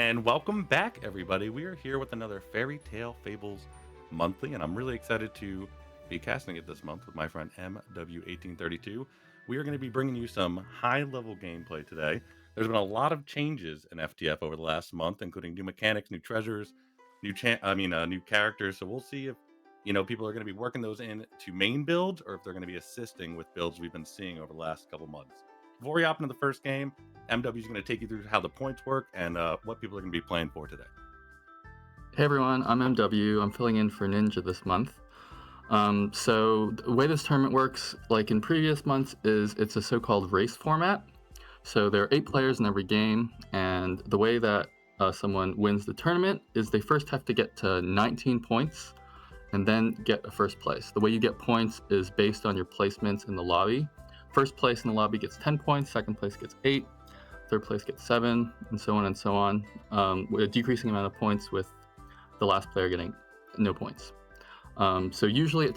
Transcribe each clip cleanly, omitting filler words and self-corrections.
And welcome back, everybody. We are here with another Fairy Tale Fables monthly, and I'm really excited to be casting it this month with my friend MW1832. We are going to be bringing you some high-level gameplay today. There's been a lot of changes in FTF over the last month, including new mechanics, new treasures, new characters. So we'll see if people are going to be working those in to main builds, or if they're going to be assisting with builds we've been seeing over the last couple months. Before we hop into the first game, MW is going to take you through how the points work and what people are going to be playing for today. Hey everyone, I'm MW. I'm filling in for Ninja this month. So the way this tournament works, like in previous months, is it's a so-called race format. So there are 8 players in every game, and the way that someone wins the tournament is they first have to get to 19 points and then get a first place. The way you get points is based on your placements in the lobby. First place in the lobby gets 10 points, second place gets 8, third place gets 7, and so on and so on, with a decreasing amount of points with the last player getting no points. So usually it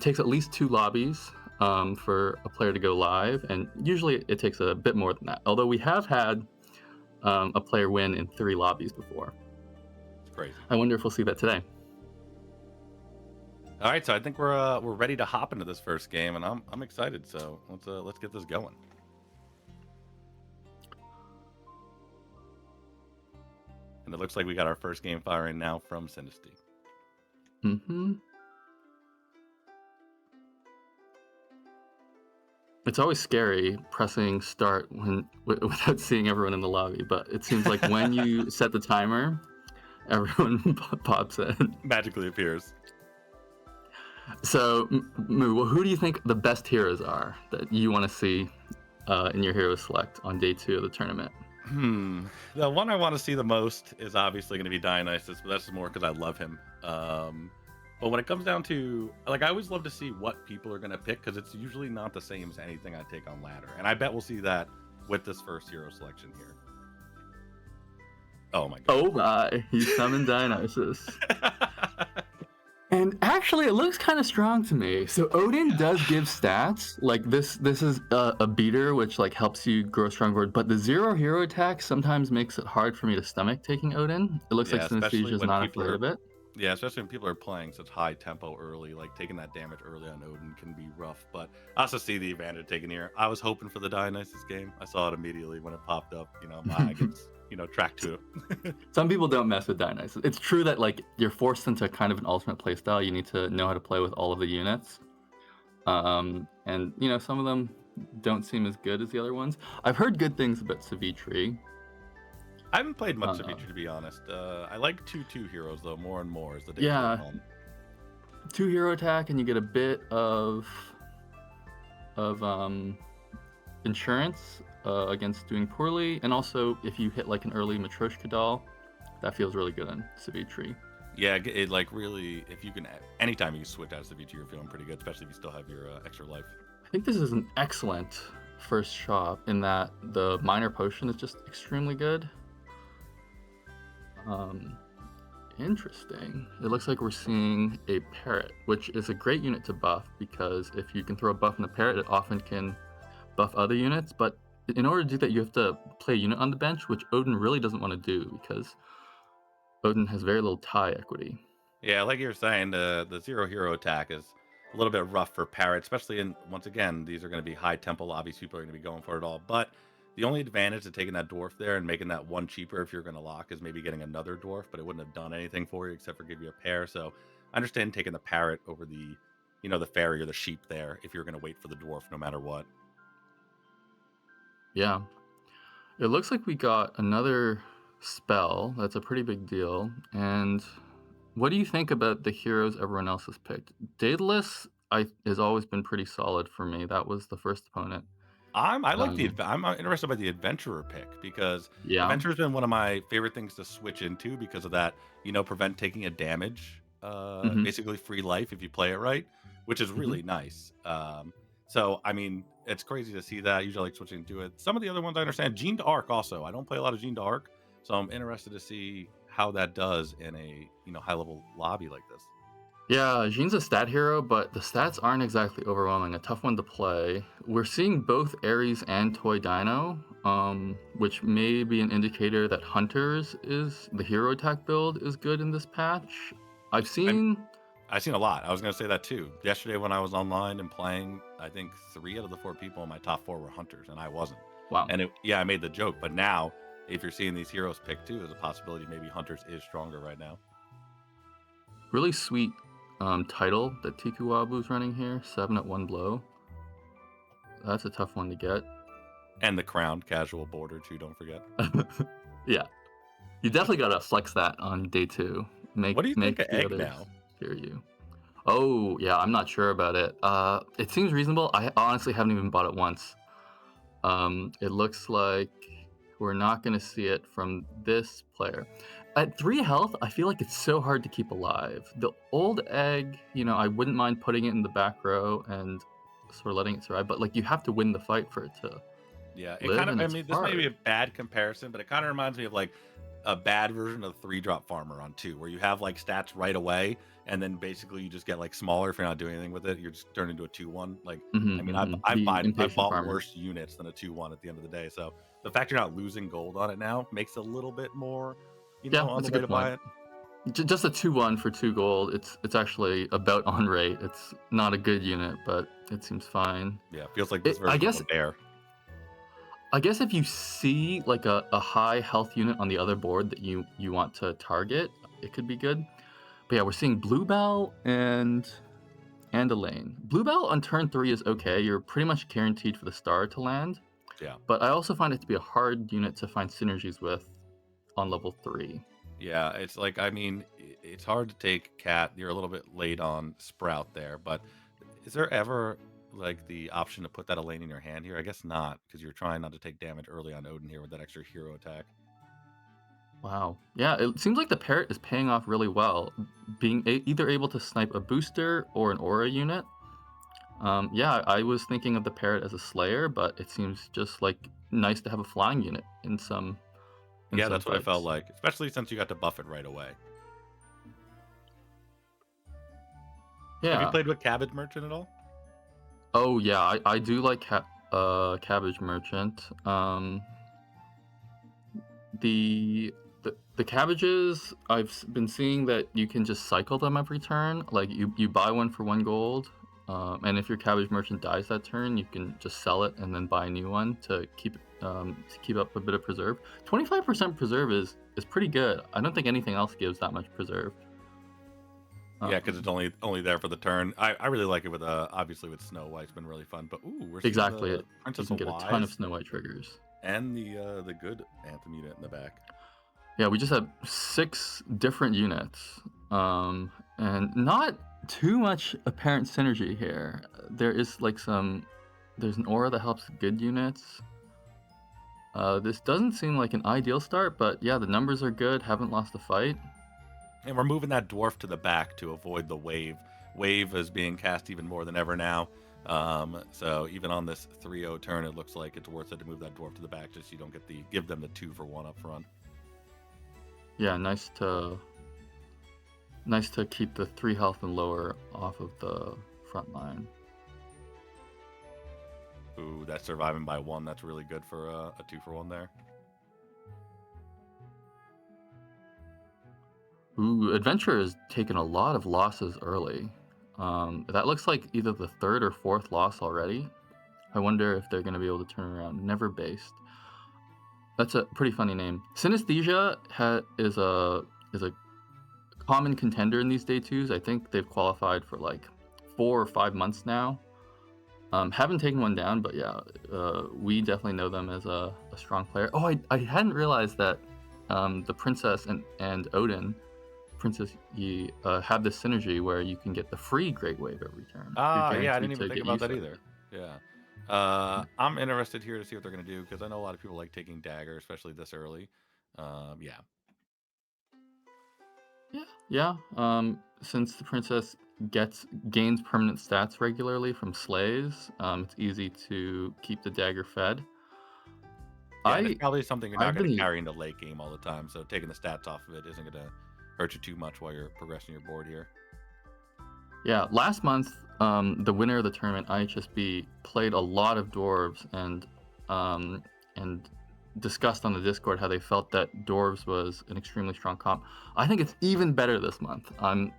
takes at least 2 lobbies for a player to go live, and usually it takes a bit more than that. Although we have had a player win in 3 lobbies before. It's crazy. I wonder if we'll see that today. All right, so I think we're ready to hop into this first game, and I'm excited. So let's get this going. And it looks like we got our first game firing now from Synesty. It's always scary pressing start without seeing everyone in the lobby, but it seems like when you set the timer, everyone pops in. Magically appears. So, Moo, who do you think the best heroes are that you want to see in your hero select on day 2 of the tournament? The one I want to see the most is obviously going to be Dionysus, but that's more because I love him. But when it comes down to, like, I always love to see what people are going to pick, because it's usually not the same as anything I take on ladder. And I bet we'll see that with this first hero selection here. Oh my god. Oh my, he summoned Dionysus. And actually, it looks kind of strong to me. So Odin does give stats. Like this is a beater, which like helps you grow stronger. But the 0 hero attack sometimes makes it hard for me to stomach taking Odin. It looks like Synesthesia is not afraid of it. Yeah, especially when people are playing such high tempo early, like taking that damage early on Odin can be rough. But I also see the advantage taken here. I was hoping for the Dionysus game. I saw it immediately when it popped up. My eye gets tracked to it. Some people don't mess with Dionysus. It's true that like you're forced into kind of an ultimate playstyle. You need to know how to play with all of the units. And some of them don't seem as good as the other ones. I've heard good things about Savitri. I haven't played much of Savitri, to be honest. I like 2/2 heroes though more and more as the days go on. 2 hero attack, and you get a bit of insurance against doing poorly, and also if you hit like an early Matryoshka doll, that feels really good on Savitri. Yeah, it like really, if you can, anytime you switch out of Savitri, you're feeling pretty good, especially if you still have your extra life. I think this is an excellent first shot in that the minor potion is just extremely good. Interesting. It looks like we're seeing a parrot, which is a great unit to buff, because if you can throw a buff in the parrot, it often can buff other units. But in order to do that, you have to play a unit on the bench, which Odin really doesn't want to do, because Odin has very little tie equity. Yeah, like you were saying, the 0 hero attack is a little bit rough for parrot, especially once again, these are going to be high tempo lobbies. People are going to be going for it all. But the only advantage to taking that dwarf there and making that one cheaper if you're going to lock is maybe getting another dwarf, but it wouldn't have done anything for you except for give you a pair. So I understand taking the parrot over the, the fairy or the sheep there if you're going to wait for the dwarf no matter what. Yeah. It looks like we got another spell. That's a pretty big deal. And what do you think about the heroes everyone else has picked? Daedalus has always been pretty solid for me. That was the first opponent. I'm interested by the adventurer pick, because adventurer's been one of my favorite things to switch into because of that, prevent taking a damage, basically free life if you play it right, which is really nice. So I mean, it's crazy to see that. I usually like switching to it. Some of the other ones I understand. Jeanne d'Arc also. I don't play a lot of Jeanne d'Arc, so I'm interested to see how that does in a high level lobby like this. Yeah, Jean's a stat hero, but the stats aren't exactly overwhelming. A tough one to play. We're seeing both Ares and Toy Dino, which may be an indicator that Hunters is the hero attack build is good in this patch. I've I'm seen I've seen a lot. I was gonna say that too. Yesterday when I was online and playing, I think 3 out of the 4 people in my top 4 were hunters, and I wasn't. wow, And yeah, I made the joke, but now if you're seeing these heroes picked too, there's a possibility maybe hunters is stronger right now. really sweet title that Tikuwabu's running here. 7 at 1 blow. That's a tough one to get. And the crowned casual border too, don't forget. Yeah, you definitely gotta flex that on day 2. What do you think Make of the egg others now? hear you. Oh, yeah, I'm not sure about it. It seems reasonable. I honestly haven't even bought it once. It looks like we're not gonna see it from this player. At 3 health, I feel like it's so hard to keep alive. The old egg, I wouldn't mind putting it in the back row and sort of letting it survive, but, like, you have to win the fight for it to Yeah, it live, kind of and I it's mean, this may be a hard. bad comparison, but it kind of reminds me of like a bad version of 3-drop farmer on 2, where you have like stats right away, and then basically you just get like smaller if you're not doing anything with it. You're just turned into a 2-1. Like, I Mhm, mean, mhm. I've The bought I've impatient bought farmer. worse units than a 2-1 at the end of the day. So the fact you're not losing gold on it now makes it a little bit more, Yeah, on that's the a way good to point. buy it. Just a 2-1 for 2 gold. It's actually about on rate. It's not a good unit, but it seems fine. Yeah, feels like this It I version of a guess bear. I guess if you see, like, a high health unit on the other board that you want to target, it could be good. But, yeah, we're seeing Bluebell and Elaine. Bluebell on turn 3 is okay. You're pretty much guaranteed for the star to land, Yeah. but I also find it to be a hard unit to find synergies with on level 3. Yeah, it's like I mean, it's hard to take cat. You're a little bit late on sprout there, but is there ever like the option to put that Elaine in your hand here? I guess not, because you're trying not to take damage early on Odin here with that extra hero attack. Wow. Yeah, it seems like the parrot is paying off really well, being either able to snipe a booster or an aura unit. Yeah, I was thinking of the parrot as a slayer, but it seems just like nice to have a flying unit in Yeah, some that's what I felt fights. like, especially since you got to buff it right away. Have you Yeah. played with Cabbage Merchant at all? Oh yeah, I do like cabbage merchant. The the cabbages been seeing that you can just cycle them every turn. Like you buy one for 1 gold, and if your cabbage merchant dies that turn, you can just sell it and then buy a new one to keep up a bit of preserve. 25% preserve is pretty good. I don't think anything else gives that much preserve. Yeah, because it's Um, only there for the turn. I really like it with obviously with Snow White. It's been really fun. But ooh, we're seeing exactly. the You Princess can of get a ton of Wise Snow White triggers. and the good Anthem unit in the back. Yeah, we just have 6 different units, and not too much apparent synergy here. There is like there's an aura that helps good units. This doesn't seem like an ideal start, but yeah, the numbers are good. Haven't lost a fight. And we're moving that dwarf to the back to avoid the wave. Wave is being cast even more than ever now. So even on this 3-0 turn, it looks like it's worth it to move that dwarf to the back just so you don't get give them the 2-for-1 up front. Yeah, nice to keep the 3 health and lower off of the front line. Ooh, that's surviving by 1. That's really good for a 2-for-1 there. Ooh, Adventure has taken a lot of losses early. That looks like either the 3rd or 4th loss already. I wonder if they're going to be able to turn around. Never based. That's a pretty funny name. Synesthesia is a common contender in these day twos. I think they've qualified for like 4 or 5 months now. Haven't taken one down, but yeah, we definitely know them as a strong player. Oh, I hadn't realized that the princess and Odin, Princess Yi, have this synergy where you can get the free Great Wave every turn. You're Ah, yeah, I didn't guaranteed even to think get about use that of either. it. Yeah. I'm interested here to see what they're going to do because I know a lot of people like taking dagger, especially this early. Yeah. Yeah, yeah. Since the princess gains permanent stats regularly from slays, it's easy to keep the dagger fed. Yeah, and it's I probably something you're not I've going to been carry in the late game all the time. So taking the stats off of it isn't going to hurt you too much while you're progressing your board here. Yeah, last month, the winner of the tournament, IHSB, played a lot of dwarves um, and discussed on the Discord how they felt that dwarves was an extremely strong comp. I think it's even better this month. I'm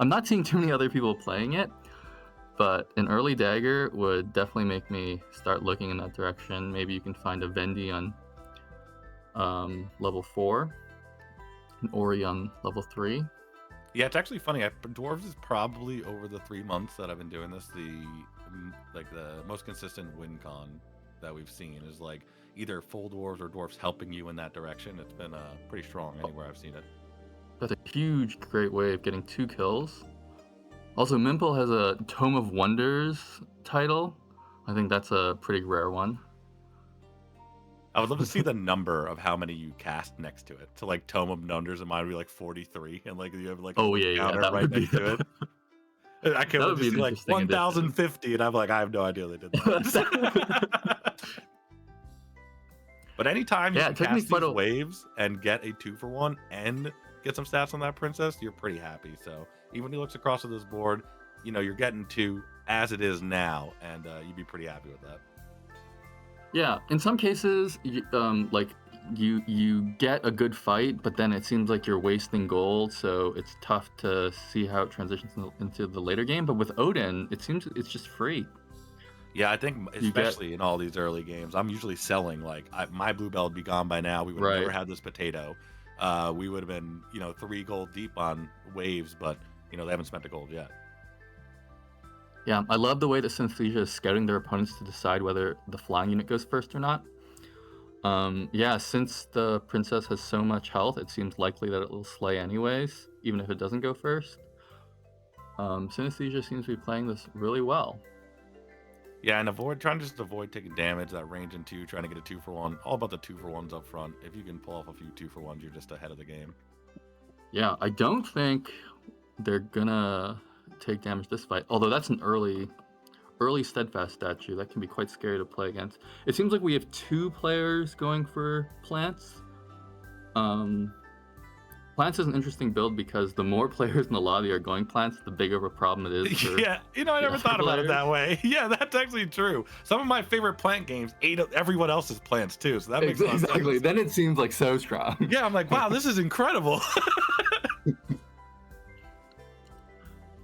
not seeing too many other people playing it, but an early dagger would definitely make me start looking in that direction. Maybe you can find a Vendi on level 4, an Ori on level 3. Yeah, it's actually funny. Dwarves is probably over the 3 months that I've been doing this, like the most consistent win con that we've seen is like either full dwarves or dwarves helping you in that direction. It's been pretty strong anywhere I've seen it. That's a huge, great way of getting 2 kills. Also, Mimple has a Tome of Wonders title. I think that's a pretty rare one. I would love to see the number of how many you cast next to it. So like Tome of Wonders, and mine would be like 43, and like you have like a Oh, win yeah, counter that right would be next to it. I that can't would be just an see like interesting addition. 1050, and I'm like, I have no idea they did that. But anytime you Yeah, can it took me cast quite these a waves and get a 2-for-1 and get some stats on that princess, you're pretty happy. So even when he looks across at this board, you're getting 2 as it is now, and you'd be pretty happy with that. Yeah, in some cases, like you get a good fight, but then it seems like you're wasting gold, so it's tough to see how it transitions into the later game. But with Odin, it seems it's just free. Yeah, I think You get especially in all these early games, I'm usually selling like my bluebell would be gone by now. We would have never right. had this potato. We would have been 3 gold deep on waves, but they haven't spent the gold yet. Yeah, I love the way that Synesthesia is scouting their opponents to decide whether the flying unit goes first or not. Yeah, since the princess has so much health, it seems likely that it will slay anyways, even if it doesn't go first. Synesthesia seems to be playing this really well. Yeah, and trying to just avoid taking damage, that range in 2, trying to get a 2-for-1. All about the 2-for-1s up front. If you can pull off a few 2-for-1s, you're just ahead of the game. Yeah, I don't think they're gonna take damage this fight, although that's an early steadfast statue that can be quite scary to play against. It seems like we have 2 players going for plants. Plants is an interesting build because the more players in the lobby are going plants, the bigger of a problem it is for Yeah, I never thought about it that way. Yeah, that's actually true. Some of my favorite plant games ate up everyone else's plants too, so that makes a lot of sense. Exactly. Then it seems like so strong. Yeah, I'm like, wow, this is incredible.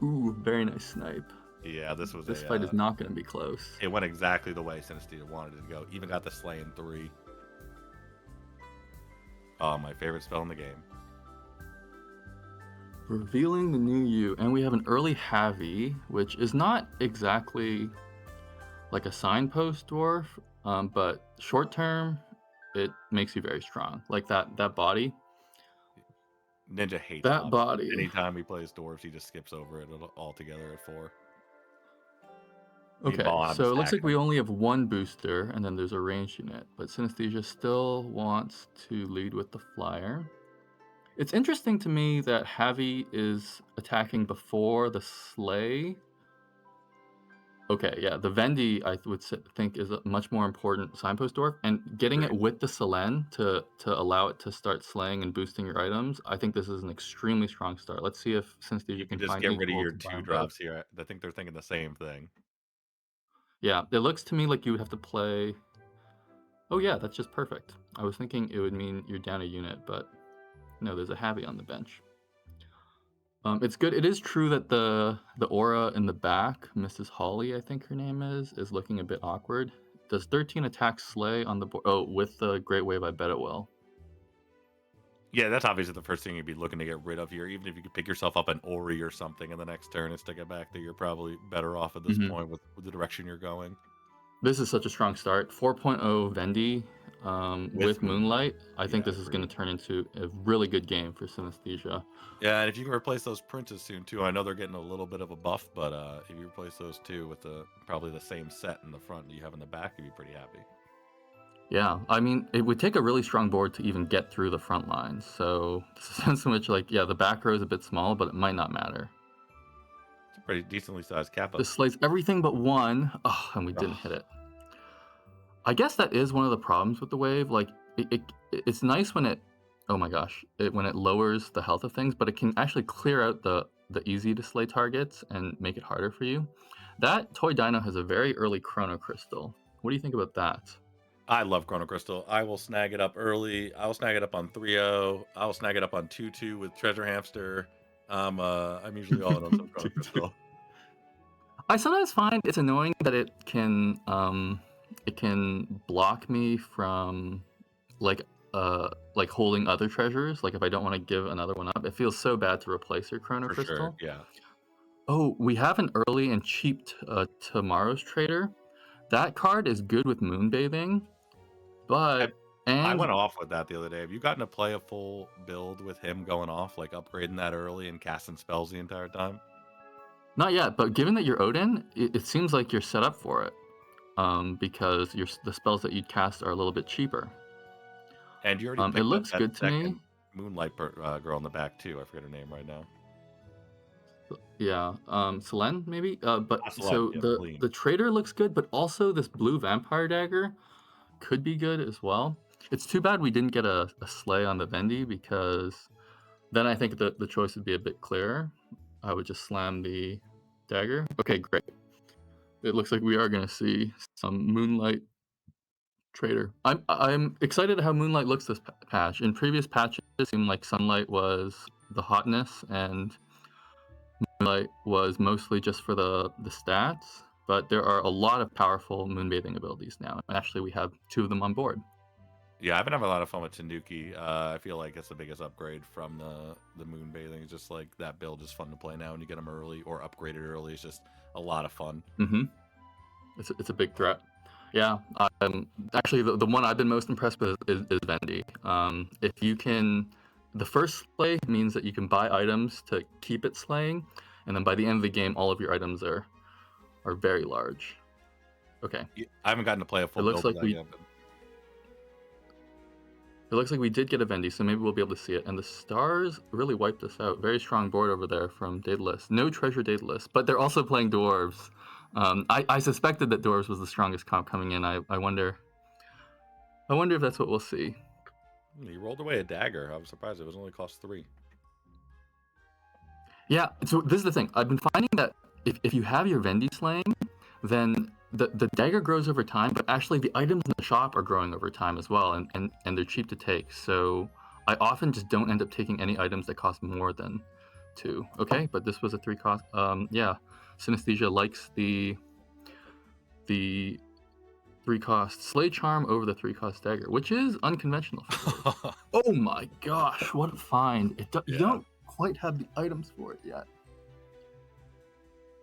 Ooh, very nice snipe. Yeah, this fight is not going to be close. It went exactly the way Synesthesia wanted it to go. Even got the slay in 3. Oh, my favorite spell in the game. Revealing the new you, and we have an early Havi, which is not exactly like a signpost dwarf, but short term, it makes you very strong. Like that body. Ninja hates That body. Anytime he plays dwarves, he just skips over it altogether at 4. Okay, so it looks like we only have 1 booster, and then there's a ranged unit, but Synesthesia still wants to lead with the flyer. It's interesting to me that Havi is attacking before the Slay. Okay, yeah, the Vendi I would think is a much more important signpost dwarf, and getting it with the Selen to allow it to start slaying and boosting your items. I think this is an extremely strong start. Let's see if Synesthesia can just find get rid of equal your to 2 drops here. I think they're thinking the same thing. Yeah, it looks to me like you would have to play. Oh yeah, that's just perfect. I was thinking it would mean you're down a unit, but no, there's a Havi on the bench. It's good. It is true that the aura in the back, Mrs. Holly, I think her name is looking a bit awkward. Does 13 attack slay on the board? Oh, with the Great Wave, I bet it will. Yeah, that's obviously the first thing you'd be looking to get rid of here. Even if you could pick yourself up an Ori or something in the next turn and stick it back there, you're probably better off at this point with the direction you're going. This is such a strong start. 4.0 Vendi with Moonlight. I think this is going to turn into a really good game for Synesthesia. Yeah, and if you can replace those princes soon too, I know they're getting a little bit of a buff, but if you replace those two with probably the same set in the front that you have in the back, you'd be pretty happy. Yeah, I mean, it would take a really strong board to even get through the front lines. So this is a sense in which, like, yeah, the back row is a bit small, but it might not matter. It's a pretty decently sized Kappa. This slays everything but 1. Oh, and we didn't hit it. I guess that is one of the problems with the wave. Like, it's nice when it, oh my gosh, when it lowers the health of things, but it can actually clear out the the easy to slay targets and make it harder for you. That toy dino has a very early chrono crystal. What do you think about that? I love Chrono Crystal. I will snag it up early. I will snag it up on 3.0. I will snag it up on 2.2 with Treasure Hamster. I'm usually all in on some Chrono Crystal. I sometimes find it's annoying that it can block me from like like holding other treasures. Like if I don't want to give another one up, it feels so bad to replace your chrono For sure, crystal. yeah. Oh, we have an early and cheap tomorrow's trader. That card is good with moonbathing, I but I and went off with that the other day. Have you gotten to play a full build with him going off, like upgrading that early and casting spells the entire time? not yet. But given that you're Odin, it seems like you're set up for it. Because the spells that you'd cast are a little bit cheaper. And you already It picked up looks that good to me. second Moonlight girl in the back too. I forget her name right now. Yeah, Selene maybe. But Aslan, so yeah, the Celine. trader looks good, but also this blue vampire dagger could be good as well. It's too bad we didn't get a slay on the Vendi because then I think the choice would be a bit clearer. I would just slam the dagger. Okay, great. It looks like we are gonna see some Moonlight trader. I'm excited at how Moonlight looks this patch. In previous patches, it seemed like Sunlight was the hotness and Moonlight was mostly just for the stats. But there are a lot of powerful moonbathing abilities now. Actually, we have two of them on board. Yeah, I've been having a lot of fun with Tanuki. I feel like it's the biggest upgrade from the moon bathing. It's just like that build is fun to play now, and you get them early or upgraded early. It's just a lot of fun. Mm-hmm. It's a big threat. Yeah, actually the one I've been most impressed with is Vendi. If you can, the first slay means that you can buy items to keep it slaying, and then by the end of the game, all of your items are very large. Okay, I haven't gotten to play a it full looks build of like that we yet. But it looks like we did get a Vendi, so maybe we'll be able to see it. And the stars really wiped us out. Very strong board over there from Daedalus. No treasure Daedalus, but they're also playing dwarves. I suspected that dwarves was the strongest comp coming in. I wonder if that's what we'll see. he rolled away a dagger. I was surprised it was only cost 3. Yeah, so this is the thing. I've been finding that if you have your Vendi slaying, then the dagger grows over time, but actually the items in the shop are growing over time as well, and they're cheap to take. So I often just don't end up taking any items that cost more than 2. Okay, but this was a 3 cost. Yeah, Synesthesia likes the 3 cost Slay Charm over the 3 cost dagger, which is unconventional for dwarves. Oh my gosh, what a find! You Yeah, don't quite have the items for it yet.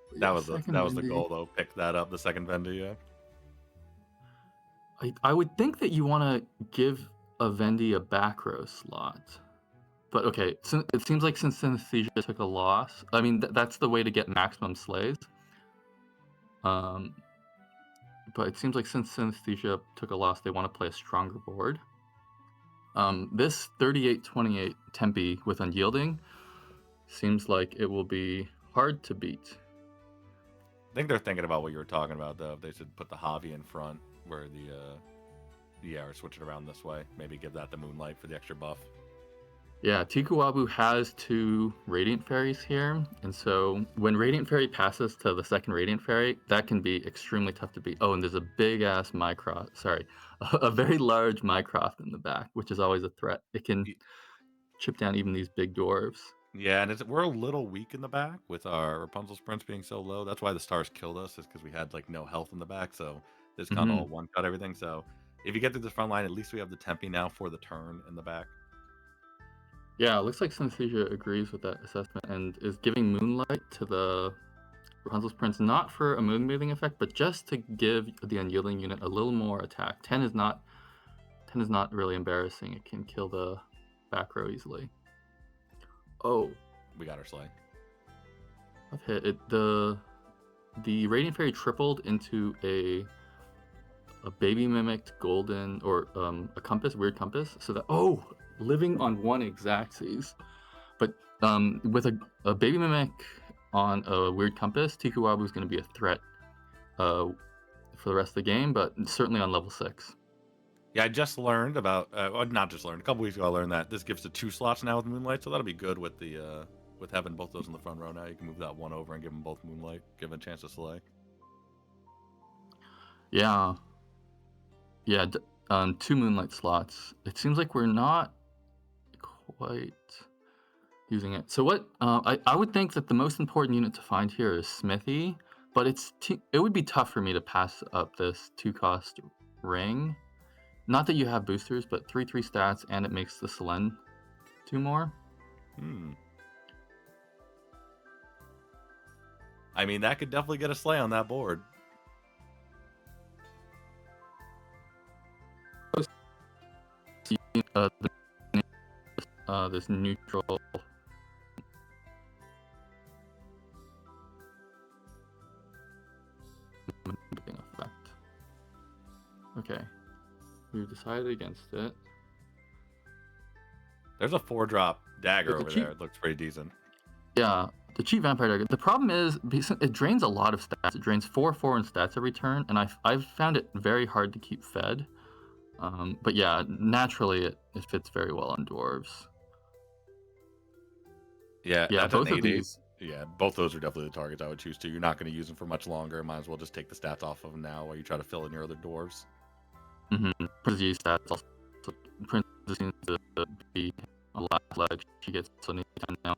But that yeah, was the second Vendi. goal though. Pick that up, the second vendor. Yeah, I would think that you want to give a Vendi a back row slot. But okay, so it seems like since Synesthesia took a loss, I mean, that's the way to get maximum slays. Um, but it seems like since Synesthesia took a loss, they want to play a stronger board. This 38-28 Tempe with Unyielding seems like it will be hard to beat. I think they're thinking about what you were talking about though. If they should put the Javi in front, where or switch it around this way. Maybe give that the moonlight for the extra buff. Yeah, Tikuwabu has 2 Radiant Fairies here, and so when Radiant Fairy passes to the second Radiant Fairy, that can be extremely tough to beat. Oh, and there's a big-ass Mycroft, sorry, a very large Mycroft in the back, which is always a threat. It can chip down even these big dwarves. Yeah, and we're a little weak in the back with our Rapunzel sprints being so low. That's why the stars killed us, is because we had like no health in the back. So this kind of all one cut everything. So if you get through the front line, at least we have the Tempe now for the turn in the back. Yeah, it looks like Synesthesia agrees with that assessment and is giving Moonlight to the Rapunzel's Prince, not for a moonbathing effect, but just to give the Unyielding unit a little more attack. 10 is not really embarrassing. It can kill the back row easily. Oh, We got our slay. I've hit it. The Radiant Fairy tripled into a baby mimicked golden or a compass, weird compass. So that living on 1 Exacxes, but with a baby mimic on a weird compass, Tikuwabu is going to be a threat for the rest of the game, but certainly on level 6. Yeah, I just learned about, well, not just learned, a couple weeks ago I learned that this gives to 2 slots now with Moonlight, so that'll be good with the with having both those in the front row. Now you can move that one over and give them both Moonlight, give them a chance to slay. Yeah. Yeah, 2 Moonlight slots. It seems like we're not quite using it. So what, I would think that the most important unit to find here is Smithy, but it would be tough for me to pass up this 2-cost ring. Not that you have boosters, but 3/3 stats, and it makes the Selen 2 more. I mean, that could definitely get a slay on that board. This neutral effect. Okay, we've decided against it. There's a 4-drop dagger over there. It looks pretty decent. Yeah, the cheap vampire dagger. The problem is it drains a lot of stats. It drains 4/4 in stats every turn, and I've found it very hard to keep fed. But yeah, naturally it fits very well on dwarves. Yeah, Yeah, both of these. Yeah, both those are definitely the targets I would choose to. You're not going to use them for much longer. Might as well just take the stats off of them now while you try to fill in your other dwarves. Princess stats also. Princess seems to be a lot ledge. She gets so many times now.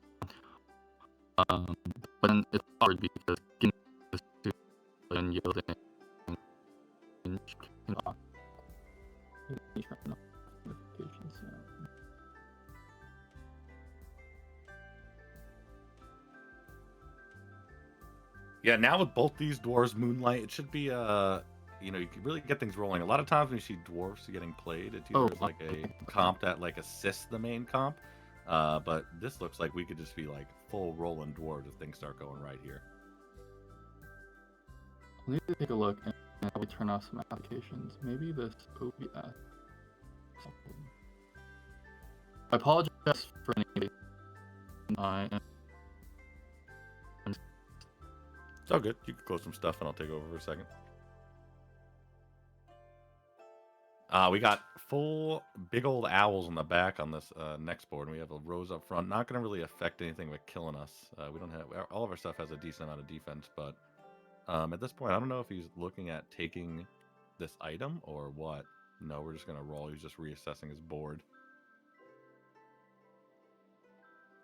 But then it's hard because getting this to and yielding. Yeah, now with both these dwarves, Moonlight, it should be you know, you can really get things rolling. A lot of times when you see dwarves getting played, it's either like a comp that like assists the main comp. But this looks like we could just be like full rolling dwarves if things start going right here. I need to take a look and probably turn off some applications. Maybe this OBS. I apologize for any. It's all good. You can close some stuff and I'll take over for a second. We got full big old owls on the back on this next board, and we have a rose up front. Not going to really affect anything with killing us. We don't have all of our stuff has a decent amount of defense, but at this point, I don't know if he's looking at taking this item or what. No, we're just going to roll. He's just reassessing his board.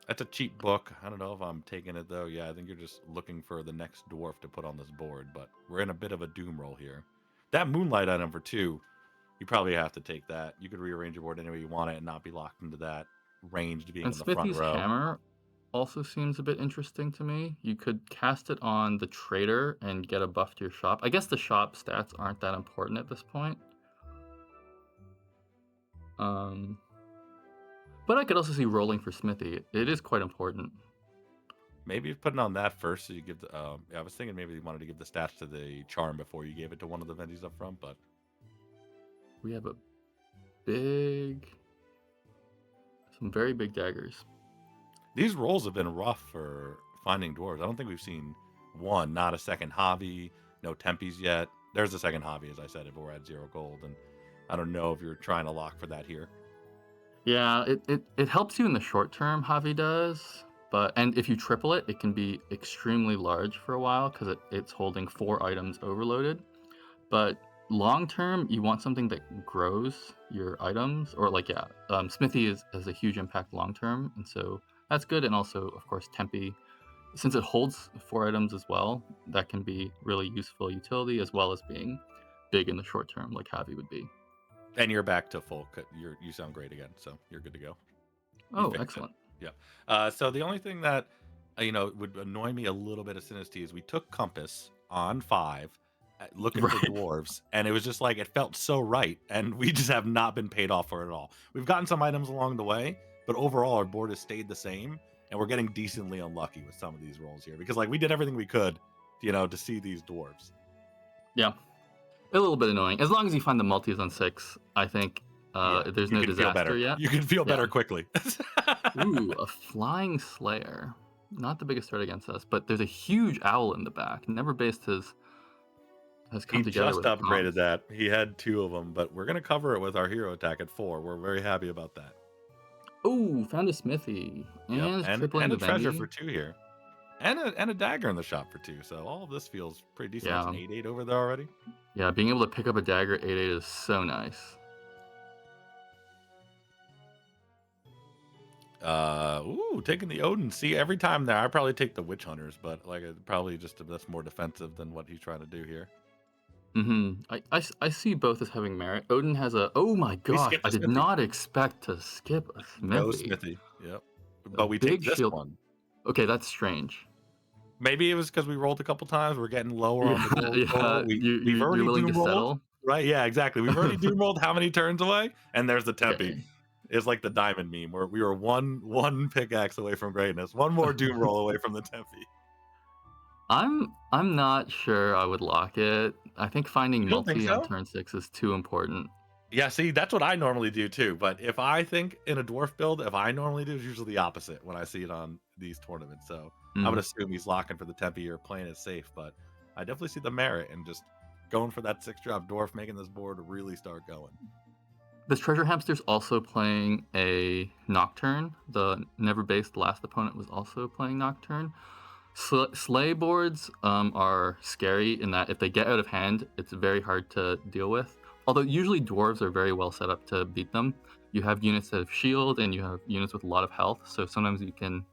That's a cheap book. I don't know if I'm taking it, though. Yeah, I think you're just looking for the next dwarf to put on this board, but we're in a bit of a doom roll here. That Moonlight item for 2, you probably have to take that. You could rearrange your board any way you want it and not be locked into that ranged being in the front row. And Smithy's hammer also seems a bit interesting to me. You could cast it on the trader and get a buff to your shop. I guess the shop stats aren't that important at this point. But I could also see rolling for Smithy. It is quite important. Maybe putting on that first, so you give the. I was thinking maybe you wanted to give the stats to the charm before you gave it to one of the Vendys up front, but we have some very big daggers. These rolls have been rough for finding dwarves. I don't think we've seen one, not a second Javi, no Tempes yet. There's the second Javi, as I said, if we're at 0 gold, and I don't know if you're trying to lock for that here. Yeah, it helps you in the short term, Javi does, and if you triple it, it can be extremely large for a while because it's holding 4 items overloaded. But long term, you want something that grows your items, or like Smithy has a huge impact long term, and so that's good. And also, of course, Tempe, since it holds 4 items as well, that can be really useful utility as well as being big in the short term, like Javi would be. And you're back to full. You sound great again, so you're good to go. Oh, excellent. It. Yeah. So the only thing that would annoy me a little bit of Synesty is we took Compass on 5, looking for dwarves, and it was just like it felt so right, and we just have not been paid off for it at all. We've gotten some items along the way, but overall our board has stayed the same, and we're getting decently unlucky with some of these rolls here because like we did everything we could, to see these dwarves. Yeah. A little bit annoying. As long as you find the multis on 6, I think there's no disaster yet. You can feel better quickly. Ooh, a Flying Slayer. Not the biggest threat against us, but there's a huge owl in the back. Never Based has come together. He just upgraded that. He had 2 of them, but we're going to cover it with our hero attack at 4. We're very happy about that. Oh, found a smithy Yep, and and tripling a the treasure for Vendy. 2 here, and a dagger in the shop for 2, so all of this feels pretty decent. That's an Yeah, 8/8 over there already. yeah. Being able to pick up a dagger at 8/8 is so nice. Ooh, taking the Odin. See, every time there, I probably take the Witch Hunters, but like, probably just that's more defensive than what he's trying to do here. I see both as having merit. Odin has a. Oh my We gosh! skipped I the did Smithy. not expect to skip a No smithy. Smithy. Yep. A But we take big this shield. one. Okay, that's strange. Maybe it was because we rolled a couple times. We're getting lower on the Yeah, gold yeah. total. We've You're already willing to doom rolled, settle. right? Yeah, exactly. We've already doom rolled how many turns away? And there's the Tempe. Okay. It's like the diamond meme where we were one pickaxe away from greatness, one more doom roll away from the Tempe. I'm not sure I would lock it. I think finding You don't think multi on so? turn 6 is too important. Yeah, see, that's what I normally do too. But if I think in a dwarf build, if I normally do, it's usually the opposite when I see it on these tournaments. So I would Mm. assume he's locking for the Tempe or playing it safe. But I definitely see the merit in just going for that 6 drop dwarf, making this board really start going. This treasure hamster's also playing a Nocturne. The never-based last opponent was also playing Nocturne. Sleigh boards are scary in that if they get out of hand, it's very hard to deal with. Although usually dwarves are very well set up to beat them. You have units that have shield and you have units with a lot of health, so sometimes you can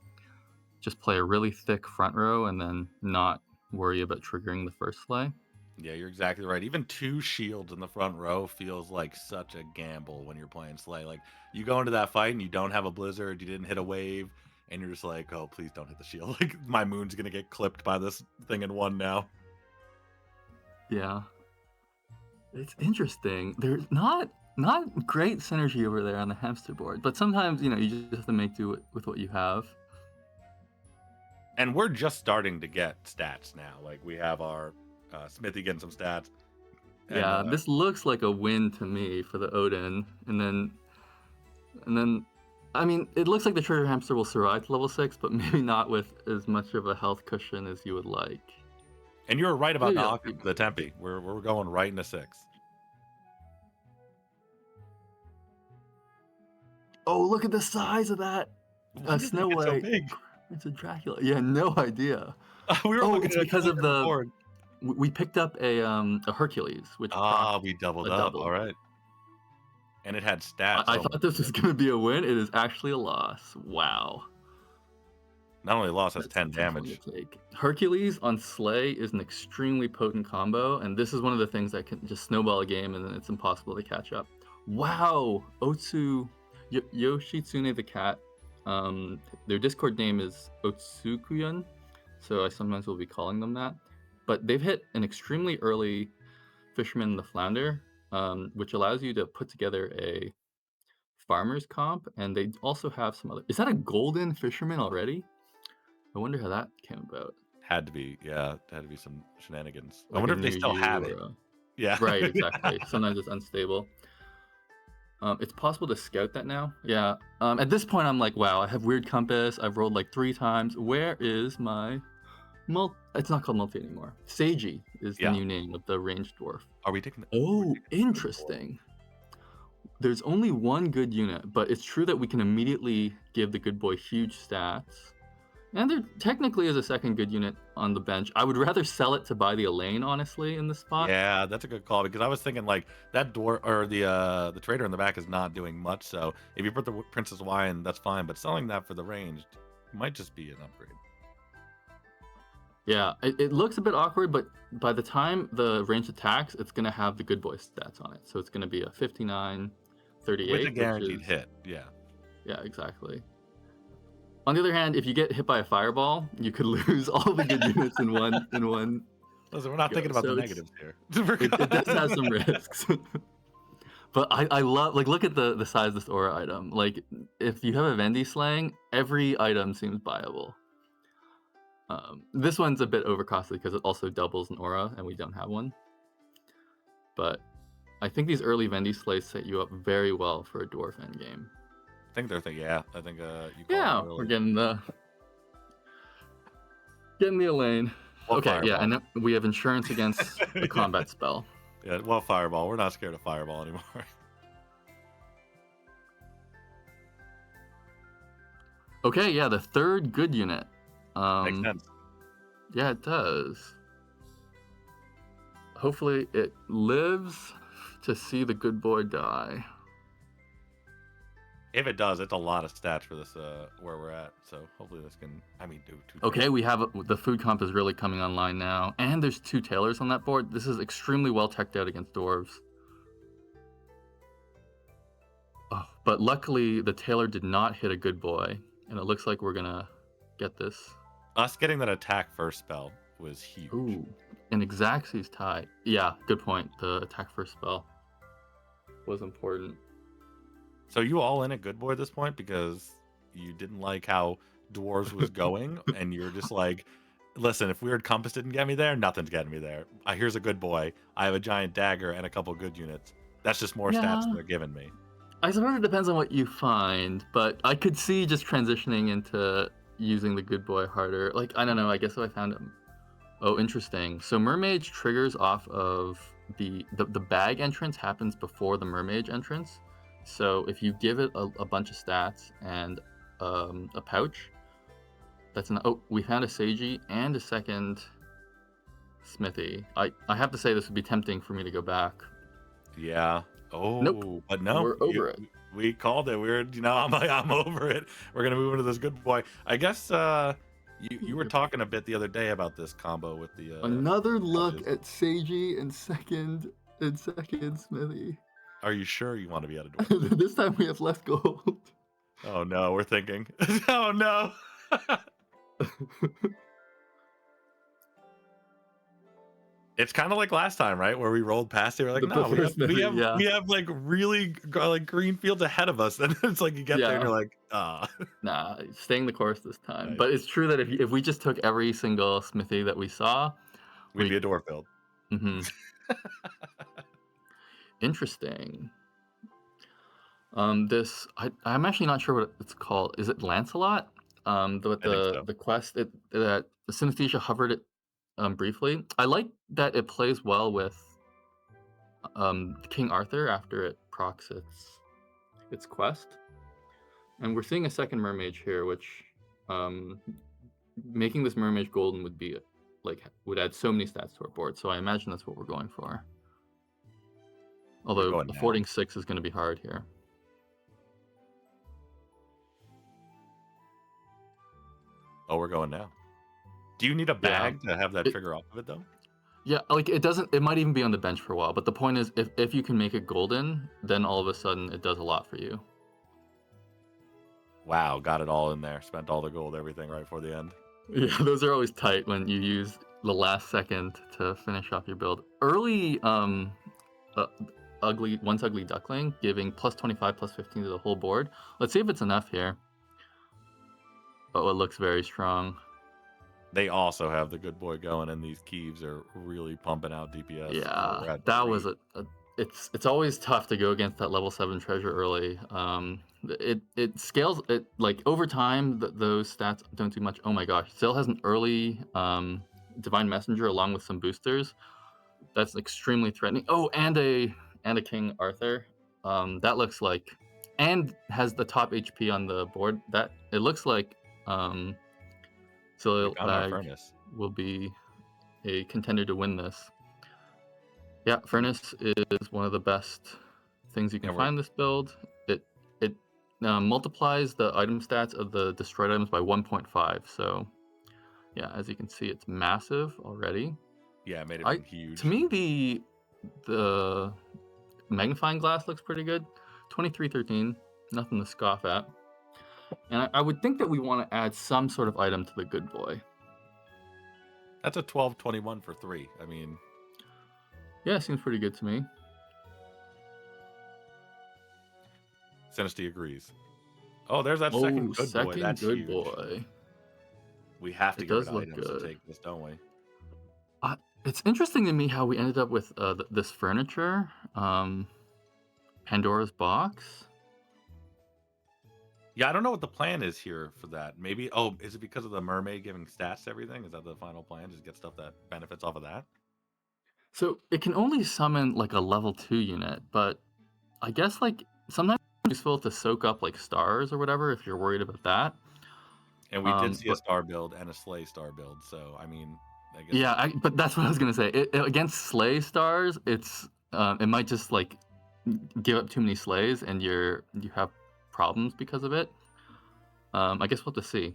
just play a really thick front row and then not worry about triggering the first sleigh. Yeah, you're exactly right. Even 2 shields in the front row feels like such a gamble when you're playing Slay. Like you go into that fight and you don't have a blizzard, you didn't hit a wave, and you're just like, oh, please don't hit the shield. Like my moon's gonna get clipped by this thing in 1 now. Yeah, it's interesting. There's not great synergy over there on the hamster board, but sometimes you just have to make do with what you have. And we're just starting to get stats now. Like we have our Smithy getting some stats, and Yeah, this looks like a win to me for the Odin, and then, I mean, it looks like the treasure hamster will survive to level 6, but maybe not with as much of a health cushion as you would like. you were right about Maybe the the Tempe. We're going right into 6. Oh, look at the size of that! When did they Snow get so White. big? It's a Dracula. Yeah, no idea. We were Oh, looking it's at it because totally of different the board. we picked up a Hercules, which Ah, procs we doubled a up. All double. right, and it had stats. I Oh my thought this was goodness! gonna be a win. It is actually a loss. Wow. Not only lost, that's That's a 10 tough one to damage. take. Hercules on Slay is an extremely potent combo, and this is one of the things that can just snowball a game, and then it's impossible to catch up. Wow, Yoshitsune the cat. Their Discord name is Otsukuyun, so I sometimes will be calling them that. But they've hit an extremely early Fisherman the Flounder, which allows you to put together a farmer's comp, and they also have some other. Is that a golden fisherman already? I wonder how that came about. Had to be, yeah, had to be some shenanigans. I Like a wonder if they new still you have it. or a. Yeah. Right, exactly. Sometimes it's unstable. It's possible to scout that now. Yeah. At this point, I'm like, wow, I have weird compass. I've rolled like 3 times. Where is my It's not called multi anymore. Seiji is the Yeah. new name of the ranged dwarf. Are we taking the we're Oh, taking the good boy. interesting. There's only one good unit, but it's true that we can immediately give the good boy huge stats. And there technically is a second good unit on the bench. I would rather sell it to buy the Elaine, honestly, in this spot. Yeah, that's a good call because I was thinking like that door or the trader in the back is not doing much. So if you put the Princess Y in, that's fine. But selling that for the ranged might just be an upgrade. Yeah, it looks a bit awkward, but by the time the ranged attacks, it's going to have the good boy stats on it. So it's going to be a 59, With a 38, which guaranteed is, hit. Yeah. yeah, exactly. On the other hand, if you get hit by a fireball, you could lose all the good units in one Listen, we're not go. thinking about the So negatives here. it does have some risks. But I love, like, look at the size of this aura item. Like, if you have a Vendy slang, every item seems viable. This one's a bit overcostly because it also doubles an aura, and we don't have one. But I think these early Vendy slays set you up very well for a dwarf endgame. I think they're thinking, yeah. I think you called Yeah, it we're early. getting the Elaine. Well, Okay, yeah, fireball. and then we have insurance against a combat spell. Yeah, well, fireball. We're not scared of fireball anymore. Okay, yeah, the third good unit. Makes Um, sense. yeah, it does. Hopefully, it lives to see the good boy die. If it does, it's a lot of stats for this, where we're at, so hopefully this can, I mean, do Okay, 220. we have the food comp is really coming online now, and there's 2 tailors on that board. This is extremely well teched out against dwarves. Oh, but luckily, the tailor did not hit a good boy, and it looks like we're gonna get this. Us getting that attack first spell was huge. Ooh, an Xaxes tie. Yeah, good point. The attack first spell was important. So you all in at good boy at this point because you didn't like how dwarves was going, and you're just like, listen, if Weird Compass didn't get me there, nothing's getting me there. Here's a good boy. I have a giant dagger and a couple good units. That's just more stats than Yeah, they're giving me. I suppose it depends on what you find, but I could see just transitioning into using the good boy harder. Like, I don't know, I guess if I found him. Oh, interesting. So Mermage triggers off of the bag entrance happens before the Mermage entrance. So if you give it a bunch of stats and a pouch, that's an oh, we found a Seiji and a second Smithy. I have to say this would be tempting for me to go back. Yeah. Nope, Oh, but no, we're over it. we called it. We're, I'm over it. We're gonna move into this good boy. I guess you were talking a bit the other day about this combo with the Another look judges. at Seiji and second Smithy. Are you sure you want to be out of dwarf? This time we have less gold. Oh no, we're thinking. Oh no. It's kind of like last time, right? Where we rolled past it. We're like, The no, first Smithy, yeah. we have like really like green fields ahead of us. And it's like you get there and Yeah. you're like, ah. Nah, staying the course this time. Nice. But it's true that if we just took every single Smithy that we saw, We'd be we a dwarf build. mhm. Interesting. This I'm actually not sure what it's called. Is it Lancelot? I think so. The quest that Synesthesia hovered it briefly. I like that it plays well with King Arthur after it procs its quest. And we're seeing a second mermage here, which um, making this mermage golden would be like would add so many stats to our board. So I imagine that's what we're going for. We're Although going now. affording 6 is going to be hard here. Oh, we're going now. Do you need a Yeah. bag to have that It, trigger off of it though? yeah, like it doesn't. It might even be on the bench for a while. But the point is, if you can make it golden, then all of a sudden it does a lot for you. Wow, got it all in there. Spent all the gold, everything right before the end. Yeah, those are always tight when you use the last second to finish off your build. Early, uh, once ugly duckling giving plus 25, plus 15 to the whole board. Let's see if it's enough here. Oh, it looks very strong. They also have the good boy going, and these Keeves are really pumping out DPS. We're Yeah, at that 3. was it's always tough to go against that level 7 treasure early. It scales it like over time. Those stats don't do much. Oh my gosh, still has an early divine messenger along with some boosters. That's extremely threatening. Oh, and a King Arthur. That looks like and has the top HP on the board. That it looks like We Zillial found our furnace. will be a contender to win this. Yeah, Furnace is one of the best things you can And we're find in this build. It multiplies the item stats of the destroyed items by 1.5. So yeah, as you can see, it's massive already. yeah, made it I huge. to me the magnifying glass looks pretty good. 2313, nothing to scoff at. And I would think that we want to add some sort of item to the good boy. That's a 1221 for 3. I mean, Yeah, seems pretty good to me. Synesty agrees. Oh, there's that second Oh, good boy. second That's good huge. boy. We have to It get rid does of look items to good. take this, don't we? It's interesting to me how we ended up with this furniture, Pandora's box. Yeah, I don't know what the plan is here for that. Maybe, oh, is it because of the mermaid giving stats to everything? Is that the final plan? Just get stuff that benefits off of that? So it can only summon like a level 2 unit, but I guess like sometimes it's useful to soak up like stars or whatever if you're worried about that. And we did see a But star build and a Slay star build, so I mean, I guess yeah, that's but that's what I was gonna say. Against Slay stars, it might just like give up too many slays, and you have problems because of it. I guess we'll have to see.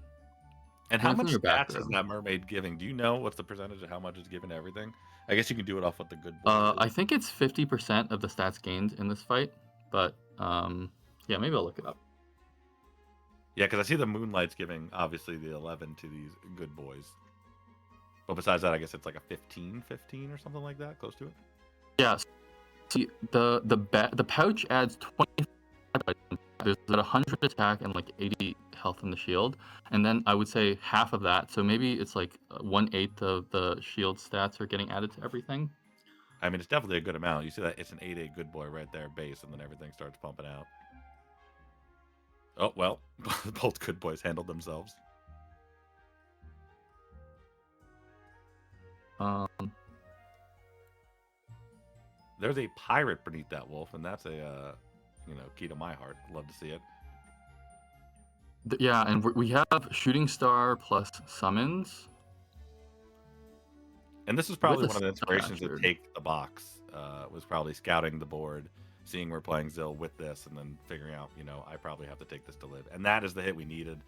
and how Points in much your back stats is row. that mermaid giving? Do you know what's the percentage of how much it's given to everything? I guess you can do it off what the good boy is. I think it's 50% of the stats gained in this fight, but yeah, maybe I'll look it up. Yeah, because I see the Moonlight's giving obviously the 11 to these good boys. But besides that, I guess it's like a 15 or something like that, close to it. Yeah, see, the pouch adds 25 items. There's about 100 attack and like 80 health in the shield, and then I would say half of that. So maybe it's like 1/8 of the shield stats are getting added to everything. I mean, it's definitely a good amount. You see that it's an 8/8 good boy right there, base, and then everything starts pumping out. Oh, well, both good boys handled themselves. Um, There's a pirate beneath that wolf, and that's a, key to my heart. Love to see it. yeah, and we have shooting star plus summons And this was with probably a one of the inspirations to captured. take the box. Was probably scouting the board, seeing we're playing Zill with this, and then figuring out, I probably have to take this to live. And that is the hit we needed.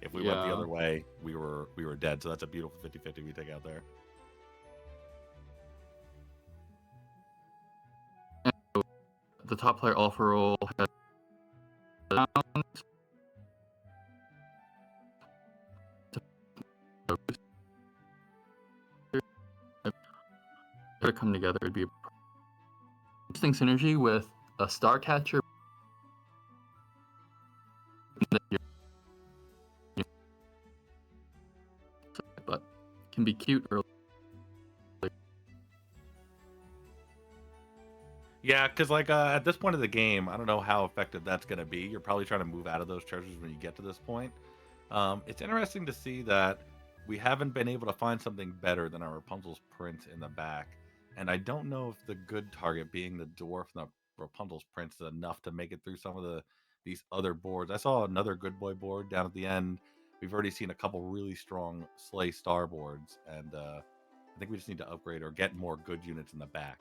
If we went the Yeah. other way, we were dead. So that's a beautiful 50-50 we take out there. The top player alpha roll has to come together. It'd be interesting synergy with a star catcher, but can be cute early. Yeah, because like at this point of the game, I don't know how effective that's going to be. You're probably trying to move out of those treasures when you get to this point. It's interesting to see that we haven't been able to find something better than our Rapunzel's print in the back. And I don't know if the good target being the dwarf and the Rapunzel's print is enough to make it through some of these other boards. I saw another good boy board down at the end. We've already seen a couple really strong Slay Star boards, and I think we just need to upgrade or get more good units in the back.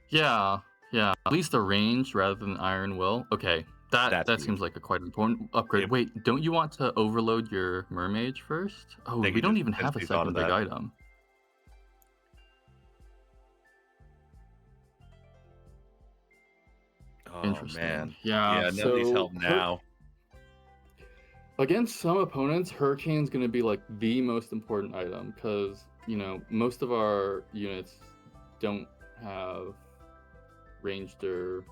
Yeah, yeah. At least a range rather than Iron Will. Okay, that That's seems huge. like a quite important upgrade. If Wait, don't you want to overload your Mermage first? Oh, they we could don't just even have a potentially thought of second big that. item. Oh Interesting. man. Yeah, Yeah, none of these so help now. against some opponents, Hurricane's going to be like the most important item because, most of our units don't have ranged or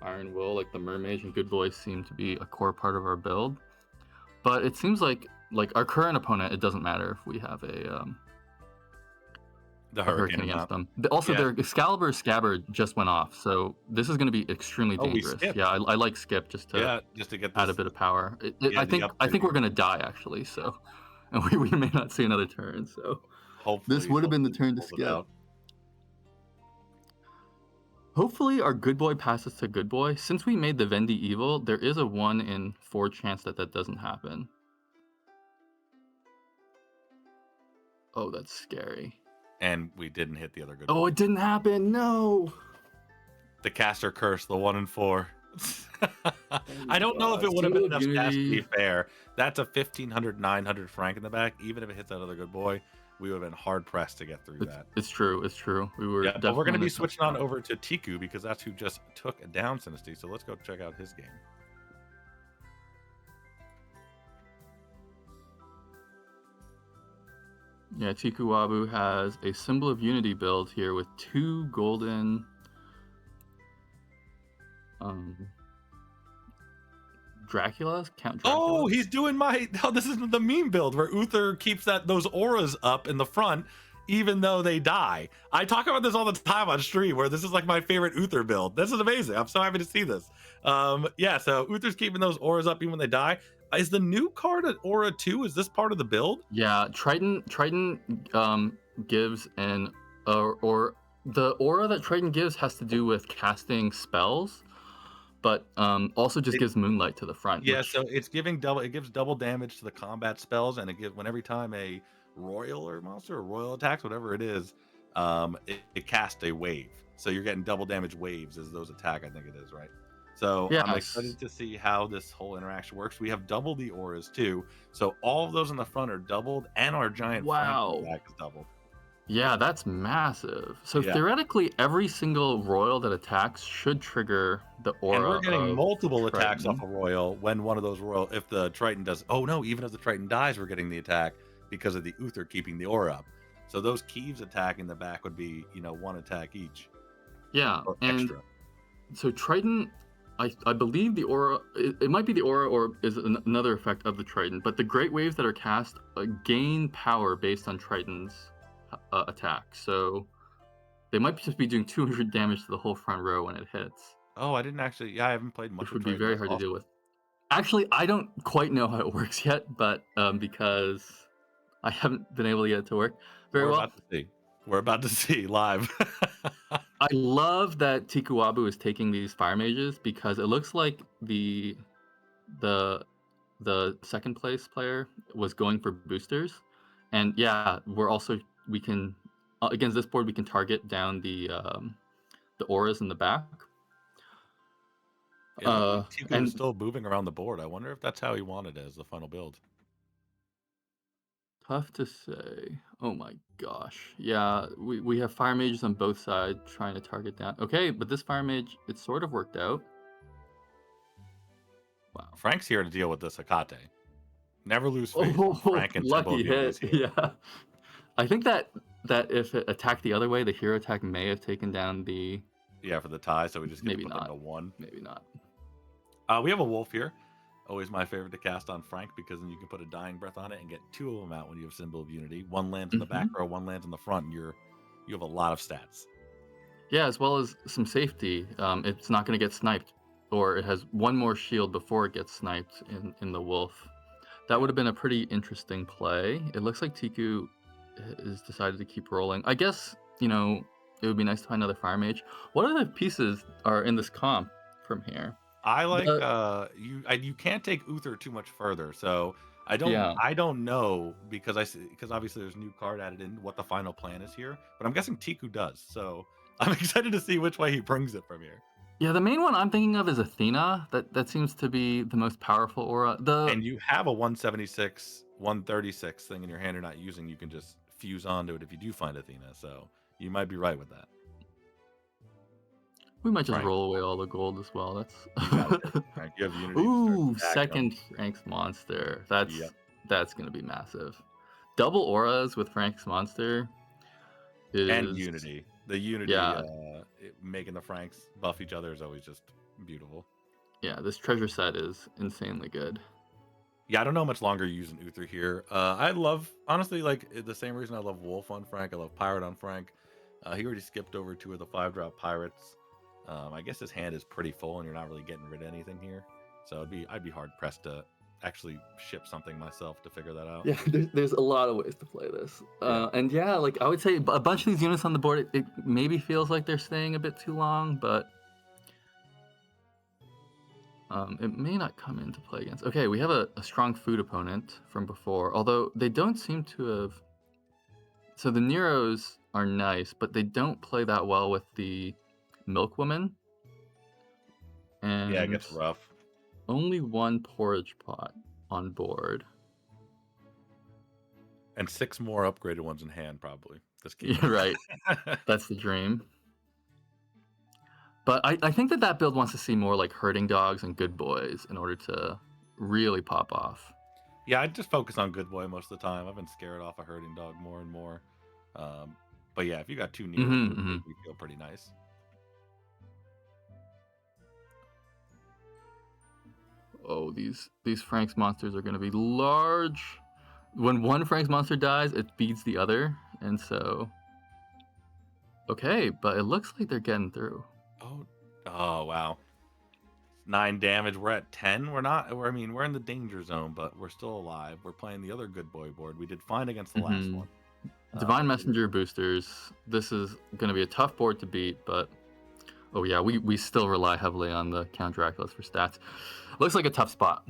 Iron Will. Like the Mermage and Good Boy seem to be a core part of our build. But it seems like our current opponent, it doesn't matter if we have The a hurricane Hurricane or against not. them. Also, Yeah. their Excalibur Scabbard just went off, so this is going to be extremely Oh, we dangerous. skipped. Yeah, I like Skip just to Yeah, just to get add a this. bit of power. Yeah, the I think we're upgrade. going to die actually, so and we may not see another turn. So this Hopefully, would have been the hopefully he turn to pulls it skip. out. Hopefully, our Good Boy passes to Good Boy. Since we made the Vendi evil, there is a 1 in 4 chance that doesn't happen. Oh, that's scary. And we didn't hit the other good Oh, boy. it didn't happen. No. The caster curse, the 1 in 4. I don't know if it would have Symbol been of enough stats to be Unity. fair. That's a 1,500, 900 franc in the back. Even if it hits that other good boy, we would have been hard pressed to get through that. It's true. It's true. We were Yeah, but we're definitely going to in a be tough switching on spot. over to Tiku because that's who just took down Synesty. So let's go check out his game. Yeah, Tikuwabu has a Symbol of Unity build here with 2 golden Draculas? Count Oh, Draculas? he's doing my. Oh, this is the meme build where Uther keeps those auras up in the front, even though they die. I talk about this all the time on stream, where this is like my favorite Uther build. This is amazing. I'm so happy to see this. Yeah. So Uther's keeping those auras up even when they die. Is the new card an aura 2? Is this part of the build? Yeah, Triton gives an or the aura that Triton gives has to do with casting spells. but also just It gives moonlight to the front, Yeah, which so it gives double damage to the combat spells, and it gives when every time a royal or monster or royal attacks, whatever it is, it casts a wave. So you're getting double damage waves as those attack, I think it is, right? So I'm yes. excited to see how this whole interaction works. We have double the auras too. So all of those in the front are doubled, and our giant Frank in the Wow. back is doubled. Yeah, that's massive. So Yeah. theoretically, every single royal that attacks should trigger the And we're aura getting of multiple attacks off Triton. a royal when one of those royal if the Triton does oh no, even if the Triton dies, we're getting the attack because of the Uther keeping the aura up. So those Keeves attack in the back would be, one attack each Yeah, or and extra. so Triton, I believe the aura, it might be the aura or is another effect of the Triton, but the Great Waves that are cast gain power based on Triton's attack. So they might just be doing 200 damage to the whole front row when it hits, Oh, I didn't actually I haven't played much which with would be Triton. very That's hard to deal awesome. with. Actually, I don't quite know how it works yet, but because I haven't been able to get it to work very We're well. about to see. We're about to see live. I love that Tikuwabu is taking these fire mages because it looks like the the second place player was going for boosters, and yeah, we can against this board we can target down the auras in the back. It looks like Tiku is And still moving around the board. I wonder if that's how he wanted it as the final build. tough to say. Oh my gosh, yeah, we have fire mages on both sides trying to target down. Okay, but this fire mage it sort of worked out. Wow. Frank's here to deal with this Hekate. Never lose faith when Oh, Frank and Symbol of lucky Unity is hit. here. Yeah. I think that if it attacked the other way, the hero attack may have taken down the Yeah, for the tie, so we just get to maybe put them not. to 1. Maybe not. We have a wolf here. Always my favorite to cast on Frank because then you can put a dying breath on it and get 2 of them out when you have Symbol of Unity. One lands in the back Mhm. row, one lands in the front, and you have a lot of stats. Yeah, as well as some safety. It's not gonna get sniped, or it has one more shield before it gets sniped in the wolf. That Yeah. would have been a pretty interesting play. It looks like Tiku is decided to keep rolling. I guess, it would be nice to find another fire mage. What other pieces are in this comp from here? I like The you can't take Uther too much further. So Yeah. I don't know because because obviously there's new card added in what the final plan is here, but I'm guessing Tiku does. So I'm excited to see which way he brings it from here. Yeah, the main one I'm thinking of is Athena. That seems to be the most powerful aura. The And you have a 176, 136 thing in your hand you're not using, you can just fuse onto it if you do find Athena. So you might be right with that. We might just Frank, roll away all the gold as well. you gotta That's take it. Frank, you have Unity to start Ooh, stacking them. second Frank's monster. Yep. That's gonna be massive. Double auras with Frank's monster And is Unity. The Unity yeah, making the Franks buff each other is always just beautiful. yeah, this treasure set is insanely good. Yeah, I don't know how much longer you're using Uther here. I love honestly like the same reason I love Wolf on Frank. I love Pirate on Frank. He already skipped over 2 of the 5-drop pirates. I guess his hand is pretty full, and you're not really getting rid of anything here. So I'd be hard pressed to actually ship something myself to figure that out. Yeah, there's a lot of ways to play this. Yeah. And yeah, like I would say a bunch of these units on the board, it maybe feels like they're staying a bit too long, but it may not come into play against. Okay, we have a strong food opponent from before, although they don't seem to have. So the Neros are nice, but they don't play that well with the Milkwoman, Yeah, it and gets rough. only one porridge pot on board. And 6 more upgraded ones in hand, probably. Just Yeah, kidding. right. That's the dream. But I think that build wants to see more like herding dogs and good boys in order to really pop off. Yeah, I just focus on Good Boy most of the time. I've been scared off a herding dog more and more. But yeah, if you got 2 Neros, Hmm those hmm make me feel pretty nice. Oh, these Frank's monsters are going to be large. When one Frank's monster dies, it feeds the other, and so okay, but it looks like they're getting through. Oh, oh wow. 9 damage. We're at 10. We're not. I mean, we're in the danger zone, but we're still alive. We're playing the other Good Boy board. We did fine against the last Hmm one. Divine Hopefully, Messenger boosters. This is going to be a tough board to beat, but Oh yeah, we still rely heavily on the Count Draculas for stats. Looks like a tough spot.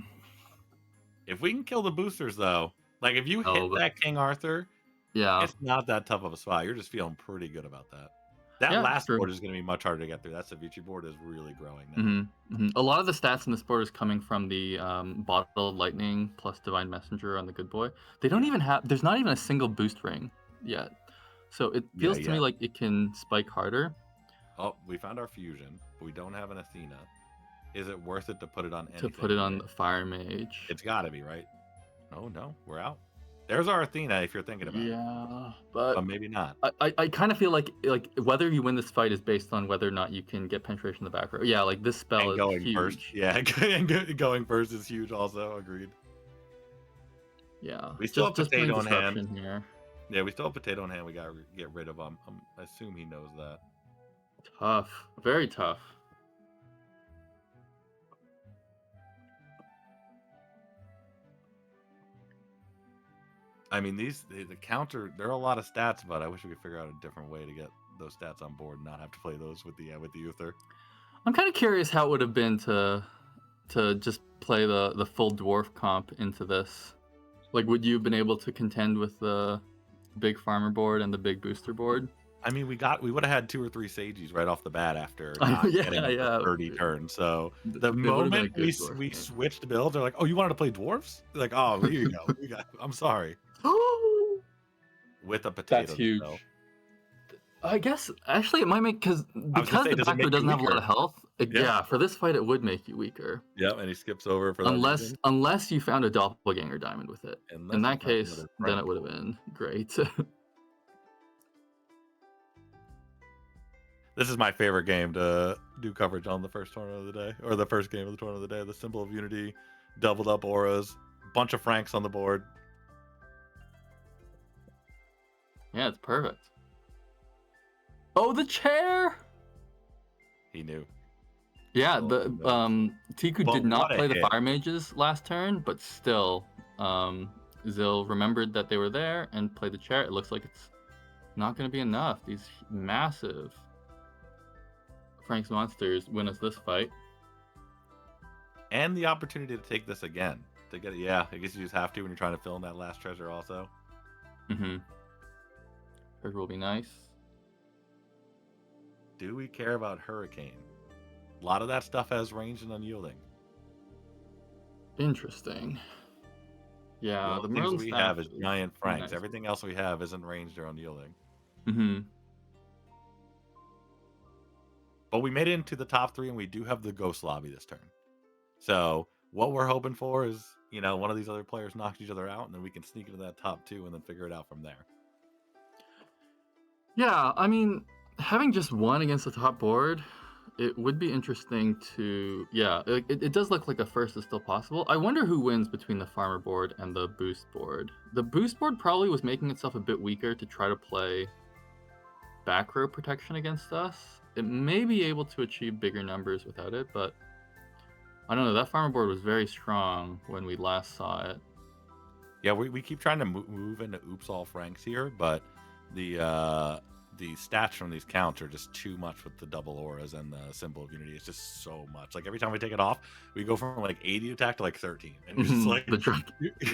If we can kill the boosters, though, like if you Oh, hit but that King Arthur, yeah, it's not that tough of a spot. You're just feeling pretty good about that. That yeah, last true. board is going to be much harder to get through. That Savici board is really growing now. A lot of the stats in this board is coming from the Bottled Lightning plus Divine Messenger on the Good Boy. They don't Yeah, even have. There's not even a single boost ring yet, so it yeah, feels to me yeah. like it can spike harder Oh, we found our fusion, but we don't have an Athena. Is it worth it to put it on to put it anything on here? the Fire Mage. It's got to be, right? Oh, no, we're out. There's our Athena if you're thinking about it, Yeah, but but maybe not. I kind of feel like whether you win this fight is based on whether or not you can get penetration in the back row. Yeah, like this spell And is going first, huge. yeah, and going first is huge also, agreed. Yeah, We still have just playing Potato in hand. disruption here. Yeah, we still have Potato in hand. We got to get rid of him. I assume he knows that. Tough, very tough. I mean, the counter, there are a lot of stats, but I wish we could figure out a different way to get those stats on board and not have to play those with the Uther. I'm kind of curious how it would have been to just play the full dwarf comp into this. Like, would you have been able to contend with the big farmer board and the big booster board? I mean, we would have had 2 or 3 Sages right off the bat after not getting Yeah, them for yeah. 30 turns. So the It would have been a moment good dwarf we game. switched builds, they're like, "Oh, you wanted to play dwarfs?" Like, "Oh, here you go. I'm sorry." With a That's potato still. huge. I guess actually it might make I was gonna because say, the does it back row make you doesn't have a lot weaker? of health. Yeah. Yeah, for this fight it would make you weaker. Yeah, and he skips over for that Unless reason. unless you found a doppelganger diamond with it. In Unless you that found case, another then it Frank. would have been great. This is my favorite game to do coverage on the first tournament of the day, or the first game of the tournament of the day. The Symbol of Unity, doubled up auras, bunch of Franks on the board. Yeah, it's perfect. Oh, the chair! He knew. Yeah, Still the knows. Tiku But did not what a play the hit. fire mages last turn, but still, Zill remembered that they were there and played the chair. It looks like it's not going to be enough. These massive Frank's monsters win us this fight. And the opportunity to take this again. To get it, yeah, I guess you just have to when you're trying to fill in that last treasure also. Treasure will be nice. Do we care about Hurricane? A lot of that stuff has range and unyielding. Interesting. Yeah, The the only things Merlin we staff have is is giant pretty Franks. nice. Everything else we have isn't ranged or unyielding. But we made it into the top 3, and we do have the Ghost Lobby this turn. So what we're hoping for is, one of these other players knocks each other out, and then we can sneak into that top 2 and then figure it out from there. Yeah, I mean, having just one against the top board, it would be interesting to... Yeah, it does look like a first is still possible. I wonder who wins between the farmer board and the boost board. The boost board probably was making itself a bit weaker to try to play back row protection against us. It may be able to achieve bigger numbers without it, but I don't know. That farmer board was very strong when we last saw it. Yeah, we keep trying to move into Oops All Franks here, but the stats from these counts are just too much with the double auras and the Symbol of Unity. It's just so much. Like every time we take it off, we go from like 80 attack to like 13, and you're just like,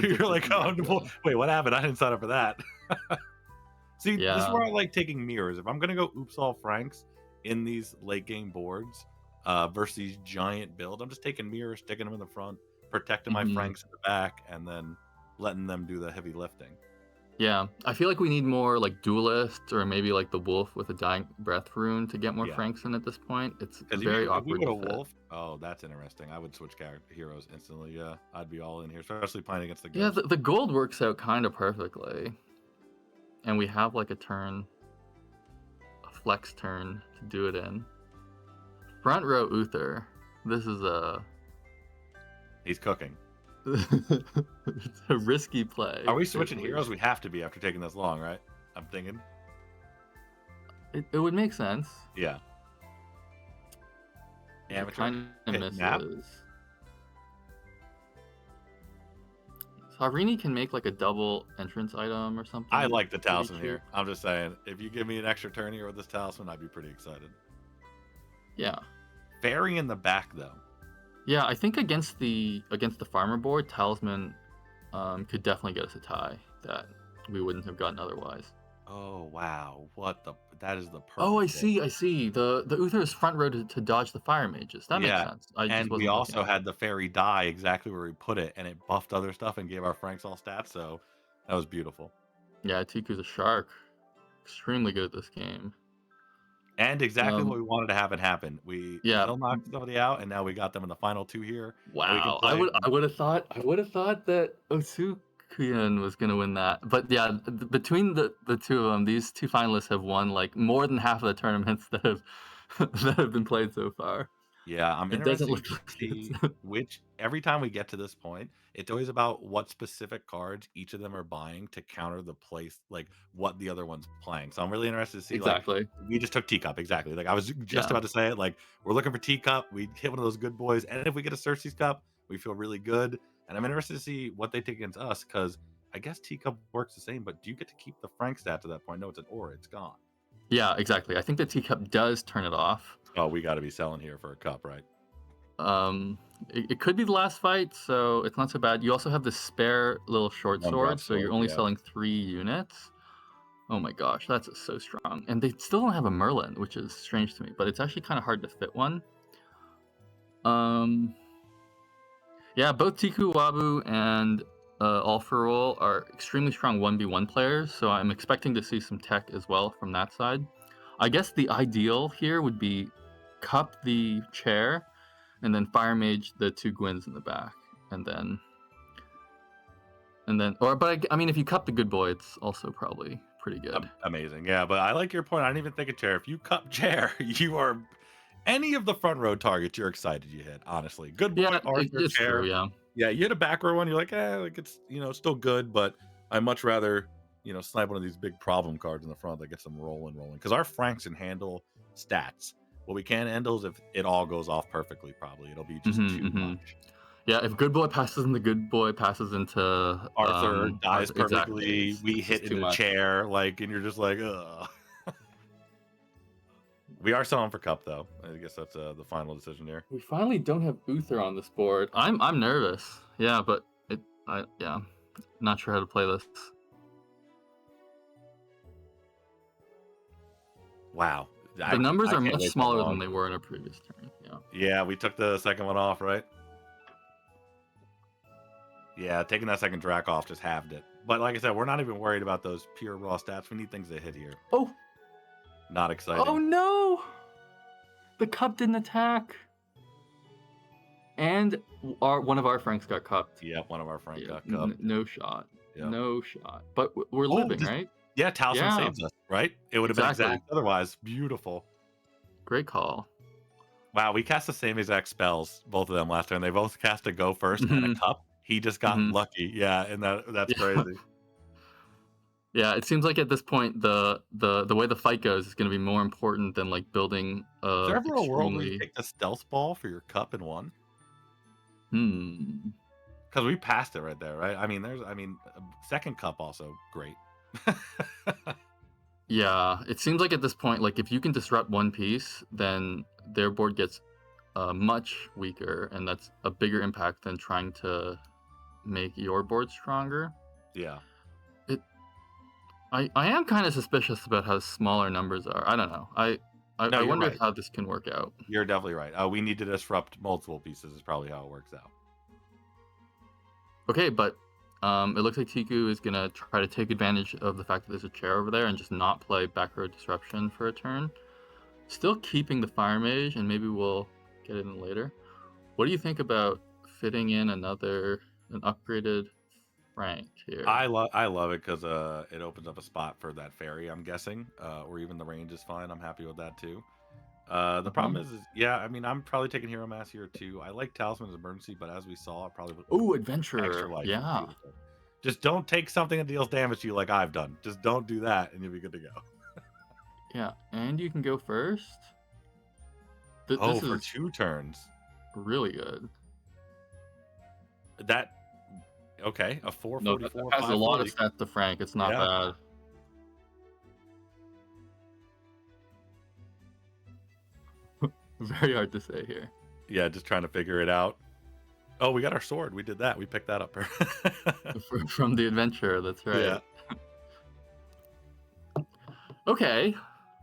you're like, oh, wait, what happened? I didn't sign up for that. See, this is where I like taking mirrors. If I'm gonna go Oops All Franks in these late game boards versus these giant builds, I'm just taking mirrors, sticking them in the front, protecting my Franks in the back, and then letting them do the heavy lifting. Yeah, I feel like we need more like Duelist or maybe like the Wolf with a Dying Breath rune to get more Franks in at this point. It's very awkward If we to go to fit. Wolf, oh, that's interesting. I would switch heroes instantly. Yeah, I'd be all in here, especially playing against the Yeah, Ghost. the gold works out kind of perfectly. And we have like a flex turn to do it in. Front row Uther. This is He's cooking. It's a risky play. Are we switching heroes? We have to be after taking this long, right? I'm thinking. It would make sense. Yeah. Amateur kind of misses. Nap. Savrini can make like a double entrance item or something. I like the talisman here. I'm just saying, if you give me an extra turn here with this talisman, I'd be pretty excited. Yeah. Fairy in the back though. Yeah, I think against the farmer board, Talisman could definitely get us a tie that we wouldn't have gotten otherwise. Oh wow, that is the Oh, I perfect hit. see, I see. The Uther is front row to dodge the fire mages. That makes Yeah, sense. I just and we wasn't looking also at it. had the fairy die exactly where we put it, and it buffed other stuff and gave our Franks all stats, so that was beautiful. Yeah, Tiku's a shark. Extremely good at this game. And exactly what Um, we wanted to have it happen. We yeah. kill knocked somebody out, and now we got them in the final 2 here, and we can Wow. play I would have thought that Otsukian was gonna win that. But yeah, between the two of them, these two finalists have won like more than half of the tournaments that have that have been played so far. Yeah, I'm It doesn't interested look to like see it. which every time we get to this point, it's always about what specific cards each of them are buying to counter the place, like what the other one's playing. So I'm really interested to see, like, Exactly. we just took Teacup, exactly. Like I was just Yeah. about to say it, like we're looking for Teacup. We hit one of those good boys, and if we get a Cersei's Cup, we feel really good. And I'm interested to see what they take against us because I guess Teacup works the same, but do you get to keep the Frank stats at that point? No, it's an aura, it's gone. Yeah, exactly. I think the teacup does turn it off. Oh, we got to be selling here for a cup, right? It could be the last fight, so it's not so bad. You also have the spare little short One drop sword, so you're sword, only yeah. selling 3 units. Oh my gosh, that's so strong. And they still don't have a Merlin, which is strange to me, but it's actually kind of hard to fit one. Um, yeah, both Tiku Wabu and All for All are extremely strong 1v1 players, so I'm expecting to see some tech as well from that side. I guess the ideal here would be cup the chair and then fire mage the 2 Gwens in the back, and then I mean if you cup the good boy, it's also probably pretty good. Amazing. Yeah, but I like your point. I didn't even think of chair. If you cup chair, you are any of the front row targets you're excited you hit, honestly. Good boy, Yeah, Arthur, it's true. chair. Yeah. Yeah, you hit a back row one, you're like, like it's still good, but I much rather, snipe one of these big problem cards in the front that gets them rolling. Because our Franks can handle stats. What we can't handle is if it all goes off perfectly, probably. It'll be just too Mm-hmm. much. Yeah, if good boy passes and the good boy passes into Arthur dies Arthur, exactly, perfectly, we it's hit just too into much. chair, like, and you're just like, ugh. We are selling for cup though. I guess that's the final decision here. We finally don't have Uther on this board. I'm nervous. Yeah, but yeah, not sure how to play this. Wow, The numbers I are can't much wait that smaller than long. they were in a previous turn. Yeah. Yeah, we took the second one off, right? Yeah, taking that second drac off just halved it. But like I said, we're not even worried about those pure raw stats. We need things that hit here. Oh, Not oh exciting. no! The cup didn't attack, and one of our Franks got cupped. Yeah, one of our Frank Yeah, got cupped. no shot, Yeah. no shot. But we're Oh, living, right? yeah, Talisman Yeah, saves us, right? It would have been exactly. exact otherwise. Beautiful. Great call. Wow, we cast the same exact spells, both of them last turn. They both cast a go first and a Hmm. cup. He just got Hmm. lucky. Yeah, and that's Yeah. crazy. Yeah, it seems like at this point the way the fight goes is going to be more important than like building Is there ever a world where you extremely. take the stealth ball for your cup and one? Hmm. Because we passed it right there, right? Second cup also great. Yeah, it seems like at this point, like if you can disrupt one piece, then their board gets much weaker, and that's a bigger impact than trying to make your board stronger. Yeah. It, I am kind of suspicious about how small our numbers are. I don't know. No, I you're wonder right. how this can work out. You're definitely right. We need to disrupt multiple pieces is probably how it works out. Okay, but it looks like Tiku is gonna try to take advantage of the fact that there's a chair over there and just not play back row disruption for a turn. Still keeping the fire mage, and maybe we'll get it in later. What do you think about fitting in an upgraded Frank here? I love it because it opens up a spot for that fairy, I'm guessing. Or even the range is fine. I'm happy with that too. The problem is yeah, I'm probably taking Hero Mass here too. I like Talisman as emergency, but as we saw, it probably would Oh, extra adventurer. life is Yeah. beautiful. Just don't take something that deals damage to you like I've done. Just don't do that, and you'll be good to go. Yeah, and you can go first. Oh, This for is 2 turns. really good. That okay? A No, that 444, has a lot of 540. stats to Frank. It's not Yeah. bad. Very hard to say here. Yeah, just trying to figure it out. Oh, we got our sword. We did that. We picked that up. From the adventure, that's Yeah. right. Okay,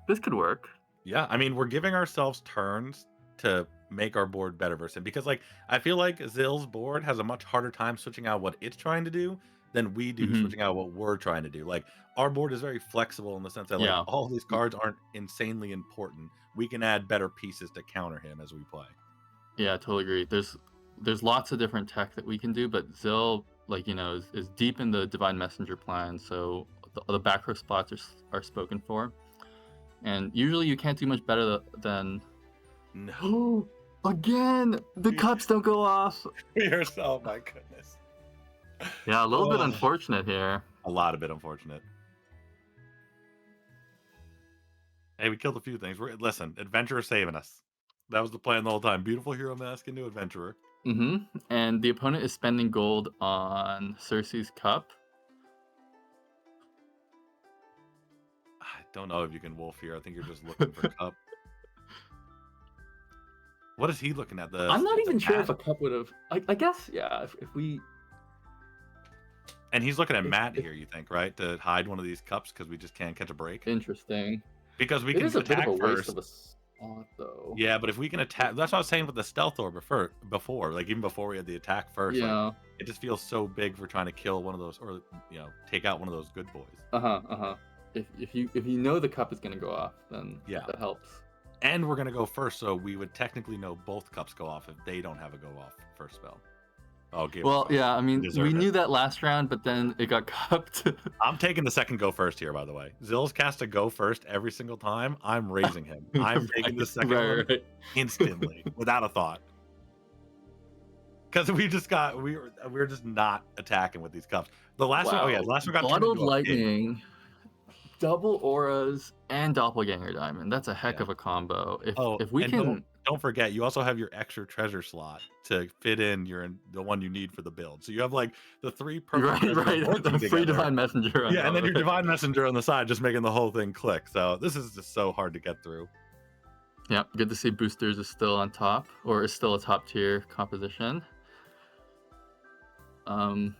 this could work. Yeah, I mean, we're giving ourselves turns to make our board better versus him because, like, I feel like Zill's board has a much harder time switching out what it's trying to do than we do Mhm. switching out what we're trying to do. Like, our board is very flexible in the sense that, like, Yeah. all these Y cards aren't insanely important. We can add better pieces to counter him as we play. Yeah, I totally agree. There's lots of different tech that we can do, but Zill, like, is deep in the Divine Messenger plan, so the back row spots are spoken for, and usually you can't do much better than No, oh, again, the cups don't go off. you're so, oh my goodness. Yeah, a little bit Oh, unfortunate here. a lot of bit unfortunate. Hey, we killed a few things. Listen, adventurer saving us. That was the plan the whole time. Beautiful hero mask into adventurer. And the opponent is spending gold on Cersei's cup. I don't know if you can wolf here. I think you're just looking for cup. What is he looking at? I'm not The even sure cat? if a cup would have. I guess, yeah. If we And he's looking at Matt if here, you think, right? To hide one of these cups because we just can't catch a break? interesting. Because we It can is a bit of a attack waste first. of a spot, though. Yeah, but if we can attack, that's what I was saying with the stealth orb before, like even before we had the attack first, like Yeah. it just feels so big for trying to kill one of those, or take out one of those good boys. Uh-huh. If you know the cup is gonna go off, then Yeah, that helps. and we're gonna go first, so we would technically know both cups go off if they don't have a go off first spell. Oh, game Well, us. yeah, I We mean, we deserve it. knew that last round, but then it got cupped. I'm taking the second go first here, by the way. Zill's cast a go first every single time. I'm raising him. I'm taking the second one Right. instantly without a thought. Because we were just not attacking with these cups. The last one, oh yeah, the Wow. last one got turned Bottled into a pig. lightning, double auras, and doppelganger diamond. That's a heck Yeah. of a combo. If Oh, if we and don't can don't forget, you also have your extra treasure slot to fit in the one you need for the build. So you have like the three perfect right, treasures right, working the free together. divine messenger on Yeah, and top then of your it. divine messenger on the side, just making the whole thing click. So this is just so hard to get through. Yeah, good to see boosters is still on top, or is still a top tier composition. Um,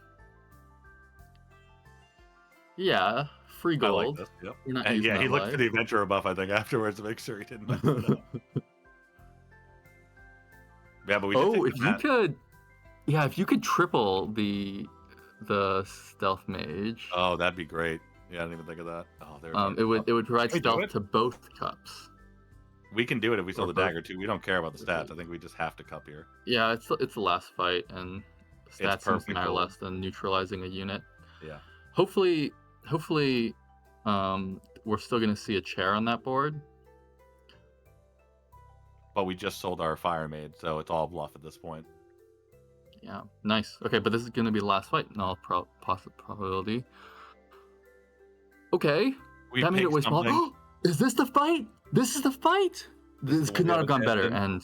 yeah, free I like gold. this. Yep. We're not And using yeah, he that looked for life. the adventurer buff, I think, afterwards to make sure he didn't mess it up. Yeah, but we did Oh, take the if you mat. could, yeah, if you could triple the stealth mage, Oh, that'd be great. Yeah, I didn't even think of that. Oh, there's our cup. it would provide Can we do stealth it? to both cups We can do it if we sell or the both. dagger too. We don't care about the stats. I think we just have to cup here. Yeah, it's the last fight, and It's stats seems to perfect matter gold. less than neutralizing a unit. Yeah. Hopefully, hopefully, we're still gonna see a chair on that board. But we just sold our fire maid, so it's all bluff at this point. Yeah, nice. Okay, but this is gonna be the last fight in all probability. Okay, We that made it picked way smaller. something. Is this the fight? This is the fight. This is This the could one we not have have gone better, attention.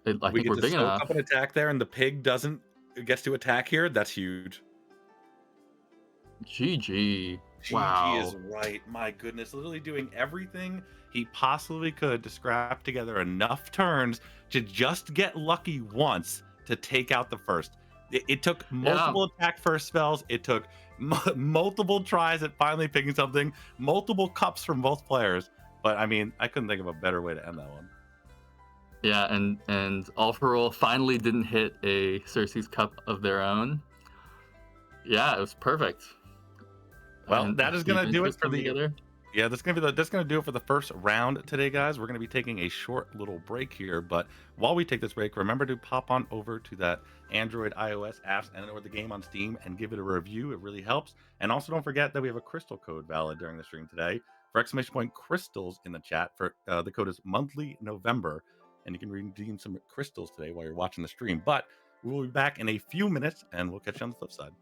and I We think get we're to big soak enough. up an attack there, and the pig gets to attack here. That's huge. GG. GG is Wow. right. My goodness, literally doing everything he possibly could to scrap together enough turns to just get lucky once to take out the first. It took Yeah. multiple attack first spells. It took multiple tries at finally picking something, multiple cups from both players. But I mean, I couldn't think of a better way to end that one. Yeah, and All for Roll finally didn't hit a Cersei's cup of their own. Yeah, it was perfect. Well, And that is the gonna do it adventures for coming the together. Yeah, that's gonna do it for the first round today, guys. We're gonna be taking a short little break here, but while we take this break, remember to pop on over to that Android, iOS apps and or the game on Steam and give it a review. It really helps. And also, don't forget that we have a crystal code valid during the stream today for exclamation point crystals in the chat. For the code is monthly November, and you can redeem some crystals today while you're watching the stream. But we will be back in a few minutes, and we'll catch you on the flip side.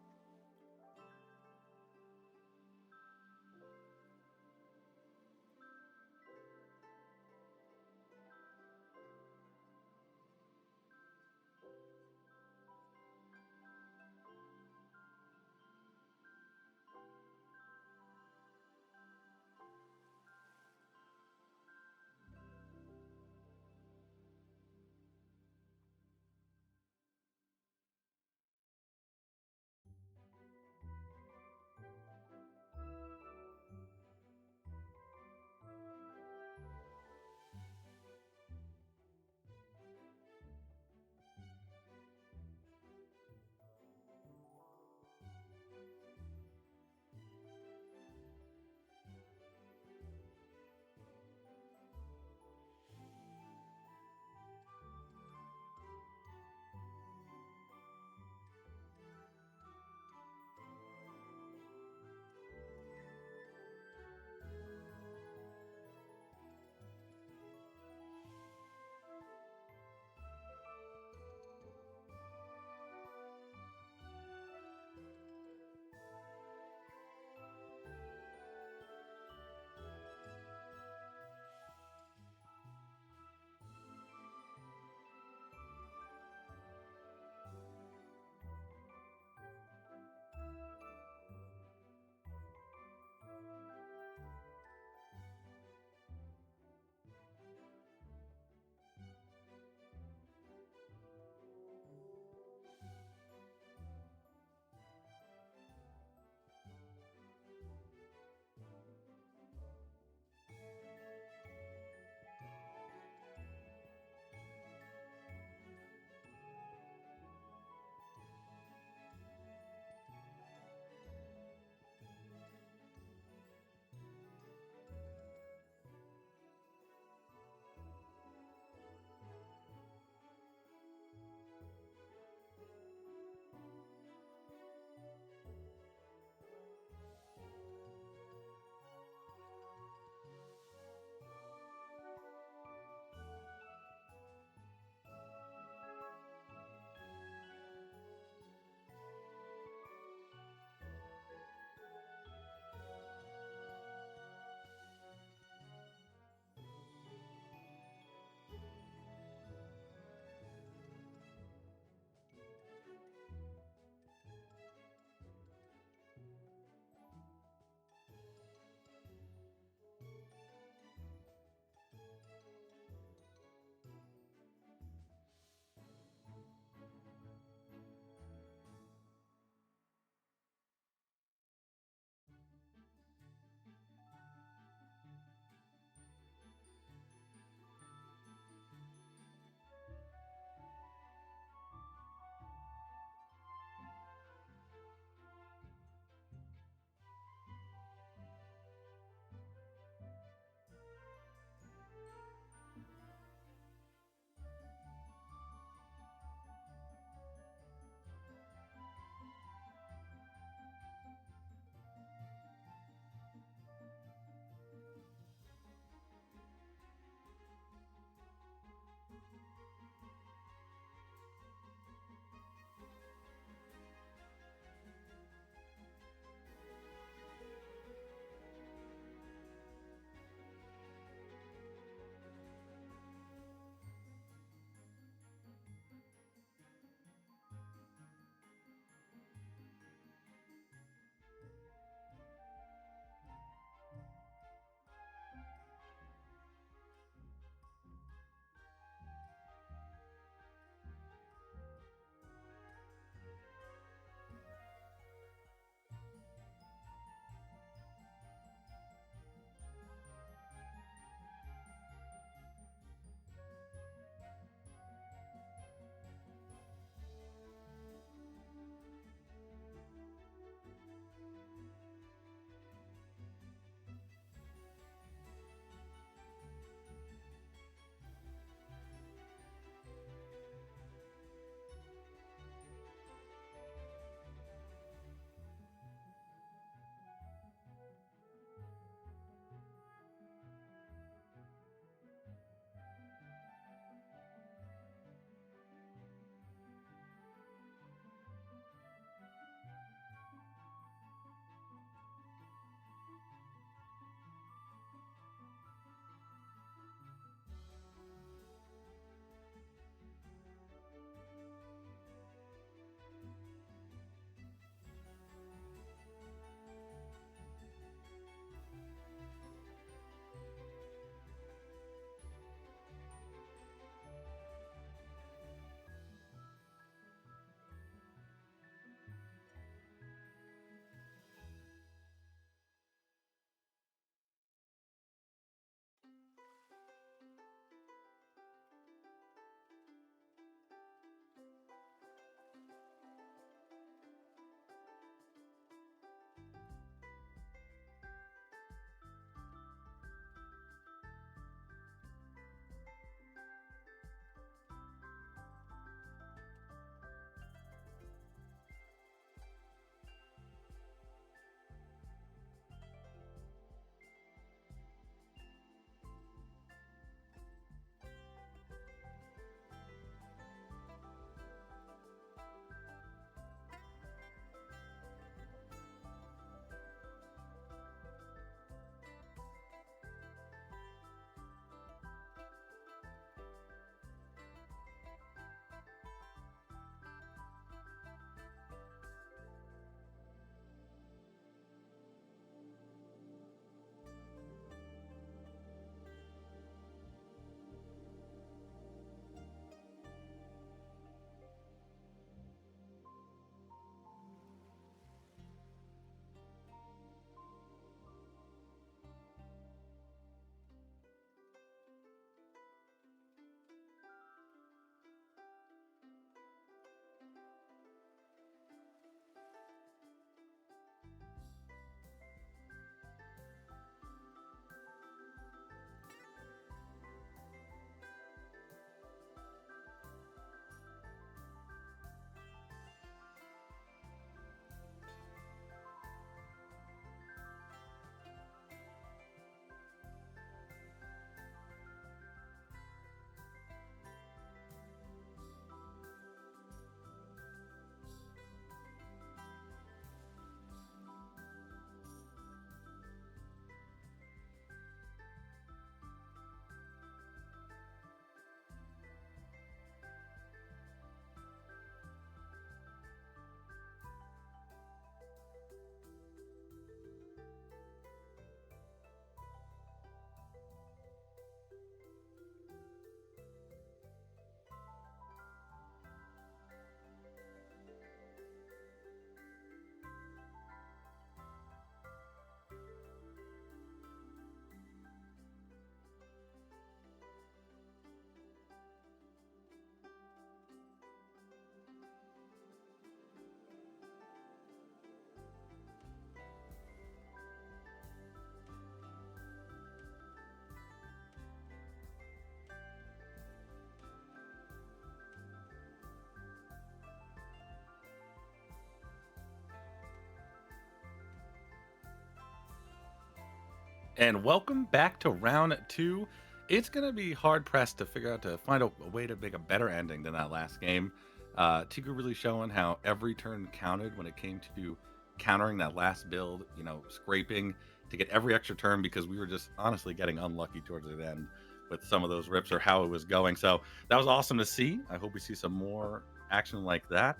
And welcome back to round two. It's going to be hard pressed to figure out to find a way to make a better ending than that last game. Tiku really showing how every turn counted when it came to countering that last build, scraping to get every extra turn because we were just honestly getting unlucky towards the end with some of those rips or how it was going. So that was awesome to see. I hope we see some more action like that.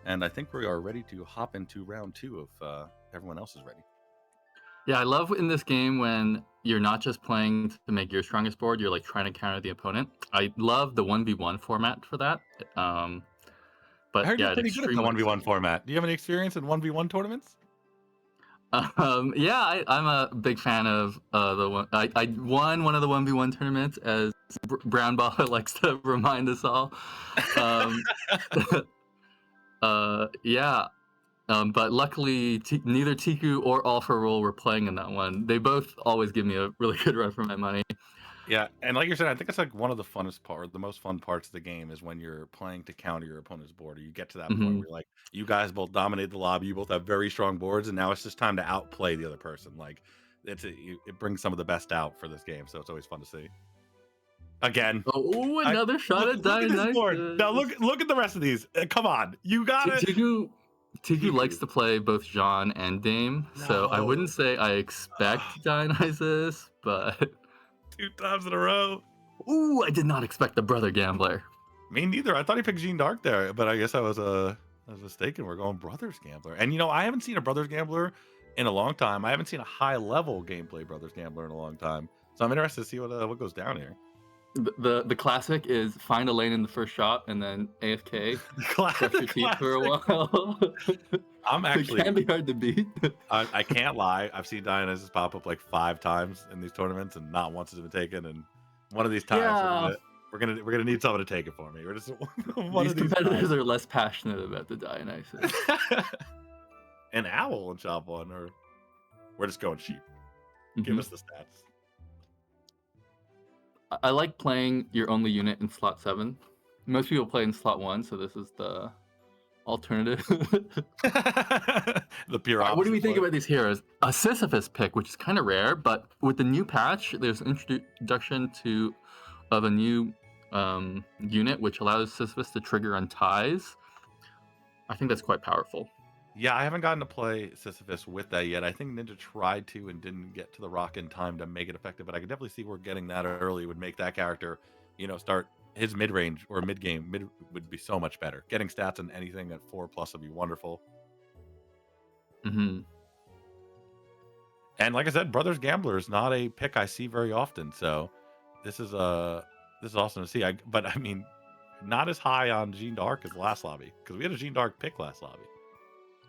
And I think we are ready to hop into round two if everyone else is ready. Yeah, I love in this game when you're not just playing to make your strongest board, you're like trying to counter the opponent. I love the 1v1 format for that. Um, I but heard you're yeah, it's pretty good at the extremely 1v1 exciting. format. Do you have any experience in 1v1 tournaments? Yeah, I'm a big fan of the one. I won one of the 1v1 tournaments, as Brown Ball likes to remind us all. Um, yeah, but luckily, neither Tiku or All for Roll were playing in that one. They both always give me a really good run for my money. Yeah, and like you said, I think it's like one of the funnest part, the most fun parts of the game is when you're playing to counter your opponent's board, or you get to that point Hmm. where like you guys both dominate the lobby, you both have very strong boards, and now it's just time to outplay the other person. Like it brings some of the best out for this game, so it's always fun to see. Again, Oh, I another shot look at look at this board. Now Dionysus. look at the rest of these. Come on, you got it, Tiku likes Tiku. to play both Jean and Dame, so I No, wouldn't say I Ugh, expect Dionysus, but 2 times in a row. ooh, I did not expect the brother gambler. Me neither. I thought he picked Jean Dark there, but I guess I was mistaken. We're going Brothers Gambler, and I haven't seen a Brothers Gambler in a long time. I haven't seen a high level gameplay Brothers Gambler in a long time. So I'm interested to see what goes down here. The classic is find a lane in the first shot and then AFK, brush The your teeth for a classic. while. I'm It can actually. be hard to beat. I can't lie. I've seen Dionysus pop up like 5 times in these tournaments, and not once has it been taken. And one of these times, Yeah, we're gonna need someone to take it for me. We're just one these of these times. competitors are less passionate about the Dionysus. An owl in shop one, or we're just going sheep. Give Hmm. us the stats. I like playing your only unit in slot 7. Most people play in slot 1, so this is the alternative. The pure Alright, what do we opposite think play. about these heroes? A Sisyphus pick, which is kind of rare, but with the new patch, there's an introduction of a new unit which allows Sisyphus to trigger on ties. I think that's quite powerful. Yeah, I haven't gotten to play Sisyphus with that yet. I think Ninja tried to and didn't get to the rock in time to make it effective, but I could definitely see where getting that early would make that character, start his mid range or mid game mid would be so much better. Getting stats and anything at 4+ would be wonderful. Hmm. And like I said, Brothers Gambler is not a pick I see very often, so this is this is awesome to see. But I mean, not as high on Jean Dark as last lobby because we had a Jean Dark pick last lobby.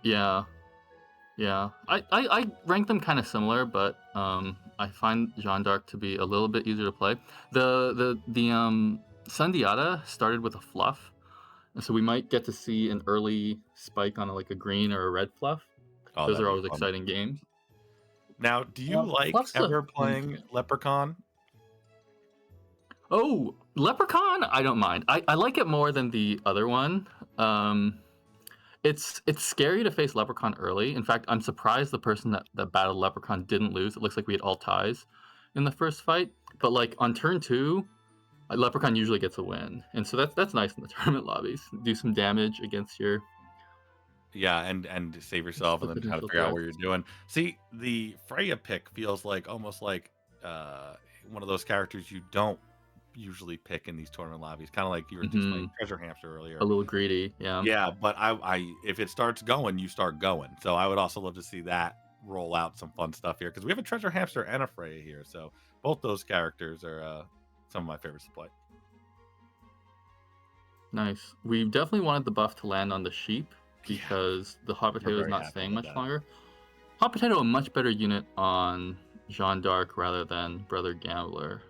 Yeah, yeah. I rank them kind of similar, but I find Jeanne d'Arc to be a little bit easier to play. The Sundiata started with a fluff, and so we might get to see an early spike on like a green or a red fluff. Oh, Those that'd are be always fun. exciting games. Now, do you like Fluff's a ever fun to playing get. Leprechaun? Oh, Leprechaun, I don't mind. I like it more than the other one. Um, it's scary to face Leprechaun early. In fact, I'm surprised the person that battled Leprechaun didn't lose. It looks like we had all ties in the first fight. But like on turn 2, Leprechaun usually gets a win, and so that's nice in the tournament lobbies. Do some damage against your Yeah, and save yourself, the and then try to potential figure out threats. what you're doing. See, the Freya pick feels like almost like uh, one of those characters you don't usually pick in these tournament lobbies. Kind of like you were just Hmm. playing Treasure Hamster A earlier. little greedy, yeah. Yeah, but I if it starts going, you start going. So I would also love to see that roll out some fun stuff here because we have a Treasure Hamster and a Freya here. So both those characters are some of my favorites to play. Nice. We definitely wanted the buff to land on the sheep Yeah, because the hot we're potato is very not happy staying about much that. longer. Hot potato a much better unit on Jeanne d'Arc rather than Brother Gambler.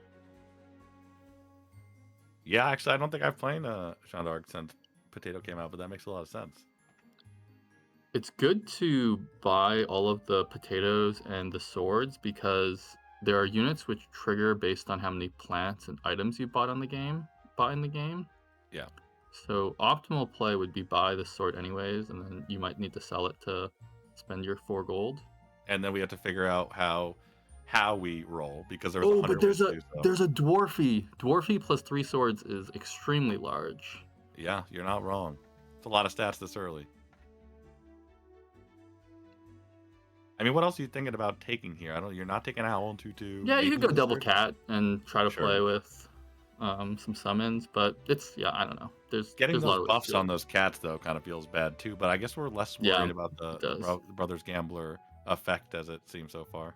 Yeah, actually, I don't think I've played Jean d'Arc since Potato came out, but that makes a lot of sense. It's good to buy all of the potatoes and the swords because there are units which trigger based on how many plants and items you bought in the game. Yeah. So optimal play would be buy the sword anyways, and then you might need to sell it to spend your 4 gold. And then we have to figure out how how we roll because there's a Oh, but hundred ways to do so. there's a dwarfy. Dwarfy plus 3 swords is extremely large. Yeah, you're not wrong. It's a lot of stats this early. I mean, what else are you thinking about taking here? I don't. You're not taking Owl and Tutu. Yeah, you Maybe could go double Wizard. cat and try to play Sure. with some summons, but it's yeah, I don't know. Getting There's a those lot of ways to buffs do on it. those cats though kind of feels bad too. But I guess we're less Yeah, worried about it the does. Brothers Gambler effect as it seems so far.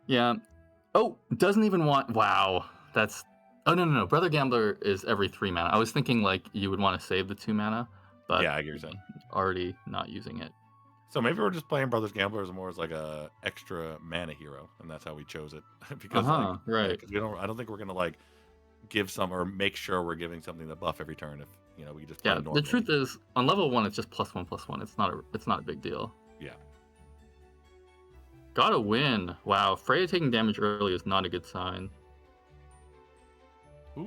Yeah. Oh, doesn't even want. Wow, that's. Oh no. Brother Gambler is every 3 mana. I was thinking like you would want to save the 2 mana, but Yeah, I get what you're saying. already not using it. So maybe we're just playing Brothers Gambler as more as like a extra mana hero, and that's how we chose it because Right. because we don't. I don't think we're gonna like give some or make sure we're giving something the buff every turn if we just play Yeah, the normally. truth is, on level 1, it's just +1/+1. It's not a big deal. Yeah. Gotta win. Wow, Freya taking damage early is not a good sign.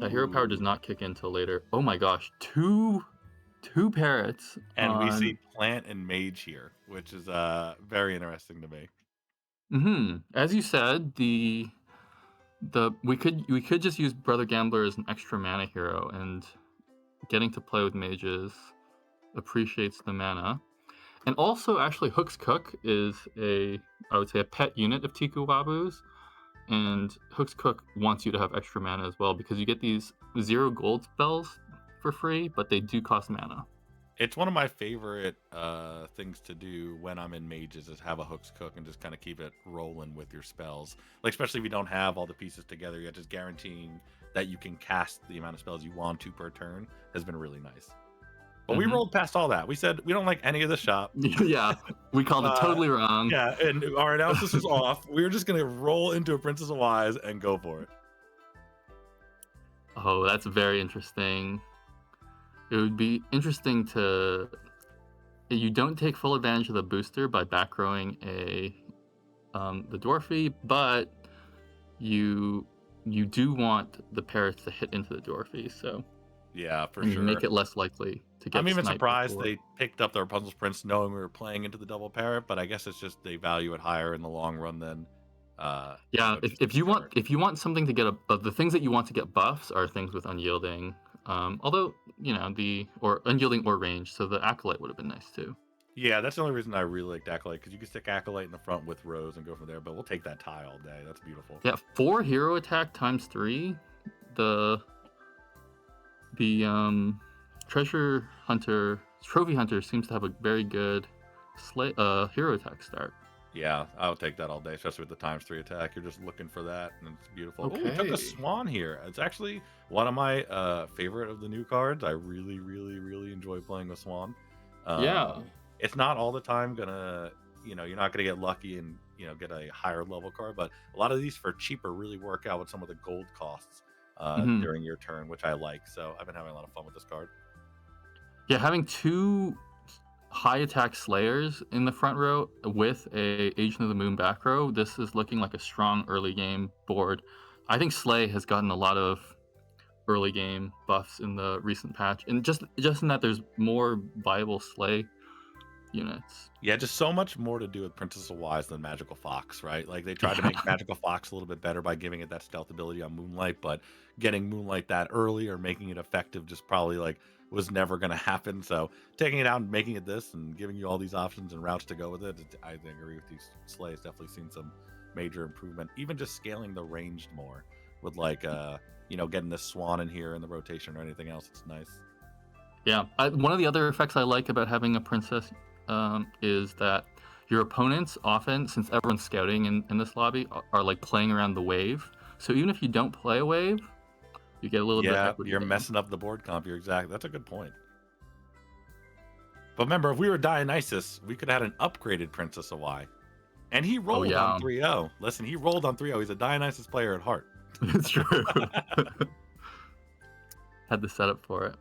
That hero power does Ooh. not kick in till later. Oh my gosh, two parrots And we see on. Plant and Mage here, which is very interesting to me. As you said, we could just use Brother Gambler as an extra mana hero, and getting to play with mages appreciates the mana. And also, actually, Hook's Cook is I would say, a pet unit of Tiku Wabu's. And Hook's Cook wants you to have extra mana as well because you get these 0 gold spells for free, but they do cost mana. It's one of my favorite things to do when I'm in Mages is have a Hook's Cook and just kind of keep it rolling with your spells. Like especially if you don't have all the pieces together yet, just guaranteeing that you can cast the amount of spells you want to per turn has been really nice. But we rolled past all that. We said we don't like any of the shop. Yeah, we called it totally wrong. Yeah, and our analysis was off. We were just gonna roll into a Princess of Wise and go for it. Oh, that's very interesting. It would be interesting to. You don't take full advantage of the booster by back rowing the Dwarfy, but you do want the parrots to hit into the Dwarfy, so Yeah, for and you sure. make it less likely to get I'm even sniped surprised before. they picked up the Rapunzel's Prince knowing we were playing into the double parrot, but I guess it's just they value it higher in the long run than Yeah, just if you want discard. something to get the things that you want to get buffs are things with unyielding. Although or unyielding or range, so the acolyte would have been nice too. Yeah, that's the only reason I really liked Acolyte, because you can stick Acolyte in the front with Rose and go from there, but we'll take that tie all day. That's beautiful. Yeah, 4 hero attack times 3. The treasure hunter trophy hunter seems to have a very good hero attack start. Yeah, I would take that all day, especially with the times 3 attack. You're just looking for that, and it's beautiful. Oh, we took Okay. a Swan here. It's actually one of my favorite of the new cards. I really, really, really enjoy playing with Swan. Yeah. It's not all the time gonna, you're not gonna get lucky and get a higher level card, but a lot of these for cheaper really work out with some of the gold costs during your turn, which I like. So I've been having a lot of fun with this card. Yeah, having 2 high attack slayers in the front row with a Agent of the Moon back row, this is looking like a strong early game board. I think Slay has gotten a lot of early game buffs in the recent patch, and just in that there's more viable Slay units. Yeah, just so much more to do with Princess of Wise than Magical Fox, right? Like they tried to make Magical Fox a little bit better by giving it that stealth ability on Moonlight, but getting Moonlight that early or making it effective just probably like was never going to happen. So taking it out and making it this and giving you all these options and routes to go with it, I think agree with these Slays. Definitely seen some major improvement. Even just scaling the ranged more with like getting this Swan in here in the rotation or anything else. It's nice. Yeah, one of the other effects I like about having a princess is that your opponents often, since everyone's scouting in this lobby, are like playing around the wave. So even if you don't play a wave, you get a little bit of equity. You're gain. messing up the board comp. That's a good point. But remember, if we were Dionysus, we could have had an upgraded Princess of Y. And he rolled on 3-0. Listen, he rolled on 3-0. He's a Dionysus player at heart. It's true. Had the setup for it.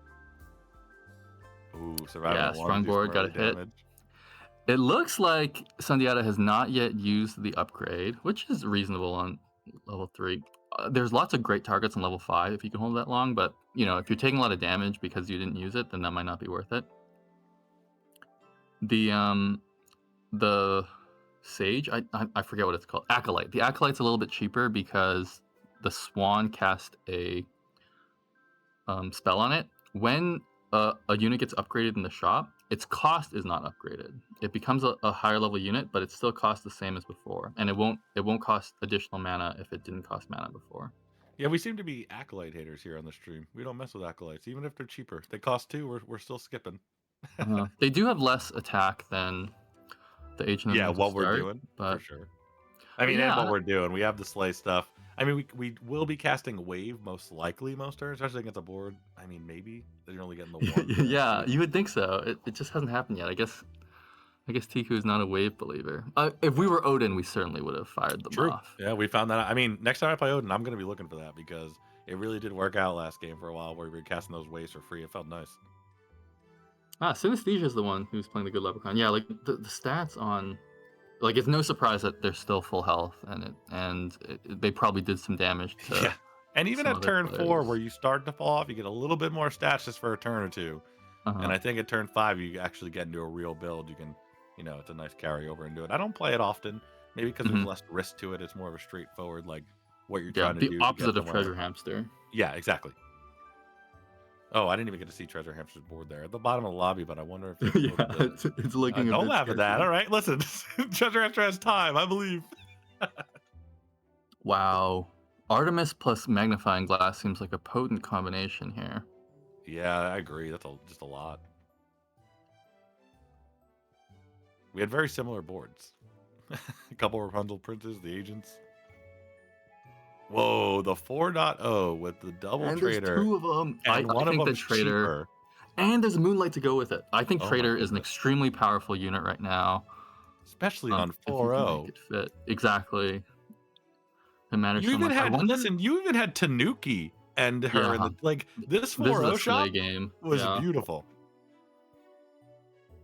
Ooh, surviving Yeah, strong board, got a hit. It looks like Sundiata has not yet used the upgrade, which is reasonable on level 3. There's lots of great targets on level 5 if you can hold that long, but if you're taking a lot of damage because you didn't use it, then that might not be worth it. The Sage. I forget what it's called. Acolyte. The Acolyte's a little bit cheaper because the Swan cast a spell on it. When a unit gets upgraded in the shop, its cost is not upgraded. It becomes a higher level unit, but it still costs the same as before, and it won't cost additional mana if it didn't cost mana before. Yeah, we seem to be acolyte haters here on the stream. We don't mess with acolytes, even if they're cheaper. They cost 2. We're still skipping. They do have less attack than the Agent of Yeah, Ninja what we're Start, doing for but sure. I but mean, and yeah, what we're doing, we have the slay stuff. I mean, we will be casting wave most likely most turns, especially against a board. I mean, maybe they're only getting the one yeah, guarantee. you would think so. It just hasn't happened yet. I guess Tiku is not a wave believer. If we were Odin, we certainly would have fired them True. off. Yeah, we found that out. I mean, next time I play Odin, I'm going to be looking for that because it really did work out last game for a while where we were casting those waves for free. It felt nice. Synesthesia is the one who's playing the good Leprechaun. Yeah, like the stats on, like, it's no surprise that they're still full health, and they probably did some damage to Yeah. And even some at other turn 4, where players. you start to fall off, you get a little bit more stats just for a turn or two. And Uh-huh. I think at turn 5, you actually get into a real build. You can, it's a nice carryover into it. I don't play it often, maybe because there's hmm less risk to it. It's more of a straightforward, like what you're Yeah, trying to the do to get opposite of somewhere. Treasure Hamster. Yeah, exactly. Oh, I didn't even get to see Treasure Hamster's board there at the bottom of the lobby, but I wonder if it's Yeah, loaded in. it's looking a Don't bit laugh at that. sketchy. All right, listen, Treasure Hamster has time, I believe. Wow. Artemis plus Magnifying Glass seems like a potent combination here. Yeah, I agree. That's just a lot. We had very similar boards. A couple Rapunzel princes, the agents. Whoa, the 4.0 with the double And there's trader, 2 of them. and I one of think the them's Trader, cheaper. and there's Moonlight to go with it. I think Oh my Trader is an goodness. extremely powerful unit right now. Especially on If you can make 4.0. it fit. Exactly. It matters You so even much. I had, wonder. listen, you even had Tanuki and her in Yeah, the, like, this this is a 4.0 slay shop game. was Yeah. beautiful.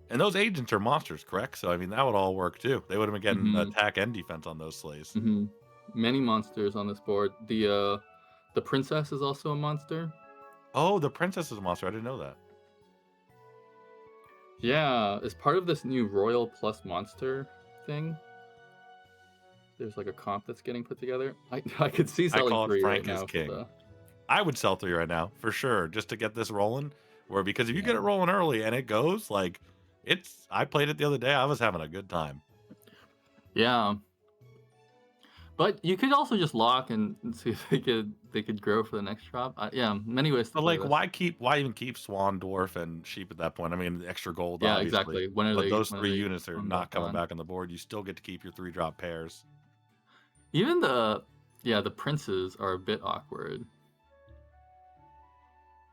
And those agents are monsters, correct? So, I mean, that would all work too. They would have been getting hmm attack and defense on those slays. hmm Many monsters on this board. The princess is also a monster. Oh, the princess is a monster. I didn't know that. Yeah, as part of this new Royal Plus Monster thing, there's like a comp that's getting put together. I could see I selling call it 3 right Frank is now for king. the. I would sell 3 right now for sure, just to get this rolling. Because if you Yeah. get it rolling early and it goes, like, I played it the other day. I was having a good time. Yeah. But you could also just lock and see if they could grow for the next drop. Yeah, many ways to But play like, this. why even keep Swan, Dwarf, and Sheep at that point? I mean, extra gold, Yeah, obviously. exactly. When are But they those 3 units are going not back coming on? back on the board. You still get to keep your 3-drop pairs. Even the princes are a bit awkward.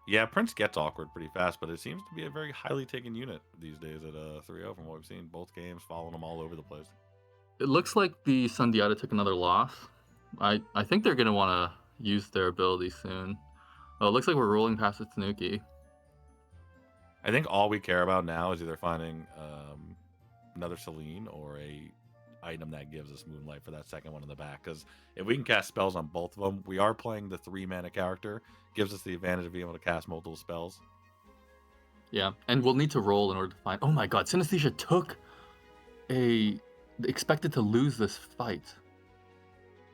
Yeah, Prince gets awkward pretty fast, but it seems to be a very highly taken unit these days at 3.0 from what we've seen. Both games following them all over the place. It looks like the Sundiata took another loss. I think they're gonna want to use their ability soon. Oh, it looks like we're rolling past the Tanuki. I think all we care about now is either finding another Celine or a item that gives us Moonlight for that second one in the back. Because if we can cast spells on both of them, we are playing the 3-mana character. Gives us the advantage of being able to cast multiple spells. Yeah, and we'll need to roll in order to find. Oh my God, Synesthesia took expected to lose this fight.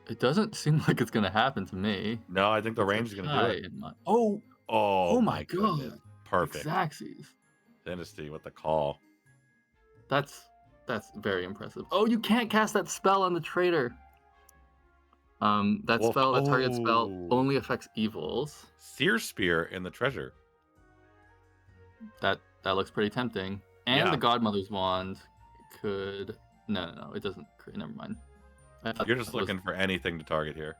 It doesn't seem like it's gonna happen to me. No, I think the It's a range is going to do tie it. in my. Oh Oh my my goodness. God, Perfect. Xaxes. Dynasty with the call. That's very impressive. Oh, you can't cast that spell on the traitor. That Wolf. spell, that target spell, Oh. only affects evils. Seer Spear in the treasure. That looks pretty tempting. And Yeah. the Godmother's Wand could. No, it doesn't. Never mind. You're just looking for anything to target here.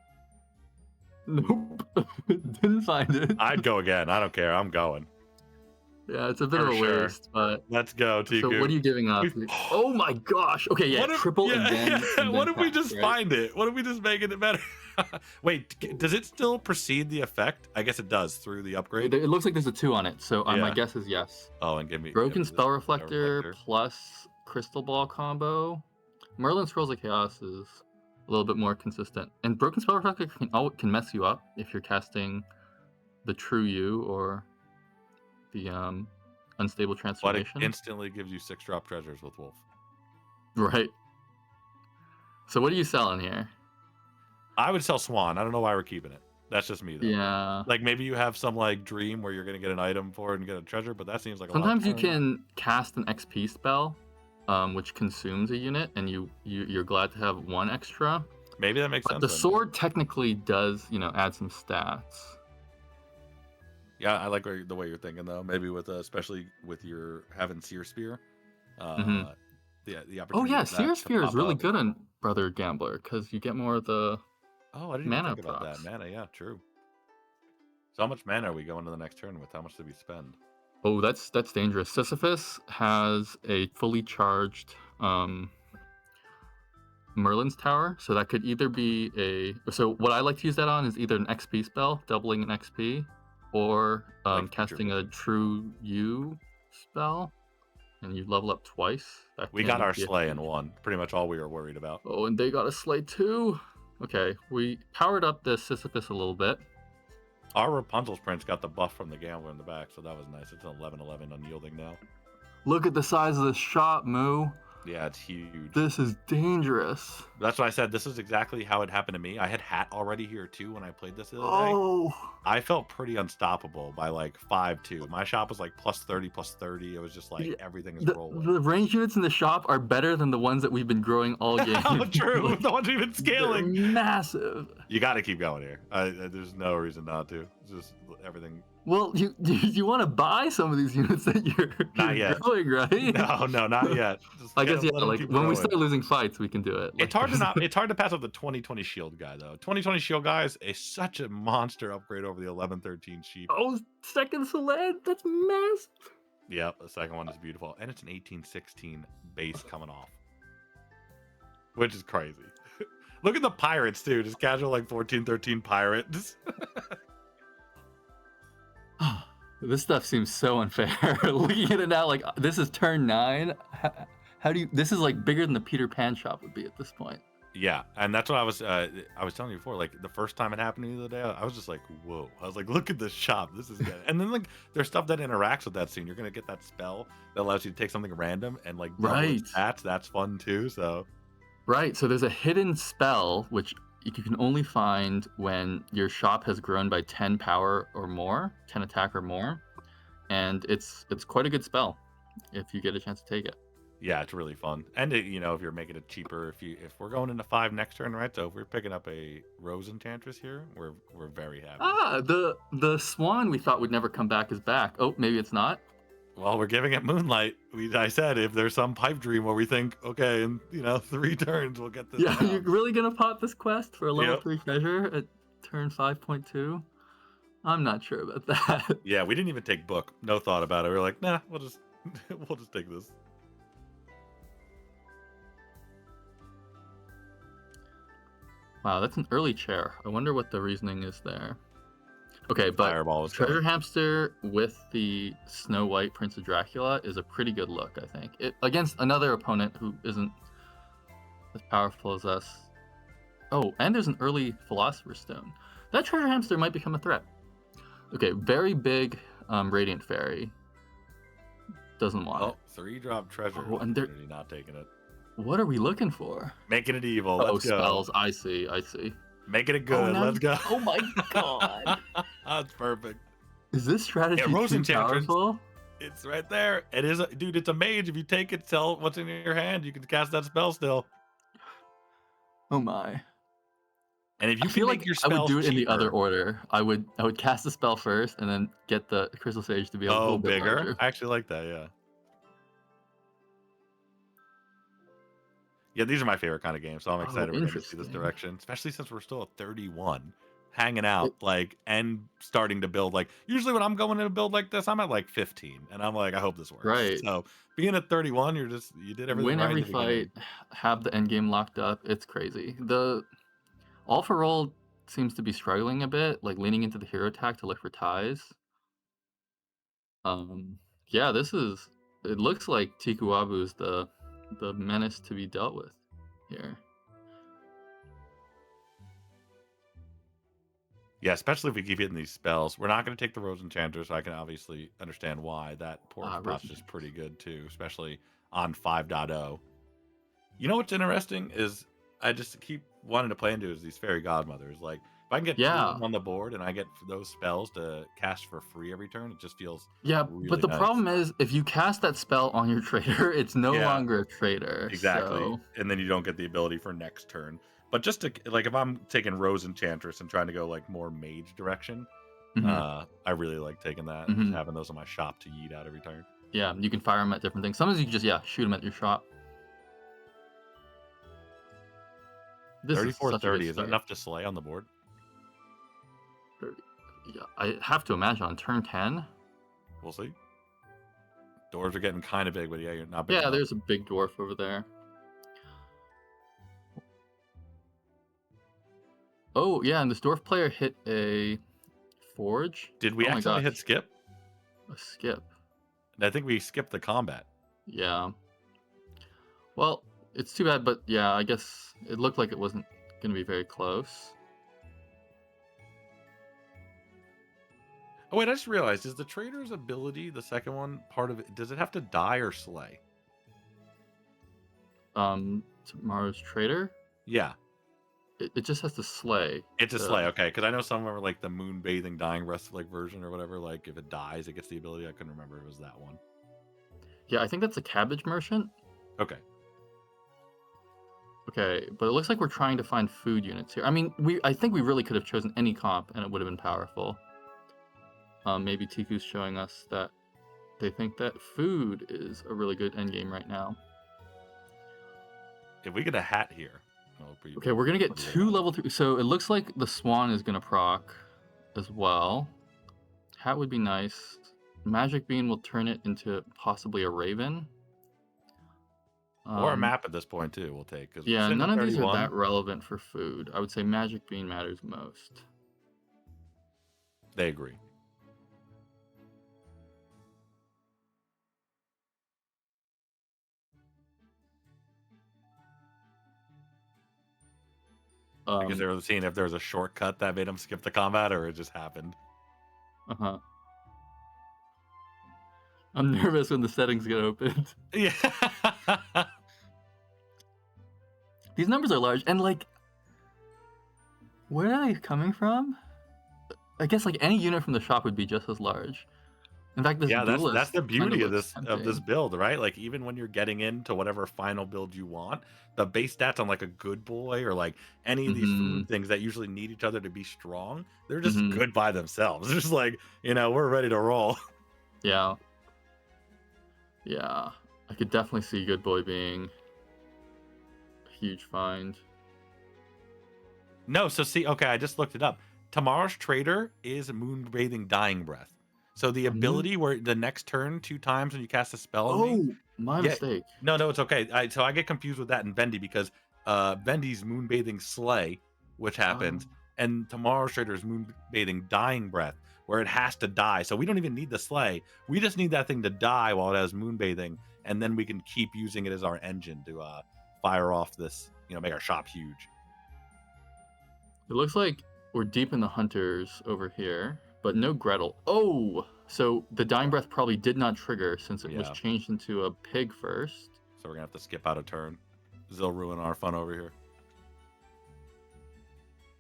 Nope. Didn't find it. I'd go again. I don't care. I'm going. Yeah, it's a bit For of a sure. waste, but. Let's go, Tiku. So what are you giving up? Oh my gosh. Okay, yeah, triple and then. And what then if we pass, just right? find it? What if we just making it better? Wait, does it still precede the effect? I guess it does through the upgrade. It looks like there's a 2 on it, so my Yeah. guess is yes. Oh, and give me Broken this Spell Reflector reflector. plus Crystal Ball combo. Merlin Scrolls of Chaos is a little bit more consistent. And Broken Spell Reflector can mess you up if you're casting the True You or the Unstable But it Transformation. instantly gives you 6-drop treasures with Wolf. Right. So what are you selling here? I would sell Swan. I don't know why we're keeping it. That's just me though. Yeah. Like maybe you have some like dream where you're gonna get an item for it and get a treasure, but that seems like a lot of Sometimes you turns. can cast an XP spell, which consumes a unit, and you're glad to have one extra. Maybe that makes But sense the then. sword technically does, add some stats. Yeah, I like the way you're thinking though. Maybe with especially with your having Seer Spear, hmm the Oh opportunity yeah, for that Seer to Spear is pop really up. good on Brother Gambler because you get more of the Oh, I didn't even mana think about that. procs. Mana, yeah, true. So how much mana are we going to the next turn with? How much did we spend? Oh, that's dangerous. Sisyphus has a fully charged Merlin's Tower, so that could either be So what I like to use that on is either an XP spell, doubling an XP, or Like future casting a vision. True You spell, and you level up twice. That We got can our be a Slay in huge. one. Pretty much all we were worried about. Oh, and they got a Slay too. Okay, we powered up the Sisyphus a little bit. Our Rapunzel's Prince got the buff from the Gambler in the back, so that was nice. It's an 11/11 unyielding now. Look at the size of this shop, Moo. Yeah, it's huge. This is dangerous. That's why I said this is exactly how it happened to me. I had Hat already here too when I played this the other day. Oh. I felt pretty unstoppable by like 5-2. My shop was like +30, +30. It was just like Yeah, everything is The rolling. range units in the shop are better than the ones that we've been growing all game. Oh, true. Like, The ones we've been they're scaling. massive. You got to keep going here. There's no reason not to. It's just everything. Well, you want to buy some of these units that Not you're yet. growing, right? No, not yet. Just I guess, yeah, let 'em like keep when we growing. start losing fights, we can do it. It's hard to it's hard to pass up the 2020 shield guy though. 2020 shield guy is such a monster upgrade over the 1113 sheep. Oh, second Soled, that's massive. Yep, the second one is beautiful, and it's an 1816 base coming off, which is crazy. Look at the pirates too, just casual like 1413 pirates. This stuff seems so unfair. Looking at it now, like this is turn 9. How do you? This is like bigger than the Peter Pan shop would be at this point. Yeah, and that's what I was telling you before. Like the first time it happened to me the other day, I was just like, "Whoa!" I was like, "Look at this shop. This is good." And then like there's stuff that interacts with that scene. You're gonna get that spell that allows you to take something random and like double its stats. That's fun too. So Right. So there's a hidden spell which you can only find when your shop has grown by 10 power or more, 10 attack or more, and it's quite a good spell if you get a chance to take it. yeah, it's really fun. And if you're making it cheaper, if we're going into 5 next turn, right? So if we're picking up a Rose Enchantress here, we're very happy. Ah, the swan we thought would never come back is back. Oh, maybe it's not. Well, we're giving it Moonlight. I said if there's some pipe dream where we think, okay, in 3 turns we'll get this. Yeah, down. you're really gonna pop this quest for a level Yep. 3 treasure at turn 5.2? I'm not sure about that. Yeah, we didn't even take book. No thought about it. We were like, nah, we'll just take this. Wow, that's an early chair. I wonder what the reasoning is there. Okay, but Fireball was Treasure coming. Hamster with the Snow White Prince of Dracula is a pretty good look, I think. Against another opponent who isn't as powerful as us. Oh, and there's an early Philosopher's Stone. That Treasure Hamster might become a threat. Okay, very big Radiant Fairy. Doesn't want it. 3-drop treasure. Oh, and Opportunity, not taking it. What are we looking for? Making it evil. Oh, Let's go. spells. I see. Making it good. now Let's go. Oh my god. That's perfect. Is this strategy Rose too Enchantress. powerful? It's right there. It is, dude. It's a mage. If you take it, sell what's in your hand. You can cast that spell still. Oh my. And if you I feel can make like your I would spells do it in the other cheaper- order. I would cast the spell first and then get the Crystal Sage to be a little bit bigger. larger. I actually like that. Yeah. Yeah, these are my favorite kind of games, so I'm excited we're going to see this interesting. direction, especially since we're still at 31, hanging out, and starting to build. Like, usually when I'm going in a build like this, I'm at like 15, and I'm like, I hope this works. Right. So being at 31, you did everything Win right every in the beginning. fight, have the end game locked up. It's crazy. The All for Roll seems to be struggling a bit, like leaning into the hero attack to look for ties. Yeah, it looks like Tikuabu is the menace to be dealt with here. Yeah, especially if we keep hitting these spells. We're not going to take the Rose Enchanter, so I can obviously understand why. That Pork Pot's just pretty good too, especially on 5.0. You know what's interesting is I just keep wanting to play into is these fairy godmothers. Like if I can get 2 of Yeah. them on the board and I get those spells to cast for free every turn, it just feels Yeah, but really the nice. problem is if you cast that spell on your trader, it's no Yeah, longer a trader. exactly. So And then you don't get the ability for next turn. But just to like if I'm taking Rose Enchantress and trying to go like more mage direction, mhm, I really like taking that and just mhm. having those in my shop to yeet out every turn. Yeah, you can fire them at different things. Sometimes you can just shoot them at your shop. This is such a good 3430, is that start. enough to slay on the board? 30. Yeah, I have to imagine on turn 10. We'll see. Doors are getting kind of big, but yeah, you're not big Yeah, enough. there's a big dwarf over there. Oh, yeah, and this dwarf player hit a forge. Did we Oh my accidentally hit gosh, skip? a skip. I think we skipped the combat. Yeah. Well, it's too bad, but yeah, I guess it looked like it wasn't going to be very close. Oh wait, I just realized, is the trader's ability, the second one, part of it, does it have to die or slay? Tomorrow's trader, Yeah, it just has to slay. it's a The slay, okay, because I know some of them are like the moon bathing dying breath like version or whatever, like if it dies, it gets the ability. I couldn't remember if it was that one. Yeah, I think that's a cabbage merchant. Okay. Okay, but it looks like we're trying to find food units here. I mean, I think we really could have chosen any comp and it would have been powerful. Maybe Tiku's showing us that they think that food is a really good endgame right now. If we get a hat here, Okay, we're gonna get what do you 2 want? level 3. So it looks like the swan is gonna proc as well. Hat would be nice. Magic bean will turn it into possibly a raven. Or a Um, map at this point too, we'll take, because we're yeah, sitting none at of these are 31. that relevant for food. I would say magic bean matters most. They agree. Because they Um, were seeing if there was a shortcut that made them skip the combat, or it just happened. uh-huh. I'm nervous when the settings get opened. Yeah. These numbers are large, and like, where are they coming from? I guess like any unit from the shop would be just as large. In fact, this Yeah, that's duelist the kind of beauty of looks this tempting. build, right? Like even when you're getting into whatever final build you want, the base stats on like a good boy or like any of these Mm-hmm. food things that usually need each other to be strong, they're just Mm-hmm. good by themselves. They're just like, we're ready to roll. Yeah. Yeah. I could definitely see Good Boy being a huge find. No, so see, okay, I just looked it up. Tomorrow's trader is Moonbathing Dying Breath. So the A moon? ability where the next turn 2 times when you cast a spell on me. Oh, my Yeah, mistake. no, it's okay. So I get confused with that and Vendy because Vendy's Moonbathing Slay, which Oh. happens, and tomorrow's trader is Moonbathing Dying Breath, where it has to die. So we don't even need the Slay. We just need that thing to die while it has Moonbathing, and then we can keep using it as our engine to fire off this, make our shop huge. It looks like we're deep in the hunters over here, but no Gretel. Oh! So the Dying Breath probably did not trigger since it was Yeah. changed into a pig first. So we're gonna have to skip out a turn. They'll ruin our fun over here.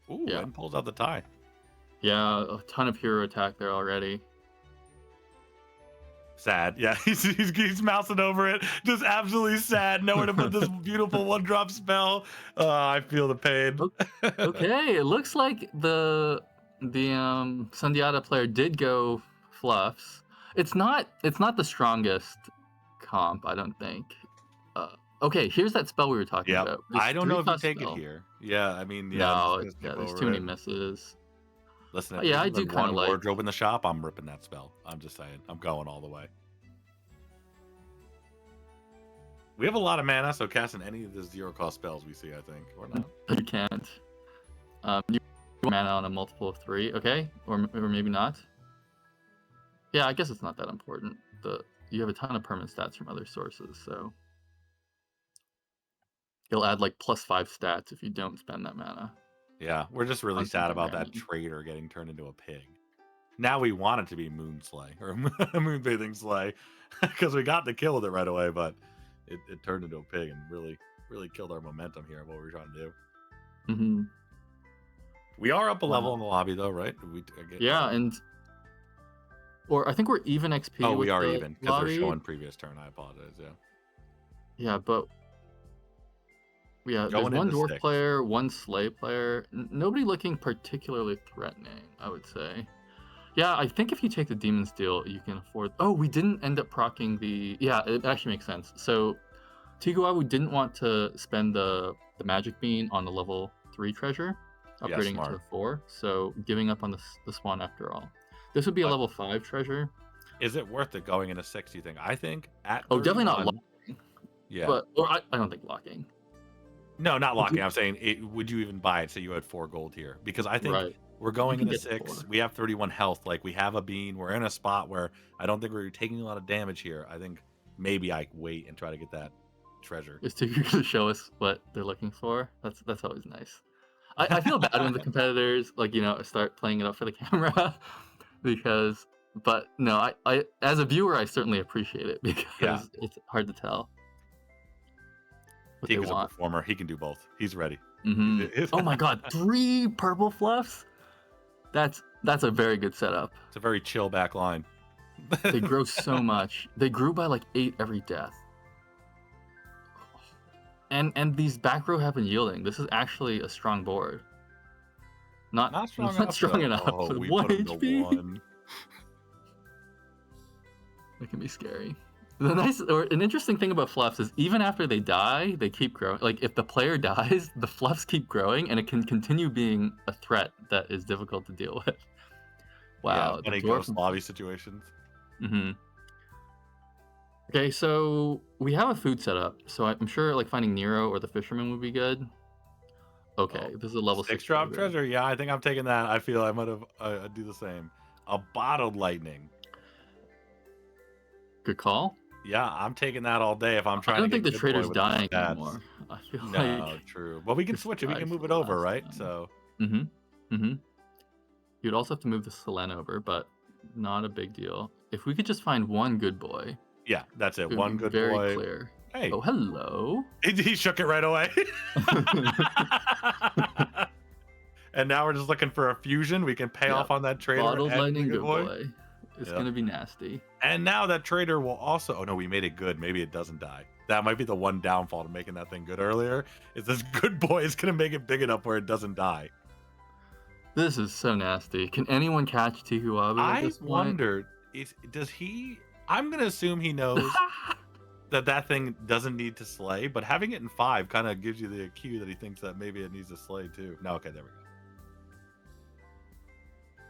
Ooh, Yeah. and pulls out the tie. Yeah, a ton of hero attack there already. Sad. Yeah, he's mousing over it. Just absolutely sad. Nowhere to put this beautiful one-drop spell. I feel the pain. Okay, it looks like the Sundiata player did go fluffs. It's not the strongest comp, I don't think. Okay, here's that spell we were talking Yep. about. This I don't know if you 3-cost take it spell. here. Yeah, I mean, yeah, I'm just No, gonna skip there's too over many it. misses. Listen, Oh, if yeah, there's I do even kind of one like. wardrobe in the shop, I'm ripping that spell. I'm just saying. I'm going all the way. We have a lot of mana, so casting any of the 0-cost spells we see, I think. Or not. You can't. You mana on a multiple of 3, okay, or maybe not. Yeah, I guess it's not that important. You have a ton of permanent stats from other sources, so you'll add like +5 stats if you don't spend that mana Yeah, we're just really on sad something about that random. trader getting turned into a pig. Now we want it to be Moonslay or Moonbathing Slay because we got the kill with it right away, but it turned into a pig and really killed our momentum here of what we were trying to do. Hmm. We are up a level Wow. in the lobby though, right? Yeah, or I think we're even XP Oh, we with are the even because they're lobby. showing previous turn. I apologize. Yeah, Yeah, but yeah, there's going one into dwarf 6. player, one sleigh player. Nobody looking particularly threatening, I would say. Yeah, I think if you take the Demon Steel, you can afford. Oh, we didn't end up proccing the. Yeah, it actually makes sense. So, Tiguabu didn't want to spend the Magic Bean on the level 3 treasure, Yeah, upgrading it to smart. a 4. So, giving up on the Swan after all. This would be a But level 5 treasure. is it worth it going into 6? You think? I think at Oh, definitely not 31. locking. Yeah. Or I don't think locking. No, not Would locking. you- I'm saying, would you even buy it? Say you had 4 gold here, because I think Right. we're You going can into get to 6. 4. We have 31 health. Like, we have a bean. We're in a spot where I don't think we're taking a lot of damage here. I think maybe I wait and try to get that treasure. Is to show us what they're looking for. That's always nice. I feel bad when the competitors start playing it up for the camera because but no, I as a viewer I certainly appreciate it Yeah. because it's hard to tell what they Tika's a want. performer. He can do both. He's ready. Hmm. Oh my god, 3 purple fluffs? That's a very good setup. It's a very chill back line. They grow so much. They grew by like 8 every death. And these back row have been yielding. This is actually a strong board. Not strong Not enough. strong though. enough. Oh, we 1 put him to HP. 1. It can be scary. An interesting thing about fluffs is even after they die, they keep growing. Like if the player dies, the fluffs keep growing, and it can continue being a threat that is difficult to deal with. Wow, Yeah, the funny dwarf. ghost lobby situations. Hmm. Okay, so we have a food setup. So I'm sure like finding Nero or the fisherman would be good. Okay, Oh, this is a level 6 drop treasure. treasure. Yeah, I think I'm taking that. I feel I might have do the same. A bottled lightning. Good call. Yeah, I'm taking that all day if I'm I trying don't to think get the good boy trader's with these dying stats. anymore. I feel No, like true. But we can this switch it. We died can move for it the over, last right? time. So You'd also have to move the Selen over, but not a big deal. If we could just find one good boy, yeah, that's it. it would One be good very boy. clear. Hey, Oh, hello. he shook it right away. And now we're just looking for a fusion. We can pay Yeah, off on that trader bottled and the lightning good good boy. boy. It's Yeah. gonna be nasty. And now that trader will also. Oh no, we made it good. Maybe it doesn't die. That might be the one downfall to making that thing good earlier. Is this good boy is gonna make it big enough where it doesn't die. This is so nasty. Can anyone catch Tihuabu at I this point? wondered, does he? I'm gonna assume he knows that thing doesn't need to slay, but having it in 5 kind of gives you the cue that he thinks that maybe it needs to slay too. No, okay, there we go.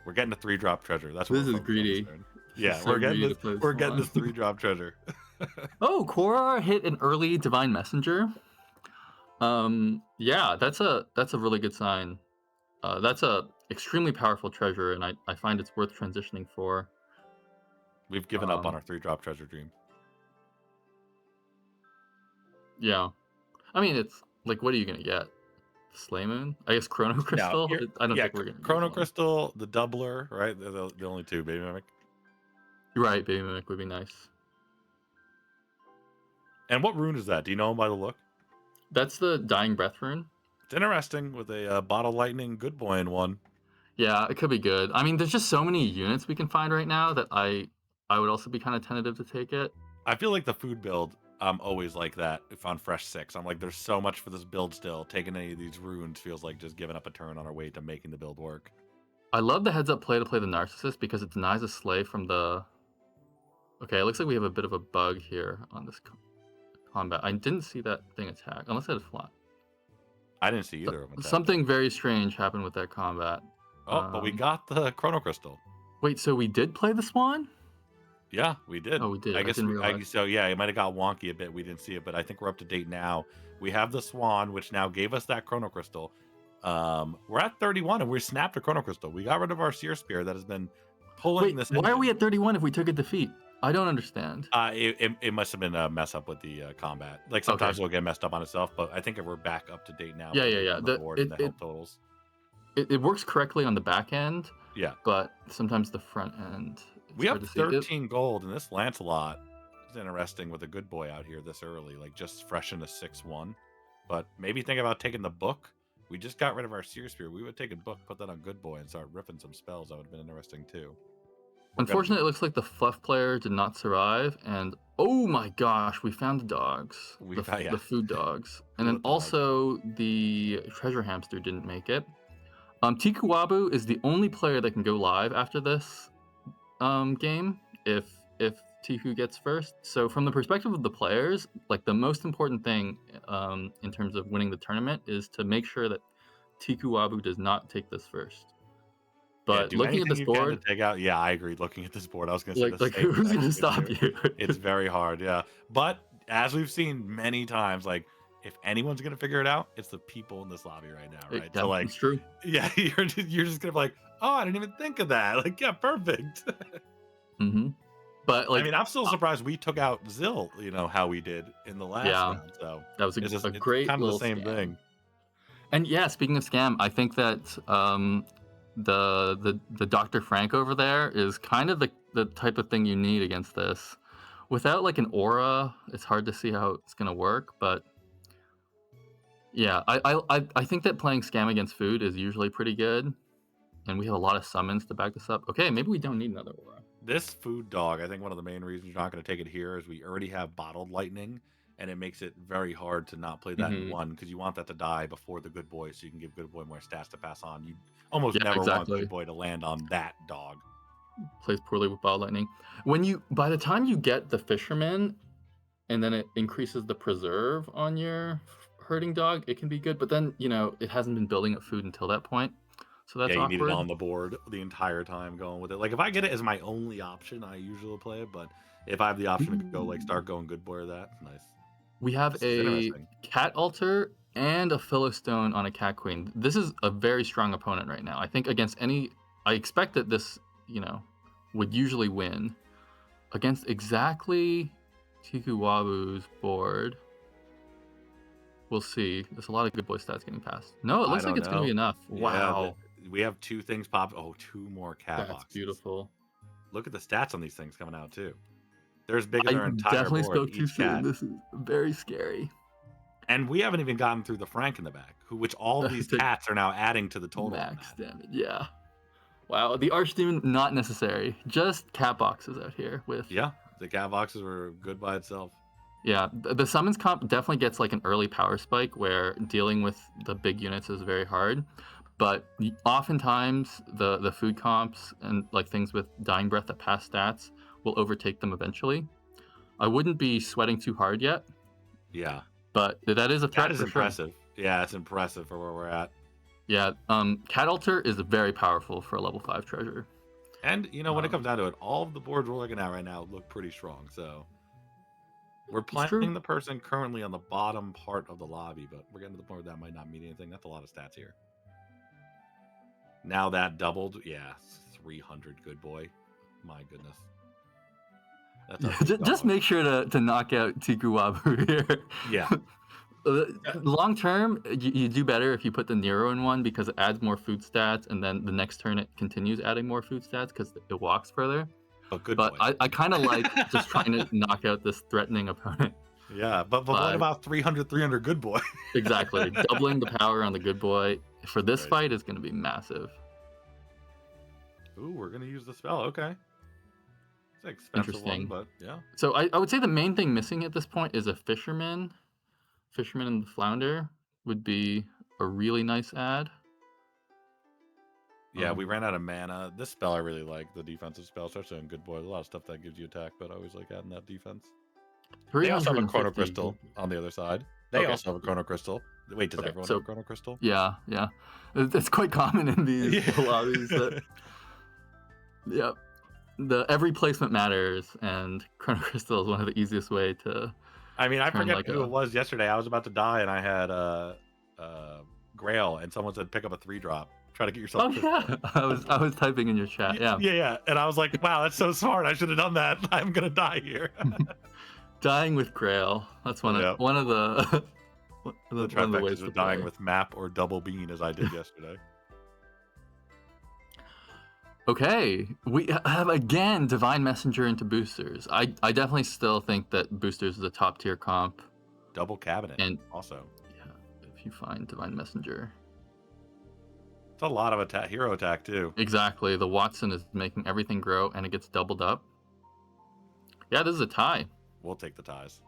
We're getting a 3-drop treasure. That's what This we're is focused on greedy. this turn. This Yeah, is so greedy to play we're this getting one. this 3-drop treasure. Oh, Korra hit an early divine messenger. Yeah, that's a really good sign. That's a extremely powerful treasure, and I find it's worth transitioning for. We've given up on our 3-drop treasure dream. Yeah, I mean it's like, what are you gonna get? Slay Moon? I guess Chrono Crystal. I don't think we're gonna. Chrono Crystal, the doubler, right? They're the only 2. Baby Mimic. You're right. Baby Mimic would be nice. And what rune is that? Do you know him by the look? That's the Dying Breath rune. It's interesting with a bottle lightning good boy in 1. Yeah, it could be good. I mean, there's just so many units we can find right now that I would also be kind of tentative to take it. I feel like the food build, I'm always like that if on Fresh 6. I'm like, there's so much for this build still. Taking any of these runes feels like just giving up a turn on our way to making the build work. I love the heads up play to play the Narcissist because it denies a slay from the... Okay, it looks like we have a bit of a bug here on this combat. I didn't see that thing attack, unless it had flat. I didn't see either of them. Something very strange happened with that combat. Oh, but we got the Chrono Crystal. Wait, so we did play the Swan? Yeah, we did. Oh, we did. I guess didn't realize. so. Yeah, it might have got wonky a bit. We didn't see it, but I think we're up to date now. We have the Swan, which now gave us that Chrono Crystal. We're at 31, and we snapped a Chrono Crystal. We got rid of our Seer Spear that has been pulling this. Why are we at 31 if we took a defeat? I don't understand. It must have been a mess up with the combat. Like sometimes it'll get messed up on itself, but I think if we're back up to date now. Yeah. The board and the health totals. It works correctly on the back end. Yeah. But sometimes the front end. We have 13 gold, and this Lancelot It's interesting with a good boy out here this early, like just fresh into 6-1. But maybe think about taking the book. We just got rid of our Seer Spear. We would take a book, put that on good boy, and start ripping some spells. That would have been interesting too. Unfortunately, it looks like the fluff player did not survive, and oh my gosh, we found the dogs, the food dogs, and then also the treasure hamster didn't make it. Tikuwabu is the only player that can go live after this game if Tiku gets first. So from the perspective of the players, like the most important thing in terms of winning the tournament is to make sure that Tikuwabu does not take this first. But looking at this board, to take out, yeah, I agree. Looking at this board, I was going to say like who's going to stop you? It's very hard, yeah. But as we've seen many times, like if anyone's going to figure it out, it's the people in this lobby right now, right? So like, it's true. Yeah, you're just going to be like, oh, I didn't even think of that. Like, yeah, perfect. Mm-hmm. But like, I mean, I'm still surprised we took out Zill. You know how we did in the last round. So that was a great kind of the little same scam. thing. And yeah, speaking of scam, I think that the Dr. Frank over there is kind of the type of thing you need against this. Without like an aura, it's hard to see how it's gonna work. But yeah, I think that playing scam against food is usually pretty good, and we have a lot of summons to back this up. Okay, maybe we don't need another aura. This food dog, I think one of the main reasons you're not going to take it here is we already have bottled lightning, and it makes it very hard to not play that in one because you want that to die before the good boy, so you can give good boy more stats to pass on. You almost never want good boy to land on that dog. Plays poorly with bottled lightning. By the time you get the fisherman, and then it increases the preserve on your herding dog, it can be good. But then it hasn't been building up food until that point. So that's awkward. You need it on the board the entire time going with it. Like if I get it as my only option, I usually play it. But if I have the option to go start going good boy or that, nice. We have a cat altar and a Philistone on a cat queen. This is a very strong opponent right now. I think against I expect that this, would usually win against exactly Tikuwabu's board. We'll see. There's a lot of good boy stats getting passed. No, it looks like it's going to be enough. Wow. We have 2 things pop. Oh, 2 more cat boxes. That's beautiful. Look at the stats on these things coming out too. They're as big as our entire definitely board. Spoke too soon. This is very scary. And we haven't even gotten through the Frank in the back, which all of these cats are now adding to the total. Max damage. Yeah. Wow. The Archdemon, not necessary. Just cat boxes out here with. Yeah, the cat boxes were good by itself. Yeah, the summons comp definitely gets like an early power spike where dealing with the big units is very hard. But oftentimes the food comps and like things with Dying Breath that pass stats will overtake them eventually. I wouldn't be sweating too hard yet. Yeah. But that is a threat. That is impressive. Sure. Yeah, it's impressive for where we're at. Yeah, Cat Altar is very powerful for a level 5 treasure. And when it comes down to it, all of the boards we're looking at right now look pretty strong. So we're playing the person currently on the bottom part of the lobby, but we're getting to the point where that might not mean anything. That's a lot of stats here. Now that doubled, 300 good boy. My goodness. Just make sure to knock out Tikuwabu here. Yeah. Long term, you do better if you put the Nero in one because it adds more food stats, and then the next turn it continues adding more food stats because it walks further. But I kind of like just trying to knock out this threatening opponent. Yeah, but what about 300 good boy? Exactly. Doubling the power on the good boy for this fight is going to be massive. Ooh, we're going to use the spell. Okay. It's an expensive one, but yeah. So I would say the main thing missing at this point is a fisherman. Fisherman and the Flounder would be a really nice add. Yeah, we ran out of mana. This spell I really like, the defensive spell, especially on Good Boy. There's a lot of stuff that gives you attack, but I always like adding that defense. They also have a Chrono Crystal on the other side. They also have a Chrono Crystal. Wait, does everyone have a Chrono Crystal? Yeah. It's quite common in these lobbies. Yep. Every placement matters, and Chrono Crystal is one of the easiest way to. I mean, I forget who it was yesterday. I was about to die, and I had Grail, and someone said pick up a 3-drop. Try to get yourself. Oh yeah, I was typing in your chat. Yeah, and I was like, wow, that's so smart. I should have done that. I'm gonna die here. Dying with Grail. That's one of the one of the ways to dying with map or double bean, as I did yesterday. Okay, we have again Divine Messenger into boosters. I definitely still think that boosters is a top tier comp, Double cabinet and also. yeah, if you find Divine Messenger. It's a lot of attack, hero attack too. Exactly, the Watson is making everything grow, and it gets doubled up. Yeah, this is a tie. We'll take the ties.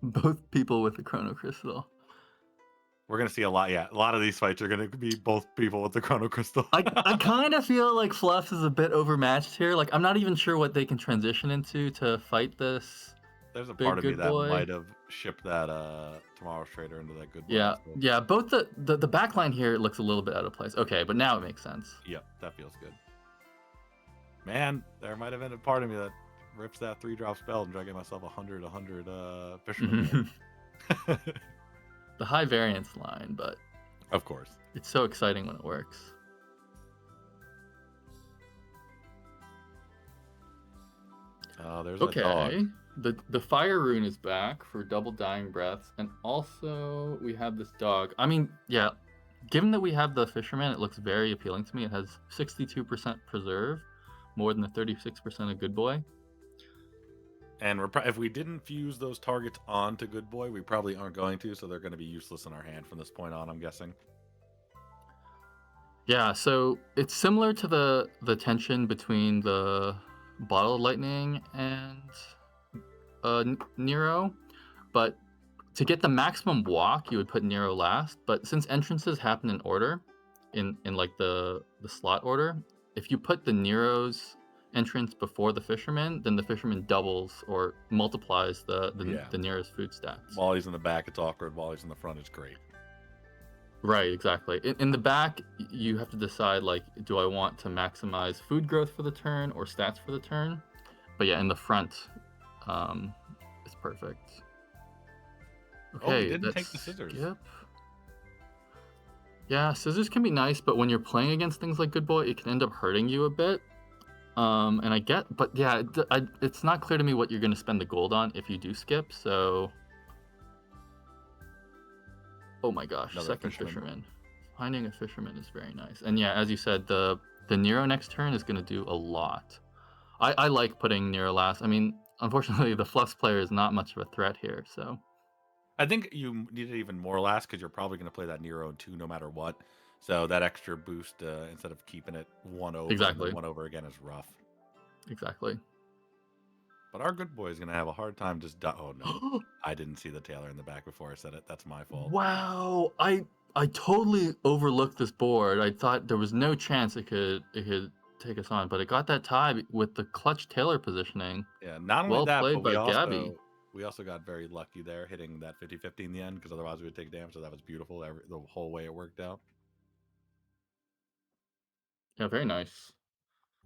Both people with the Chrono Crystal. We're gonna see a lot. Yeah, a lot of these fights are gonna be both people with the Chrono Crystal. I kind of feel like Fluffs is a bit overmatched here. Like, I'm not even sure what they can transition into to fight this There's a part big of me good that boy. might have shipped that Tomorrow's Trader into that good boy. Yeah, outfit. yeah. Both the backline here looks a little bit out of place. Okay, but now it makes sense. Yep, that feels good. Man, there might have been a part of me that rips that 3-drop spell and try to get myself 100 fisherman. The high variance line, but Of course. it's so exciting when it works. There's a dog. Okay, the fire rune is back for double dying breaths, and also we have this dog. I mean, yeah, given that we have the fisherman, it looks very appealing to me. It has 62% preserve, more than the 36% of good boy. And if we didn't fuse those targets onto Good Boy, we probably aren't going to, so they're going to be useless in our hand from this point on, I'm guessing. Yeah, so it's similar to the tension between the bottle lightning and Nero, but to get the maximum walk, you would put Nero last. But since entrances happen in order, in like the slot order, if you put the Nero's entrance before the fisherman, then the fisherman doubles or multiplies the Nero's food stats. While he's in the back, it's awkward. While he's in the front, it's great. Right, exactly. In the back, you have to decide, like, do I want to maximize food growth for the turn or stats for the turn? But yeah, in the front, it's perfect. Oh, we Okay, didn't let's take the scissors. skip. Yeah, scissors can be nice, but when you're playing against things like Good Boy, it can end up hurting you a bit. And I get, but yeah, it's not clear to me what you're going to spend the gold on if you do skip, so... Oh my gosh, Another second fisherman. fisherman. Finding a fisherman is very nice. And yeah, as you said, the Nero next turn is going to do a lot. I like putting Nero last. I mean, unfortunately, the Fluffs player is not much of a threat here, so... I think you need it even more last because you're probably going to play that Nero in 2 no matter what. So that extra boost, instead of keeping it 1 over and Exactly. then 1 over again, is rough. Exactly. But our good boy is going to have a hard time just... Oh, no. I didn't see the Taylor in the back before I said it. That's my fault. Wow, I totally overlooked this board. I thought there was no chance it could take us on, but it got that tie with the clutch Taylor positioning. Yeah, not only Well that, played but by Gabby. we also got very lucky there, hitting that 50-50 in the end, because otherwise we would take damage. So that was beautiful. The whole way it worked out. Yeah, very nice.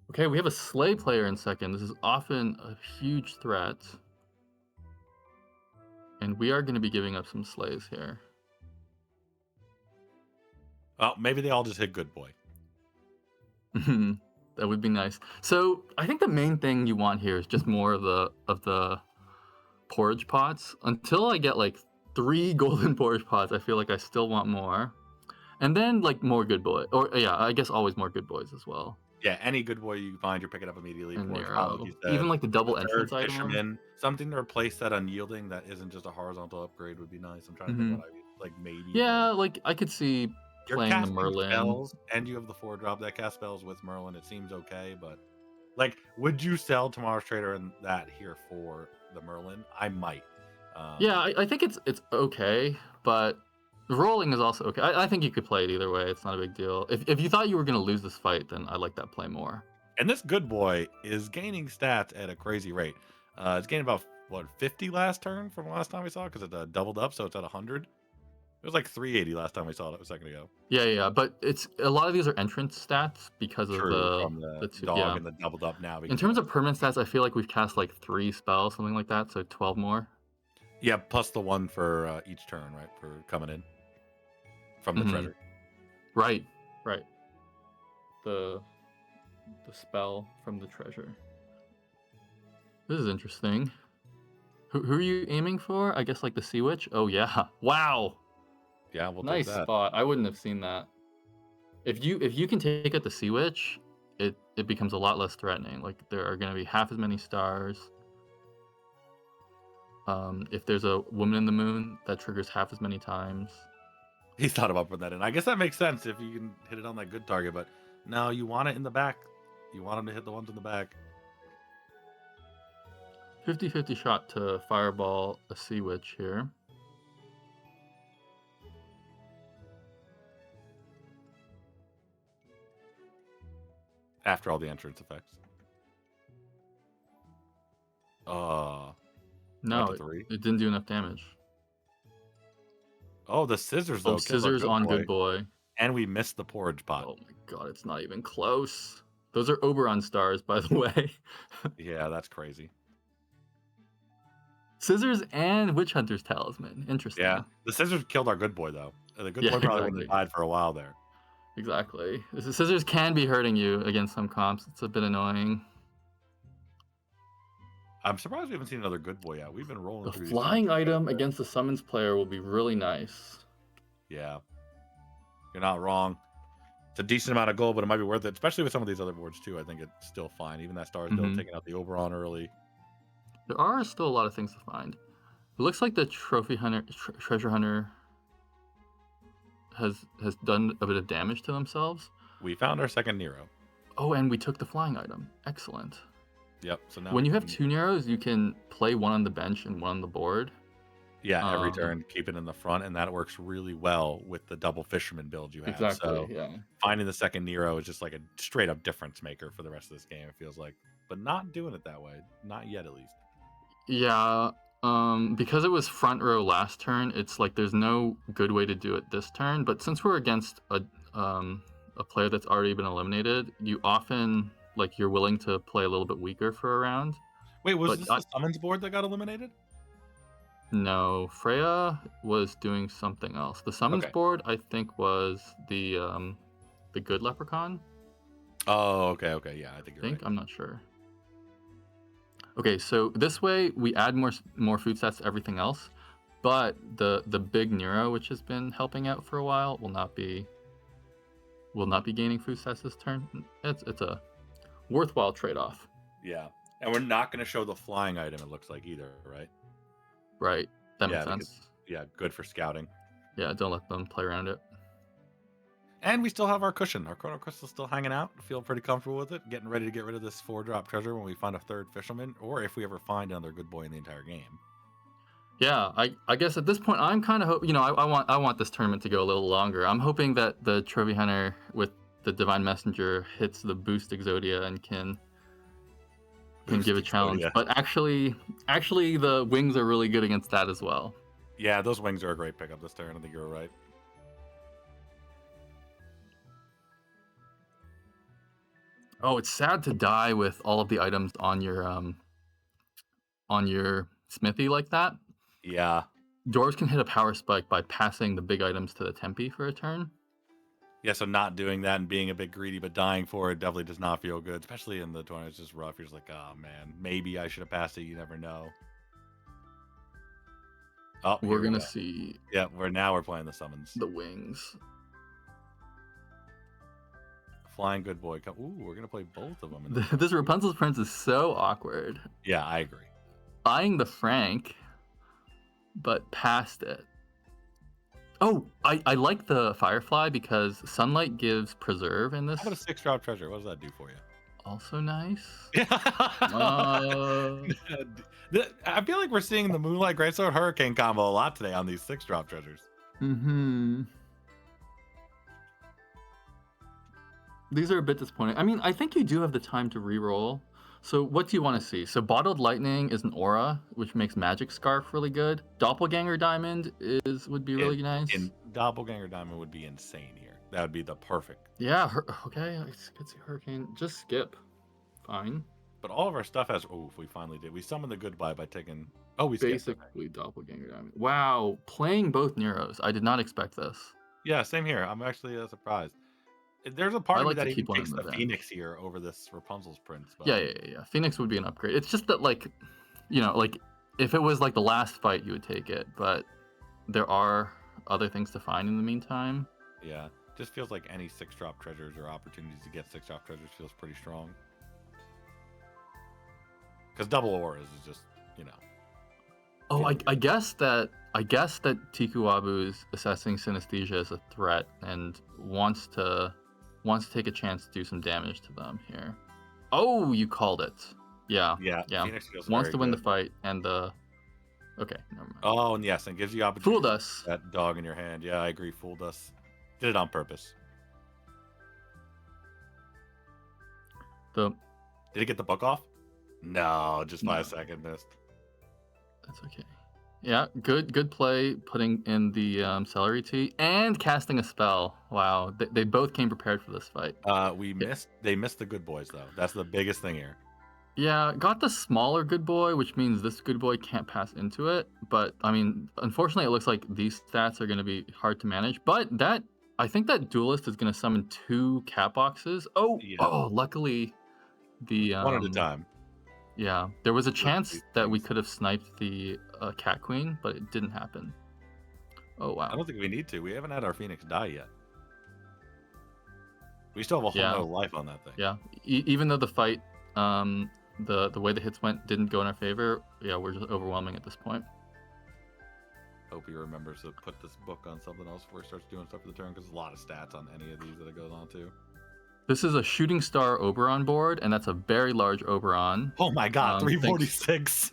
Okay, we have a Slay player in second. This is often a huge threat. And we are going to be giving up some Slays here. Oh, maybe they all just hit good boy. That would be nice. So I think the main thing you want here is just more of the porridge pots. Until I get like 3 golden porridge pots, I feel like I still want more. And then like more good boy, or yeah, I guess always more good boys as well. Yeah, any good boy you find, you're picking up immediately. And Porridge pot, like Nero, you said. even like the double The entrance third item. fisherman, something to replace that unyielding that isn't just a horizontal upgrade would be nice. I'm trying to think what I like maybe. Yeah, like I could see You're playing the casting Merlin. spells, and you have the 4-drop that cast spells with Merlin. It seems okay, but like, would you sell Tomorrow's Trader and that here for the Merlin? I might. Yeah, I think it's okay, but rolling is also okay. I think you could play it either way. It's not a big deal. If you thought you were gonna lose this fight, then I like that play more. And this good boy is gaining stats at a crazy rate. It's gaining about, what, 50 last turn from last time we saw it, because it doubled up, so it's at 100. It was like 380 last time we saw it a second ago. Yeah, but it's a lot of these are entrance stats because of from the two, dog and the doubled up now. In terms of permanent stats, I feel like we've cast like 3 spells, something like that, so 12 more. Yeah, plus the one for each turn, right? For coming in from the treasure. Right. The spell from the treasure. This is interesting. Who are you aiming for? I guess like the Sea Witch? Oh yeah. Wow. Yeah, we'll Nice take that. spot. I wouldn't have seen that. if you can take out the Sea Witch, it becomes a lot less threatening. Like there are going to be half as many stars. If there's a woman in the moon, that triggers half as many times. He thought about putting that in. I guess that makes sense if you can hit it on that good target, but no, you want it in the back. You want him to hit the ones in the back. 50-50 shot to fireball a Sea Witch here. After all the entrance effects. No, not it, the 3. it didn't do enough damage. Oh, the scissors Oh, though. kills our scissors on Good Boy. And we missed the porridge pot. Oh my god, it's not even close. Those are Oberon stars, by the way. Yeah, that's crazy. Scissors and Witch Hunter's Talisman. Interesting. Yeah, the scissors killed our good boy though. The good Yeah, boy probably would exactly. have died for a while there. Exactly. Scissors can be hurting you against some comps. It's a bit annoying. I'm surprised we haven't seen another good boy yet. We've been rolling The through these flying summons. item against the summons player will be really nice. Yeah, you're not wrong. It's a decent amount of gold, but it might be worth it, especially with some of these other boards too. I think it's still fine. Even that star is still taking out the Oberon early. There are still a lot of things to find. It looks like the trophy hunter, treasure hunter, has done a bit of damage to themselves. We found our second Nero. Oh, and we took the flying item. Excellent. Yep. So now When you have 2 Neros, you can play one on the bench and one on the board. yeah, every turn, keep it in the front, and that works really well with the double fisherman build you have. Exactly. So Yeah. finding the second Nero is just like a straight up difference maker for the rest of this game. It feels like, but not doing it that way, not yet at least. Yeah. Because it was front row last turn, it's like there's no good way to do it this turn. But since we're against a player that's already been eliminated, you often like you're willing to play a little bit weaker for a round. Wait, was But this the summons board that got eliminated? No, Freya was doing something else. The summons Okay. board, I think, was the good leprechaun. Oh, okay, yeah, I think you're right. I'm not sure. Okay, so this way we add more food stats to everything else, but the big Nero, which has been helping out for a while, will not be gaining food stats this turn. It's a worthwhile trade-off. Yeah, and we're not going to show the flying item. It looks like either, right? Right, that Yeah, makes sense. Yeah, good for scouting. Yeah, don't let them play around it. And we still have our cushion. Our Chrono Crystal's still hanging out. Feeling pretty comfortable with it. Getting ready to get rid of this 4-drop treasure when we find a third fisherman, or if we ever find another good boy in the entire game. Yeah, I guess at this point I'm kind of I want this tournament to go a little longer. I'm hoping that the trophy hunter with the divine messenger hits the boost Exodia and can give a challenge. Exodia. But actually the wings are really good against that as well. Yeah, those wings are a great pickup this turn. I think you're right. Oh, it's sad to die with all of the items on your smithy like that. Yeah. Dwarves can hit a power spike by passing the big items to the Tempe for a turn. Yeah, so not doing that and being a bit greedy but dying for it definitely does not feel good, especially in the tournament. It's just rough. You're just like, oh man, maybe I should have passed it. You never know. Oh, We're gonna see. Yeah, we're playing the summons. The wings. Flying good boy. Ooh, we're gonna play both of them. This Rapunzel's Prince is so awkward. Yeah, I agree. Eyeing the Frank, but past it. Oh, I like the Firefly because Sunlight gives preserve in this. How about a 6-drop treasure? What does that do for you? Also nice. I feel like we're seeing the Moonlight Greatsword Hurricane combo a lot today on these 6-drop treasures. These are a bit disappointing. I mean, I think you do have the time to re-roll. So what do you want to see? So Bottled Lightning is an aura, which makes Magic Scarf really good. Doppelganger Diamond would be really nice. And Doppelganger Diamond would be insane here. That would be the perfect. Yeah, okay, I could see Hurricane. Just skip. Fine. But all of our stuff has... Oh, we finally did. We summoned the goodbye by taking... Oh, we skipped. Basically Doppelganger Diamond. Wow, playing both Neros. I did not expect this. Yeah, same here. I'm actually surprised. There's a part of me that even takes the bench. Phoenix here over this Rapunzel's Prince. But... Yeah. Phoenix would be an upgrade. It's just that, like, like, if it was, like, the last fight, you would take it. But there are other things to find in the meantime. Yeah. Just feels like any 6-drop treasures or opportunities to get 6-drop treasures feels pretty strong. Because double auras is just, you know. Oh, feels I good. guess that Tikuwabu is assessing synesthesia as a threat and wants to take a chance to do some damage to them here. Oh, you called it. Yeah, Yeah, yeah. Phoenix feels Wants very to win the good. fight and the. Okay, never mind. Oh, and yes, and gives you opportunity Fooled to us. put that dog in your hand. Yeah, I agree. Fooled us. Did it on purpose. The Did it get the book off? No, just by No. a second missed. That's okay. Yeah, good play putting in the celery tea and casting a spell. Wow, they both came prepared for this fight. They missed the good boys though. That's the biggest thing here. Yeah, got the smaller good boy, which means this good boy can't pass into it. But I mean, unfortunately, it looks like these stats are going to be hard to manage. But I think that duelist is going to summon 2 cat boxes. Oh, Yeah, luckily the one at a time. yeah, there was a Look at chance these that we things. could have sniped the cat queen, but it didn't happen. Oh I wow. don't think we need to. We haven't had our Phoenix die yet. We still have a whole Yeah. nother life on that thing. Yeah, even though the fight, the way the hits went didn't go in our favor. Yeah, we're just overwhelming at this point. Hope he remembers to put this book on something else before he starts doing stuff for the turn, because there's a lot of stats on any of these that it goes on to. This is a shooting star Oberon board, and that's a very large Oberon. Oh my god, Thanks. 346.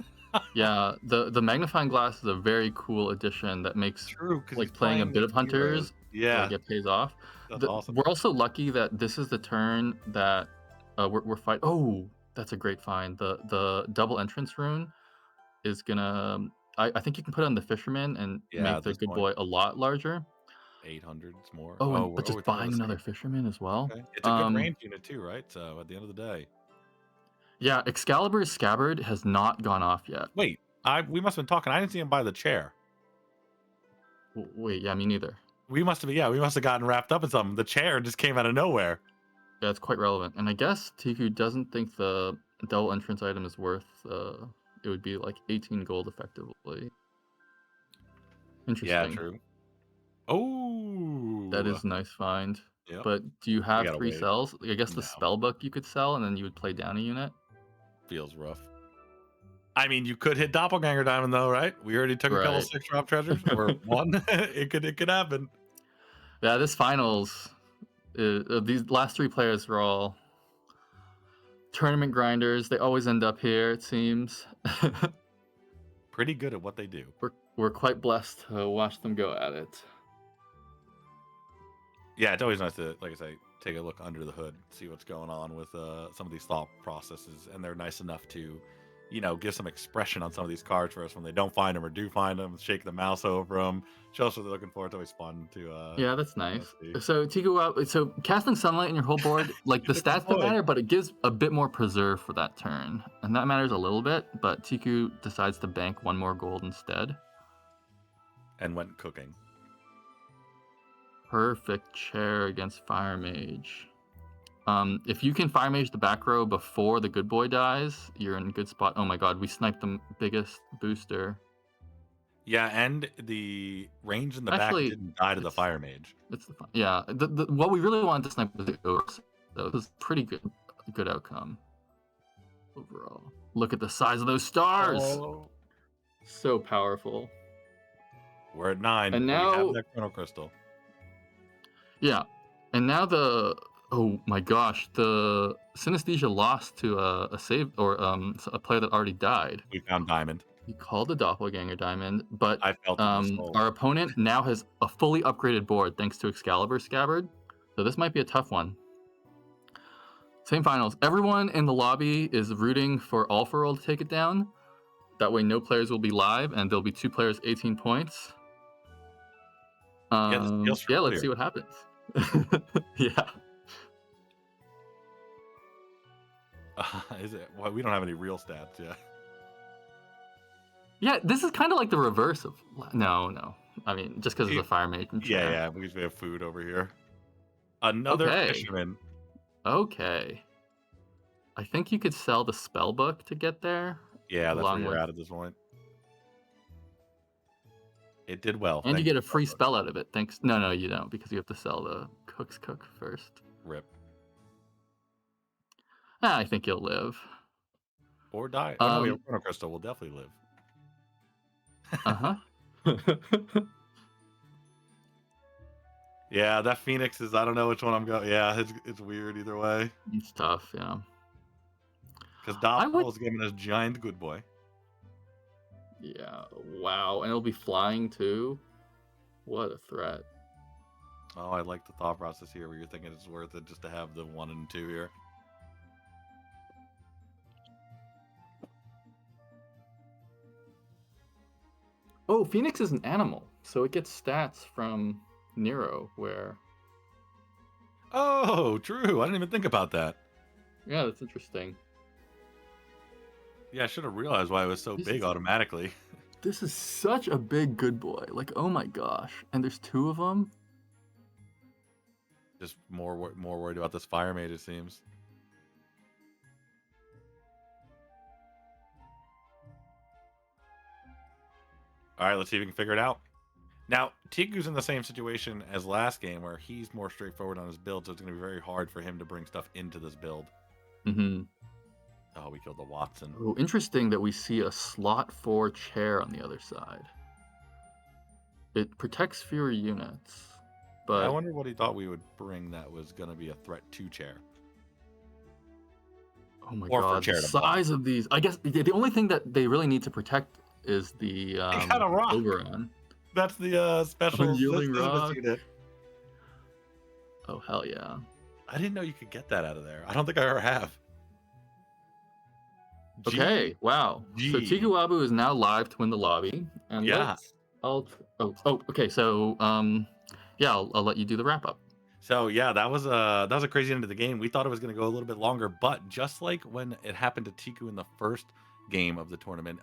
Yeah, the magnifying glass is a very cool addition that makes True, because like playing a bit of hunters. Yeah, Like it pays off. that's awesome. We're also lucky that this is the turn that we're fight. Oh, that's a great find. The double entrance rune is gonna. I think you can put it on the fisherman and Yeah, make at the this good point. boy a lot larger. 800s more. Oh, Oh, but we're just talking about buying the another same. fisherman as well. Okay. It's a good range unit too, right? So at the end of the day. Yeah, Excalibur's scabbard has not gone off yet. Wait, we must have been talking. I didn't see him by the chair. Wait, yeah, me neither. We must have gotten wrapped up in something. The chair just came out of nowhere. Yeah, it's quite relevant. And I guess Tiku doesn't think the double entrance item is worth, it would be like 18 gold effectively. Yeah, Interesting. true. Oh, That is a nice find. Yep. But do you have gotta 3 wait. cells? I guess the No. spell book you could sell, and then you would play down a unit. Feels rough. I mean, you could hit Doppelganger Diamond though, right? We already took a couple Right. 6-drop treasures, or one. it could happen. Yeah, this finals, these last 3 players are all tournament grinders. They always end up here, it seems. Pretty good at what they do. We're quite blessed to watch them go at it. Yeah, it's always nice to, like I say, take a look under the hood, see what's going on with some of these thought processes, and they're nice enough to, give some expression on some of these cards for us when they don't find them or do find them. Shake the mouse over them, show us what they're looking for. It's always fun to. Yeah, that's nice. see. So Tiku, so casting sunlight in your whole board, like the It's a good stats don't point. matter, but it gives a bit more preserve for that turn, and that matters a little bit. But Tiku decides to bank 1 more gold instead. And went cooking. Perfect chair against Fire Mage. If you can Fire Mage the back row before the good boy dies, you're in a good spot. Oh my god, we sniped the biggest booster. Yeah, and the range in the Actually, back didn't die to the it's- Fire Mage. It's yeah. What we really wanted to snipe was the Ghost, though. It was pretty good outcome overall. Look at the size of those stars. Oh. So powerful. We're at 9. And We now- have that Chrono Crystal. Yeah, and now oh my gosh, the synesthesia lost to a save or a player that already died. We found Diamond. He called the doppelganger diamond, but I felt it in the soul. our opponent now has a fully upgraded board thanks to Excalibur Scabbard. So this might be a tough one. Same finals. Everyone in the lobby is rooting for Alpharoll to take it down. That way no players will be live and there'll be 2 players, 18 points. Yeah, this feels yeah, let's familiar. see what happens. Yeah. Is it? Well, we don't have any real stats yet. Yeah, this is kind of like the reverse of no. I mean, just because it's a fire mage. Yeah, because we have food over here. Another Okay. fisherman. Okay. I think you could sell the spell book to get there. Yeah, that's Along where you're with- at this point. It did well. And you thank get a free spell out of it. Thanks. No, you don't, because you have to sell the cooks cook first. Rip. I think you'll live. Or die. Oh, no, we have Um, Chrono Crystal. We'll definitely live. uh-huh. Yeah, that Phoenix is, I don't know which one I'm going. Yeah, it's weird either way. It's tough, yeah. Because I would, Doppel's giving us giant good boy. yeah, wow. And it'll be flying too. What a threat. Oh, I like the thought process here where you're thinking it's worth it just to have the 1 and 2 here. Oh, Phoenix is an animal, so it gets stats from Nero, where... Oh, true. I didn't even think about that. Yeah, that's interesting. Yeah, I should have realized why it was so big automatically. This is such a big good boy. Like, oh my gosh. And there's 2 of them? Just more worried about this fire mage, it seems. All right, let's see if we can figure it out. Now, Tiku's in the same situation as last game where he's more straightforward on his build, so it's going to be very hard for him to bring stuff into this build. Mm-hmm. Oh, we killed the Watson. Oh, interesting that we see a slot 4 chair on the other side. It protects fewer units, but... Yeah, I wonder what he thought we would bring that was going to be a threat to chair. Oh my Or for god, chair the to block. size of these. I guess the only thing that they really need to protect is the got a rock. Oberon. That's the special Unyielding rock. unit. Oh, hell yeah. I didn't know you could get that out of there. I don't think I ever have. Okay, wow. So G. Tikuwabu is now live to win the lobby. And Yeah. okay, so yeah, I'll let you do the wrap up. So yeah, that was a crazy end of the game. We thought it was going to go a little bit longer, but just like when it happened to Tiku in the first game of the tournament,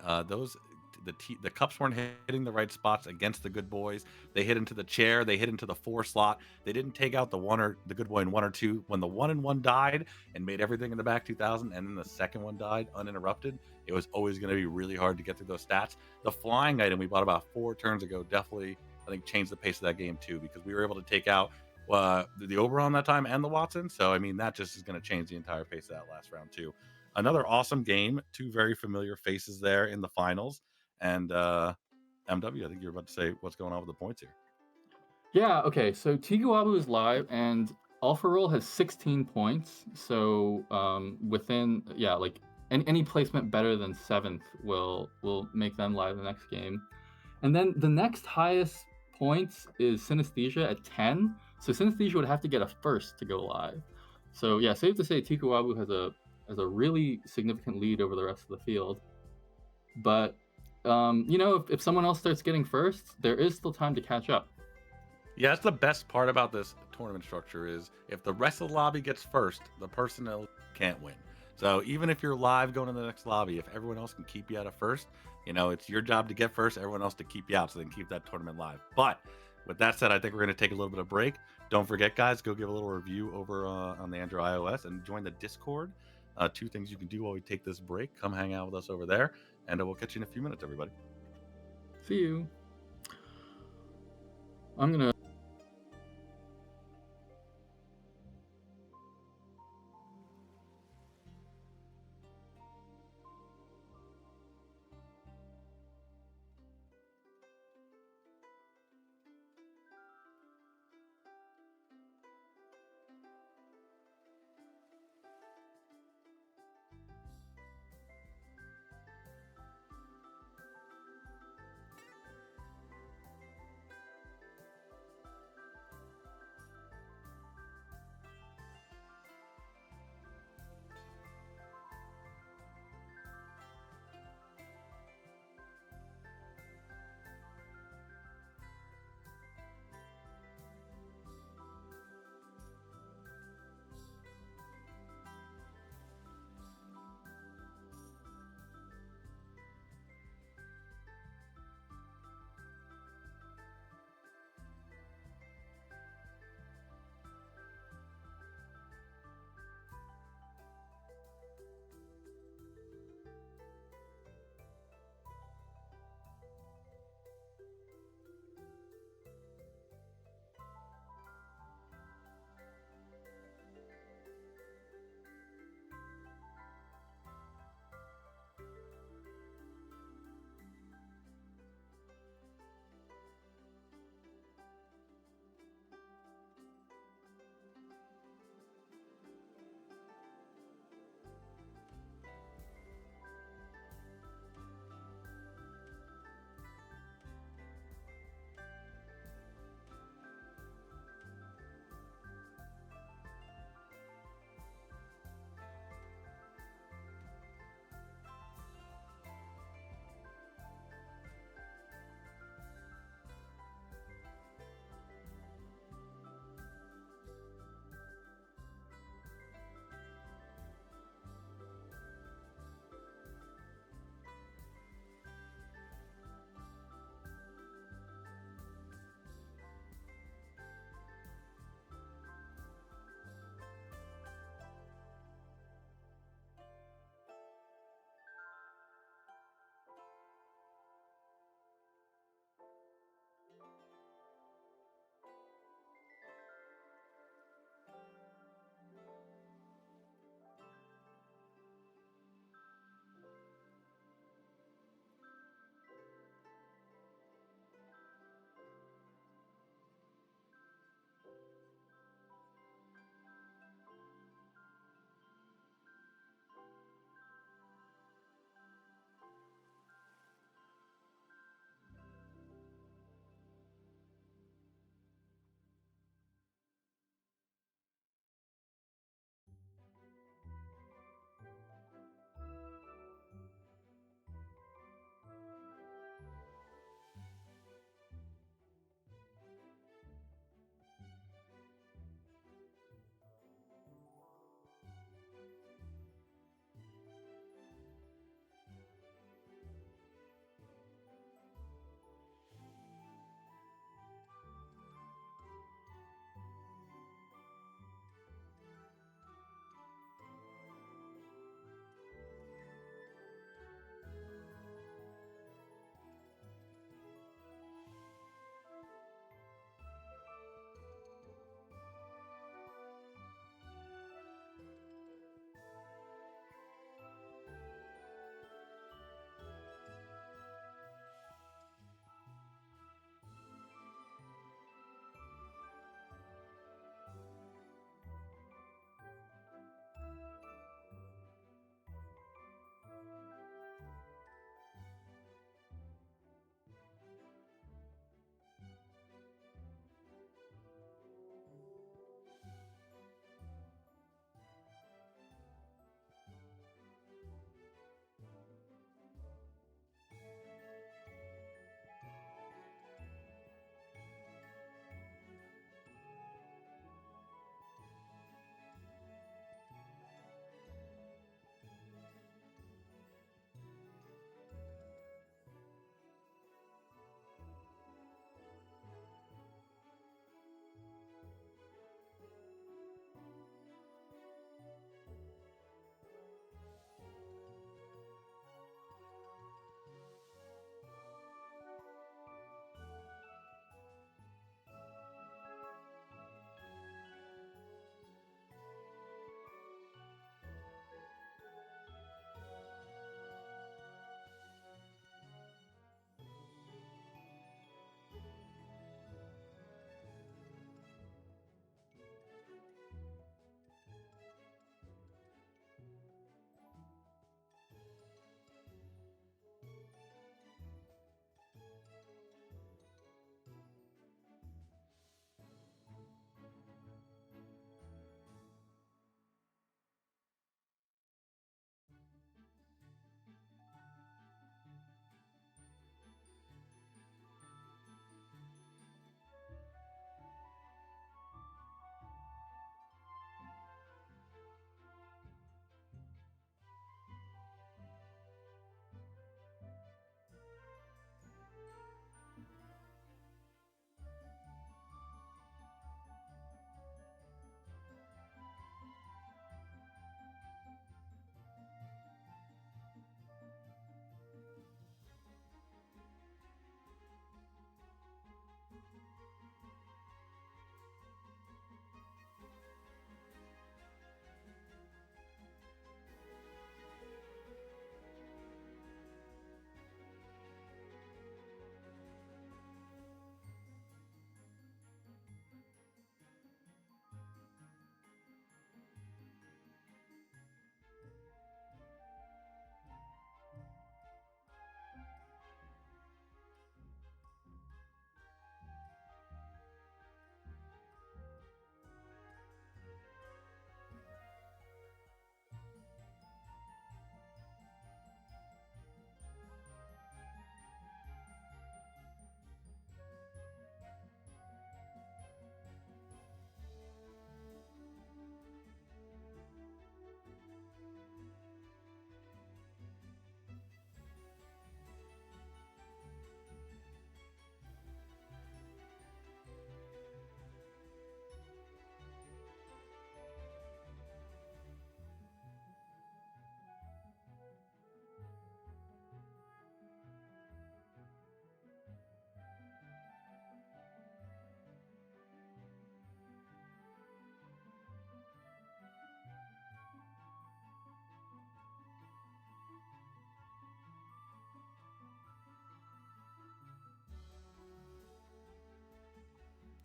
the cups weren't hitting the right spots against the good boys. They hit into the chair, they hit into the 4 slot. They didn't take out the good boy in 1 or 2. When the 1 and 1 died and made everything in the back 2000, and then the second one died uninterrupted, it was always going to be really hard to get through those stats. The flying item we bought about 4 turns ago definitely, I think, changed the pace of that game too, because we were able to take out the Oberon that time and the Watson. So I mean, that just is going to change the entire pace of that last round too. Another awesome game. 2 very familiar faces there in the finals. And MW, I think you're about to say what's going on with the points here. Yeah, okay, so Tikuwabu is live, and Alpha Roll has 16 points. So within, yeah, like any placement better than 7th will make them live the next game. And then the next highest points is Synesthesia at 10. So Synesthesia would have to get a 1st to go live. So yeah, safe to say Tikuwabu has a really significant lead over the rest of the field. But you know, if someone else starts getting 1st, there is still time to catch up. Yeah, that's the best part about this tournament structure is if the rest of the lobby gets 1st, the person else can't win. So even if you're live going to the next lobby, if everyone else can keep you out of 1st, you know, it's your job to get 1st, everyone else to keep you out so they can keep that tournament live. But with that said, I think we're going to take a little bit of break. Don't forget, guys, go give a little review over on the Android iOS and join the Discord. 2 things you can do while we take this break. Come hang out with us over there, and we'll catch you in a few minutes, everybody. See you. I'm going to...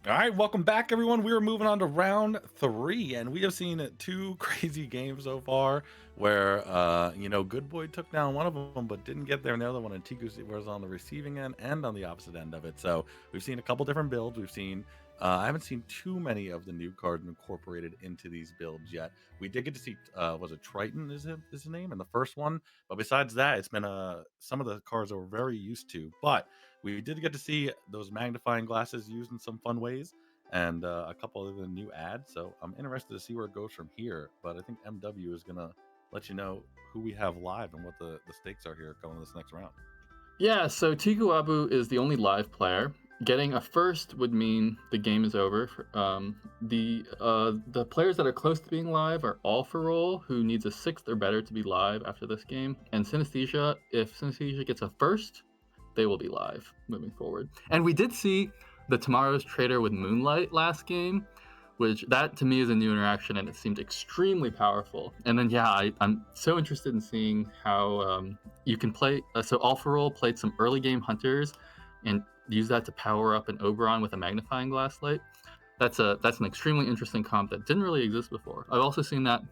All right, welcome back, everyone. We are moving on to round three, and we have seen two crazy games so far. Where Good Boy took down one of them, but didn't get there, and the other one, and Tiku was on the receiving end and on the opposite end of it. So we've seen a couple different builds. We've seen. I haven't seen too many of the new cards incorporated into these builds yet. We did get to see, was it Triton is his name in the first one, but besides that, it's been some of the cards that we're very used to. But we did get to see those magnifying glasses used in some fun ways, and a couple of the new ads. So I'm interested to see where it goes from here. But I think MW is gonna let you know who we have live and what the stakes are here going this next round. Yeah, so Tiku Abu is the only live player. Getting a first would mean the game is over. The players that are close to being live are All for Roll, who needs a sixth or better to be live after this game, and Synesthesia. If Synesthesia gets a first, they will be live moving forward. And we did see the Tomorrow's Trader with Moonlight last game, which that to me is a new interaction, and it seemed extremely powerful. And then I'm so interested in seeing how you can play. So Alpharol played some early game hunters, and use that to power up an Oberon with a magnifying glass light. That's an extremely interesting comp that didn't really exist before. I've also seen that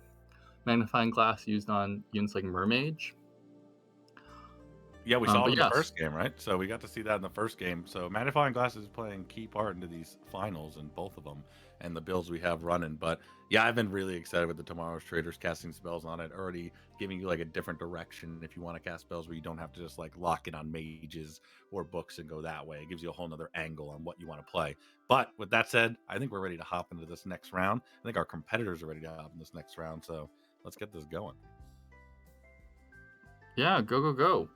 magnifying glass used on units like Mermage. Yeah, we saw it in the Yes. first game, right? So we got to see that in the first game. So magnifying glasses is playing key part into these finals in both of them and the builds we have running. But yeah, I've been really excited with the Tomorrow's Traders casting spells on it, already giving you like a different direction if you want to cast spells where you don't have to just like lock in on mages or books and go that way. It gives you a whole nother angle on what you want to play. But with that said, I think we're ready to hop into this next round. I think our competitors are ready to hop in this next round. So let's get this going. Yeah, go.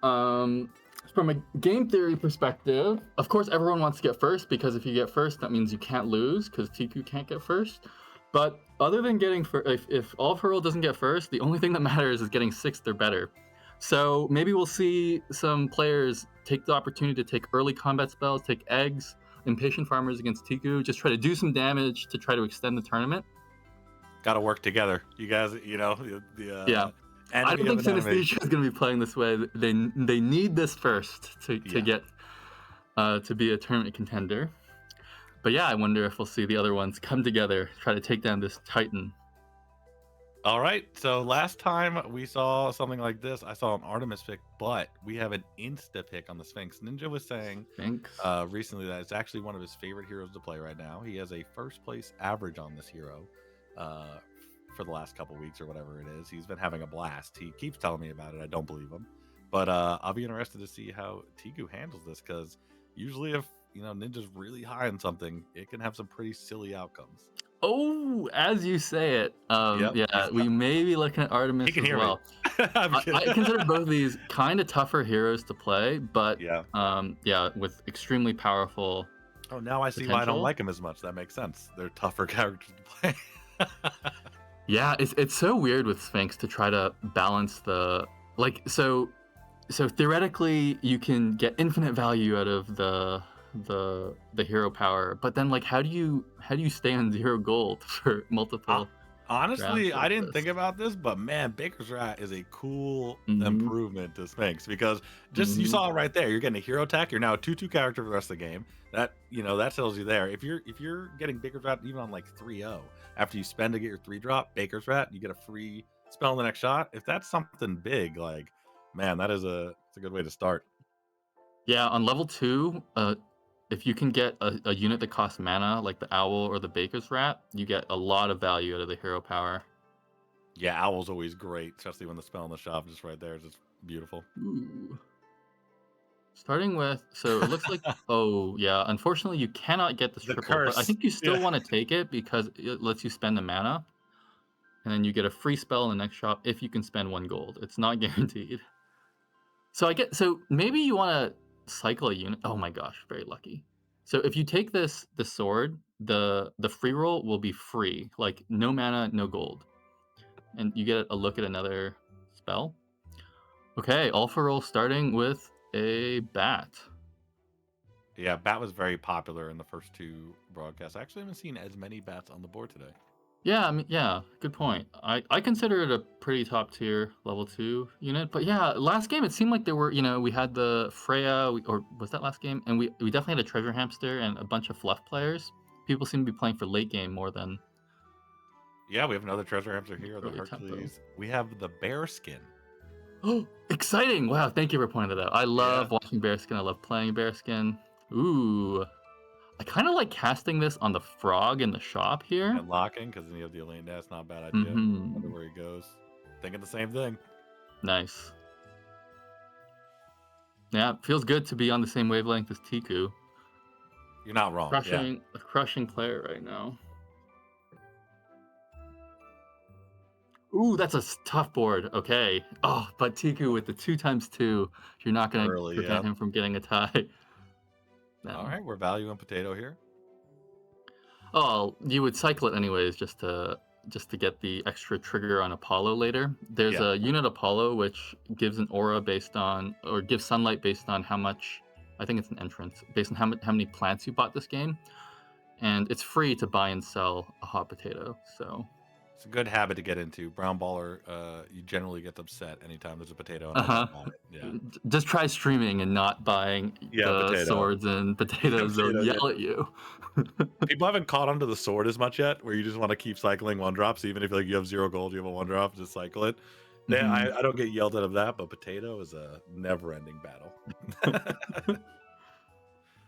From a game theory perspective, of course, everyone wants to get first, because if you get first, that means you can't lose, because Tiku can't get first. But other than getting if All for Roll doesn't get first, the only thing that matters is getting sixth or better. So maybe we'll see some players take the opportunity to take early combat spells, take eggs, impatient farmers against Tiku, just try to do some damage to try to extend the tournament. Got to work together, you guys. Yeah. I don't think Synesthesia is going to be playing this way. They need this first to get to be a tournament contender. But yeah, I wonder if we'll see the other ones come together, try to take down this Titan. All right, so last time we saw something like this, I saw an Artemis pick, but we have an insta pick on the Sphinx. Ninja was saying recently that it's actually one of his favorite heroes to play right now. He has a first place average on this hero for the last couple weeks or whatever it is. He's been having a blast. He keeps telling me about it. I don't believe him, but I'll be interested to see how Tiku handles this, because usually if Ninja's really high on something, it can have some pretty silly outcomes. Oh, as you say it, Yep, we may be looking at Artemis as well. I consider both of these kind of tougher heroes to play, but with extremely powerful. Oh, now I see why I don't like him as much. That makes sense. They're tougher characters to play. Yeah, it's so weird with Sphinx to try to balance the so theoretically you can get infinite value out of the hero power, but then how do you stay on 0 gold for multiple honestly, I didn't think about this, but man, Baker's Rat is a cool improvement to Sphinx, because just you saw it right there. You're getting a hero attack. You're now a 2/2 character for the rest of the game. That that tells you there. If you're getting Baker's Rat even on 3-0, after you spend to get your 3-drop Baker's Rat, you get a free spell in the next shot. If that's something big, man, it's a good way to start. Yeah, on level 2, if you can get a unit that costs mana, like the Owl or the Baker's Rat, you get a lot of value out of the hero power. Yeah, Owl's always great, especially when the spell in the shop is just right there. It's just beautiful. Ooh. Starting with, so it looks like, oh yeah, unfortunately you cannot get this triple, curse. but I think you still want to take it because it lets you spend the mana, and then you get a free spell in the next shop if you can spend 1 gold. It's not guaranteed. So maybe you want to cycle a unit. Oh my gosh, very lucky. So if you take the sword, the free roll will be free, no mana, no gold, and you get a look at another spell. Okay, all for roll starting with a bat. Yeah, bat was very popular in the first 2 broadcasts. I actually haven't seen as many bats on the board today. Yeah, I mean, yeah, good point. I consider it a pretty top tier level 2 unit, but yeah, last game it seemed like there were, we had the Freya, or was that last game? And we definitely had a treasure hamster and a bunch of fluff players. People seem to be playing for late game more than Yeah, we have another treasure hamster here, the early tempo. Hercules. We have the bear skin. Oh, exciting! Wow, thank you for pointing that out. I Yeah, love watching Bearskin. I love playing Bearskin. Ooh, I kind of like casting this on the frog in the shop here. and locking because then you have the Elaine Nest. Not a bad idea. Wonder Mm-hmm. where he goes. Thinking the same thing. Nice. Yeah, feels good to be on the same wavelength as Tiku. You're not wrong. Yeah. A crushing player right now. Ooh, that's a tough board. Okay. Oh, but Tiku with the 2x2, you're not gonna Early, yeah. prevent him from getting a tie. All Then, right, we're valuing potato here. oh, you would cycle it anyways, just to get the extra trigger on Apollo later. There's Yeah. a unit Apollo which gives an aura based on, or gives sunlight based on how much. I think it's an entrance based on how many plants you bought this game, and it's free to buy and sell a hot potato. So, It's a good habit to get into. Brown baller, you generally get upset anytime there's a potato and uh I don't huh. want it. Yeah. Just try streaming and not buying Yeah, the potato. swords and Yeah, potatoes. They'll potato. Yeah. yell at you. People haven't caught onto the sword as much yet, where you just want to keep cycling one drops, even if like you have 0 gold, you have a one drop, just cycle it. Hmm. I don't get yelled at of that, but potato is a never-ending battle.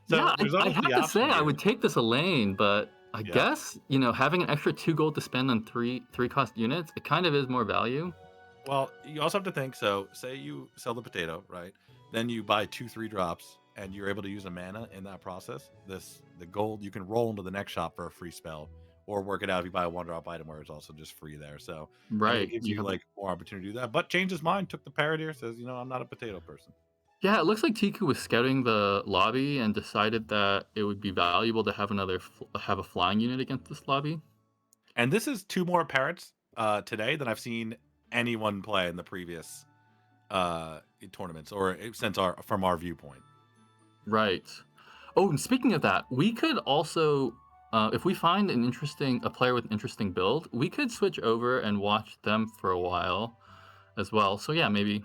So Yeah, there's I always the have to say option I here. would take this Elaine, but I Yeah. guess having an extra 2 gold to spend on three cost units, it kind of is more value. Well, you also have to think. So, say you sell the potato, right? Then you buy 2 3 drops, and you're able to use a mana in that process. The gold you can roll into the next shop for a free spell, or work it out if you buy a 1 drop item where it's also just free there. So, I mean, it Right. gives You you have like more opportunity to do that. But changed his mind, took the parrot here, says, I'm not a potato person. Yeah, it looks like Tiku was scouting the lobby and decided that it would be valuable to have have a flying unit against this lobby. And this is 2 more parrots today than I've seen anyone play in the previous tournaments, or since from our viewpoint. Right. Oh, and speaking of that, we could also, if we find a player with an interesting build, we could switch over and watch them for a while as well. So yeah, maybe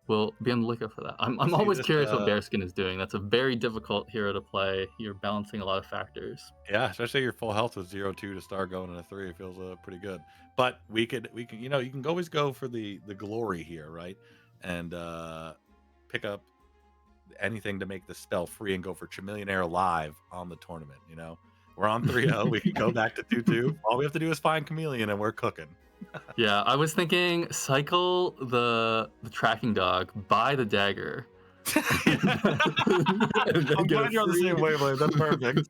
we'll be on the lookout for that. I'm See always this curious what Bearskin is doing. That's a very difficult hero to play. You're balancing a lot of factors. Yeah, especially your full health with 0-2 to start going in a 3. It feels pretty good. But we can you can always go for the glory here, right? And pick up anything to make the spell free and go for Chameleonaire live on the tournament. We're on 3-0. We can go back to 2-2. All we have to do is find Chameleon, and we're cooking. Yeah, I was thinking cycle the tracking dog, buy the dagger, and then I'm get a glad you're on the same free. wavelength. That's perfect.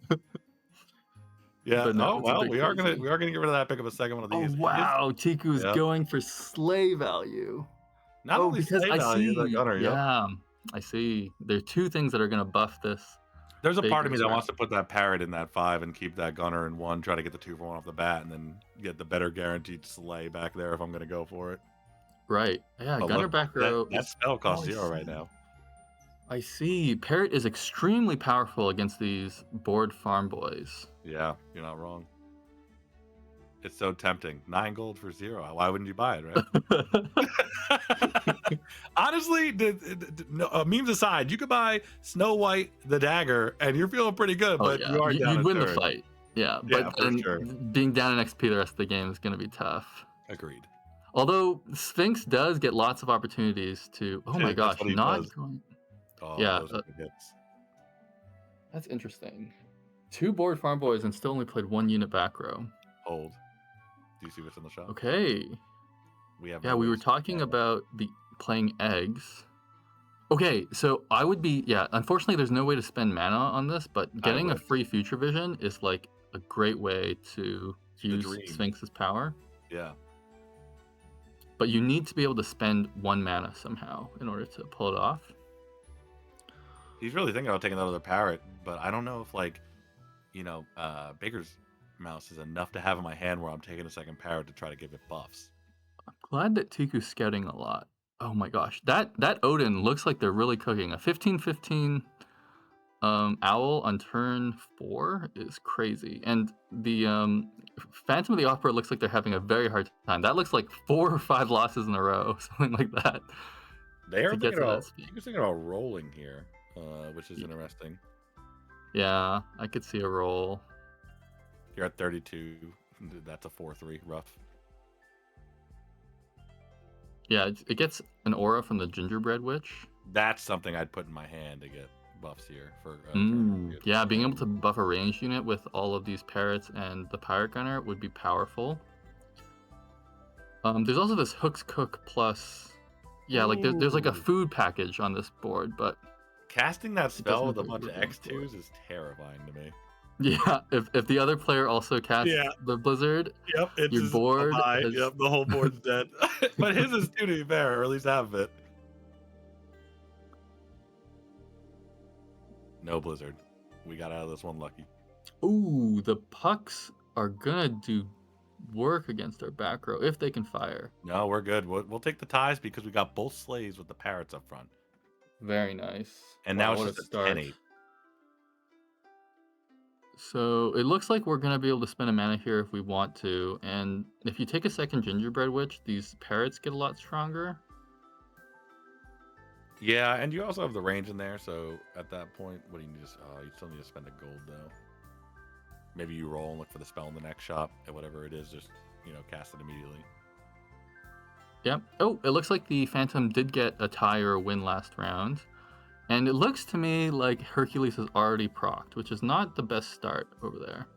Yeah. But no, Oh it's a well, bit we are gonna crazy. we are gonna get rid of that. Pick up a second one of Oh these. It is. wow, Tiku's Yep. going for sleigh value. Not Oh, only because slay I value, the see. gunner. Yep. Yeah, I see. There are two things that are gonna buff this There's a part of me Baker's that round. wants to put that parrot in that 5 and keep that gunner in 1, try to get the 2 for 1 off the bat, and then get the better guaranteed slay back there if I'm gonna go for it. Right. Yeah, But Gunner look, back that row that is. spell Oh, costs I 0 right see. now. I see. Parrot is extremely powerful against these board farm boys. Yeah, you're not wrong. It's so tempting. 9 gold for 0. Why wouldn't you buy it, right? Honestly, no, memes aside, you could buy Snow White the dagger, and you're feeling pretty good, Oh but yeah, you are down you'd a win the turn. fight. Yeah, Yeah, but for then sure. being down in XP the rest of the game is gonna be tough. Agreed. Although Sphinx does get lots of opportunities to. Oh my That's gosh, what he not does. going. Oh, Yeah, those are good hits. that's interesting. 2 board farm boys and still only played 1 unit back row. Hold. Do you see what's in the shop? Okay. We have Yeah, no we way were to spend talking mana. about the playing eggs. Okay, so I would be, yeah, unfortunately there's no way to spend mana on this, but I getting a wish. free future vision is like a great way to The use dream. Sphinx's power. Yeah. But you need to be able to spend 1 mana somehow in order to pull it off. He's really thinking about taking that other parrot, but I don't know if Baker's mouse is enough to have in my hand where I'm taking a second parrot to try to give it buffs. Glad that Tiku's scouting a lot. Oh my gosh, that Odin looks like they're really cooking. A 15-15 Owl on turn 4 is crazy, and the Phantom of the Opera looks like they're having a very hard time. That looks like 4 or 5 losses in a row, something like that, They are to get thinking to that about. speed. He was thinking about rolling here, which is Y- interesting. Yeah, I could see a roll. You're at 32. That's a 4-3 rough. Yeah, it gets an aura from the Gingerbread Witch. That's something I'd put in my hand to get buffs here for turn. Yeah, being able to buff a ranged unit with all of these parrots and the Pirate Gunner would be powerful. There's also this Hook's Cook plus. Yeah, like there's like a Ooh. food package on this board, but Casting that it doesn't spell with look a like bunch we're of going for it. X2s is terrifying to me. Yeah, if the other player also casts Yeah. the Blizzard, Yep, it's your just board bye-bye. has... Yep, the whole board's dead. But his is too, to be fair, or at least half of it. No Blizzard. We got out of this one lucky. Ooh, the Pucks are gonna do work against our back row if they can fire. No, we're good. We'll take the ties because we got both slaves with the parrots up front. Very nice. And Wow, now it's what just a a start. 10-8. So it looks like we're gonna be able to spend a mana here if we want to, and if you take a second Gingerbread Witch, these parrots get a lot stronger. Yeah, and you also have the range in there, so at that point, what do you need to... Oh, you still need to spend a gold, though. Maybe you roll and look for the spell in the next shop, and whatever it is, just, cast it immediately. Yep. Oh, it looks like the Phantom did get a tie or a win last round. And it looks to me like Hercules has already procced, which is not the best start over there.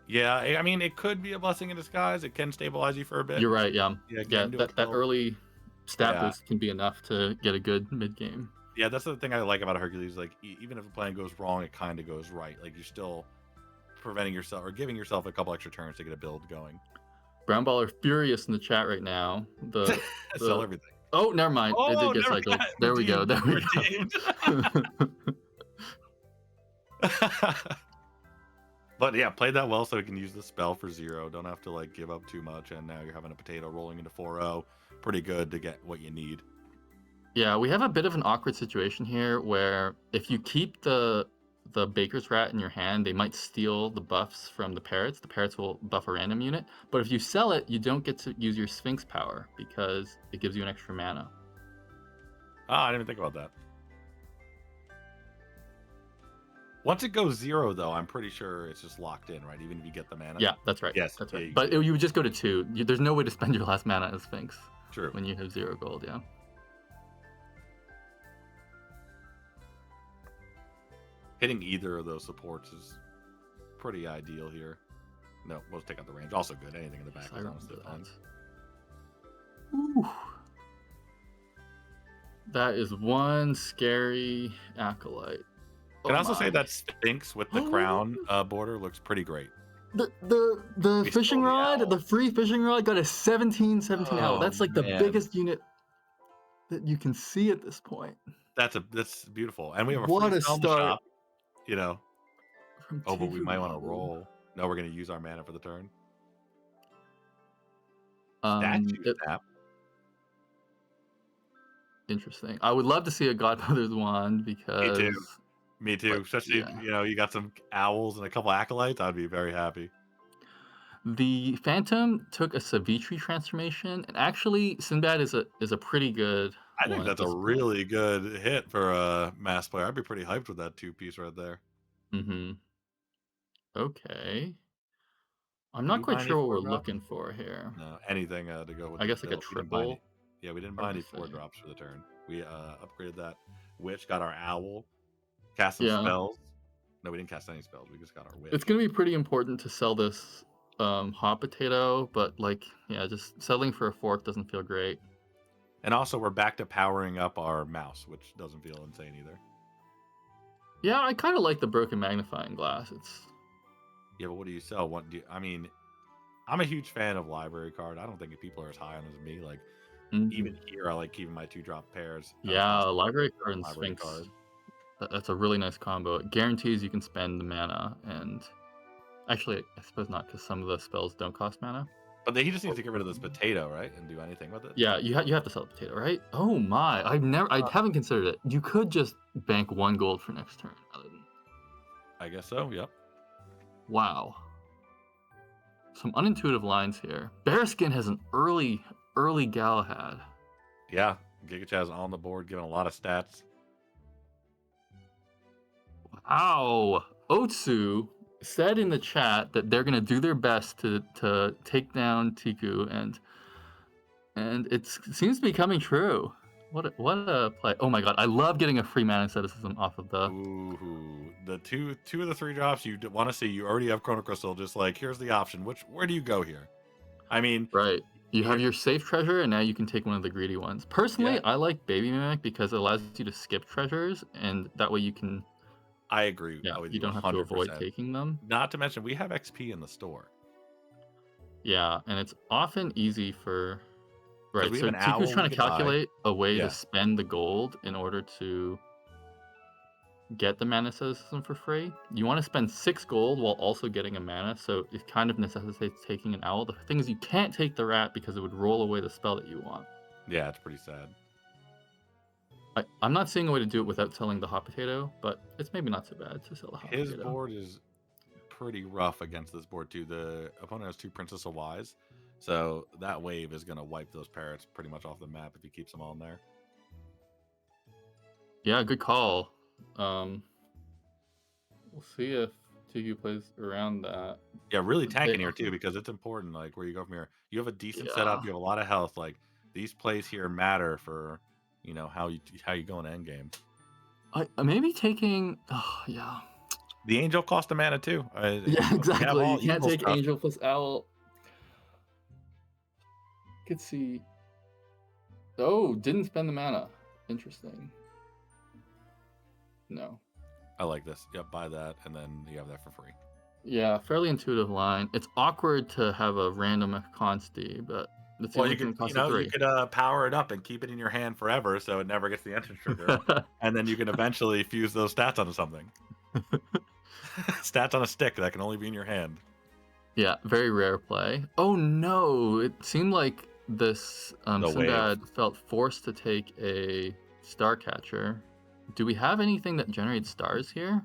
Yeah, I mean, it could be a blessing in disguise. It can stabilize you for a bit. You're right, yeah. Yeah, Yeah, into a that 12. early stat Yeah. boost can be enough to get a good mid-game. Yeah, that's the thing I like about Hercules. Like, even if a plan goes wrong, it kind of goes right. Like, you're still preventing yourself or giving yourself a couple extra turns to get a build going. Brown Baller furious in the chat right now. Sell everything. Oh, never mind. It did get cycled. There we go. There we go. But yeah, played that well so we can use the spell for 0. Don't have to like give up too much. And now you're having a potato rolling into 4-0. Pretty good to get what you need. Yeah, we have a bit of an awkward situation here where if you keep the Baker's Rat in your hand, they might steal the buffs from the parrots. The parrots will buff a random unit. But if you sell it, you don't get to use your Sphinx power because it gives you an extra mana. Ah, I didn't even think about that. Once it goes 0, though, I'm pretty sure it's just locked in, right? Even if you get the mana. Yeah, that's right. Yes, that's yeah, right. But you would just go to 2. There's no way to spend your last mana as Sphinx. True. When you have 0 gold, yeah. Hitting either of those supports is pretty ideal here. No, we'll take out the range. Also good. Anything in the back is honestly fun. Ooh. That is one scary acolyte. Can I also say that Sphinx with the crown border looks pretty great. The fishing rod, the free fishing rod got a 17/17 owl. That's like the biggest unit that you can see at this point. That's beautiful. And we have a What free a spell in the start. shop, Oh, but we might want to roll. No, we're going to use our mana for the turn. Statue snap. Interesting. I would love to see a Godmother's Wand because... Me too. But, especially, you got some owls and a couple acolytes. I'd be very happy. The Phantom took a Savitri transformation, and actually, Sinbad is a pretty good. I think that's a really good hit for a mass player. I'd be pretty hyped with that 2-piece right there. Mm-hmm. Okay. I'm not quite sure what we're looking for here. No, anything to go with. I guess like a triple. Yeah, we didn't buy any 4 drops for the turn. We upgraded that witch, got our owl, cast some spells. No, we didn't cast any spells. We just got our witch. It's gonna be pretty important to sell this hot potato, but just settling for a fork doesn't feel great. And also, we're back to powering up our mouse, which doesn't feel insane either. Yeah, I kind of like the broken magnifying glass. Yeah, but what do you sell? I mean, I'm a huge fan of library card. I don't think people are as high on as me. Like, even here, I like keeping my 2-drop pairs. Yeah, library card and Sphinx. That's a really nice combo. It guarantees you can spend the mana, and actually, I suppose not, because some of the spells don't cost mana. But he just needs to get rid of this potato, right, and do anything with it. Yeah, you have to sell the potato, right? Oh my! I haven't considered it. You could just bank 1 gold for next turn. I guess so. Yep. Wow. Some unintuitive lines here. Bearskin has an early Galahad. Yeah. Giga Chad's on the board, giving a lot of stats. Wow. Otsu said in the chat that they're gonna do their best to take down Tiku, and it seems to be coming true. What a play! Oh my god, I love getting a free mana asceticism off of the. Ooh, the two of the 3 drops you want to see. You already have Chrono Crystal. Just like, here's the option. Where do you go here? I mean, Right. You have here- your safe treasure, and now you can take one of the greedy ones. Personally, Yeah. I like Baby Mimic because it allows you to skip treasures, and that way you can. I agree. Yeah, With you don't have to 100%. avoid taking them. Not to mention, we have XP in the store. Yeah, and it's often easy for. Right, we so have an owl Tiku's trying we to could buy. calculate a way Yeah. to spend the gold in order to get the mana asceticism for free. You want to spend 6 gold while also getting a mana, so it kind of necessitates taking an owl. The thing is, you can't take the rat because it would roll away the spell that you want. Yeah, it's pretty sad. I'm not seeing a way to do it without selling the hot potato, but it's maybe not so bad to sell the hot His potato. board is pretty rough against this board too. The opponent has 2 Princess of Wise, so that wave is going to wipe those parrots pretty much off the map if he keeps them all in there. Yeah, good call. We'll see if Tiku plays around that. Yeah, really tanking here too, because it's important. Like, where you go from here, you have a decent setup, you have a lot of health. Like, these plays here matter for, how you go in end game. Maybe taking. Oh, yeah. The angel cost a mana too. Yeah, exactly. You can't take stuff. angel plus owl. Could see. Oh, didn't spend the mana. Interesting. No. I like this. Yep, buy that, and then you have that for free. Yeah, fairly intuitive line. It's awkward to have a random consti, but that's the only thing that costs a 3. You could power it up and keep it in your hand forever, so it never gets the entrance trigger, and then you can eventually fuse those stats onto something. Stats on a stick that can only be in your hand. Yeah, very rare play. Oh no! It seemed like this Sinbad felt forced to take a star catcher. Do we have anything that generates stars here?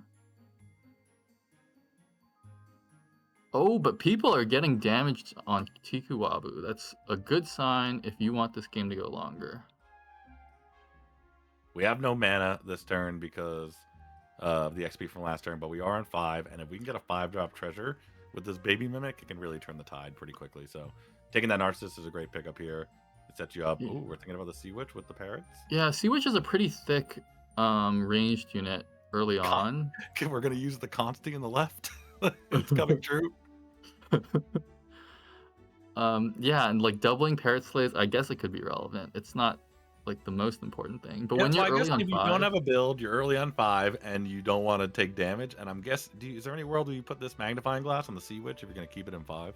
Oh, but people are getting damaged on Tikuwabu. That's a good sign if you want this game to go longer. We have no mana this turn because of the XP from last turn, but we are on 5, and if we can get a 5-drop treasure with this Baby Mimic, it can really turn the tide pretty quickly. So taking that Narcissus is a great pickup here. It sets you up. Yeah. Ooh, we're thinking about the Sea Witch with the parrots. Yeah, Sea Witch is a pretty thick ranged unit early on. We're going to use the Consti in the left. It's coming true. Yeah, and like doubling parrot slays, I guess it could be relevant. It's not like the most important thing, but when you're early on 5, if you don't have a build, you're early on 5, and you don't want to take damage. And I'm guessing, is there any world where you put this magnifying glass on the Sea Witch if you're going to keep it in 5?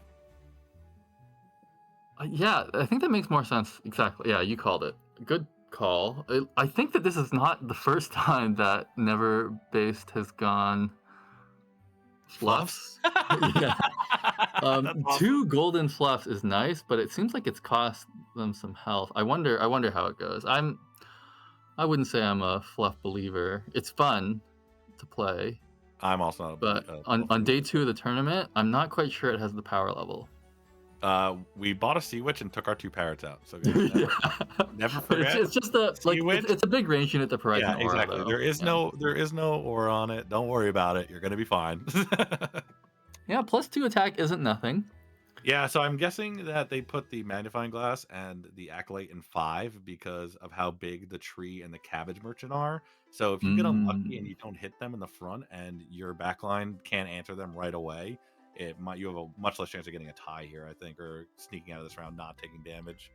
Yeah, I think that makes more sense. Exactly. Yeah, you called it. Good call. I think that this is not the first time that Never Based has gone fluffs. Yeah. That's awesome. 2 golden fluffs is nice, but it seems like it's cost them some health. I wonder how it goes. I wouldn't say I'm a fluff believer. It's fun to play. I'm also not. But on day 2 of the tournament, I'm not quite sure it has the power level. We bought a Sea Witch and took our 2 parrots out. So never But forget. it's just it's a big range unit that provides an aura. Exactly. Though. There is no aura on it. Don't worry about it. You're gonna be fine. Yeah, +2 attack isn't nothing. Yeah, so I'm guessing that they put the magnifying glass and the acolyte in 5 because of how big the tree and the cabbage merchant are. So if you get unlucky and you don't hit them in the front and your backline can't answer them right away, you have a much less chance of getting a tie here, I think, or sneaking out of this round not taking damage.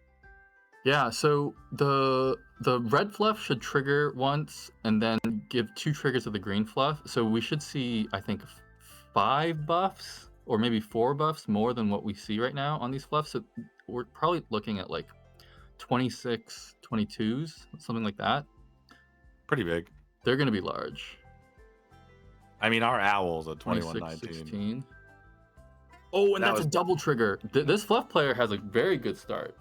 Yeah, so the red fluff should trigger once and then give 2 triggers of the green fluff. So we should see, I think, 5 buffs or maybe 4 buffs more than what we see right now on these fluffs. So we're probably looking at like 26, 22s, something like that. Pretty big. They're going to be large. I mean, our owl's a 21, 21-19. 16. Oh, and that's a double trigger. This fluff player has a very good start.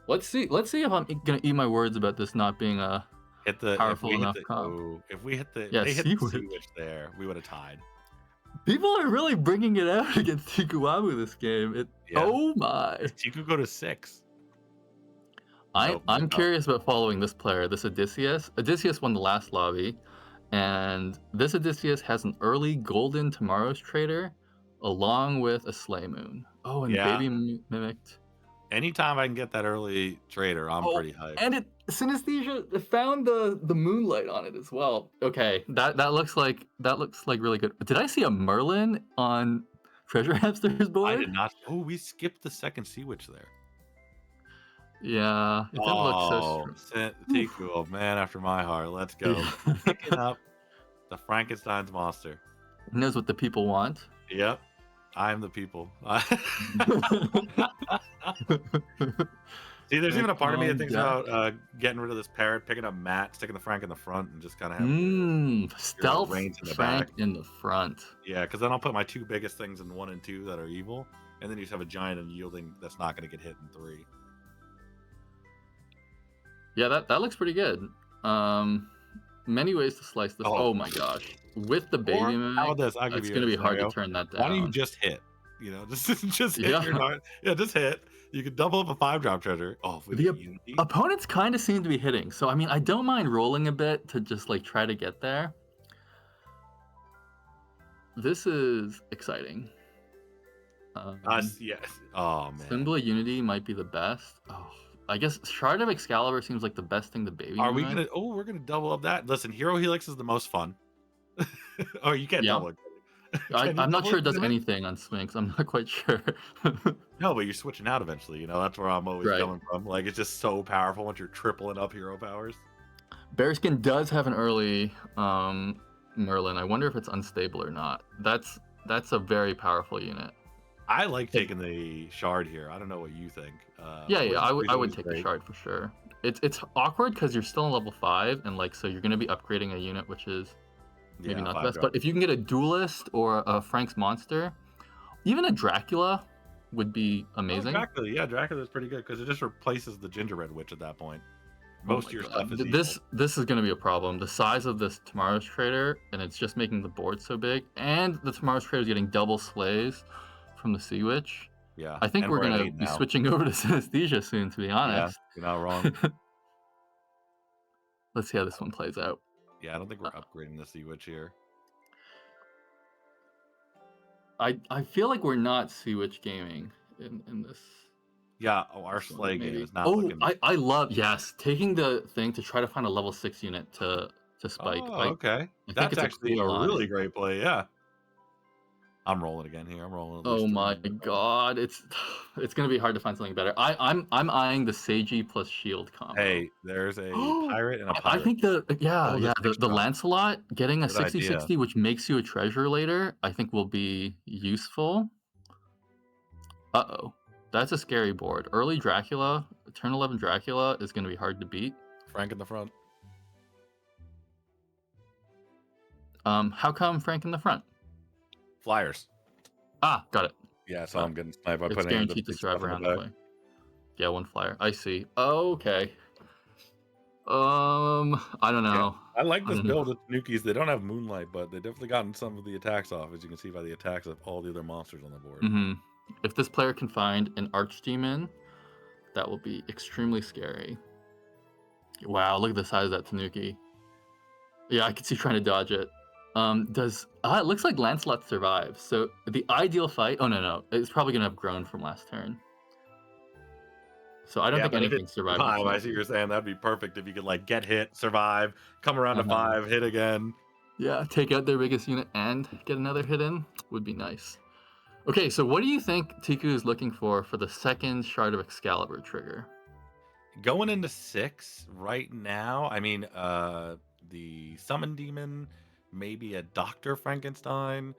Let's see if I'm gonna eat my words about this not being a hit the if powerful we hit enough the comp. if we hit the Yeah, they hit the Sea sea Witch. witch there, we would have tied. People are really bringing it out against Tikuwamu this game. Yeah. Oh my! Does Tiku go to 6? I Nope. I'm No. curious about following this player, this Odysseus. Odysseus won the last lobby, and this Odysseus has an early golden Tomorrow's Trader, along with a Slay Moon. Oh, and Yeah. Baby Mimicked. Anytime I can get that early trader, I'm Oh, pretty hyped. and Synesthesia found the moonlight on it as well. Okay, that looks like really good. Did I see a Merlin on Treasure Hamster's I board? did not. Oh, we skipped the second sea witch there. Yeah, it didn't look so Oh, strong. Tiku, oh man, after my heart. Let's go. Yeah. Picking up the Frankenstein's monster. He knows what the people want. Yep. I am the people. See, there's even a part of me that thinks about getting rid of this parrot, picking up Matt, sticking the Frank in the front, and just kind of having Stealth range in the Frank back. in the front. Yeah, because then I'll put my 2 biggest things in 1 and 2 that are evil, and then you just have a giant and yielding that's not going to get hit in 3. Yeah, that looks pretty good. Many ways to slice this. Oh my gosh. With the baby mimic, how about this? I'll give it's you going to a be hard to scenario. turn that down. Why don't you just hit? You know, just hit Yeah. your heart. Yeah, just hit. You could double up a 5-drop treasure. Oh, with The Unity. opponents kind of seem to be hitting. So, I mean, I don't mind rolling a bit to just like try to get there. This is exciting. Yes. Oh, man. Symbol of Unity might be the best. Oh, I guess Shard of Excalibur seems like the best thing to baby. Are we going to... Oh, we're going to double up that. Listen, Hero Helix is the most fun. Oh, you can't double it. I'm not sure it does anything on Sphinx. I'm not quite sure. No, but you're switching out eventually. You know, that's where I'm always coming from. Like, it's just so powerful once you're tripling up hero powers. Bearskin does have an early Merlin. I wonder if it's unstable or not. That's a very powerful unit. I like taking the shard here. I don't know what you think. Yeah, I would take the shard for sure. It's awkward because you're still in level 5, and like so you're going to be upgrading a unit which is maybe not the best. But if you can get a duelist or a Frank's monster, even a Dracula would be amazing. Dracula's pretty good because it just replaces the gingerbread witch at that point. Most of your stuff is this is going to be a problem. The size of this Tomorrow's Trader, and it's just making the board so big, and the Tomorrow's Trader is getting double slays from the Sea Witch. Yeah, I think we're going to be switching over to Synesthesia soon, to be honest. Yeah, you're not wrong. Let's see how this one plays out. Yeah, I don't think we're upgrading the Sea Witch here. I feel like we're not Sea Witch gaming in this. Yeah, our Slay game is not looking... I love, taking the thing to try to find a level 6 unit to spike. Oh, okay. That's actually a really great play, yeah. I'm rolling again here. I'm rolling. Oh my god, it's gonna be hard to find something better. I'm eyeing the Seiji plus Shield combo. Hey, there's a pirate and a pirate. I think the Lancelot getting a 60/60, which makes you a treasure later, I think will be useful. That's a scary board. Early Dracula, turn 11 Dracula is gonna be hard to beat. Frank in the front. How come Frank in the front? Flyers. Got it. Yeah, so I'm getting sniped by it's putting guaranteed to survive around the play. Yeah, 1 flyer. I see. Okay. I don't know. Yeah, I like this build with Nukis. They don't have Moonlight, but they definitely gotten some of the attacks off, as you can see by the attacks of all the other monsters on the board. If this player can find an Archdemon, that will be extremely scary. Wow, look at the size of that Tanuki. Yeah, I can see trying to dodge it. It looks like Lancelot survives. So the ideal fight. Oh no, it's probably gonna have grown from last turn. So I don't think anything survives. I see what you're saying. That'd be perfect if you could like get hit, survive, come around to 5, hit again. Yeah, take out their biggest unit and get another hit in would be nice. Okay, so what do you think Tiku is looking for the second Shard of Excalibur trigger? Going into 6 right now. I mean, the Summon Demon. Maybe a Dr. Frankenstein.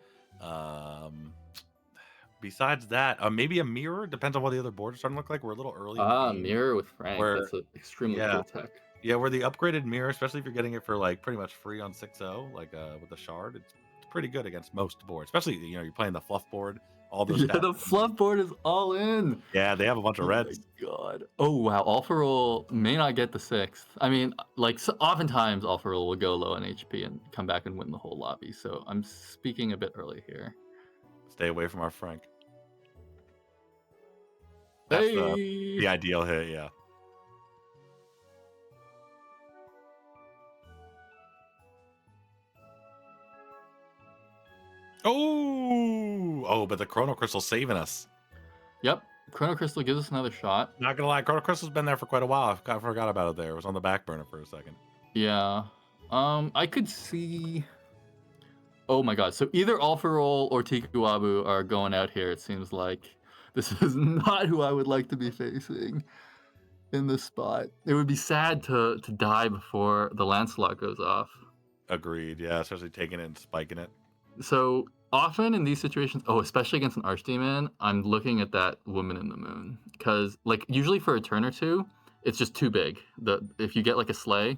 Besides that, maybe a mirror. Depends on what the other boards are starting to look like. We're a little early. Mirror with Frank. That's an extremely cool tech. Yeah, where the upgraded mirror, especially if you're getting it for like pretty much free on 6.0, like with the shard, it's pretty good against most boards, especially you're playing the fluff board. All those Yeah, stats. the fluff board is all in. Yeah, they have a bunch of Oh my reds. god. Oh wow, All for Roll may not get the 6th. I mean, like oftentimes All for Roll will go low on HP and come back and win the whole lobby. So I'm speaking a bit early here. Stay away from our Frank. That's Hey. the ideal hit, yeah. Oh, but the Chrono Crystal's saving us. Yep. Chrono Crystal gives us another shot. Not gonna lie, Chrono Crystal's been there for quite a while. I forgot about it there. It was on the back burner for a second. Yeah. I could see. Oh my god. So either All for Roll or Tikuwabu are going out here, it seems like. This is not who I would like to be facing in this spot. It would be sad to die before the Lancelot goes off. Agreed, yeah, especially taking it and spiking it. So often in these situations, especially against an Archdemon, I'm looking at that Woman in the Moon. Because like usually for a turn or two, it's just too big. If you get like a Slay,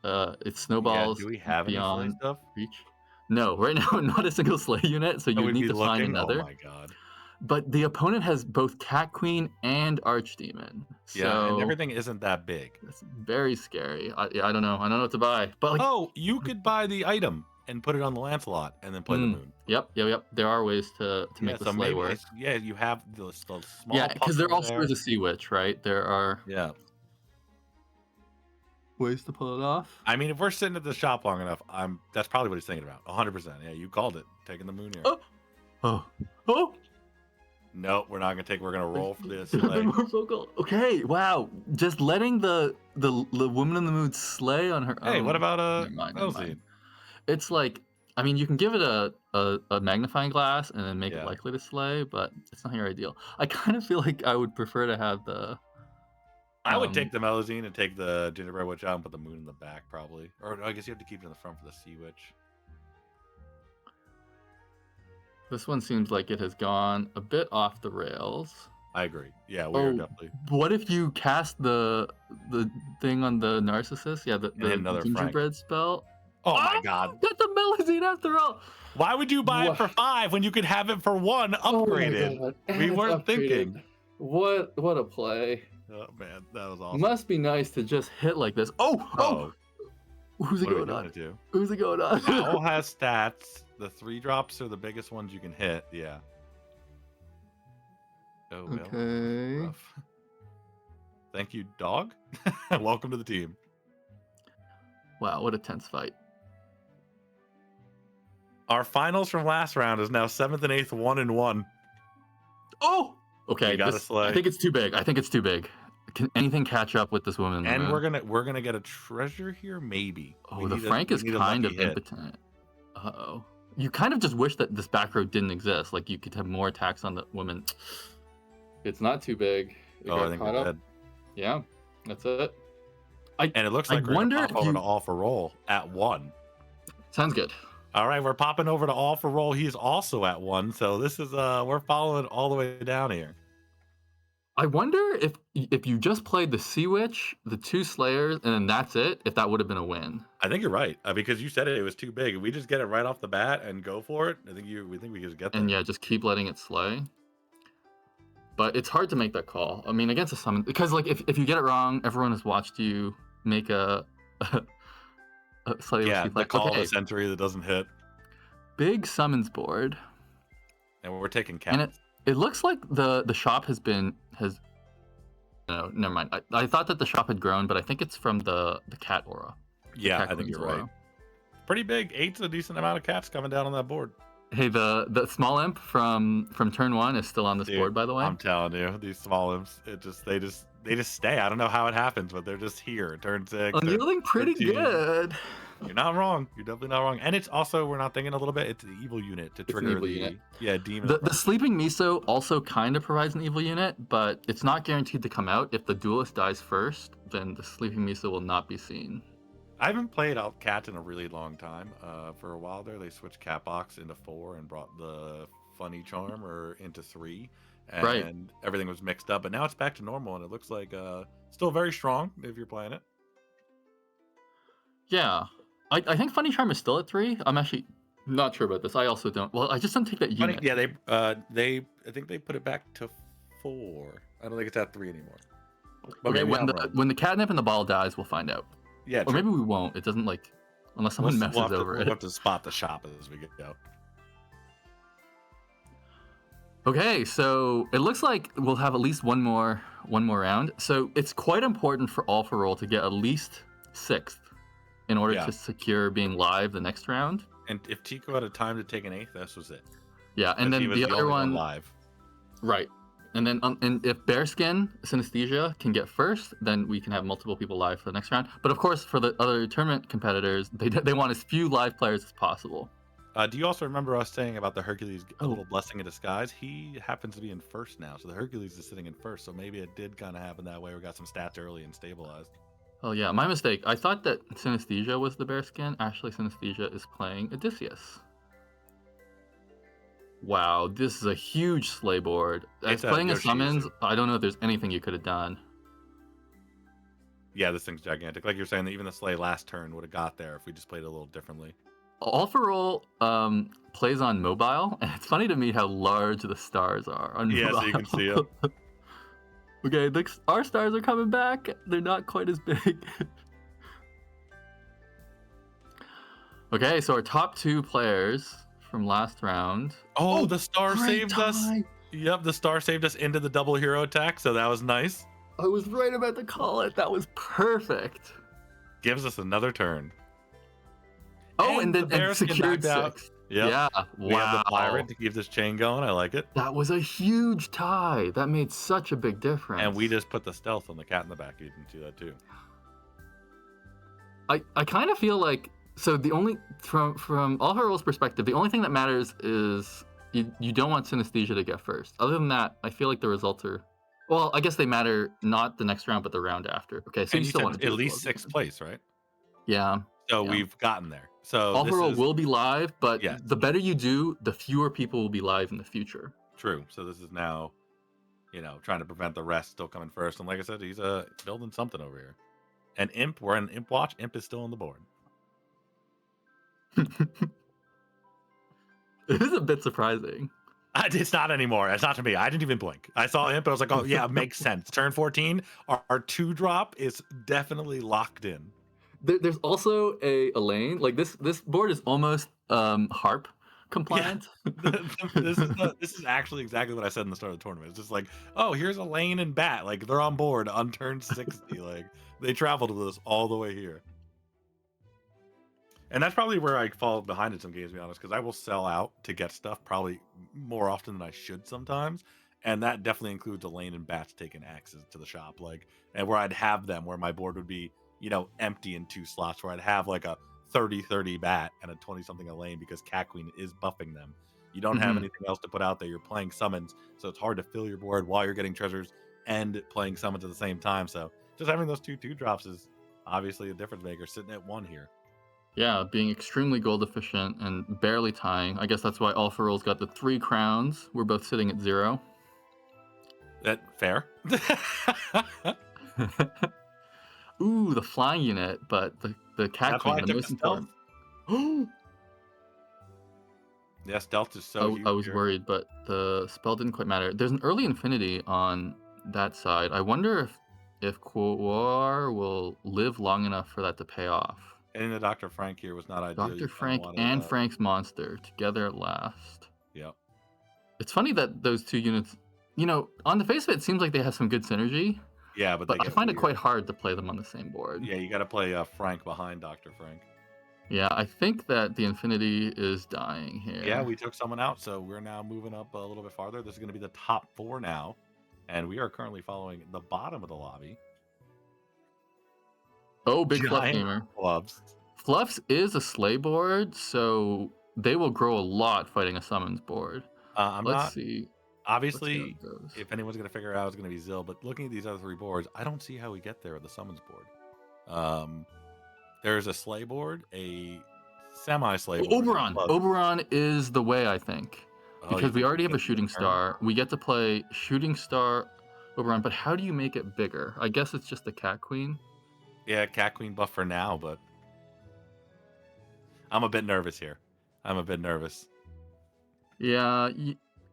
it snowballs do we have any Slay beyond stuff? reach. No, right now not a single Slay unit, so you we'd need be to find looking? another. Oh my god. But the opponent has both Cat Queen and Archdemon. Yeah, and So everything isn't that big. it's very scary. I don't know. I don't know what to buy. But like, You could buy the item and put it on the Lancelot and then play the moon. Yep. There are ways to make the Slay work. Yeah, you have the small. Yeah, because there also there. is a Sea Witch, right? There are ways to pull it off. I mean, if we're sitting at the shop long enough, that's probably what he's thinking about. 100%. Yeah, you called it. Taking the moon here. Oh. No, we're not gonna take. We're gonna roll for this. More vocal. Okay, wow. Just letting the Woman in the Moon slay on her own. Hey, what about Never mind. Elsie? It's like, I mean, you can give it a magnifying glass and then make it likely to slay, but it's not your ideal. I kind of feel like I would prefer to have the. I would take the Melazine and take the Gingerbread Witch out and put the moon in the back, probably. Or I guess you have to keep it in the front for the Sea Witch. This one seems like it has gone a bit off the rails. I agree. Yeah, we're definitely. What if you cast the thing on the Narcissus? Yeah, the gingerbread spell. Oh my god. Got the Melazine after all. Why would you buy it for 5 when you could have it for 1 upgraded? We weren't thinking. What a play. Oh man, that was awesome. Must be nice to just hit like this. Oh. Who's it going on? Who's it going on? Owl has stats. The 3 drops are the biggest ones you can hit. Yeah. Oh, well. Okay. Rough. Thank you, dog. Welcome to the team. Wow, what a tense fight. Our finals from last round is now 7th and 8th, 1-1. Oh! Okay, I think it's too big. Can anything catch up with this Woman? And we're gonna get a treasure here, maybe. Oh, the Frank is kind of impotent. Uh-oh. You kind of just wish that this back row didn't exist. Like you could have more attacks on the Woman. It's not too big. I think we're dead. Yeah, that's it. And it looks like we're gonna pop over to All for Roll at 1. Sounds good. All right, we're popping over to All for Roll. He's also at 1, so this is we're following all the way down here. I wonder if you just played the Sea Witch, the 2 Slayers, and then that's it, if that would have been a win. I think you're right, because you said it was too big. If we just get it right off the bat and go for it, we think we just get that. And yeah, just keep letting it slay. But it's hard to make that call. I mean, against a summon, because like if you get it wrong, everyone has watched you make a slightly the call of a century that doesn't hit. Big summons board. And we're taking cats. And it looks like the shop has no, never mind. I thought that the shop had grown, but I think it's from the cat aura. Yeah, I think you're right. Pretty big. 8's a decent amount of cats coming down on that board. Hey, the small imp from turn 1 is still on this board, by the way. I'm telling you, these small imps, they just stay. I don't know how it happens, but they're just here. Turn 6. Unyielding pretty good. You're not wrong. You're definitely not wrong. And it's also, we're not thinking a little bit, it's the evil unit to trigger demon. The Sleeping Miso also kind of provides an evil unit, but it's not guaranteed to come out. If the duelist dies first, then the Sleeping Miso will not be seen. I haven't played out cats in a really long time. For a while there, they switched cat box into 4 and brought the funny charm into 3. And everything was mixed up. But now it's back to normal, and it looks like still very strong if you're playing it. Yeah. I think Funny Charm is still at 3. I'm actually Not sure about this. I also don't. Well, I just don't take that Funny, unit. yeah, I think they put it back to 4. I don't think it's at 3 anymore. But Okay, maybe I'm wrong. when the catnip and the ball dies, we'll find out. Yeah, Or true. maybe we won't. It doesn't like unless someone We'll messes have to over it. spot the shop as we go. Okay, so it looks like we'll have at least one more round. So it's quite important for All for Roll to get at least 6th in order Yeah. to secure being live the next round. And if Tico had a time to take an 8th, this was it. Yeah, and 'Cause he then was the the other only one one, live. right? And then and if Bearskin Synesthesia can get first, then we can have multiple people live for the next round. But of course, for the other tournament competitors, they want as few live players as possible. Do you also remember us saying about the Hercules, a Oh. little blessing in disguise? He happens to be in first now, so the Hercules is sitting in first. So maybe it did kind of happen that way. We got some stats early and stabilized. Oh yeah, my mistake. I thought that Synesthesia was the Bearskin. Actually, Synesthesia is playing Odysseus. Wow, this is a huge sleigh board. As It's a playing a Yoshi summons, Yuzu. I don't know if there's anything you could have done. Yeah, this thing's gigantic. Like you're saying, that even the sleigh last turn would have got there if we just played it a little differently. All for Roll plays on mobile, and it's funny to me how large the stars are on Yeah, mobile. so you can see it. Okay, our stars are coming back. They're not quite as big. Okay, so our top 2 players from last round. Oh, the star great saved us. tie. Yep, the star saved us into the double hero attack, so that was nice. I was right about to call it. That was perfect. Gives us another turn. Oh, and the then bears get secured knocked out. 6. Yep. Yeah, We have the wow. pirate to keep this chain going. I like it. That was a huge tie. That made such a big difference. And we just put the stealth on the cat in the back. You didn't do that too. I kind of feel like so the only from All for Roll's perspective, the only thing that matters is you don't want Synesthesia to get first. Other than that, I feel like the results are well, I guess they matter not the next round but the round after. Okay, so And you you still said want to do at as least well as 6th you can. place, right? Yeah. So Yeah. we've gotten there. So All this for Roll is will be live, but Yes. the better you do, the fewer people will be live in the future. true. So this is now, trying to prevent the rest still coming first. And like I said, he's building something over here. And Imp, we're in Imp Watch. Imp is still on the board. It is a bit surprising. It's not anymore. It's not to me. I didn't even blink. I saw Imp, and I was like, oh, yeah, it makes sense. Turn 14, our 2-drop is definitely locked in. There's also a lane. Like this board is almost harp compliant. This is actually exactly what I said in the start of the tournament. It's just like, oh, here's a lane and bat. Like, they're on board on turn 60. Like, they traveled with us all the way here. And that's probably where I fall behind in some games, to be honest, because I will sell out to get stuff probably more often than I should sometimes. And that definitely includes a lane and bats taking axes to the shop. Like, and where I'd have them, where my board would be, empty in 2 slots, where I'd have like a 30-30 bat and a 20-something a lane because Cat Queen is buffing them. You don't have anything else to put out there. You're playing summons, so it's hard to fill your board while you're getting treasures and playing summons at the same time. So just having those 2-2-drops is obviously a difference maker sitting at 1 here. Yeah, being extremely gold efficient and barely tying. I guess that's why All for Roll's got the 3 crowns. We're both sitting at 0. That fair? Ooh, the flying unit, but the Cat That's why I Queen, the took most the stealth. important. Yeah, stealth is so huge I was here. worried, but the spell didn't quite matter. There's an early infinity on that side. I wonder if Quar will live long enough for that to pay off. And the Dr. Frank here was not ideal. Dr. Frank and Frank's monster together at last. Yep. It's funny that those 2 units, on the face of it, it seems like they have some good synergy, Yeah, but but I find it quite hard to play them on the same board. Yeah, you got to play Frank behind Dr. Frank. Yeah, I think that the infinity is dying here. Yeah, we took someone out, so we're now moving up a little bit farther. This is going to be the top 4 now, and we are currently following the bottom of the lobby. Oh, big Fluff Giant gamer. Gloves. Fluffs is a sleigh board, so they will grow a lot fighting a summons board. Let's see. Obviously, how it goes. if anyone's going to figure it out, it's going to be Zill. But looking at these other 3 boards, I don't see how we get there with the summons board. There's a sleigh board, a semi-sleigh board. Oberon. Oberon is the way, I think. Because we already have a shooting star. We get to play shooting star Oberon, but how do you make it bigger? I guess it's just the Cat Queen. Yeah, Cat Queen buff for now, but I'm a bit nervous here. I'm a bit nervous. Yeah,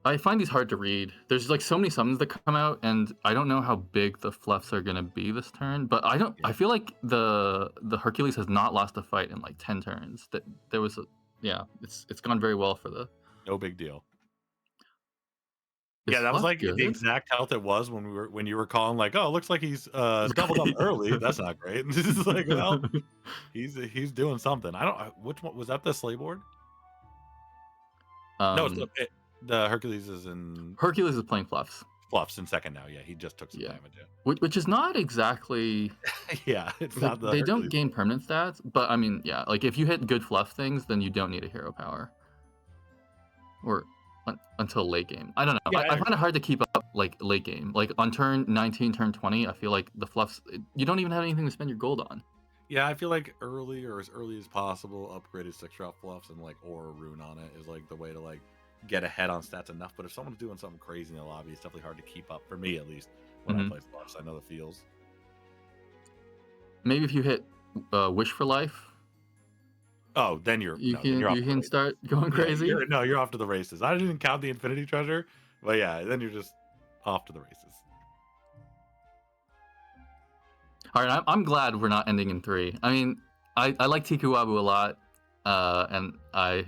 I find these hard to read. There's like so many summons that come out, and I don't know how big the fluffs are gonna be this turn. But I don't. Yeah. I feel like the Hercules has not lost a fight in like 10 turns. That there was a yeah. It's gone very well for the. No big deal. Is Yeah, that was fluff like the good? exact health it was when you were calling like, oh, it looks like he's doubled up early. That's not great. This is like, well, he's doing something. I don't. Which one was that? The sleigh board? No, it's the Hercules is in Hercules is playing fluffs. fluffs in second now. Yeah, he just took some damage. Which is not exactly. Yeah, it's Like, not the they don't Hercules gain board. permanent stats, but I mean, yeah, like if you hit good fluff things, then you don't need a hero power. Or until late game. I don't know. Yeah, I find it hard to keep up like late game. Like on turn 19, turn 20, I feel like the fluffs, you don't even have anything to spend your gold on. Yeah, I feel like early or as early as possible, upgraded 6-drop fluffs and like aura rune on it is like the way to like get ahead on stats enough. But if someone's doing something crazy in the lobby, it's definitely hard to keep up for me at least when I play fluffs. I know the feels. Maybe if you hit Wish for Life, oh, then you're you off can start going crazy. You're off to the races. I didn't count the Infinity Treasure, but yeah, then you're just off to the races. All right, I'm glad we're not ending in 3. I mean, I like Tikuwabu a lot, and I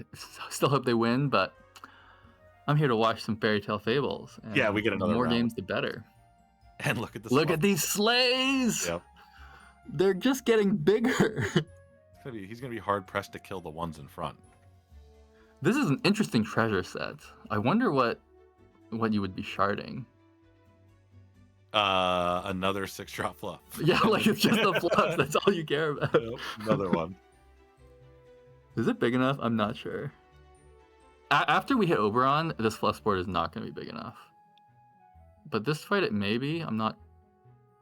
still hope they win, but I'm here to watch some Fairy Tale Fables. And yeah, we get another the more round. games, the better. And look at this. Look at these sleighs. Yep. They're just getting bigger. He's gonna be hard pressed to kill the ones in front. This is an interesting treasure set. I wonder what you would be sharding. Another 6-drop fluff. Yeah, like it's just the fluff. That's all you care about. Yep, another one. Is it big enough? I'm not sure. After we hit Oberon, this fluff board is not going to be big enough. But this fight, it may be. I'm not.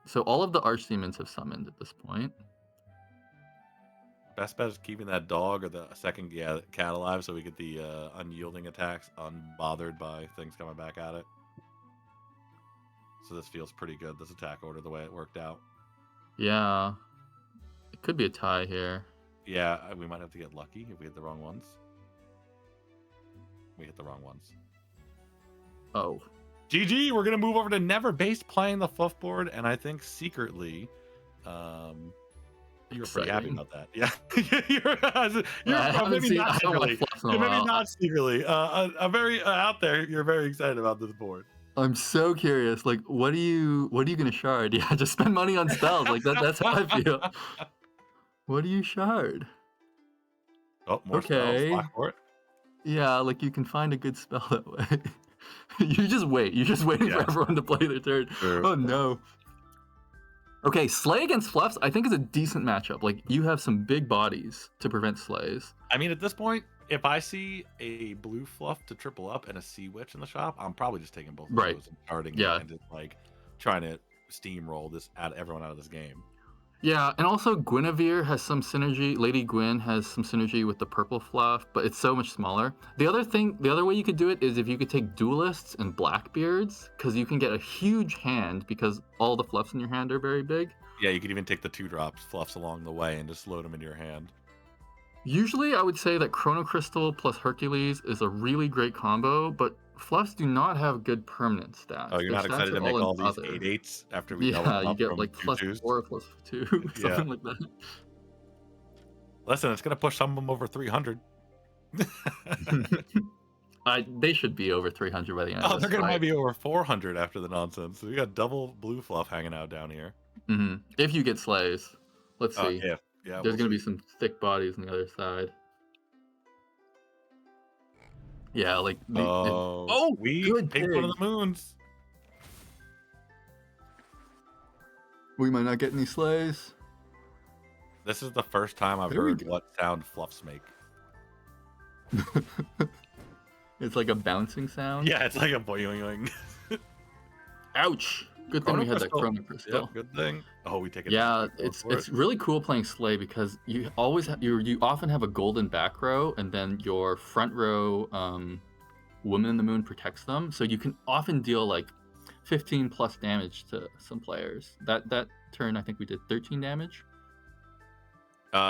So all of the Archdemons have summoned at this point. Best bet is keeping that dog or the second cat alive so we get the unyielding attacks unbothered by things coming back at it. So this feels pretty good, this attack order, the way it worked out. Yeah. It could be a tie here. Yeah, we might have to get lucky if we hit the wrong ones. We hit the wrong ones. Oh. GG, we're going to move over to Never Base playing the fluff board, and I think secretly... you were pretty happy about that. Yeah. Maybe not secretly. Maybe not secretly. Very out there, you're very excited about this board. I'm so curious. Like, what are you gonna shard? Yeah, just spend money on spells. Like that's how I feel. What do you shard? Oh, more spells. Lock for it. Yeah, like you can find a good spell that way. You just wait. You're just waiting for everyone to play their turn. Sure. Oh no. Okay, Slay against Fluffs, I think is a decent matchup. Like, you have some big bodies to prevent Slays. I mean, at this point, if I see a blue Fluff to triple up and a Sea Witch in the shop, I'm probably just taking both of those and starting and just, like, trying to steamroll everyone out of this game. Yeah, and also Guinevere has some synergy. Lady Gwyn has some synergy with the purple fluff, but it's so much smaller. The other way you could do it is if you could take Duelists and Blackbeards, because you can get a huge hand because all the fluffs in your hand are very big. Yeah, you could even take the 2-drops fluffs along the way and just load them into your hand. Usually, I would say that Chrono Crystal plus Hercules is a really great combo, but fluffs do not have good permanent stats. Oh, you're not excited to make all these 8/8s after we you get like +4, +2, something like that. Listen, it's gonna push some of them over 300. They should be over 300 by the end. Oh, they're gonna might be over 400 after the nonsense. So we got double blue fluff hanging out down here. Mm-hmm. If you get slays, let's see. Yeah, there's gonna be some thick bodies on the other side. Yeah, like we picked one of the moons. We might not get any slays. This is the first time I've heard what sound fluffs make. It's like a bouncing sound. Yeah, it's like a boing. Ouch! Good thing we had that Chrono Crystal. Yep, good thing. Oh, we take it. Yeah, it's really cool playing Slay because you always you often have a golden back row and then your front row Woman in the Moon protects them, so you can often deal like 15 plus damage to some players. That turn I think we did 13 damage.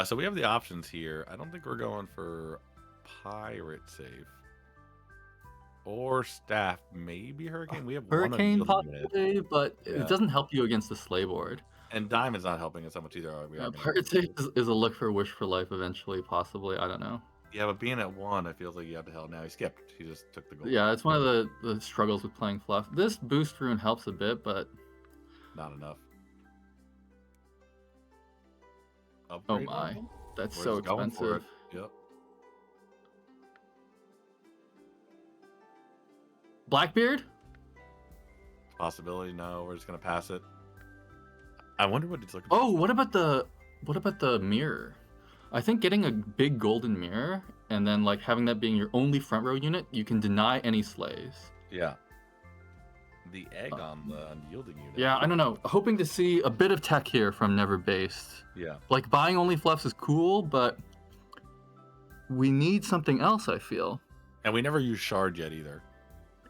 So we have the options here. I don't think we're going for pirate safe. Or staff, maybe hurricane. We have one Hurricane unyielding unit. possibly, but Yeah. it doesn't help you against the sleigh board. And diamond's not helping us that much either. We are Pirate safe is a look for wish for life eventually, possibly. I don't know. Yeah, but being at 1, I feel like you have to help. Now he skipped. He just took the gold. Yeah, it's one of the struggles with playing fluff. This boost rune helps a bit, but Not enough. oh Upgrade my, level? that's We're so just going for it. expensive. Yep. Blackbeard? Possibility? No, we're just gonna pass it. I wonder what he's looking for. Oh, what about the mirror? I think getting a big golden mirror and then like having that being your only front row unit, you can deny any slays. Yeah. The egg on the unyielding unit. Yeah, I don't know. Hoping to see a bit of tech here from Never Based. Yeah. Like buying only fluffs is cool, but we need something else, I feel. And we never used shard yet either.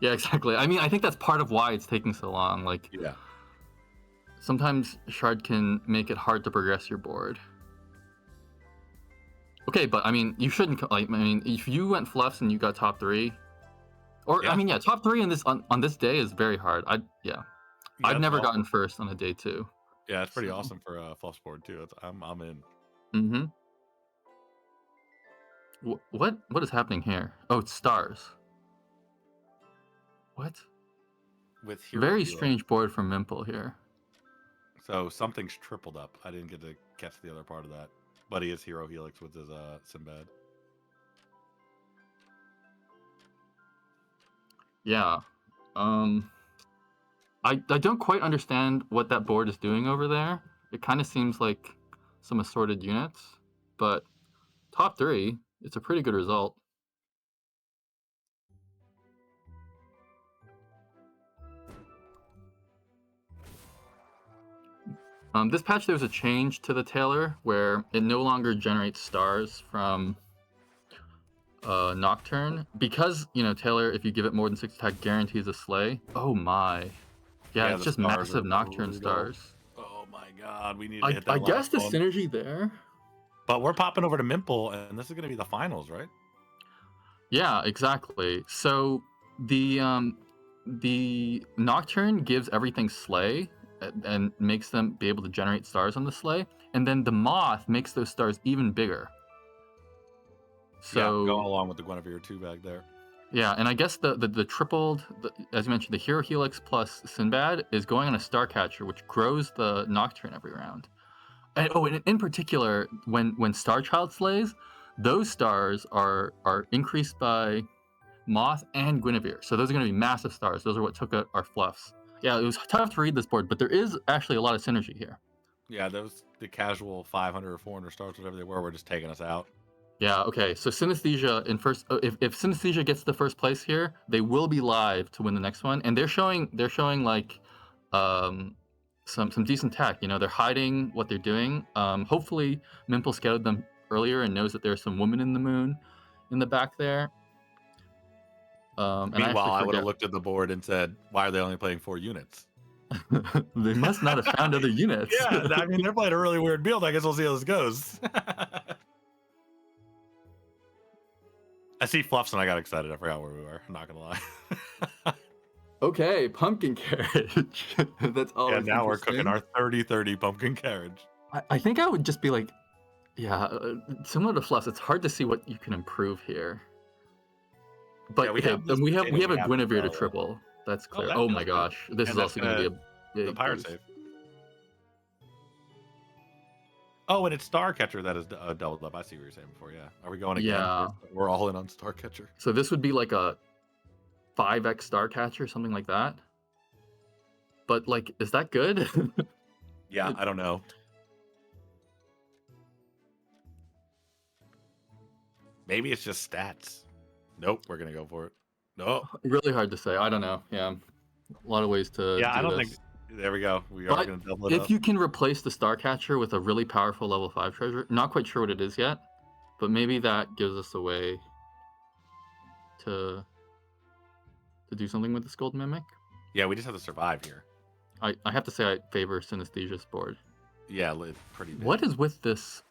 Yeah, exactly. I mean, I think that's part of why it's taking so long. Like, Yeah. sometimes shard can make it hard to progress your board. Okay, but I mean, you shouldn't. Like, I mean, if you went fluffs and you got top 3, or Yeah. I mean, yeah, top 3 in this on this day is very hard. I've that's never awesome. gotten first on a day 2. Yeah, it's pretty So. awesome for a fluff board too. I'm in. Mm-hmm. What is happening here? Oh, it's stars. What? With hero Very Hero. strange board from Mimple here. So something's tripled up. I didn't get to catch the other part of that. But he is Hero Helix with his Sinbad. Yeah. I don't quite understand what that board is doing over there. It kind of seems like some assorted units, but top 3, it's a pretty good result. This patch, there's a change to the Tailor where it no longer generates stars from Nocturne because Tailor, if you give it more than 6 attack, guarantees a slay. Oh my, yeah, it's the just stars massive are Nocturne brutal. stars. Oh my god, we need to hit that I guess last the one. synergy there. But we're popping over to Mimple, and this is going to be the finals, right? Yeah, exactly. So the Nocturne gives everything slay and makes them be able to generate stars on the slay, and then the Moth makes those stars even bigger. So yeah, going along with the Guinevere 2 bag there. yeah, and I guess the tripled, as you mentioned, the Hero Helix plus Sinbad is going on a Starcatcher, which grows the Nocturne every round. And, and in particular, when Starchild slays, those stars are increased by Moth and Guinevere. So those are going to be massive stars. Those are what took out our fluffs. Yeah, it was tough to read this board, but there is actually a lot of synergy here. Yeah, those the casual 500 or 400 stars, whatever they were just taking us out. Yeah, okay. So Synesthesia in first. If Synesthesia gets the first place here, they will be live to win the next one, and they're showing like some decent tech. They're hiding what they're doing. Hopefully, Mimple scouted them earlier and knows that there's some woman in the moon in the back there. Meanwhile, I would have looked at the board and said, "Why are they only playing 4 units?" They must not have found other units. Yeah, I mean they're playing a really weird build. I guess we'll see how this goes. I see fluffs and I got excited. I forgot where we were. I'm not gonna lie. Okay, pumpkin carriage. That's all. Yeah, now we're cooking our 30-30 pumpkin carriage. I think I would just be like, yeah, similar to fluffs. It's hard to see what you can improve here. But Yeah, we have a have Guinevere to MooMalow. triple. That's clear. that Oh feels my good. gosh, this And is also going to be a big The pirate boost. save. Oh, and it's Starcatcher that is doubled up. I see what you're saying before. Yeah, are we going again? Yeah. We're all in on Starcatcher. So this would be like a 5x Starcatcher, something like that. But like, is that good? Yeah, I don't know. Maybe it's just stats. Nope, we're gonna go for it. No. Really hard to say. I don't know. Yeah, a lot of ways to. Yeah, do I don't this. think. There we go. We are But gonna double it if up. you can replace the Starcatcher with a really powerful level 5 treasure, not quite sure what it is yet, but maybe that gives us a way to do something with this gold mimic. Yeah, we just have to survive here. I have to say I favor Synesthesia's board. Yeah, it's pretty big. What is with this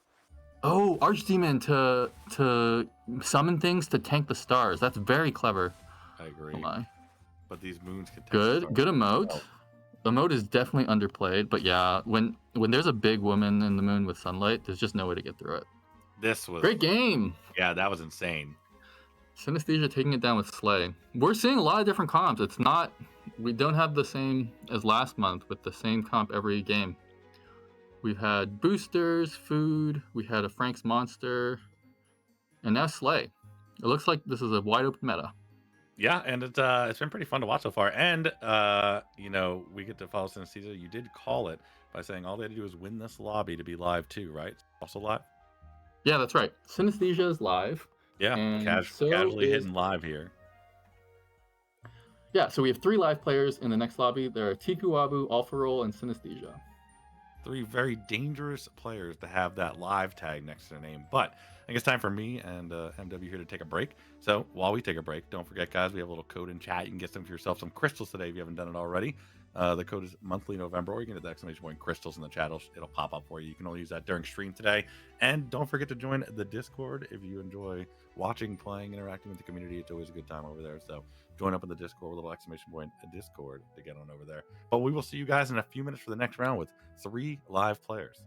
Oh, Archdemon to summon things to tank the stars. That's very clever. I Oh agree. my. But these moons can tank the Good. stars Good as emote. well. The emote is definitely underplayed, but yeah, when there's a big woman in the moon with sunlight, there's just no way to get through it. This was Great game. Yeah, that was insane. Synesthesia taking it down with Slay. We're seeing a lot of different comps. It's not, we don't have the same as last month with the same comp every game. We've had boosters, food, we had a Frank's Monster, and now Slay. It looks like this is a wide open meta. Yeah, and it's been pretty fun to watch so far. And you know, we get to follow Synesthesia. You did call it by saying all they had to do is win this lobby to be live too, right? Also live? Yeah, that's right. Synesthesia is live. Yeah, And so casually is, hitting live here. yeah, so we have 3 live players in the next lobby. There are Tikuwabu, Alpha Roll, and Synesthesia. 3 very dangerous players to have that live tag next to their name. But I think it's time for me and MW here to take a break. So while we take a break, don't forget, guys, we have a little code in chat. You can get some for yourself, some crystals today if you haven't done it already. The code is monthly November, or you can hit the exclamation point crystals in the chat. It'll pop up for you. You can only use that during stream today. And don't forget to join the Discord if you enjoy watching, playing, interacting with the community. It's always a good time over there. So join up in the Discord, little exclamation point, a Discord to get on over there. But we will see you guys in a few minutes for the next round with 3 live players.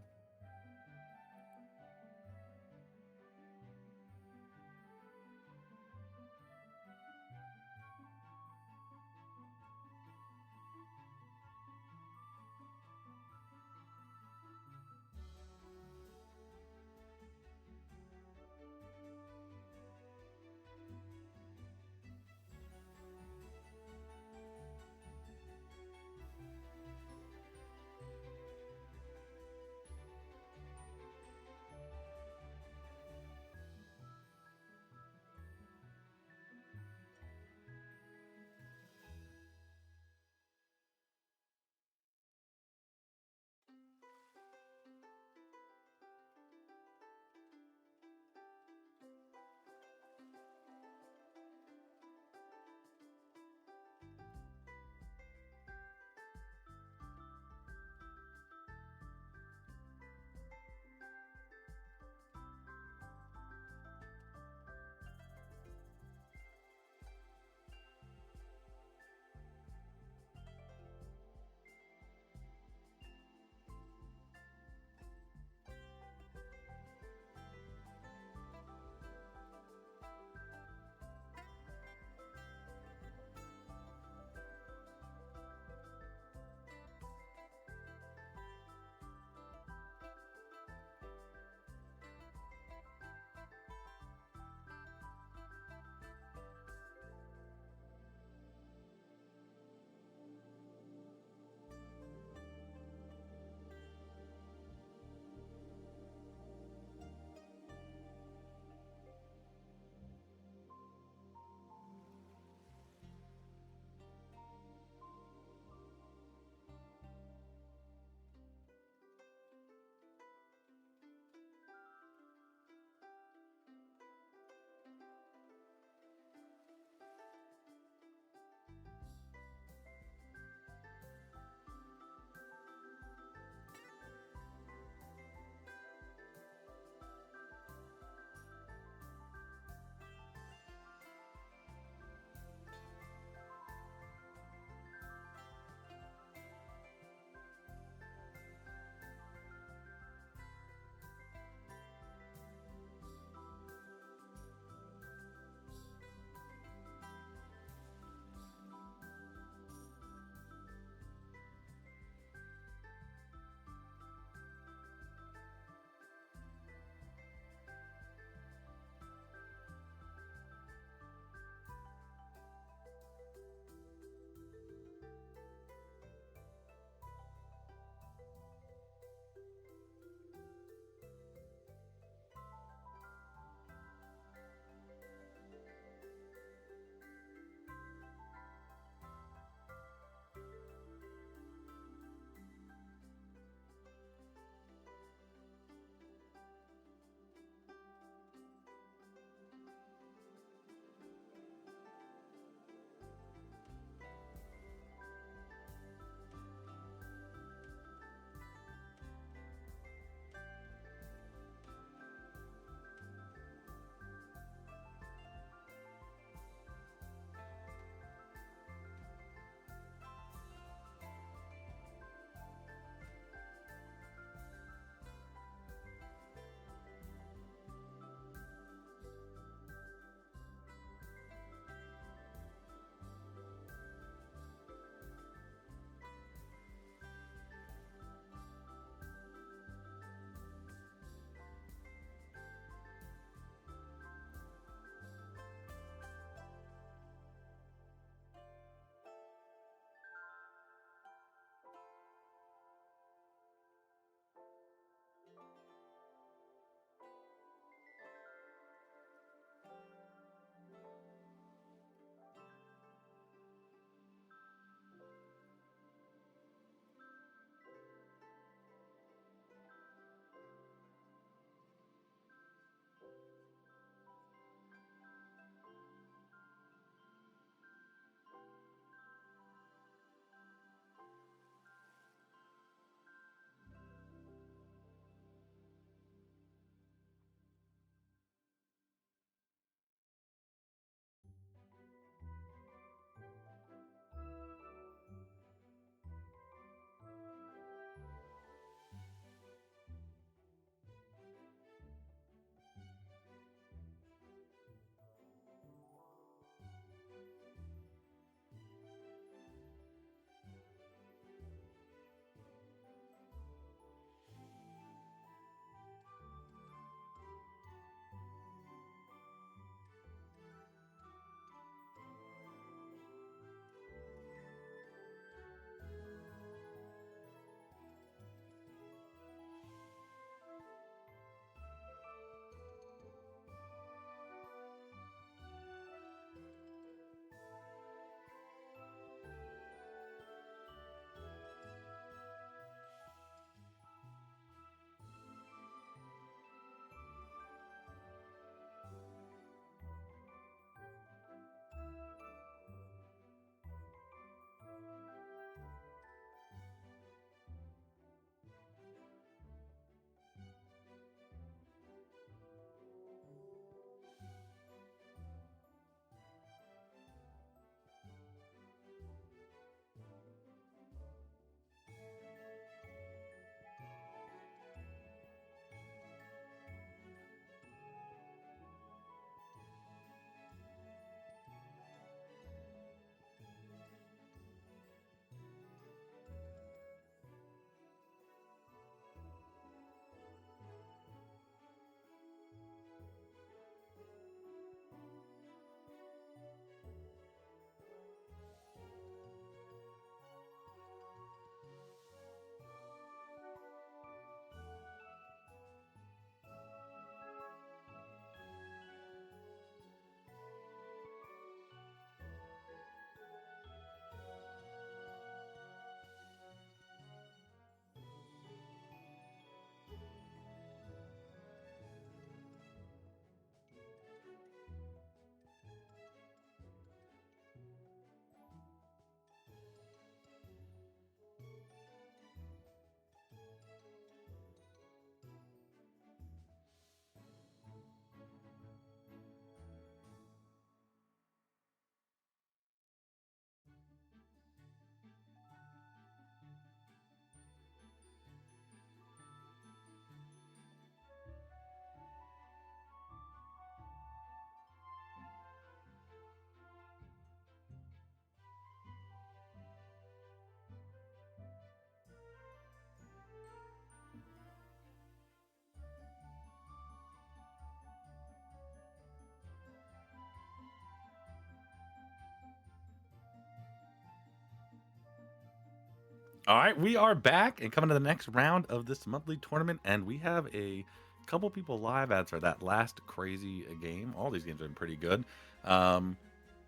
All right, we are back and coming to the next round of this monthly tournament, and we have a couple people live for that last crazy game. All these games have been pretty good. Um,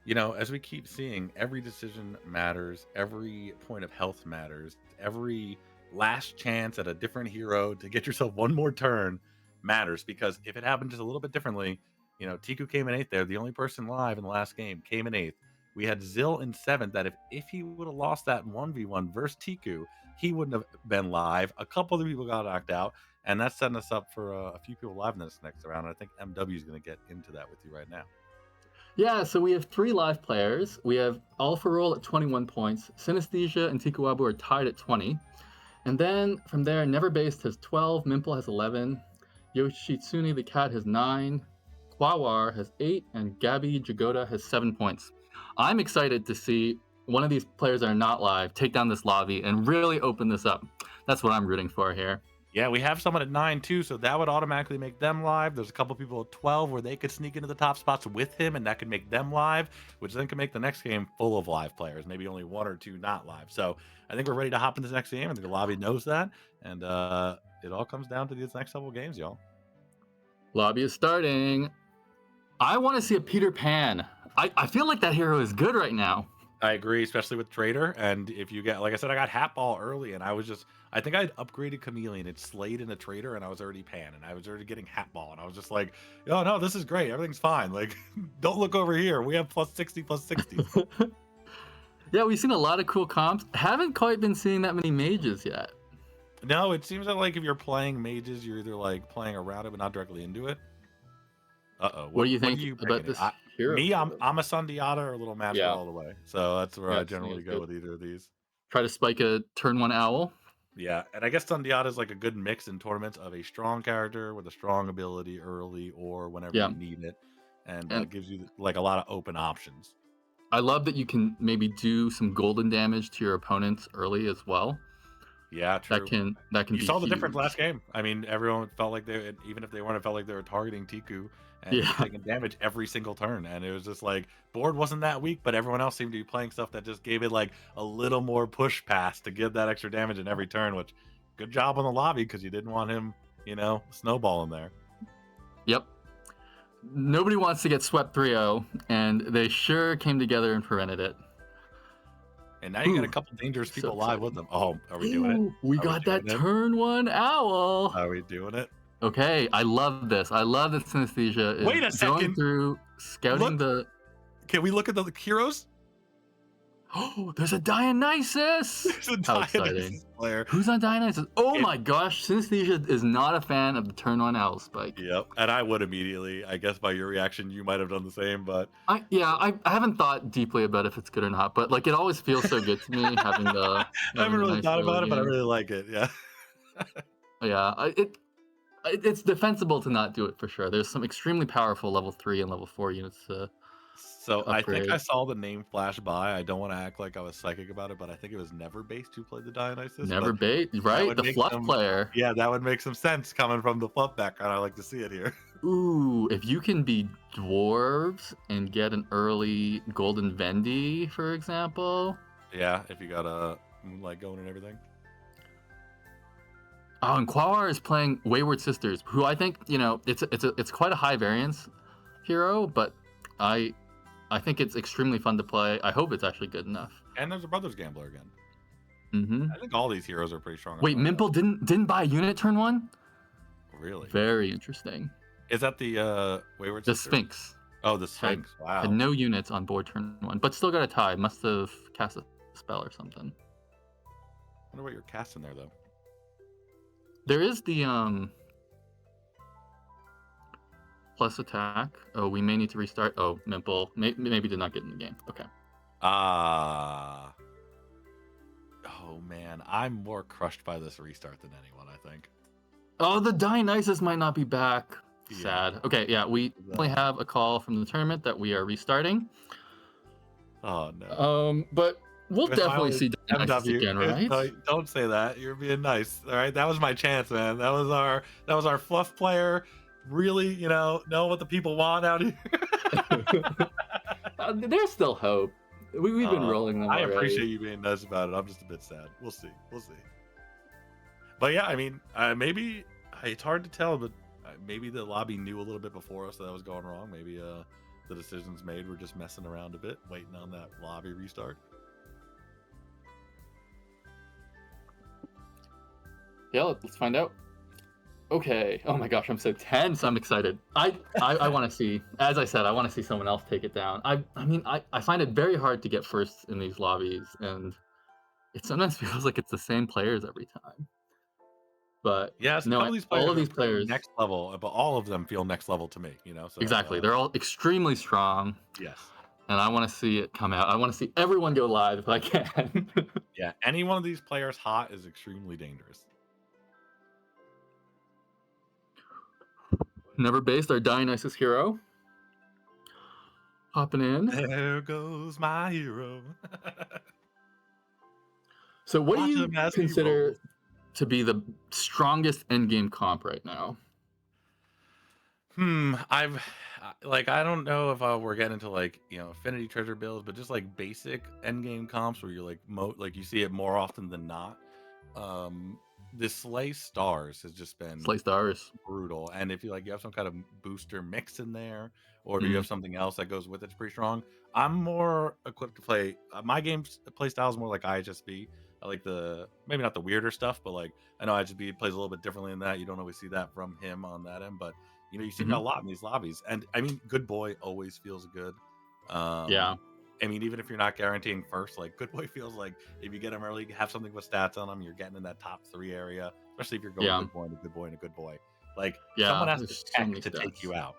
as we keep seeing, every decision matters, every point of health matters, every last chance at a different hero to get yourself one more turn matters. Because if it happened just a little bit differently, Tiku came in eighth there. The only person live in the last game came in eighth. We had Zill in seventh. That if he would have lost that 1v1 versus Tiku, he wouldn't have been live. A couple of people got knocked out, and that's setting us up for a few people live in this next round. And I think MW is going to get into that with you right now. Yeah, so we have 3 live players. We have Alpha Roll at 21 points. Synesthesia and Tikuwabu are tied at 20. And then from there, Never Based has 12, Mimple has 11, Yoshitsune the cat has 9, Quawar has 8, and Gabby Jagoda has 7 points. I'm excited to see one of these players that are not live take down this lobby and really open this up. That's what I'm rooting for here. Yeah, we have someone at 9 too, so that would automatically make them live. There's a couple people at 12 where they could sneak into the top spots with him, and that could make them live, which then could make the next game full of live players, maybe only 1 or 2 not live. So I think we're ready to hop into this next game. I think the lobby knows that, and it all comes down to these next couple games, y'all. Lobby is starting. I want to see a Peter Pan. I feel like that hero is good right now. I agree, especially with Trader. And if you get, like I said, I got Hat Ball early, and I think I'd upgraded Chameleon. It slayed in a Trader, and I was already Pan, and I was already getting Hat Ball, and I was just like, oh no, this is great. Everything's fine. Like, don't look over here. We have plus 60, plus 60. Yeah, we've seen a lot of cool comps. Haven't quite been seeing that many mages yet. No, it seems that like if you're playing mages, you're either like playing around it, but not directly into it. Uh-oh. What do you think about this hero? Me, I'm a Sundiata or a little Master Yeah. all the way. So that's where Yeah, I generally go good. with either of these. Try to spike a turn 1 owl. Yeah, and I guess Sundiata is like a good mix in tournaments of a strong character with a strong ability early or whenever you need it. And that gives you like a lot of open options. I love that you can maybe do some golden damage to your opponents early as well. Yeah, true. That can you be saw the huge. difference last game. I mean, everyone felt like even if they weren't, it felt like they were targeting Tiku and taking damage every single turn. And it was just like, board wasn't that weak, but everyone else seemed to be playing stuff that just gave it like a little more push pass to give that extra damage in every turn, which good job on the lobby because you didn't want him, snowballing there. Yep. Nobody wants to get swept 3-0, and they sure came together and prevented it. And now you got a couple dangerous people live with them. Oh, are we doing it? We got that turn 1 owl. Are we doing it? Okay, I love this. I love that Synesthesia is Wait a second. going through scouting the... Can we look at the heroes? Oh, there's a Dionysus! There's a How Dionysus exciting. player. Who's on Dionysus? Oh my gosh, Synesthesia is not a fan of the turn 1 owl spike. Yep, and I would immediately. I guess by your reaction, you might have done the same, but... I haven't thought deeply about if it's good or not, but like it always feels so good to me having the... I haven't really thought about it, but I really like it, yeah. Yeah, it's defensible to not do it for sure. There's some extremely powerful level 3 and level 4 units to So I upgrade. think I saw the name flash by. I don't want to act like I was psychic about it, but I think it was Never Based who played the Dionysus. Never Bait, right? The fluff player. Yeah, that would make some sense coming from the fluff background. I like to see it here. Ooh, if you can be dwarves and get an early golden Vendi, for example. Yeah, if you got a Moonlight going and everything. Oh, and Quawar is playing Wayward Sisters, who I think, it's quite a high variance hero, but I think it's extremely fun to play. I hope it's actually good enough. And there's a Brothers Gambler again. Mm-hmm. I think all these heroes are pretty strong. Wait, Mimple didn't buy a unit turn 1? Really? Very interesting. Is that the Wayward The Sister? Sphinx. Oh, the Sphinx. Wow. Had no units on board turn 1, but still got a tie. Must have cast a spell or something. I wonder what you're casting there, though. There is the plus attack. Oh, we may need to restart. Oh, Mimple maybe did not get in the game. Okay. Oh man, I'm more crushed by this restart than anyone, I think. Oh, the Dionysus might not be back. Yeah. Sad. Okay, yeah, we only have a call from the tournament that we are restarting. Oh no. But we'll definitely see Dionysus again, right? No, don't say that. You're being nice. All right, that was my chance, man. That was our fluff player. Really, know what the people want out here. There's still hope. We've been rolling them I already. appreciate you being nice about it. I'm just a bit sad. We'll see. We'll see. But yeah, I mean, maybe it's hard to tell, but maybe the lobby knew a little bit before us that was going wrong. Maybe the decisions made were just messing around a bit, waiting on that lobby restart. Yeah, let's find out. Okay. Oh my gosh, I'm so tense. I'm excited. I want to see, as I said, I want to see someone else take it down. I mean, I find it very hard to get first in these lobbies, and it sometimes feels like it's the same players every time. But Yeah, a no, couple of these all players of are these pretty players, next level, but all of them feel next level to me. So exactly, they're all extremely strong, yes, and I want to see it come out. I want to see everyone go live if I can. yeah. Any one of these players hot is extremely dangerous. Never based our Dionysus hero. Hopping in. There goes my hero. So, what do Watch you him as he consider rolls. to be the strongest endgame comp right now? I've like I don't know if we're getting into like affinity treasure builds, but just like basic end game comps where you're like like you see it more often than not. Um, the Slay Stars has just been Slay Stars. brutal, and if you have some kind of booster mix in there, or if you Mhm. have something else that goes with it, it's pretty strong. I'm more equipped to play. My game's play style is more like IHSB. I like the maybe not the weirder stuff, but like I know IHSB plays a little bit differently in that. You don't always see that from him on that end, but you see that a Mhm. lot in these lobbies. And I mean, Good Boy always feels good. Yeah. I mean, even if you're not guaranteeing first, like Good Boy feels like if you get him early, have something with stats on him, you're getting in that top 3 area. Especially if you're going Yeah. Good Boy and a Good Boy and a Good Boy. Like someone Yeah. has to There's so tech many to take stats. you out,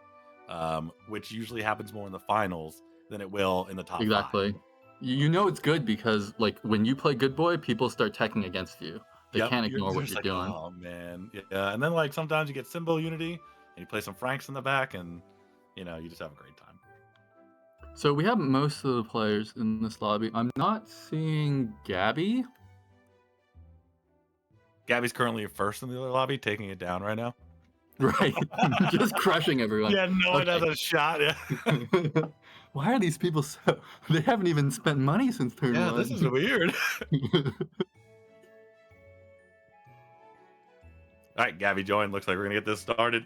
which usually happens more in the finals than it will in the top 5. Exactly. You know it's good because like when you play good boy, people start teching against you. They Yep, can't you're ignore what just you're like, doing. oh man, yeah. And then like sometimes you get Symbol Unity and you play some Franks in the back, and you just have a great time. So we have most of the players in this lobby. I'm not seeing Gabby. Gabby's currently first in the other lobby, taking it down right now. Right. Just crushing everyone. Yeah, no one has Okay. a shot. Yeah. Why are these people so they haven't even spent money since turn Yeah, this is 1. weird. All right, Gabby joined. Looks like we're gonna get this started.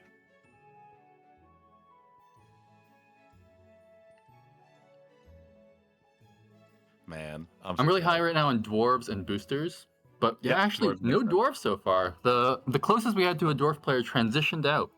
Man, I'm I'm so really high excited. right now on dwarves and boosters. But yeah, Yep, actually yours no makes sense. dwarves so far. The closest we had to a dwarf player transitioned out.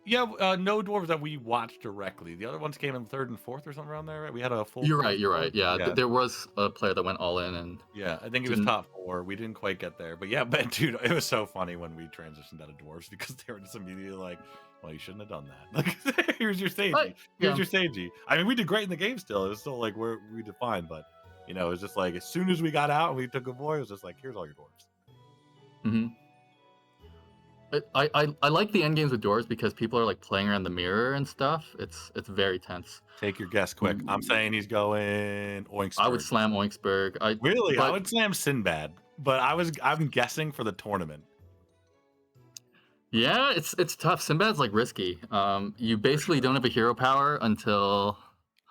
Yeah, no dwarves that we watched directly. The other ones came in third and fourth or something around there, right? We had a full You're fourth right, you're dwarf. right. Yeah, Yeah, there was a player that went all in and yeah. I think it was didn't. top 4. We didn't quite get there, but yeah, but dude, it was so funny when we transitioned out of dwarves because they were just immediately like, "Well, you shouldn't have done that." Like, here's your Seiji. Here's Yeah. your Seiji. I mean, we did great in the game still. It was still like where we defined, but it was just like as soon as we got out and we took a boy, it was just like, "Here's all your dwarves." Hmm. I like the end games with dwarves because people are like playing around the mirror and stuff. It's very tense. Take your guess quick. I'm Ooh. saying he's going I would Oinksburg. slam Oinksburg. Really? I But would slam Sinbad, but I'm guessing for the tournament. yeah, it's tough. Sinbad's like risky. You For basically sure. don't have a hero power until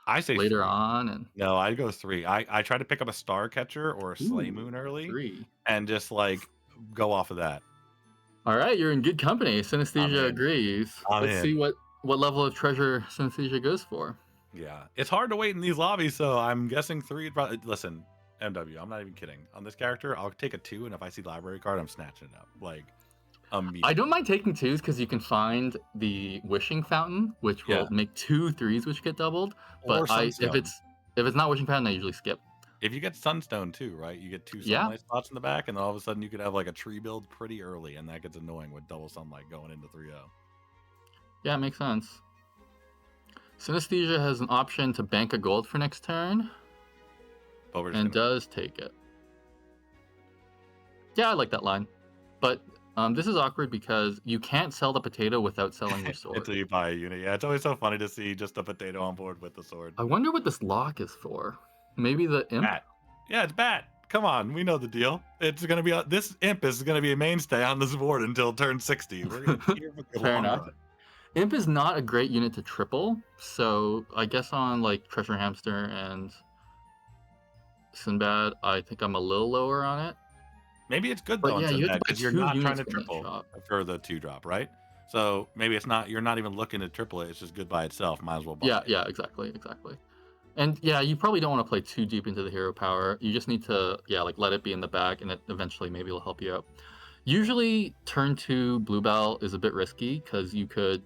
I say later 3. on, and No, I'd go 3. I try to pick up a Star Catcher or a Slay ooh, Moon early 3. and just like go off of that. All right, you're in good company. I'm Synesthesia in. agrees. I'm Let's see in. what level of treasure Synesthesia goes for. Yeah. It's hard to wait in these lobbies, so I'm guessing 3 would probably listen, MW, I'm not even kidding. On this character, I'll take a 2, and if I see library card, I'm snatching it up. Like I don't immediately. mind taking 2s because you can find the wishing fountain, which Yeah. will make 2 3s, which get doubled. But Or Sunstone. if it's not wishing fountain, I usually skip. If you get Sunstone too, right? You get 2 Yeah, sunlight spots in the back, and then all of a sudden you could have like a tree build pretty early, and that gets annoying with double sunlight going into 3-0. yeah, it makes sense. Synesthesia has an option to bank a gold for next turn, But we're just and gonna does take it. Yeah, I like that line. But this is awkward because you can't sell the potato without selling your sword. until you buy a unit. Yeah, it's always so funny to see just a potato on board with the sword. I wonder what this lock is for. Maybe the imp? Bat. Yeah, it's Bat. Come on, we know the deal. It's gonna be this imp is gonna be a mainstay on this board until turn 60. We're gonna be here for the Fair long enough. run. Imp is not a great unit to triple, so I guess on like Treasure Hamster and Sinbad, I think I'm a little lower on it. Maybe it's good But though in yeah, you have to Sinbad buy because you're 2 not trying units to from that triple shop. for the 2-drop, right? So maybe it's not you're not even looking to triple it, it's just good by itself, might as well buy Yeah, it. yeah, exactly, exactly. And yeah, you probably don't wanna play too deep into the hero power. You just need to, yeah, like, let it be in the back, and it eventually maybe it'll help you out. Usually, turn 2 Bluebell is a bit risky because you could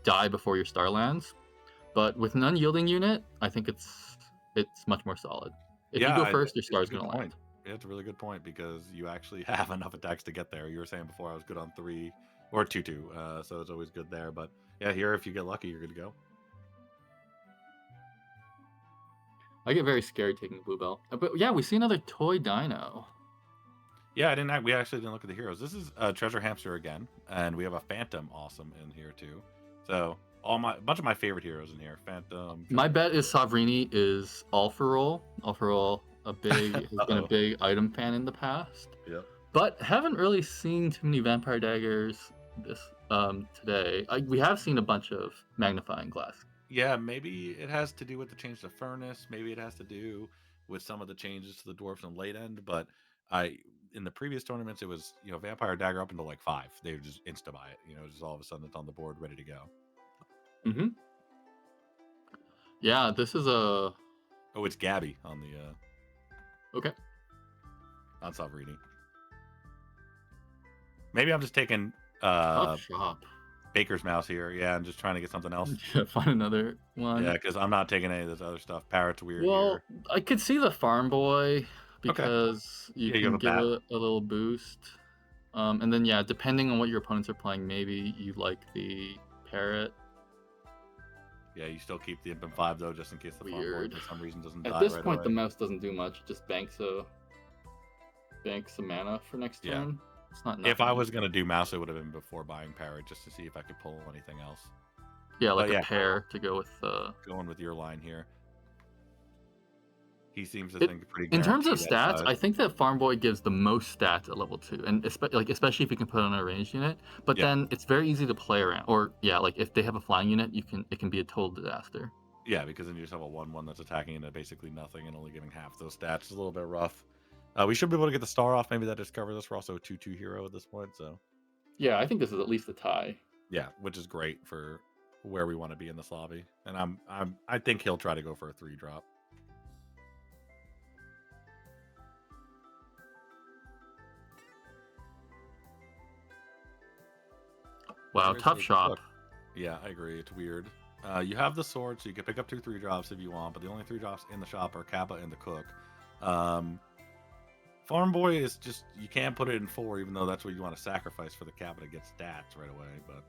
die before your star lands, but with an unyielding unit, I think it's much more solid. If you Yeah, go I first, your it's star a is good gonna point. land. Yeah, it's a really good point because you actually have enough attacks to get there. You were saying before I was good on 3 or 2-2, so it's always good there, but yeah, here, if you get lucky, you're good to go. I get very scared taking Bluebell. But yeah, we see another toy dino. Yeah, we actually didn't look at the heroes. This is Treasure Hamster again, and we have a Phantom awesome in here too. So a bunch of my favorite heroes in here. Phantom, My Treasure bet is Hamster. Savrini is all for roll. All for roll, has been a Uh-oh. big item fan in the past, Yep. but haven't really seen too many vampire daggers this today. We have seen a bunch of magnifying glass. Yeah, maybe it has to do with the change to furnace. Maybe it has to do with some of the changes to the dwarfs in late end. But I, in the previous tournaments, it was Vampire Dagger up until like 5. They would just insta buy it. Just all of a sudden it's on the board, ready to go. Hmm. Yeah, this is a Oh, it's Gabby on the okay. on Salverini. Maybe I'm just taking Tough shop. Baker's Mouse here. Yeah, I'm just trying to get something else. Yeah, find another Yeah, one. because I'm not taking any of this other stuff. Parrot's weird Well, here. I could see the farm boy Okay. because you Yeah, you have can a give bat. a little boost. And then yeah, depending on what your opponents are playing, maybe you like the parrot. Yeah, you still keep the Imp and 5 though, just in case the farm boy Weird. for some reason doesn't At die this right point, the away. mouse doesn't do much. It just banks a mana for next Yeah. turn. It's not If I nothing. was gonna do mouse, it would have been before buying parrot, just to see if I could pull anything else. Yeah, like But a yeah, pair to go with. going with your line here. He seems to It think pretty in terms of guaranteed at stats, 5. I think that Farm Boy gives the most stats at level 2, and especially if you can put on a ranged unit. But Yeah, then it's very easy to play around. Or yeah, like if they have a flying unit, it can be a total disaster. yeah, because then you just have a 1/1 that's attacking into basically nothing and only giving half those stats. It's a little bit rough. We should be able to get the star off. Maybe that just covers us. We're also a 2/2 hero at this point, so Yeah, I think this is at least a tie. yeah, which is great for where we want to be in this lobby. And I think he'll try to go for a 3-drop. Wow, There is tough a shop. cook. Yeah, I agree. It's weird. You have the sword, so you can pick up 2 3-drops if you want, but the only 3-drops in the shop are Kappa and the cook. Um, Farm Boy is just you can't put it in 4, even though that's what you want to sacrifice for the Kappa to get stats right away. But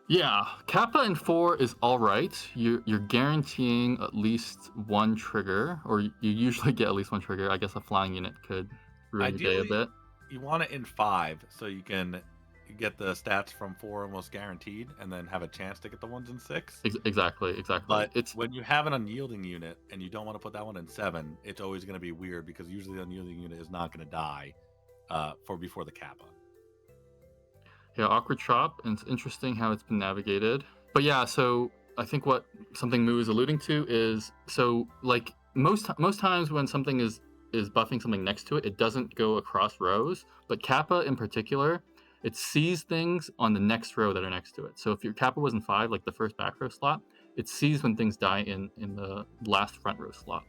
Yeah, Kappa in 4 is all right. You're guaranteeing at least one trigger, or you usually get at least one trigger. I guess a flying unit could ruin your day a ideally, bit. you want it in 5, so you can get the stats from 4 almost guaranteed, and then have a chance to get the ones in 6. Exactly, exactly. But when you have an unyielding unit and you don't want to put that one in 7, it's always going to be weird because usually the unyielding unit is not going to die before the Kappa. Yeah, awkward shop, and it's interesting how it's been navigated. But yeah, so I think what something Moo is alluding to is so like most times when something is buffing something next to it, it doesn't go across rows. But Kappa in particular, it sees things on the next row that are next to it. So if your Kappa was in 5, like the first back row slot, it sees when things die in the last front row slot.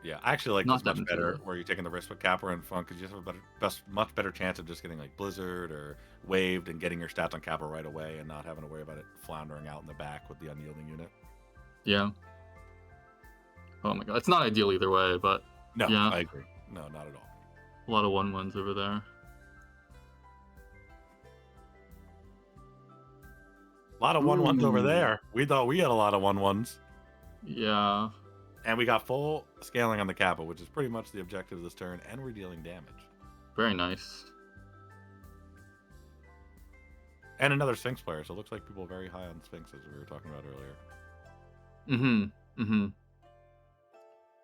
Yeah, I actually like Not this that much better, intuitive. where you're taking the risk with Kappa and Funk because you have a much better chance of just getting like Blizzard or Waved and getting your stats on Kappa right away and not having to worry about it floundering out in the back with the unyielding unit. Yeah. Oh my god, it's not ideal either way, but No, yeah, I agree. No, not at all. a lot of 1/1s over there. A lot of 1/1s over Ooh. there. We thought we had a lot of 1/1s. Yeah. And we got full scaling on the Kappa, which is pretty much the objective of this turn, and we're dealing damage. Very nice. And another Sphinx player, so it looks like people are very high on Sphinx, as we were talking about earlier. Mm-hmm. Mm-hmm.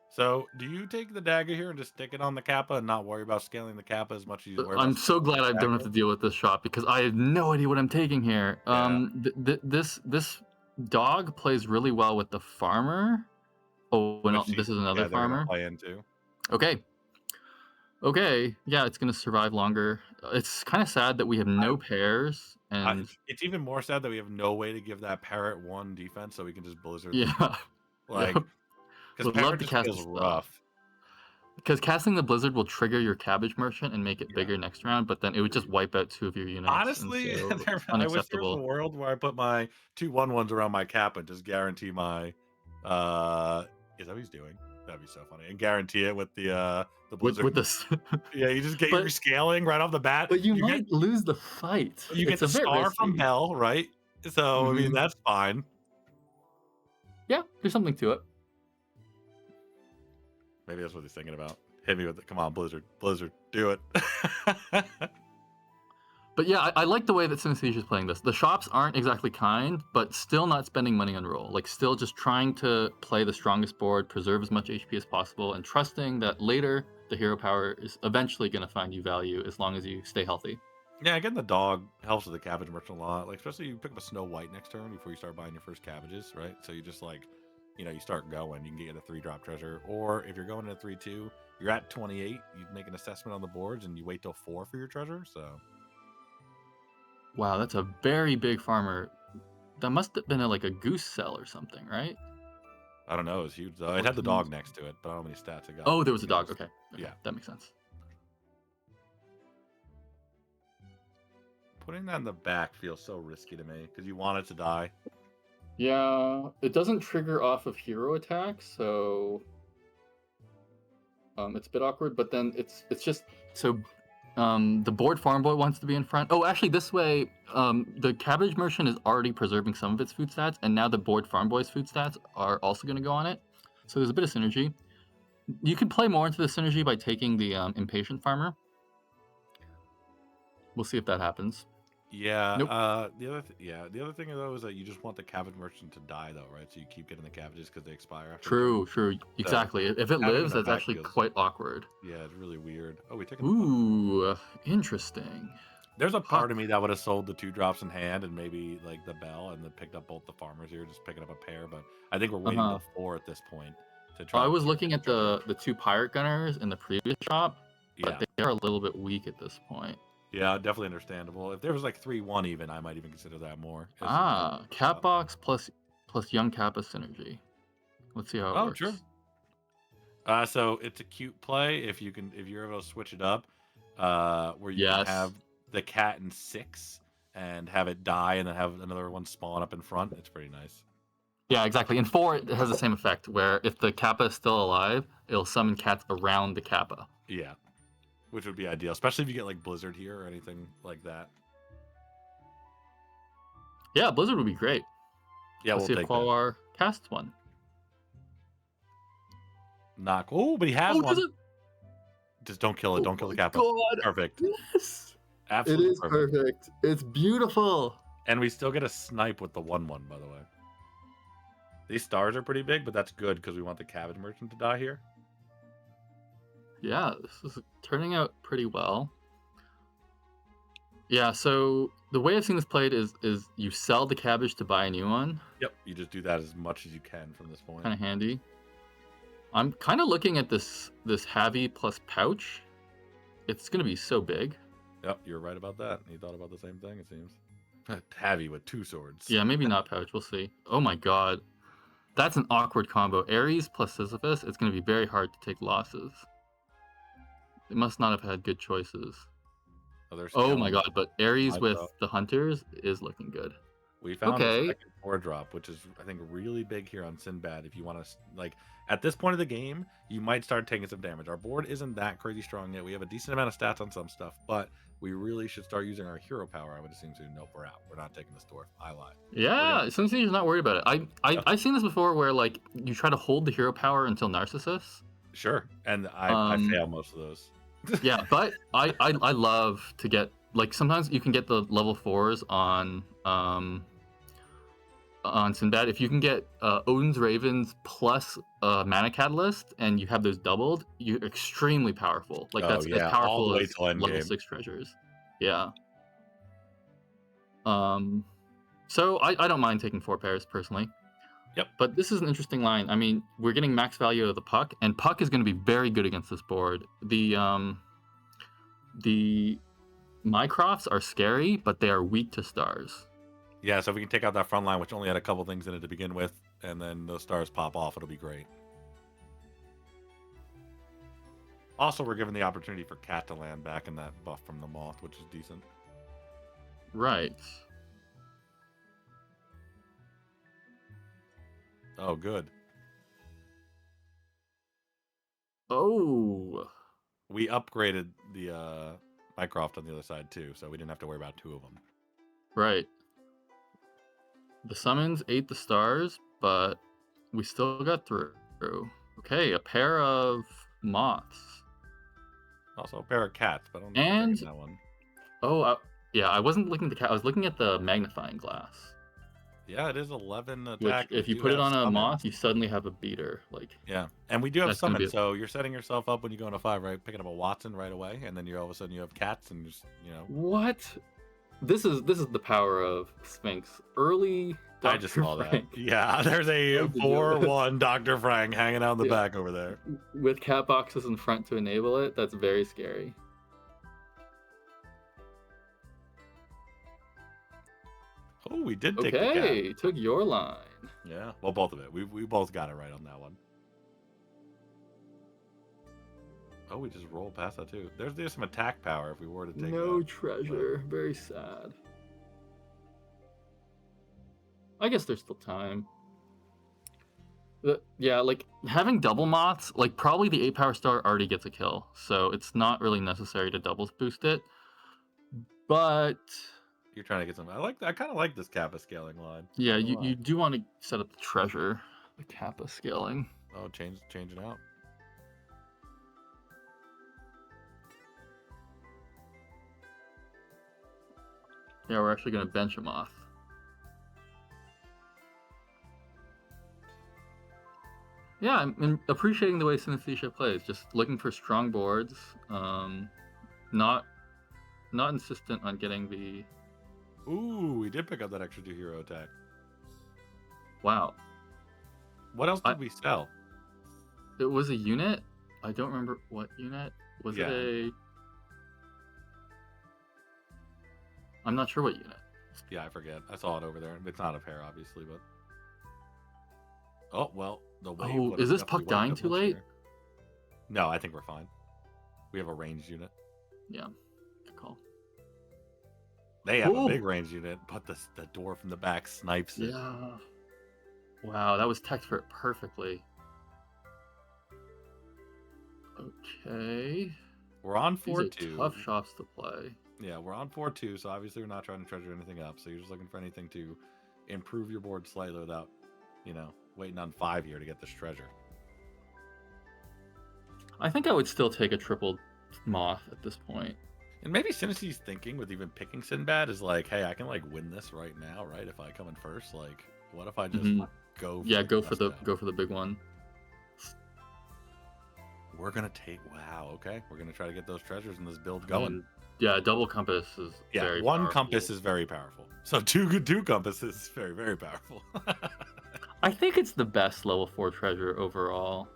So, do you take the dagger here and just stick it on the Kappa and not worry about scaling the Kappa as much as you worry I'm about so scaling glad the I don't have dagger? to deal with this shot because I have no idea what I'm taking here. Yeah. This dog plays really well with the farmer, Oh, and which this is another yeah, they're gonna farmer. play into. Okay. Okay. Yeah, it's gonna survive longer. It's kind of sad that we have I, no pairs, and it's even more sad that we have no way to give that parrot one defense, so we can just blizzard them. yeah, Like, yep. because Would love parrot to just cast a feels spell rough. because casting the blizzard will trigger your cabbage merchant and make it Yeah, bigger next round, but then it would just agreed. wipe out 2 of your units, and Honestly, so it's I wish there was a unacceptable. world where I put my 2/1/1s around my cap and just guarantee my is that what he's doing? That'd be so funny. And guarantee it with the blizzard. With this, Yeah, you just get your but rescaling right off the bat. you might lose the fight. You get It's the a bit star from risky. Bell, right? So I mean Mhm. that's fine. Yeah, there's something to it. Maybe that's what he's thinking about. Hit me with it. Come on, Blizzard. Blizzard, do it. But yeah, I like the way that Synesthesia is playing this. The shops aren't exactly kind, but still not spending money on roll. Like, still just trying to play the strongest board, preserve as much HP as possible, and trusting that later the hero power is eventually going to find you value as long as you stay healthy. Yeah, getting the dog helps with the cabbage merchant a lot. Like, especially you pick up a Snow White next turn before you start buying your first cabbages, right? So you just like, you start going. You can get a 3-drop treasure, or if you're going to 3/2, you're at 28. You make an assessment on the boards, and you wait till 4 for your treasure. So Wow, that's a very big farmer. That must have been like a goose cell or something, right? I don't know. It was huge though. It Or had the dog hens. next to it, but I don't know how many stats it got. Oh, there was a It dog. was- Okay. Okay, Yeah, that makes sense. putting that in the back feels so risky to me because you want it to die. Yeah, it doesn't trigger off of hero attacks, so it's a bit awkward. But then it's just so the board farm boy wants to be in front. Oh, actually, this way, the cabbage merchant is already preserving some of its food stats, and now the board farm boy's food stats are also going to go on it. So there's a bit of synergy. You could play more into the synergy by taking the impatient farmer. We'll see if that happens. Yeah. Nope. The other thing though is that you just want the cabbage merchant to die though, right? So you keep getting the cabbages because they expire after. True. Exactly. If it having it in lives, the that's back actually feels- quite awkward. Yeah, it's really weird. Oh, we taking the puck. Ooh, interesting. There's a part Puck. of me that would have sold the 2 drops in hand and maybe like the bell and then picked up both the farmers here, just picking up a pair. But I think we're waiting Uh-huh. till 4 at this point to try. I to was get looking at treasure. the 2 pirate gunners in the previous shop, but Yeah, they are a little bit weak at this point. yeah, definitely understandable. If there was like 3/1 even, I might even consider that more. It seems like Ah, Cat Box plus young Kappa synergy. Let's see how it oh, works. true. So it's a cute play if you're able to switch it up, where you can Yes. have the cat in 6 and have it die and then have another one spawn up in front. It's pretty nice. Yeah, exactly. In 4, it has the same effect, where if the Kappa is still alive, it'll summon cats around the Kappa. Yeah, which would be ideal, especially if you get like Blizzard here or anything like that. Yeah, Blizzard would be great. Yeah, Let's see we'll if take that. Qualar casts one. Knock. Oh, but he has Oh, one. does it? Just don't kill it. Don't kill the Kappa. God. Perfect. Yes. Absolutely It is perfect. It's beautiful. And we still get a snipe with the 1/1, by the way. These stars are pretty big, but that's good because we want the cabbage merchant to die here. Yeah, this is turning out pretty well. Yeah, so the way I've seen this played is you sell the cabbage to buy a new one. Yep, you just do that as much as you can from this point. Kind of handy. I'm kind of looking at this Havi plus pouch. It's gonna be so big. Yep, you're right about that. You thought about the same thing, it seems. Heavy with 2 swords. Yeah, maybe not pouch. We'll see. Oh my god, that's an awkward combo. Ares plus Sisyphus. It's gonna be very hard to take losses. They must not have had good choices. Oh my god, but Ares Might with though. the hunters is looking good. We found a Okay. second 4-drop, which is, I think, really big here on Sinbad. If you want to, like, at this point of the game, you might start taking some damage. Our board isn't that crazy strong yet. We have a decent amount of stats on some stuff, but we really should start using our hero power, I would assume, so nope, we're out. We're not taking this dwarf. I lied. Yeah, Sensei's not worried about it. Yeah. I've seen this before where like you try to hold the hero power until Narcissus. Sure, and I Um, fail most of those. Yeah, but I love to get like sometimes you can get the level 4s on Sinbad. If you can get Odin's Ravens plus Mana Catalyst and you have those doubled, you're extremely powerful. Like Oh, that's yeah, as all powerful the way as till endgame. level 6 treasures. Yeah. So I don't mind taking 4 pairs personally. Yep. But this is an interesting line. I mean, we're getting max value of the puck, and puck is going to be very good against this board. The Mycrofts are scary, but they are weak to stars. Yeah, so if we can take out that front line, which only had a couple things in it to begin with, and then those stars pop off, it'll be great. Also, we're given the opportunity for Cat to land back in that buff from the Moth, which is decent. Right. Oh, good. Oh, We upgraded the Mycroft on the other side too, so we didn't have to worry about two of them. right. The summons ate the stars, but we still got through. Okay, a pair of moths. Also, a pair of cats, but I don't know And if that one. oh, yeah, I wasn't looking at the cat. I was looking at the magnifying glass. Yeah, it is 11 Which, attack. if We you do put it have on a summons. moth, you suddenly have a beater. Like, Yeah, and we do have That's gonna be summons, a- so you're setting yourself up when you go into 5, right? Picking up a Watson right away, and then you're all of a sudden you have cats and just what? This is the power of Sphinx. Early. I just Dr. saw that. Frank Yeah, there's a How'd you do it? 4-1 Dr. Frank hanging out in the Yeah. back over there. with cat boxes in front to enable it. That's very scary. Oh, we did take the cat. Okay, took your line. Yeah, well, both of it. We both got it right on that one. Oh, we just rolled past that too. There's some attack power if we were to take No that. treasure. Very sad. I guess there's still time. Yeah, like having double moths, like probably the 8 power star already gets a kill, so it's not really necessary to doubles boost it. But You're trying to get some. I kind of like this Kappa scaling line. yeah, Not gonna you lie. do want to set up the treasure, the Kappa scaling. Oh, change it out. Yeah, we're actually gonna bench a moth. Yeah, I'm appreciating the way Synesthesia plays. Just looking for strong boards. Not insistent on getting the. Ooh, we did pick up that extra 2 hero attack. Wow, What else did we sell? it was a unit. I don't remember what unit. Was Yeah. it a? I'm not sure what unit. Yeah, I forget. I saw it over there. It's not a pair, obviously, but. Oh well, the wave. Oh, would've is this definitely puck dying wiped too up much late? there. No, I think we're fine. We have a ranged unit. Yeah, good call. They have a Ooh. big range unit, but the door from the back snipes it. Yeah. Wow, that was teched for it perfectly. Okay. We're on These are 4-2. tough shots to play. Yeah, we're on 4-2, so obviously we're not trying to treasure anything up. So you're just looking for anything to improve your board slightly without, waiting on 5 here to get this treasure. I think I would still take a triple moth at this point. And maybe Synesthe's thinking with even picking Sinbad is like, hey, I can win this right now, right? If I come in first, what if I just go? Yeah, go for best bet? the big one. We're gonna take. Wow. Okay, we're gonna try to get those treasures in this build going. And, yeah, double compass is very one powerful. compass is very powerful. So two compasses is very, very powerful. I think it's the best level 4 treasure overall.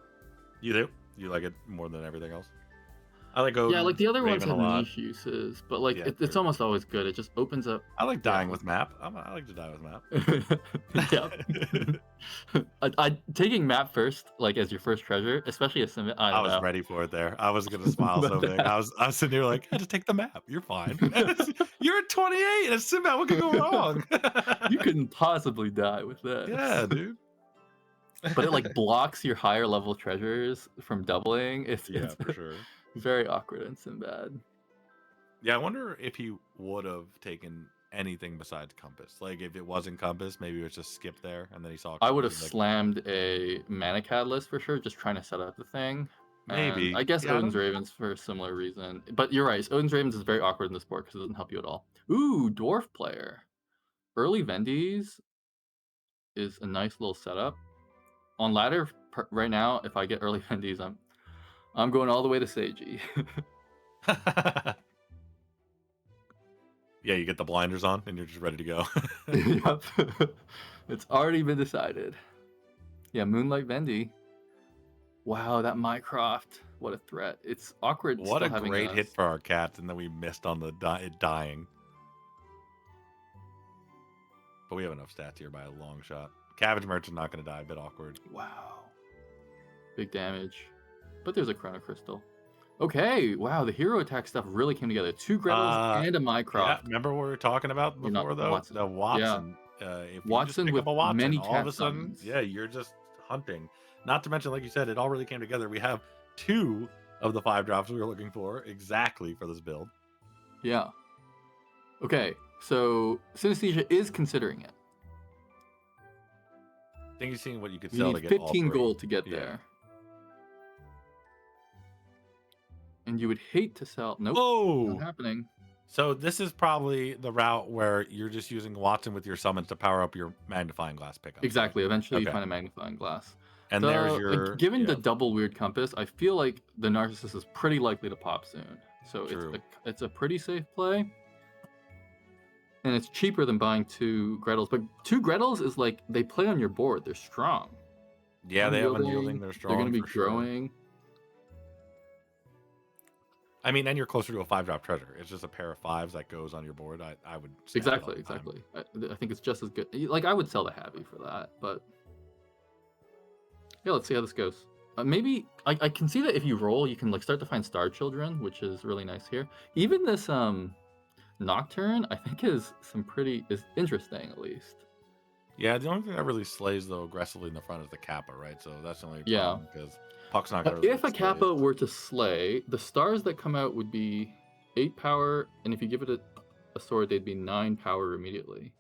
You do? You like it more than everything else? I like Odin. Yeah, like the other ones Raven have a lot. niche uses, but like Yeah, it's true. almost always good. It just opens up. I like dying Yeah. with map. I like to die with map. Yeah. Taking map first, like as your first treasure, especially a sim. I was ready for it there. I was gonna smile so big. I was sitting here like, just take the map. You're fine. You're at 28 and a Sinbad. What could go wrong? You couldn't possibly die with this. Yeah, dude. But it like blocks your higher level treasures from doubling. It's for sure. very awkward and Sinbad. Yeah, I wonder if he would have taken anything besides compass. Like if it wasn't compass, maybe it was just skip there and then he saw. I would have compass, like, slammed a mana catalyst for sure, just trying to set up the thing. Maybe. And I guess Yeah, I Odin's don't- Ravens for a similar reason. But you're right. Odin's Ravens is very awkward in this board because it doesn't help you at all. Ooh, Dwarf player. Early Vendies is a nice little setup. On ladder right now, if I get early Vendies, I'm going all the way to Seiji. Yeah, you get the blinders on and you're just ready to go. Yep. It's already been decided. Yeah, Moonlight Vendy. Wow, that Mycroft. What a threat. It's awkward What still a having great a... hit for our cats, and then we missed on the it dying. But we have enough stats here by a long shot. Cabbage Merchant's not going to die. A bit awkward. Wow. Big damage. But there's a Chrono Crystal. Okay, wow, the hero attack stuff really came together. 2 Grettles and a Yeah, Mycroft. remember what we were talking about You're not before, though? Watson. The Watson. If you just Watson pick with up a Watson, many all of cat a sudden, summons. yeah, you're just hunting. Not to mention, like you said, it all really came together. We have 2 of the 5 drops we were looking for exactly for this build. Yeah. Okay, so Synesthesia is considering it. I think you've seen what you could We sell to need get 15 all 3. gold to get Yeah. there. And you would hate to sell... Nope, Oh! not happening. So this is probably the route where you're just using Watson with your summons to power up your magnifying glass pickup. Exactly, eventually you Okay. find a magnifying glass. And there's your... Given the double weird compass, I feel like the Narcissus is pretty likely to pop soon. So True. it's a pretty safe play. And it's cheaper than buying 2 Grettles. But 2 Grettles is like, they play on your board. They're strong. Yeah, they have unyielding. They're strong. They're going to be for sure. growing. I mean, and you're closer to a 5-drop treasure. It's just a pair of 5s that goes on your board. I would say Exactly. I think it's just as good. Like, I would sell the Happy for that, but yeah, let's see how this goes. Maybe I can see that if you roll, you can like start to find Star Children, which is really nice here. Even this Nocturne, I think is interesting at least. Yeah, the only thing that really slays though aggressively in the front is the Kappa, right? So that's the only Yeah. problem because Puck's not gonna. Really If a slay Kappa it. were to slay, the stars that come out would be 8 power, and if you give it a sword, they'd be 9 power immediately.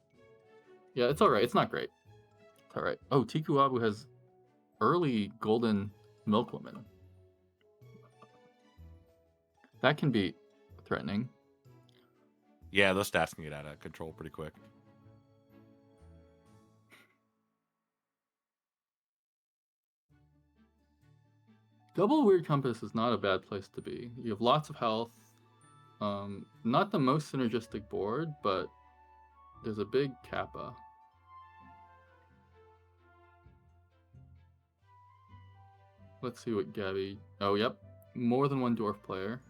Yeah, it's all right. It's not great. It's all right. Oh, Tikuabu has early golden milkwoman. That can be threatening. Yeah, those stats can get out of control pretty quick. Double Weird Compass is not a bad place to be. You have lots of health. Not the most synergistic board, but there's a big Kappa. Let's see what Gabby... Oh, yep. More than one dwarf player.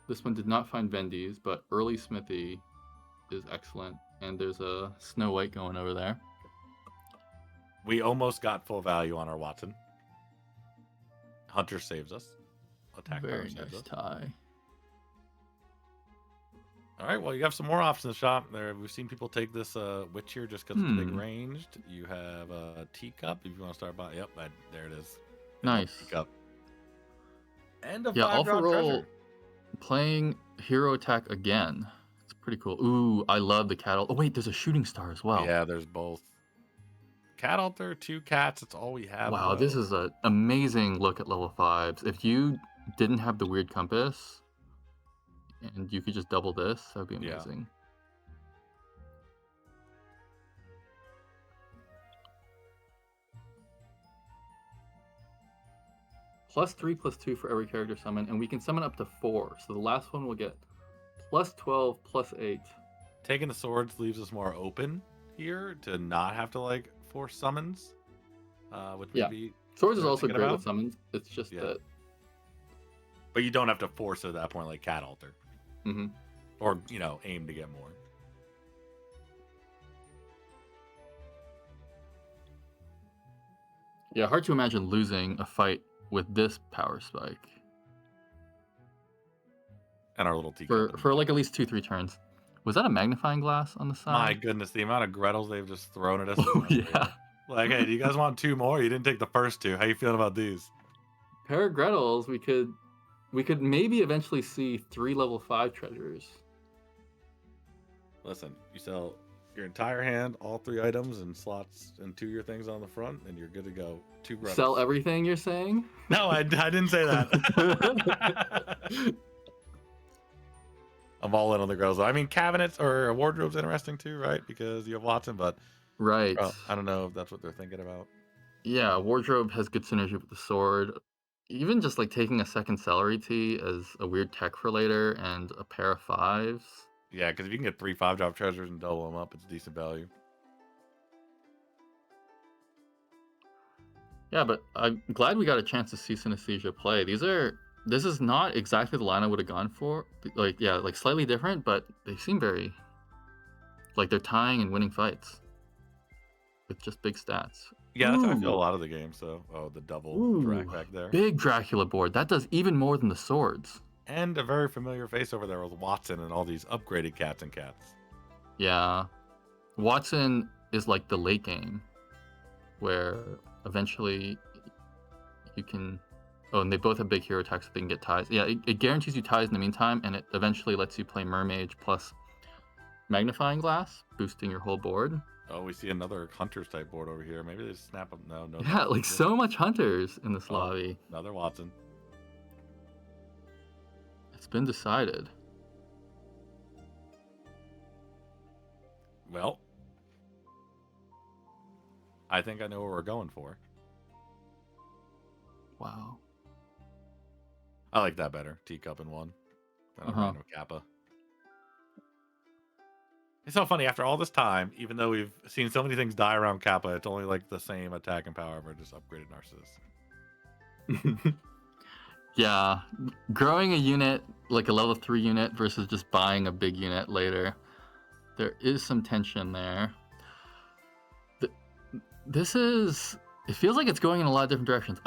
This one did not find Vendy's, but early Smithy is excellent. And there's a Snow White going over there. We almost got full value on our Watson. Hunter saves us. Attack power Very saves nice us. tie. All right, well, you have some more options in the shop. There, we've seen people take this witch here just because it's big ranged. You have a teacup if you want to start buying. Yep, there it is. Nice. Teacup. And a Yeah, 5-drop Alpha Roll treasure. playing hero attack again. It's pretty cool. Ooh, I love the cattle. Oh wait, there's a shooting star as well. Yeah, there's both. Cat altar, 2 cats. That's all we have. Wow, though. this is an amazing look at level 5s. If you didn't have the weird compass and you could just double this, that would be amazing. +3/+2 for every character summon, and we can summon up to 4. So the last one will get +12, +8. Taking the swords leaves us more open here to not have to like force summons. Which would be Swords is worth also thinking great about. with summons. It's just that. But you don't have to force it at that point like cat altar. Mm-hmm. Or, you know, aim to get more. Yeah, hard to imagine losing a fight with this power spike. And our little teacup. For like at least 2-3 turns. Was that a magnifying glass on the side? My goodness, the amount of Grettles they've just thrown at us. is Oh, unreal. yeah. Like, hey, do you guys want 2 more? You didn't take the first 2. How you feeling about these? Pair of Grettles, we could maybe eventually see 3 level 5 treasures. Listen, you sell your entire hand, all 3 items, and slots, and 2 of your things on the front, and you're good to go. 2 Grettles. Sell everything, you're saying? No, I didn't say that. I'm all in on the girls. I mean, cabinets or a wardrobe's interesting too, right? Because you have Watson, but Right. I don't know if that's what they're thinking about. Yeah, wardrobe has good synergy with the sword. Even just like taking a second celery tea as a weird tech for later and a pair of 5s. Yeah, because if you can get 3 5-drop treasures and double them up, it's decent value. Yeah, but I'm glad we got a chance to see Synesthesia play. This is not exactly the line I would have gone for. Like, yeah, like slightly different, but they seem very like they're tying and winning fights with just big stats. Yeah, that's how I feel a Ooh, lot of the game. So, oh, the double drag ooh, back there. big Dracula board. That does even more than the swords. And a very familiar face over there with Watson and all these upgraded cats and cats. Yeah, Watson is like the late game where eventually you can. Oh, and they both have big hero attacks, so they can get ties. Yeah, it guarantees you ties in the meantime, and it eventually lets you play Mermage plus Magnifying Glass, boosting your whole board. Oh, we see another Hunters type board over here. Maybe they snap them. No, no. Yeah, like Synesthesia. so much Hunters in this Oh, lobby. another Watson. It's been decided. Well, I think I know what we're going for. Wow. I like that better. Teacup in one. Than a random Kappa. It's so funny. After all this time, even though we've seen so many things die around Kappa, it's only like the same attack and power, but just upgraded Narcissus. Yeah, growing a unit like a level 3 unit versus just buying a big unit later. There is some tension there. This is. It feels like it's going in a lot of different directions.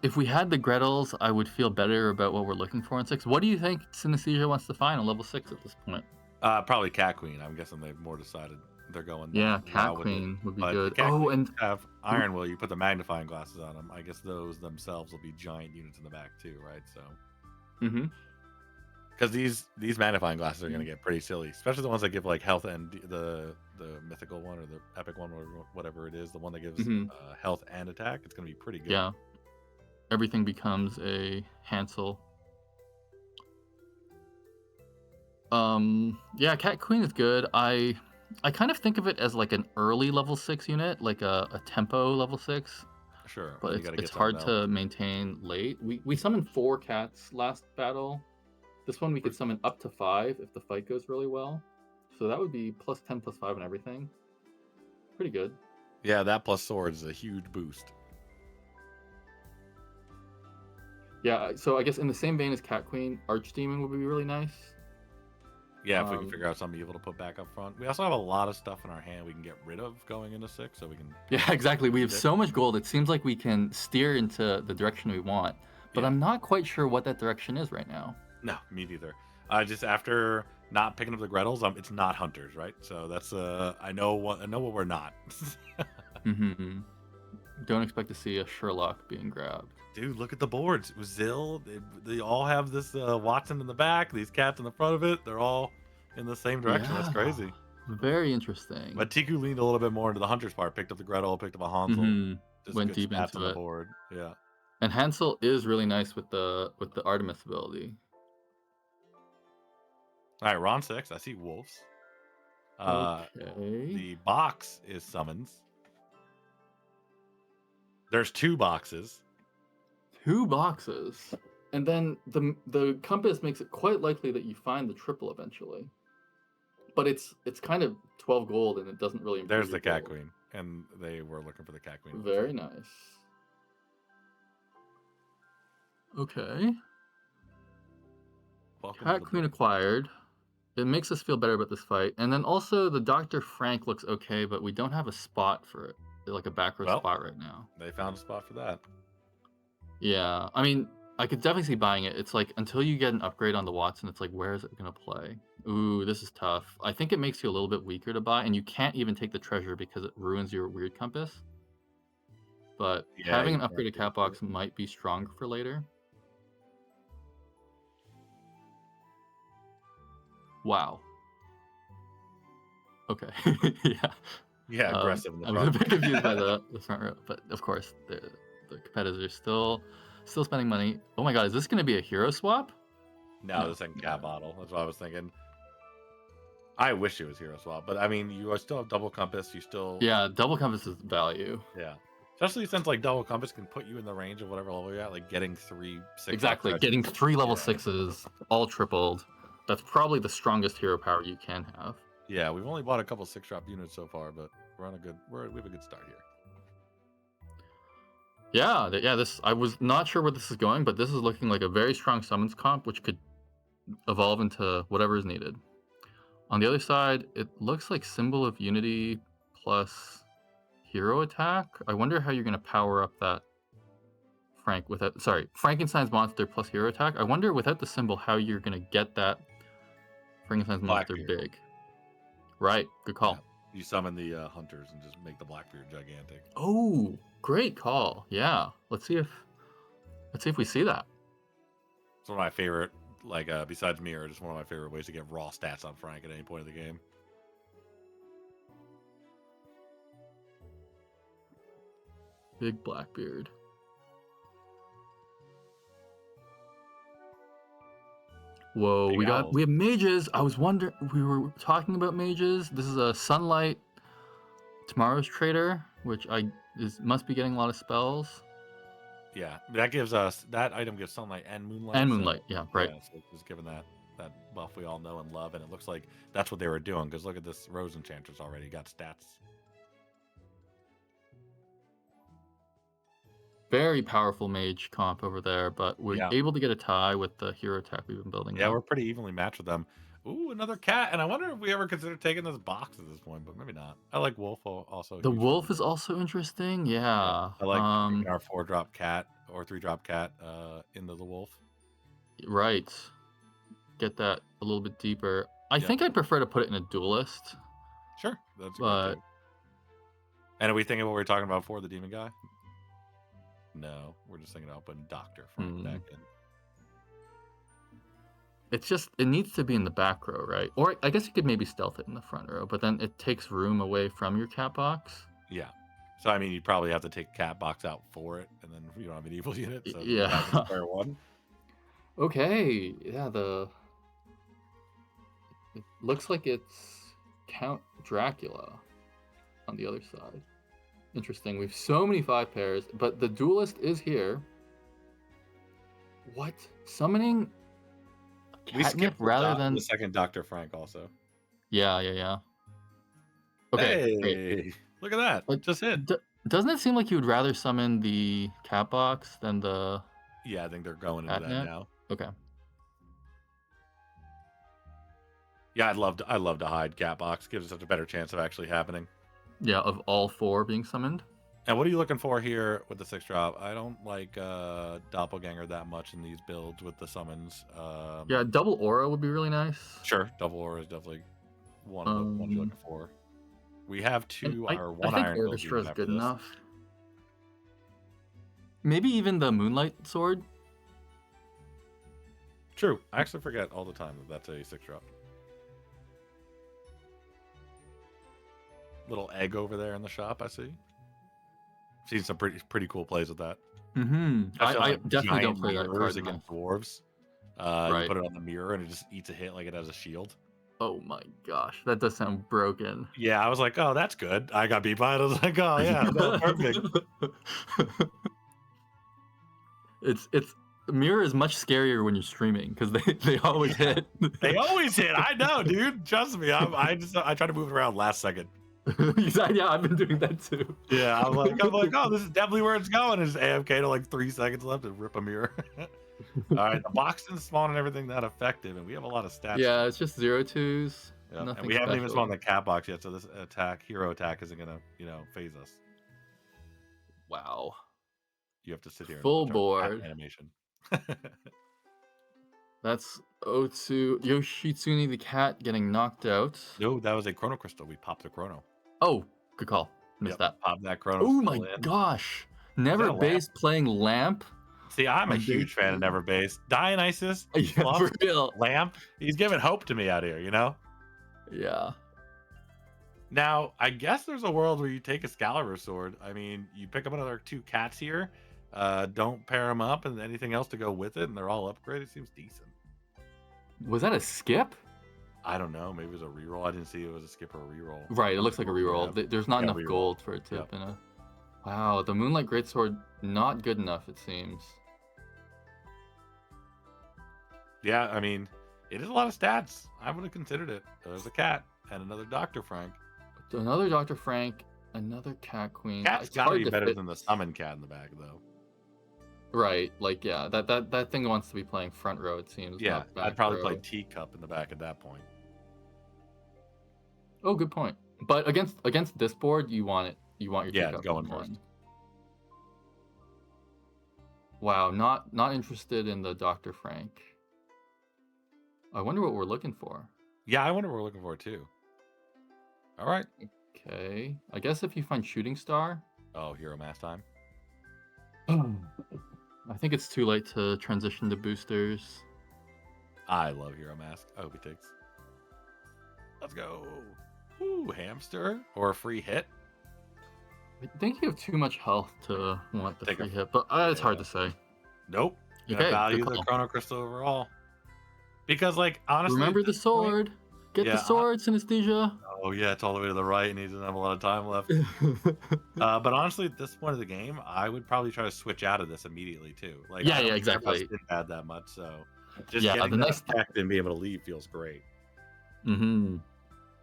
If we had the Gretels, I would feel better about what we're looking for in 6. What do you think Synesthesia wants to find on level 6 at this point? Probably Cat Queen. I'm guessing they've more decided they're going. Yeah, that Cat route with it. Queen would be But good. Cat Oh, Queens and have Iron Will. You put the magnifying glasses on them. I guess those themselves will be giant units in the back too, right? So, mm-hmm. because these magnifying glasses are going to get pretty silly, especially the ones that give like health and the mythical one or the epic one, whatever it is, the one that gives Mm-hmm. health and attack. It's going to be pretty good. Yeah, everything becomes a Hansel. Yeah, Cat Queen is good. I kind of think of it as like an early level 6 unit, like a tempo level 6, Sure, but and you got to it's get something hard else. to maintain late. We summoned 4 cats last battle. This one we could summon up to 5 if the fight goes really well. So that would be plus 10 plus 5 and everything. Pretty good. Yeah, that plus swords is a huge boost. Yeah, so I guess in the same vein as Cat Queen, Archdemon would be really nice. Yeah, if we can figure out some evil to put back up front. We also have a lot of stuff in our hand we can get rid of going into 6, so we can. Yeah, exactly. We have so much gold. It seems like we can steer into the direction we want, but Yeah. I'm not quite sure what that direction is right now. No, me neither. Just after not picking up the Gretels, it's not Hunters, right? So that's I know what we're not. Mm-hmm. Don't expect to see a Sherlock being grabbed. Dude, look at the boards. Zill, they all have this Watson in the back, these cats in the front of it. They're all in the same direction. That's crazy. Very interesting. But Tiku leaned a little bit more into the Hunter's part. Picked up the Gretel, picked up a Hansel. Mm-hmm. Went good deep stats into on the it. board. Yeah. And Hansel is really nice with the Artemis ability. All right, we're on 6. I see wolves. Okay. The box is summons. There's 2 boxes. 2 boxes. And then the compass makes it quite likely that you find the triple eventually. But it's kind of 12 gold and it doesn't really improve. There's the your Cat gold. Queen. And they were looking for the Cat Queen. Very nice. Okay. Welcome Cat Queen acquired. It makes us feel better about this fight. And then also the Dr. Frank looks okay, but we don't have a spot for it. Like a back row spot right now. They found a spot for that. Yeah. I mean, I could definitely see buying it. It's like until you get an upgrade on the Watson, it's like, where is it going to play? Ooh, this is tough. I think it makes you a little bit weaker to buy, and you can't even take the treasure because it ruins your weird compass. But having an upgraded cat box might be stronger for later. Wow. Okay. Yeah. Yeah, aggressive in the I'm front. a bit confused by the front row, but of course the competitors are still spending money. Oh my god, is this going to be a hero swap? No, this ain't cat bottle. That's what I was thinking. I wish it was hero swap, but I mean, you still have double compass. You still double compass is value. Yeah, especially since like double compass can put you in the range of whatever level you're at, like getting 3 6. Exactly, getting 3 level 6s all tripled. That's probably the strongest hero power you can have. Yeah, we've only bought a couple 6-drop units so far, but we're on a good. We have a good start here. Yeah, this I was not sure where this is going, but this is looking like a very strong summons comp, which could evolve into whatever is needed. On the other side, it looks like Symbol of Unity plus Hero Attack. I wonder how you're going to power up that Frankenstein's monster plus Hero Attack. I wonder without the symbol how you're going to get that Frankenstein's monster Blackbeard. big. Right, good call. Yeah. You summon the hunters and just make the Blackbeard gigantic. Oh, great call. Yeah, let's see if we see that. It's one of my favorite, like besides Mirror, just one of my favorite ways to get raw stats on Frank at any point of the game. Big Blackbeard. Whoa, Big we owls. have mages. I was wondering, we were talking about mages. This is a Sunlight Tomorrow's Trader, which must be getting a lot of spells. Yeah, that gives us that item gives Sunlight and Moonlight. And Moonlight, yeah, right. Yeah, so it's given that buff we all know and love, and it looks like that's what they were doing. Because look at this, Rose Enchantress already got stats. Very powerful mage comp over there, but we're Yeah. able to get a tie with the hero attack we've been building. Yeah, up. we're pretty evenly matched with them. Ooh, another cat, and I wonder if we ever consider taking this box at this point, but maybe not. I like Wolf also. The huge wolf fan. is also interesting. Yeah. I like picking our 4-drop cat or 3-drop cat into the wolf. Right. Get that a little bit deeper. I think I'd prefer to put it in a duelist. Sure, that's a but good thing. And are we thinking what we were talking about before, the demon guy? No, we're just thinking about putting Dr. Frank back in. It's just, it needs to be in the back row, right? Or I guess you could maybe stealth it in the front row, but then it takes room away from your cat box. Yeah. So, I mean, you'd probably have to take cat box out for it, and then you don't have an evil unit. So Yeah. square one. Okay. Yeah, it looks like it's Count Dracula on the other side. Interesting. We have so many 5 pairs, but the duelist is here. What? Summoning We skipped rather than the second Dr. Frank also. Yeah. Okay. Hey, great. look at that. But just hit. Doesn't it seem like you would rather summon the cat box than the Yeah, I think they're going into that catnip? now. Okay. Yeah, I'd love to hide cat box. Gives us such a better chance of actually happening. Yeah, of all 4 being summoned. And what are you looking for here with the 6-drop? I don't like Doppelganger that much in these builds with the summons. Yeah, double aura would be really nice. Sure, double aura is definitely one of the ones you're looking for. We have 2 I or 1 think iron. Orchestra is good enough. Maybe even the Moonlight Sword. True. I actually forget all the time that that's a 6-drop. Little egg over there in the shop, I see. Seen some pretty cool plays with that. I definitely don't play that card against dwarves. Right. You put it on the mirror and it just eats a hit like it has a shield. Oh my gosh, that does sound broken. Yeah, I was like, oh, that's good. I got beat by it. I was like, oh yeah, no, perfect. It's mirror is much scarier when you're streaming because they always hit. They always hit. I know, dude. Trust me. I try to move it around last second. Yeah, I've been doing that too. Yeah, I'm like, oh, this is definitely where it's going. And just AFK to like 3 seconds left and rip a mirror. All right, the box didn't spawn and everything that effective, and we have a lot of stats. Yeah, it's just 0-2s. Yeah. Nothing And we haven't even special. spawned the cat box yet, so this hero attack isn't gonna, phase us. Wow. You have to sit here and Full watch our cat board. animation. That's Otsu Yoshitsune the cat getting knocked out. No, that was a chrono crystal. We popped the chrono. Oh, good call. Missed that. Pop that chrono. Oh my still in. gosh. that Never a lamp? base playing lamp. See, I'm a on day huge fan of 2. Never Base. Dionysus, Yeah, Fluff, for real. Lamp. He's giving hope to me out here, Yeah. Now, I guess there's a world where you take Excalibur sword. I mean, you pick up another 2 cats here. Don't pair them up and anything else to go with it, and they're all upgraded. Seems decent. Was that a skip? I don't know. Maybe it was a reroll. I didn't see it was a skip or a reroll. Right, it looks like a reroll. Yep. There's not Yeah, enough reroll. gold for it to have been a... Wow, the Moonlight Greatsword, not good enough, it seems. Yeah, I mean, it is a lot of stats. I would have considered it. There's a cat and another Dr. Frank. Another Dr. Frank. Another cat queen. Cat's It's got to hard be to better fit. than the summon cat in the back, though. Right, like yeah, that thing wants to be playing front row. It seems, Yeah, not I'd back probably play row. teacup in the back at that point. Oh, good point. But against this board, you want it. You want your Yeah, teacup going in first. one. Wow, not interested in the Dr. Frank. I wonder what we're looking for. Yeah, I wonder what we're looking for too. All right. Okay, I guess if you find Shooting Star. Oh, hero mass time. I think it's too late to transition to boosters. I love hero mask. I hope he takes. Let's go. Ooh, hamster or a free hit. I think you have too much health to want the Take a- free hit, but it's hard to say. Nope. Gonna Okay, value good the call. chrono crystal overall. Because, like, honestly, Remember at the this point- sword. Get Yeah, the sword, synesthesia. oh yeah, it's all the way to the right, and he doesn't have a lot of time left. But honestly, at this point of the game, I would probably try to switch out of this immediately too. Like, Yeah, I don't yeah, care about exactly. Sinbad that much, so just Yeah, getting the that next. effect and being able to leave feels great. Mm-hmm.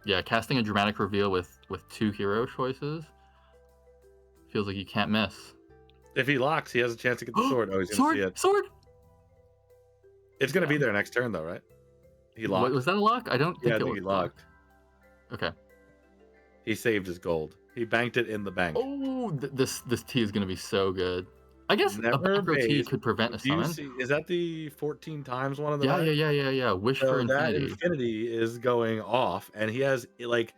Yeah, casting a dramatic reveal with 2 hero choices feels like you can't miss. If he locks, he has a chance to get the sword. Oh, he's gonna see it. Sword. It's gonna be Yeah. there next turn, though, right? He What, locked. was that a lock? I don't Yeah, think I it think was he locked. Okay. He saved his gold. He banked it in the bank. Oh, this T is gonna be so good. I guess a Never back row T base. could prevent a Do you summon. see? Is that the 14 times one in the Yeah, back? yeah. Wish for So that infinity. infinity is going off, and he has like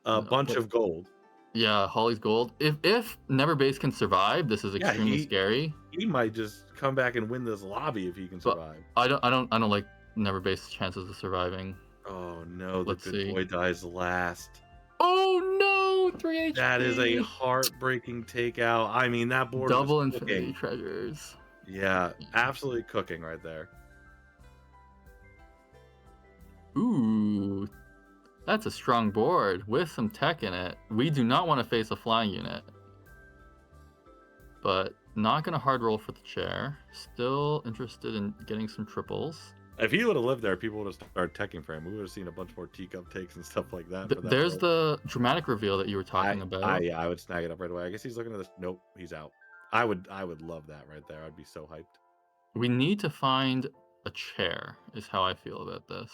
a bunch But- of gold. Yeah, Holly's gold. If Never Base can survive, this is Yeah, extremely he- scary. He might just come back and win this lobby if he can But- survive. I don't like Never Base chances of surviving. Oh no, the Let's good see. boy dies last. Oh no, 3 HP. That is a heartbreaking takeout. I mean, that board double was infinity cooking. treasures. Yeah, absolutely cooking right there. Ooh, that's a strong board with some tech in it. We do not want to face a flying unit, but not gonna hard roll for the chair. Still interested in getting some triples. If he would have lived there, people would have started teching for him. We would have seen a bunch more teacup takes and stuff like that. For that There's board. the dramatic reveal that you were talking about. Yeah, I would snag it up right away. I guess he's looking at this. Nope, he's out. I would love that right there. I'd be so hyped. We need to find a chair, is how I feel about this.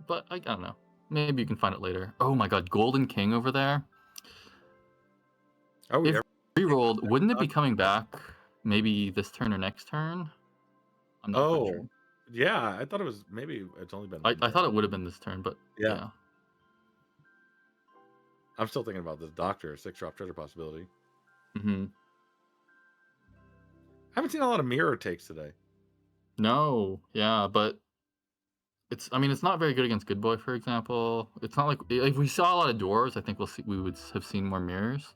But I don't know. Maybe you can find it later. Oh my god, Golden King over there. Are we If ever? Rerolled, wouldn't it be coming back maybe this turn or next turn? I'm not quite sure. Yeah, I thought it was maybe it's only been. I thought it would have been this turn, but yeah. I'm still thinking about this doctor 6-drop treasure possibility. Mm-hmm. I haven't seen a lot of mirror takes today. No, yeah, but it's not very good against Good Boy, for example. It's not like if we saw a lot of doors, I think we would have seen more mirrors.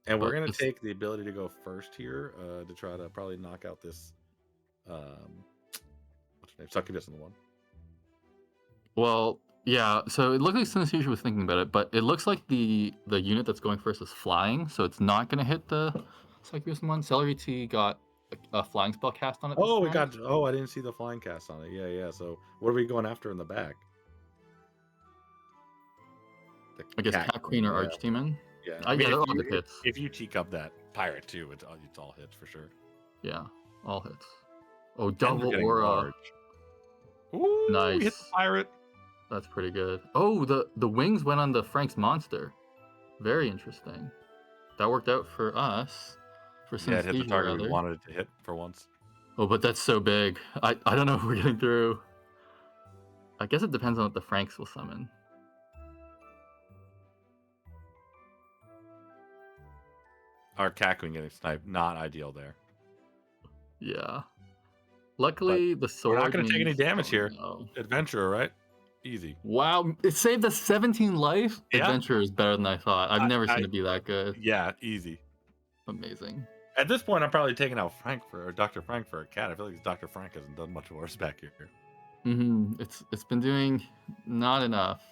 And we're But gonna it's- take the ability to go first here to try to probably knock out this what's her name? Succubus in the one. Well, yeah, so it looked like Synesthesia was thinking about it, but it looks like the unit that's going first is flying, so it's not going to hit the Succubus one. Celery T got a flying spell cast on it. Oh, we this got. round. Oh, I didn't see the flying cast on it. Yeah. So what are we going after in the back? The I guess Cat Queen or Archdemon. Yeah. I mean, if they're all you- good hits. If you teacup that pirate too, it's all hits for sure. Yeah, all hits. Oh, And we're double getting aura. large. Ooh, Nice. we hit the pirate. That's pretty good. Oh, the wings went on the Frank's monster. Very interesting. That worked out for us. For Yeah, it hit the Synesthesia, target we rather. wanted it to hit for once. Oh, but that's so big. I don't know if we're getting through. I guess it depends on what the Franks will summon. Our cat queen getting sniped, not ideal there. Yeah. Luckily, the sword. We're not going to take any means- damage oh, here. no. Adventurer, right? Easy. Wow, it saved us 17 life. Yeah. Adventure is better than I thought. I've never seen it be that good. Yeah, easy. Amazing. At this point, I'm probably taking out Dr. Frank for a cat. I feel like Dr. Frank hasn't done much worse back here. It's been doing not enough.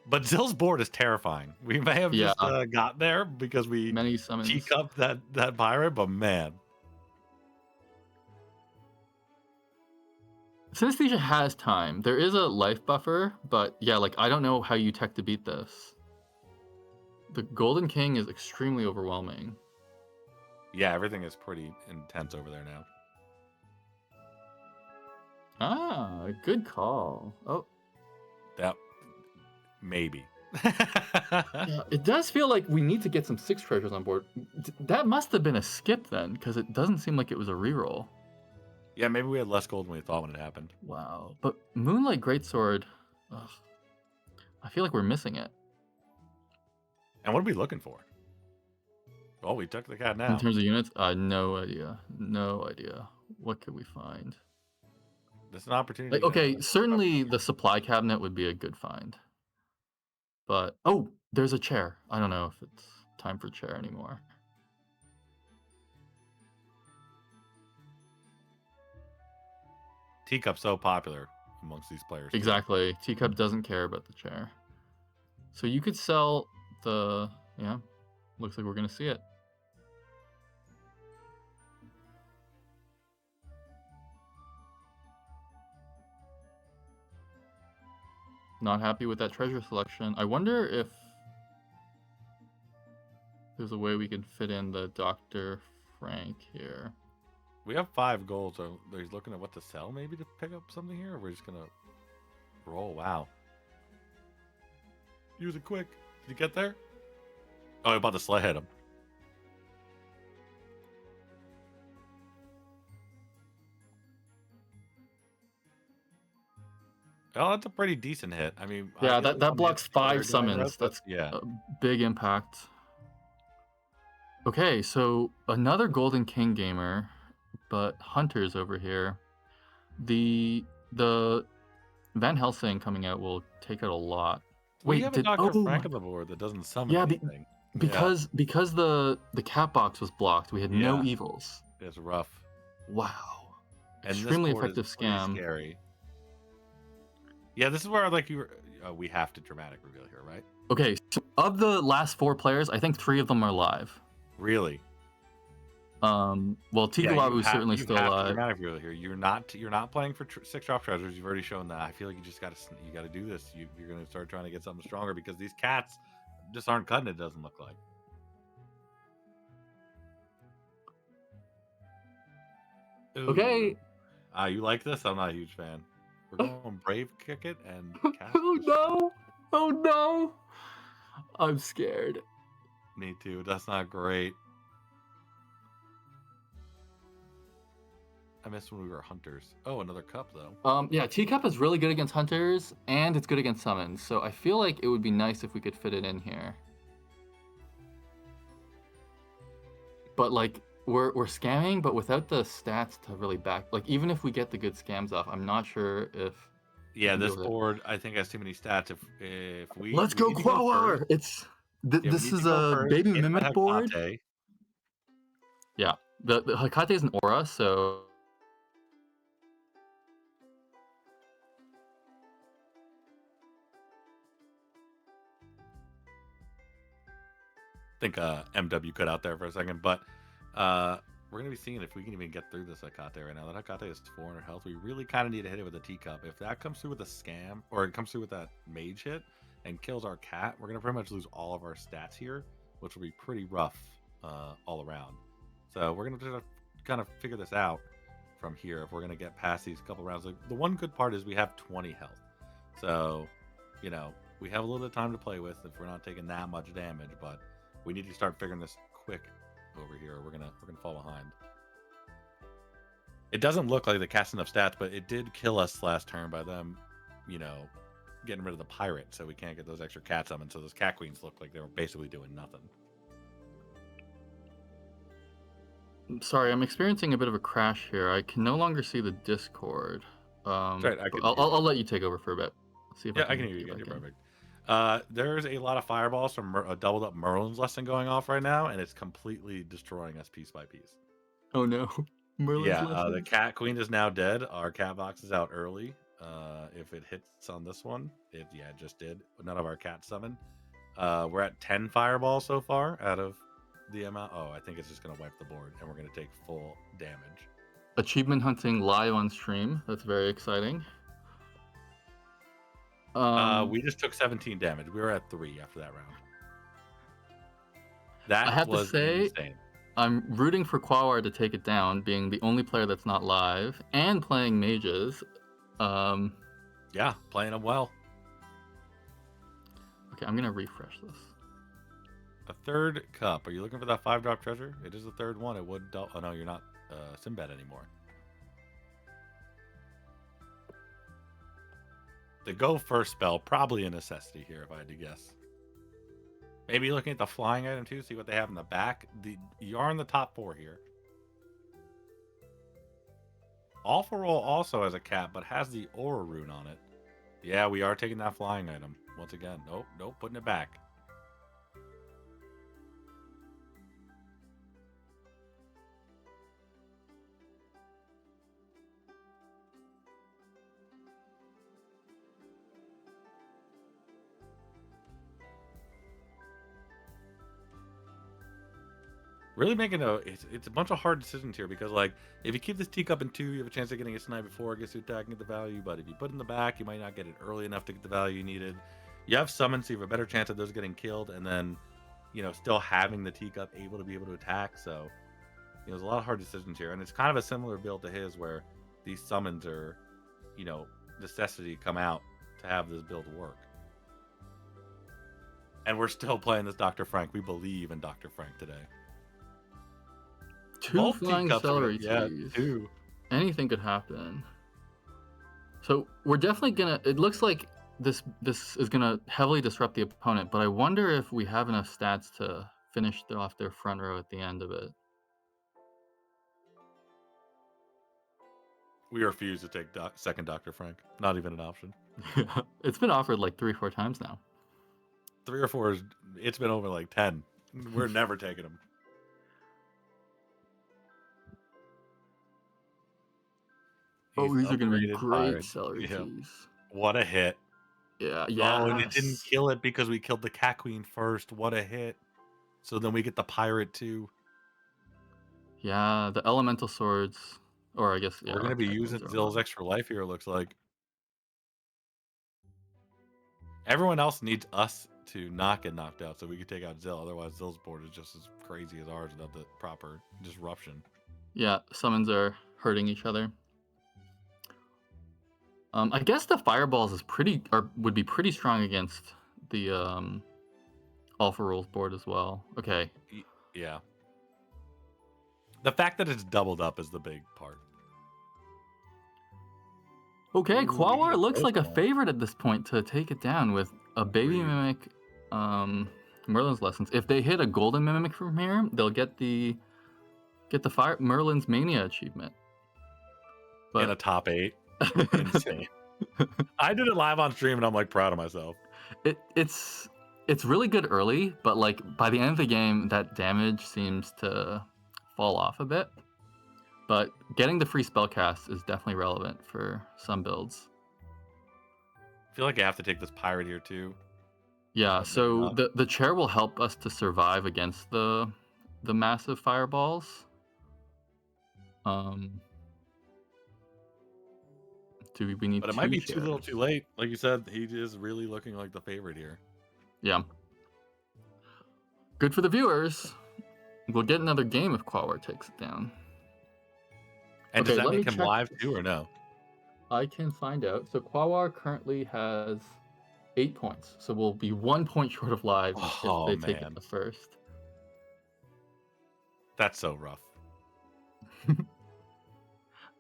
But Zill's board is terrifying. We may have Yeah. just got there because we Many summons. teacup that pirate, but man. Synesthesia has time. There is a life buffer, but yeah, like I don't know how you tech to beat this. The Golden King is extremely overwhelming. Yeah, everything is pretty intense over there now. Ah, good call. Oh, That maybe. yeah, it does feel like we need to get some 6 treasures on board. That must have been a skip then, because it doesn't seem like it was a reroll. Yeah, maybe we had less gold than we thought when it happened. Wow. But Moonlight Greatsword, ugh, I feel like we're missing it. And what are we looking for? Oh, we took the cat In now. terms of units, no idea. No idea. What could we find? This is an opportunity. Like, okay, certainly the supply cabinet would be a good find. But, oh, there's a chair. I don't know if it's time for chair anymore. Teacup's so popular amongst these players. Too. Exactly. Teacup doesn't care about the chair. So you could sell the, yeah, looks like we're going to see it. Not happy with that treasure selection. I wonder if there's a way we can fit in the Dr. Frank here. We have 5 gold, so he's looking at what to sell maybe to pick up something here, or we're just going to roll. Wow. Use it quick. Did you get there? Oh, about to sleigh hit him. Oh, that's a pretty decent hit. I mean, yeah, that blocks 5 summons. That's yeah, a big impact. Okay, so another Golden King gamer, but Hunter's over here. The Van Helsing coming out will take out a lot. we have a Dr. Frank on the board that doesn't summon anything. Because the cat box was blocked, we had no evils. It's rough. Wow. And extremely this board effective is pretty scam. Scary. Yeah, this is where like we have to dramatic reveal here, right? Okay, so of the last 4 players, I think 3 of them are live. Really? Well, Tikawabu is certainly still alive. Dramatic reveal here. You're not playing for 6 drop treasures. You've already shown that. I feel like you just got to do this. You're gonna start trying to get something stronger because these cats just aren't cutting it. Doesn't look like. Ooh. Okay. You like this? I'm not a huge fan. We're going brave kick it and cast. Oh no! Oh no! I'm scared. Me too. That's not great. I missed when we were hunters. Oh, another cup though. Yeah, Teacup is really good against hunters and it's good against summons. So I feel like it would be nice if we could fit it in here. But like we're scamming, but without the stats to really back. Like even if we get the good scams off, I'm not sure if. Yeah, this board I think has too many stats. If we let's go Qualar. It's this is a baby mimic board. Yeah, the Hecate is an aura, so. I think MW cut out there for a second, but we're gonna be seeing if we can even get through this Hecate right now. That Hecate is 400 health. We really kind of need to hit it with a teacup. If that comes through with a scam, or it comes through with that mage hit and kills our cat, we're gonna pretty much lose all of our stats here, which will be pretty rough all around. So we're gonna try to kind of figure this out from here if we're gonna get past these couple rounds. Like, the one good part is we have 20 health, so you know we have a little bit of time to play with if we're not taking that much damage, but we need to start figuring this quick over here. We're gonna fall behind. It doesn't look like the cast enough stats, but it did kill us last turn by them, getting rid of the pirate, so we can't get those extra cat summons. So those cat queens look like they were basically doing nothing. Sorry, I'm experiencing a bit of a crash here. I can no longer see the Discord. Right, I'll let you take over for a bit. See if I can hear you. You're perfect. There's a lot of fireballs from a doubled up Merlin's lesson going off right now, and it's completely destroying us piece by piece. Oh no. Merlin's lesson? The cat queen is now dead. Our cat box is out early. If it hits on this one, it just did. None of our cats summon. We're at 10 fireballs so far out of the amount. Oh, I think it's just going to wipe the board, and we're going to take full damage. achievement hunting live on stream. That's very exciting. We just took 17 damage. We were at 3 after that round. I That have to was say, insane. I'm rooting for Quawar to take it down, being the only player that's not live and playing mages. Yeah, playing them well. Okay, I'm gonna refresh this. A third cup. Are you looking for that 5-drop treasure? It is the third one. It would. Oh no, you're not Sinbad anymore. The go first spell, probably a necessity here, if I had to guess. Maybe looking at the flying item too, see what they have in the back. You are in the top 4 here. Alpha Roll also has a cap, but has the Aura rune on it. Yeah, we are taking that flying item once again. Nope, putting it back. Really making it's a bunch of hard decisions here because like if you keep this teacup in 2, you have a chance of getting a snipe before it gets to attack and get the value. But if you put it in the back, you might not get it early enough to get the value you needed. You have summons, so you have a better chance of those getting killed, and then still having the teacup able to attack. So there's a lot of hard decisions here, and it's kind of a similar build to his where these summons are necessity come out to have this build work. And we're still playing this Dr. Frank. We believe in Dr. Frank today. 2 Both flying teacups are celery yeah, teas. 2. Anything could happen. So we're definitely gonna. It looks like this is gonna heavily disrupt the opponent, but I wonder if we have enough stats to finish off their front row at the end of it. We refuse to take second Dr. Frank. Not even an option. It's been offered like 3 or 4 times now. 3 or 4 it's been over like 10. We're never taking him. Oh, these are gonna be Upgraded great pirate. celery Yeah. teas. What a hit. Yeah, Oh, and it didn't yes. kill it because we killed the Cat Queen first. What a hit. So then we get the pirate too. Yeah, the elemental swords, or I guess yeah. We're going to be archetype using ones are Zill's allowed. extra life here, it looks like. Everyone else needs us to not get knocked out so we can take out Zill. Otherwise, Zill's board is just as crazy as ours without the proper disruption. Yeah, summons are hurting each other. I guess the fireballs would be pretty strong against the Alpha Rules board as well. Okay. Yeah. The fact that it's doubled up is the big part. Okay, Ooh, Quawar looks like a one. favorite at this point to take it down with a baby Rude. mimic, Merlin's lessons. If they hit a golden mimic from here, they'll get the fire Merlin's mania achievement. But In a top 8. Insane. I did it live on stream and I'm like proud of myself. it's really good early, but like by the end of the game, that damage seems to fall off a bit. But getting the free spell cast is definitely relevant for some builds. I feel like I have to take this pirate here too. Yeah, But so maybe the chair will help us to survive against the massive fireballs. We need But it 2 might be chairs. too little too late. Like you said, he is really looking like the favorite here. Yeah. Good for the viewers. We'll get another game if Quawar takes it down. And Okay, does that let me make him check live this. too or no? I can find out. So Quawar currently has 8 points. So we'll be 1 point short of live Oh, if they take it man. the first. That's so rough.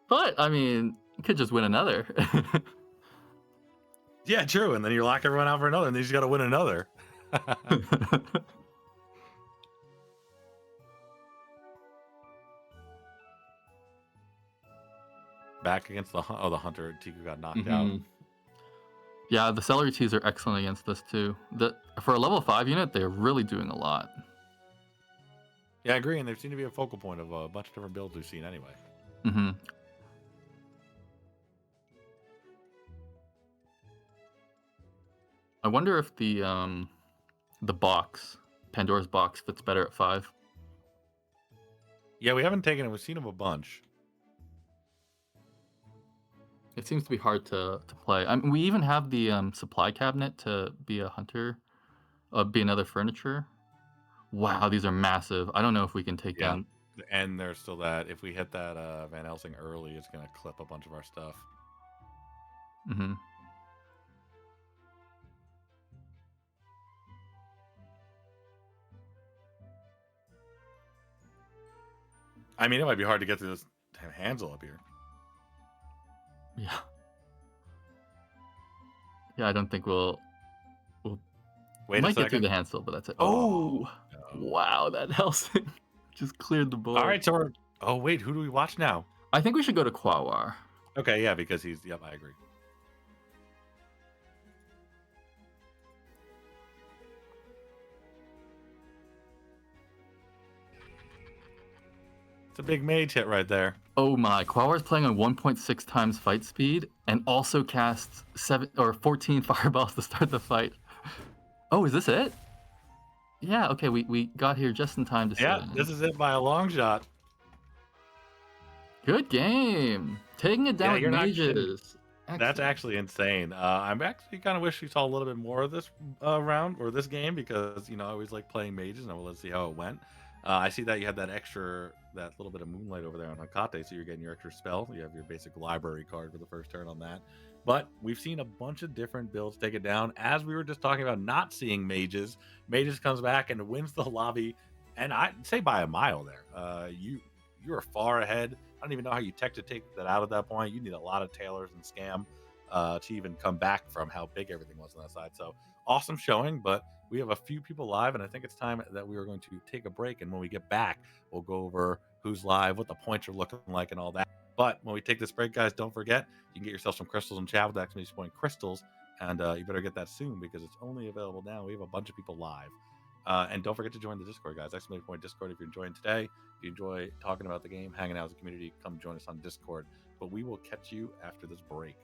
But I mean, you could just win another. Yeah, true. And then you lock everyone out for another, and then you just got to win another. Back against the hunter, Tiku got knocked out. Yeah, the celery teas are excellent against this too. For a level 5 unit, they're really doing a lot. Yeah, I agree, and they seem to be a focal point of a bunch of different builds we've seen anyway. I wonder if the box, Pandora's box, fits better at 5. Yeah, we haven't taken it. We've seen him a bunch. It seems to be hard to play. We even have the supply cabinet to be a hunter, be another furniture. Wow, these are massive. I don't know if we can take Yeah. down. And there's still that if we hit that Van Helsing early, it's gonna clip a bunch of our stuff. Hmm. I mean, it might be hard to get through this damn Hansel up here. Yeah, yeah. I don't think we'll Wait a might get through second. the Hansel, but that's it. Oh, Oh, no. wow, that Helsing just cleared the All board. right, so we're. Oh wait, who do we watch now? I think we should go to Quawar. Okay, yeah, because he's. Yep, I agree. It's a big mage hit right there. Oh my, Quawar's playing on 1.6 times fight speed and also casts 14 fireballs to start the fight. Oh, is this it? Yeah, okay, we got here just in time to see Yeah, it. this is it by a long shot. Good game. Taking it down Yeah, with you're not kidding. mages. That's Excellent. actually insane. I'm actually kind of wish we saw a little bit more of this round or this game because I always like playing mages and let's see how it went. I see that you had that little bit of moonlight over there on Hakate, so you're getting your extra spell. You have your basic library card for the first turn on that. But we've seen a bunch of different builds take it down. As we were just talking about not seeing mages, mages comes back and wins the lobby, and I'd say by a mile there. You are far ahead. I don't even know how you tech to take that out at that point. You need a lot of tailors and scam to even come back from how big everything was on that side. So awesome showing, but we have a few people live, and I think it's time that we are going to take a break. And when we get back, we'll go over who's live, what the points are looking like, and all that. But when we take this break, guys, don't forget you can get yourself some crystals in chat with the exclamation point crystals, and you better get that soon because it's only available now. We have a bunch of people live. And don't forget to join the Discord, guys. Exclamation point Discord if you're enjoying today. If you enjoy talking about the game, hanging out as a community, come join us on Discord. But we will catch you after this break.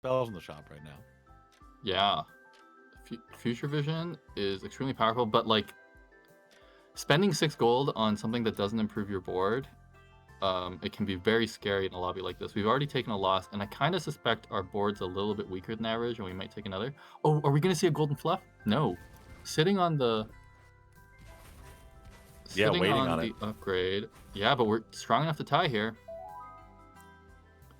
spells in the shop right now. Yeah. Future Vision is extremely powerful, but like spending 6 gold on something that doesn't improve your board, it can be very scary in a lobby like this. We've already taken a loss, and I kind of suspect our board's a little bit weaker than average, and we might take another. Oh, are we going to see a golden fluff? No. Sitting on the Yeah, Sitting waiting on on the it. upgrade. Yeah, but we're strong enough to tie here.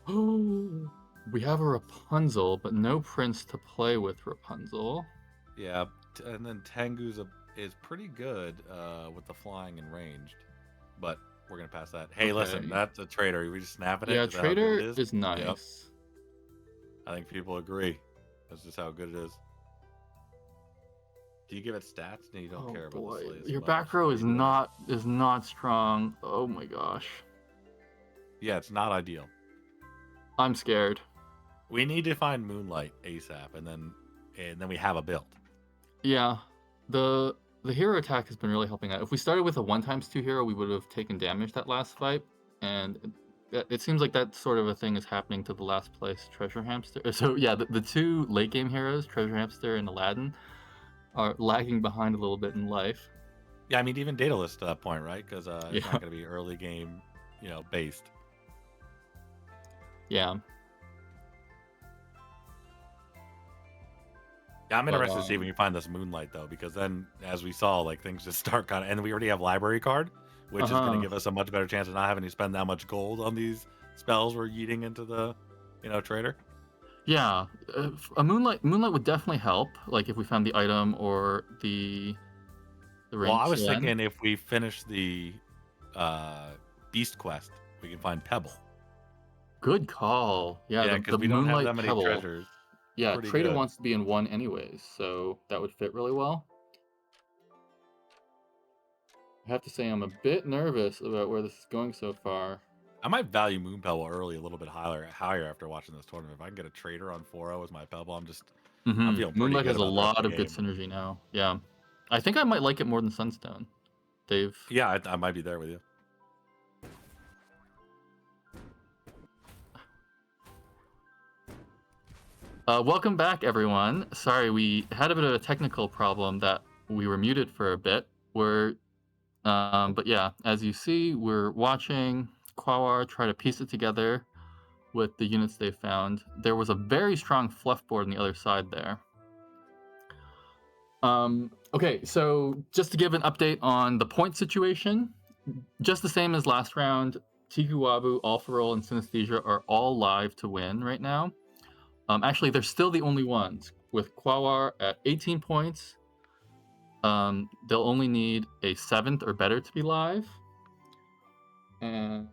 Oh, we have a Rapunzel, but no prince to play with Rapunzel. Yeah, and then Tengu's is pretty good with the flying and ranged, but we're gonna pass that. Hey, listen, Okay. that's a trader. We just snapping it. Yeah, Is that how good Trader it is? is Yep. nice. I think people agree. That's just how good it is. Do you give it stats? No, you don't Oh care about boy, the slays your much. back row What is do you do? not strong. Oh my gosh, Yeah, it's not ideal. I'm scared. We need to find Moonlight ASAP, and then we have a build. Yeah, the hero attack has been really helping out. If we started with a 1x2 hero, we would have taken damage that last fight, and it seems like that sort of a thing is happening to the last place Treasure Hamster. So yeah, the two late game heroes, Treasure Hamster and Aladdin, are lagging behind a little bit in life. Yeah, I mean even Daedalus to that point, right? Because it's Yeah. not going to be early game, based. Yeah. Yeah, I'm But, interested to see when you find this Moonlight though, because then as we saw, like things just start kind of, and we already have library card, which is going to give us a much better chance of not having to spend that much gold on these spells we're yeeting into the, trader. Yeah, a Moonlight would definitely help. Like if we found the item or the Well, I rank was one. thinking if we finish the Beast quest, we can find Pebble. Good call. Yeah, Yeah, the because we don't have Moonlight that many Pebble. treasures. Yeah, Pretty Trader good. wants to be in one anyways, so that would fit really well. I have to say I'm a bit nervous about where this is going so far. I might value Moon Pebble early a little bit higher after watching this tournament. If I can get a trader on 4-0 as my Pebble, I'm feeling pretty Moonlight good has a about the rest lot of of the good game. synergy now. Yeah, I think I might like it more than Sunstone. Dave. Yeah, I might be there with you. Welcome back, everyone. Sorry, we had a bit of a technical problem that we were muted for a bit. But yeah, as you see, we're watching Quawar try to piece it together with the units they found. There was a very strong fluff board on the other side there. Okay, so just to give an update on the point situation, just the same as last round, Tikuwabu, Alpharol, and Synesthesia are all live to win right now. Actually, they're still the only ones, with Quawar at 18 points. They'll only need a 7th or better to be live. And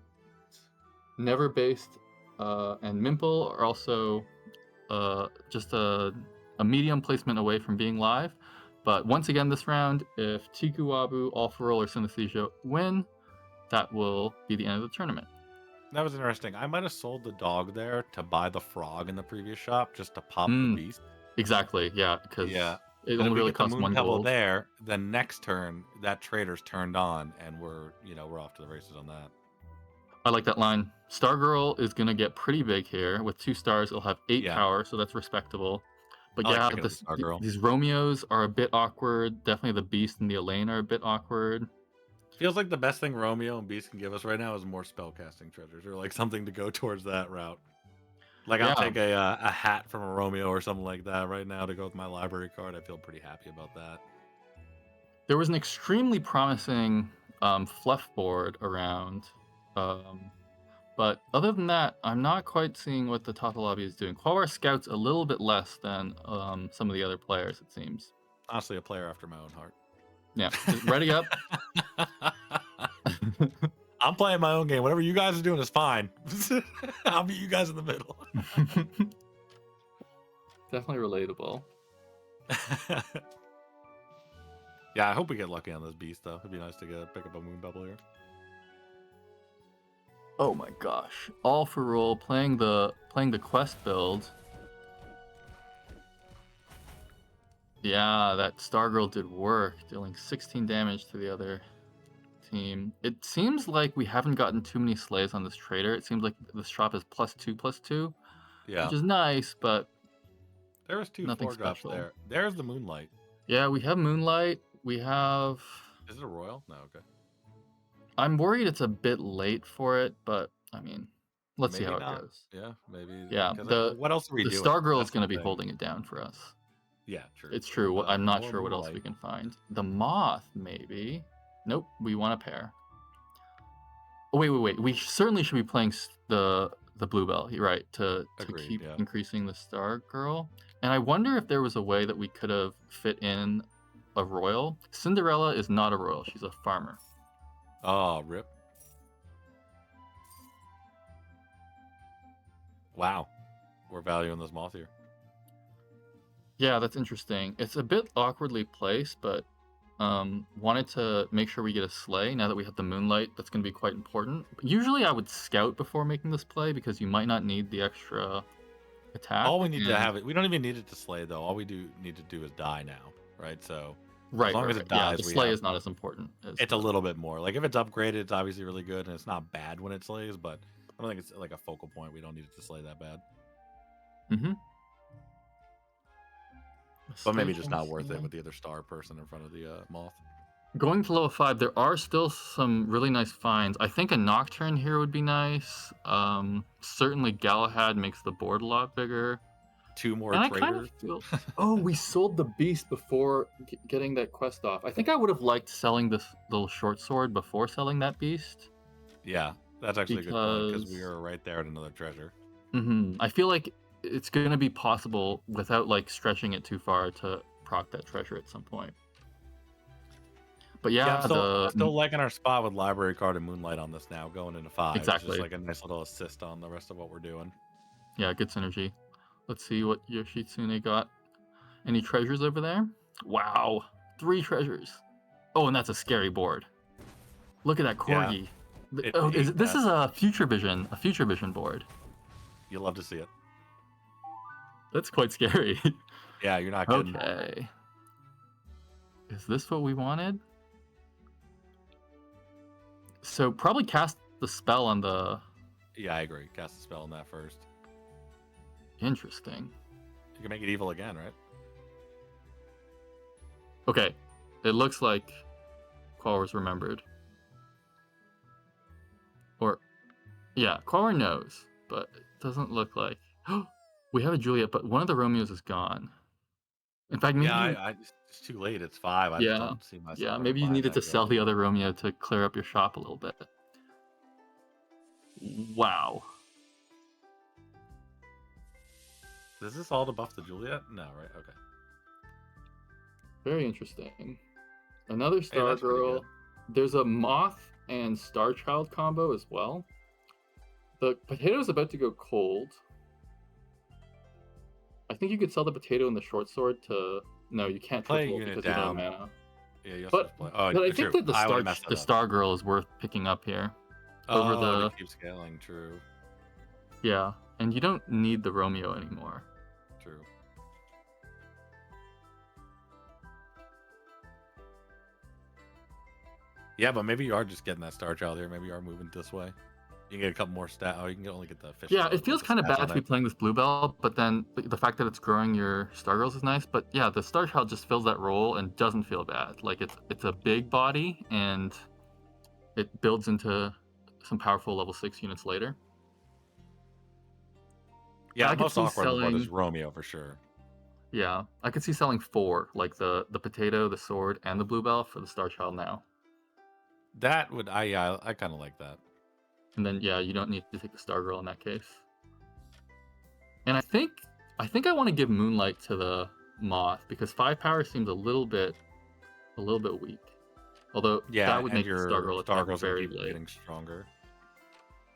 Never Based and Mimple are also just a medium placement away from being live. But once again this round, if Tikuwabu, Alpharol, or Synesthesia win, that will be the end of the tournament. That was interesting. I might have sold the dog there to buy the frog in the previous shop just to pop the beast. Exactly, yeah, because it only really costs 1 Pebble gold. there, the next turn that trader's turned on, and we're off to the races on that. I like that line. Stargirl is gonna get pretty big here. With 2 stars, it'll have 8 power, so that's respectable. But yeah, these Romeos are a bit awkward. Definitely the Beast and the Elaine are a bit awkward. Feels like the best thing Romeo and Beast can give us right now is more spellcasting treasures, or like something to go towards that route. Like I'll take a hat from a Romeo or something like that right now to go with my library card. I feel pretty happy about that. There was an extremely promising fluff board around, but other than that, I'm not quite seeing what the Tata lobby is doing. Quawar scouts a little bit less than some of the other players, it seems. Honestly, a player after my own heart. Yeah, ready up. I'm playing my own game. Whatever you guys are doing is fine. I'll meet you guys in the middle. Definitely relatable. Yeah, I hope we get lucky on this beast, though. It'd be nice to pick up a Moon Pebble here. Oh my gosh! All for roll, playing the quest build. Yeah, that Stargirl did work, dealing 16 damage to the other team. It seems like we haven't gotten too many slays on this trader. It seems like the shop is +2/+2. Yeah. which is nice, but There was two nothing 4 drops special. there. There's the Moonlight. Yeah, we have Moonlight. We have. Is it a Royal? No, okay. I'm worried it's a bit late for it, but I mean, let's see Maybe how it not. goes. Yeah, maybe Yeah, because the what else are we the doing? Stargirl is That's going the to be thing. holding it down for us. Yeah, true. It's true. I'm not More sure what else we Moonlight. can find. The Moth, maybe. Nope, we want a pair. Oh, wait. We certainly should be playing the Bluebell. You're right, to Agreed. keep Yeah. increasing the Stargirl. And I wonder if there was a way that we could have fit in a royal. Cinderella is not a royal. She's a farmer. Oh, rip. Wow. We're valuing this moth here. Yeah, that's interesting. It's a bit awkwardly placed, but wanted to make sure we get a sleigh now that we have the Moonlight. That's going to be quite important. Usually I would scout before making this play because you might not need the extra attack. All we need to and- have it. We don't even need it to slay though. All we need to do is die now, right? So Right, as long right, as right. it Yeah, dies, the we sleigh have. is not as important as It's a little bit more. Like if it's upgraded, it's obviously really good, and it's not bad when it slays. But I don't think it's like a focal point. We don't need it to slay that bad. Mm-hmm. But maybe just not worth it with the other star person in front of the moth. Going to level 5, there are still some really nice finds. I think a Nocturne here would be nice. Certainly Galahad makes the board a lot bigger. 2 more And I kind traders. of feel. Oh, we sold the beast before getting that quest off. I think I would have liked selling this little short sword before selling that beast. Yeah, that's actually a good point because we Because- are right there at another treasure. I feel like it's going to be possible without like stretching it too far to proc that treasure at some point. But yeah, I'm still liking our spot with library card and Moonlight on this now, going into 5. It's Exactly. just like a nice little assist on the rest of what we're doing. Yeah, good synergy. Let's see what Yoshitsune got. Any treasures over there? Wow, 3 treasures. Oh, and that's a scary board. Look at that corgi. This is a future vision board. You'll love to see it. That's quite scary. Yeah, you're not kidding. Okay. Is this what we wanted? So probably cast the spell on the. Yeah, I agree. Cast a spell on that first. Interesting. You can make it evil again, right? Okay, it looks like Qualwar's remembered. Or, yeah, Qualwar knows, but it doesn't look like. We have a Juliet, but one of the Romeos is gone. In fact, maybe. Yeah, it's too late. It's 5. I just don't see myself. Yeah, ever maybe you buying needed that to yet. sell the other Romeo to clear up your shop a little bit. Wow. Is this all to buff the Juliet? No, right? Okay. Very interesting. Another Hey, that's pretty Stargirl. good. There's a Moth and Starchild combo as well. The potato's about to go cold. I think you could sell the potato and the short sword to. No, you can't Play a triple unit because you don't down. have mana. Yeah, you But, play. Oh, but I true. think that I would've messed the that up. Stargirl is worth picking up here. Oh, over the- to keep scaling. True. Yeah, and you don't need the Romeo anymore. True. Yeah, but maybe you are just getting that Star Child here. Maybe you are moving this way. You can get a couple more stat. Oh, you can only get the fish. Yeah, tail, it feels but the kind of stats bad on to be it- playing this Bluebell, but then the fact that it's growing your Stargirls is nice. But yeah, the Starchild just fills that role and doesn't feel bad. Like it's a big body and it builds into some powerful level 6 units later. Yeah, I the could most see awkward part is selling- Romeo for sure. Yeah, I could see selling 4, like the potato, the sword, and the Bluebell for the Starchild now. That would I kind of like that. And then yeah, you don't need to take the Stargirl in that case. And I think I want to give Moonlight to the Moth because 5 power seems a little bit weak. Although Yeah, that would and make the your Stargirl attack Stargirls very keep late. getting stronger.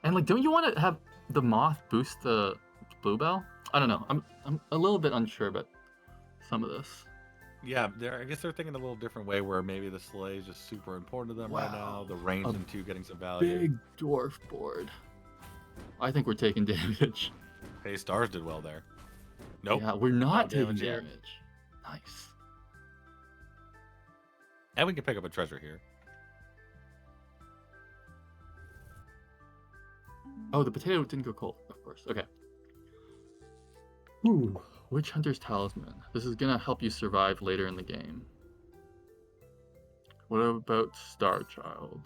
And like, don't you want to have the Moth boost the Bluebell? I don't know. I'm a little bit unsure about some of this. Yeah, I guess they're thinking a little different way where maybe the sleigh is just super important to them right now. Wow. The range A into getting some value. Big dwarf board. I think we're taking damage. Hey, stars did well there. Nope. Yeah, we're not taking damage here. damage. Nice. And we can pick up a treasure here. Oh, the potato didn't go cold, of course. Okay. Ooh, Witch Hunter's Talisman. This is gonna help you survive later in the game. What about Star Child?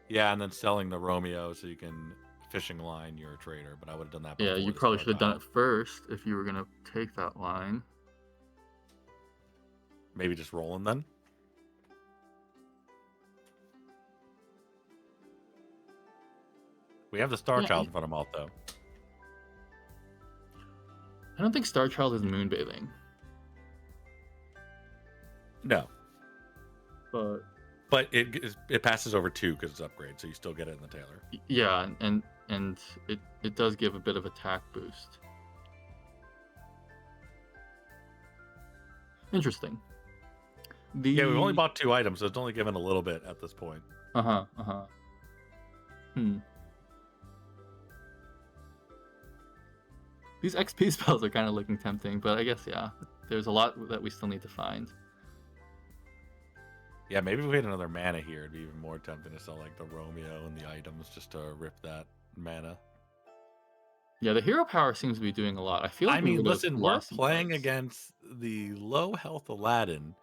Yeah, and then selling the Romeo so you can fishing line your trader. But I would have done that before Yeah, you the probably Star should have done Child. it first if you were gonna take that line. Maybe just rolling then. We have the Star Yeah, Child in front of Malt though. I don't think Star Child is moonbathing, No, but but it passes over 2 because it's upgrade, so you still get it in the Tailor. yeah, and it does give a bit of attack boost. Interesting. Yeah, we've only bought 2 items, so it's only given a little bit at this point. Uh-huh. Hmm. These XP spells are kind of looking tempting, but I guess, yeah, there's a lot that we still need to find. Yeah, maybe if we had another mana here, it'd be even more tempting to sell like the Romeo and the items just to rip that mana. Yeah, the hero power seems to be doing a lot. I feel like I we mean, would have listen, we're lost some playing cards. against the low health Aladdin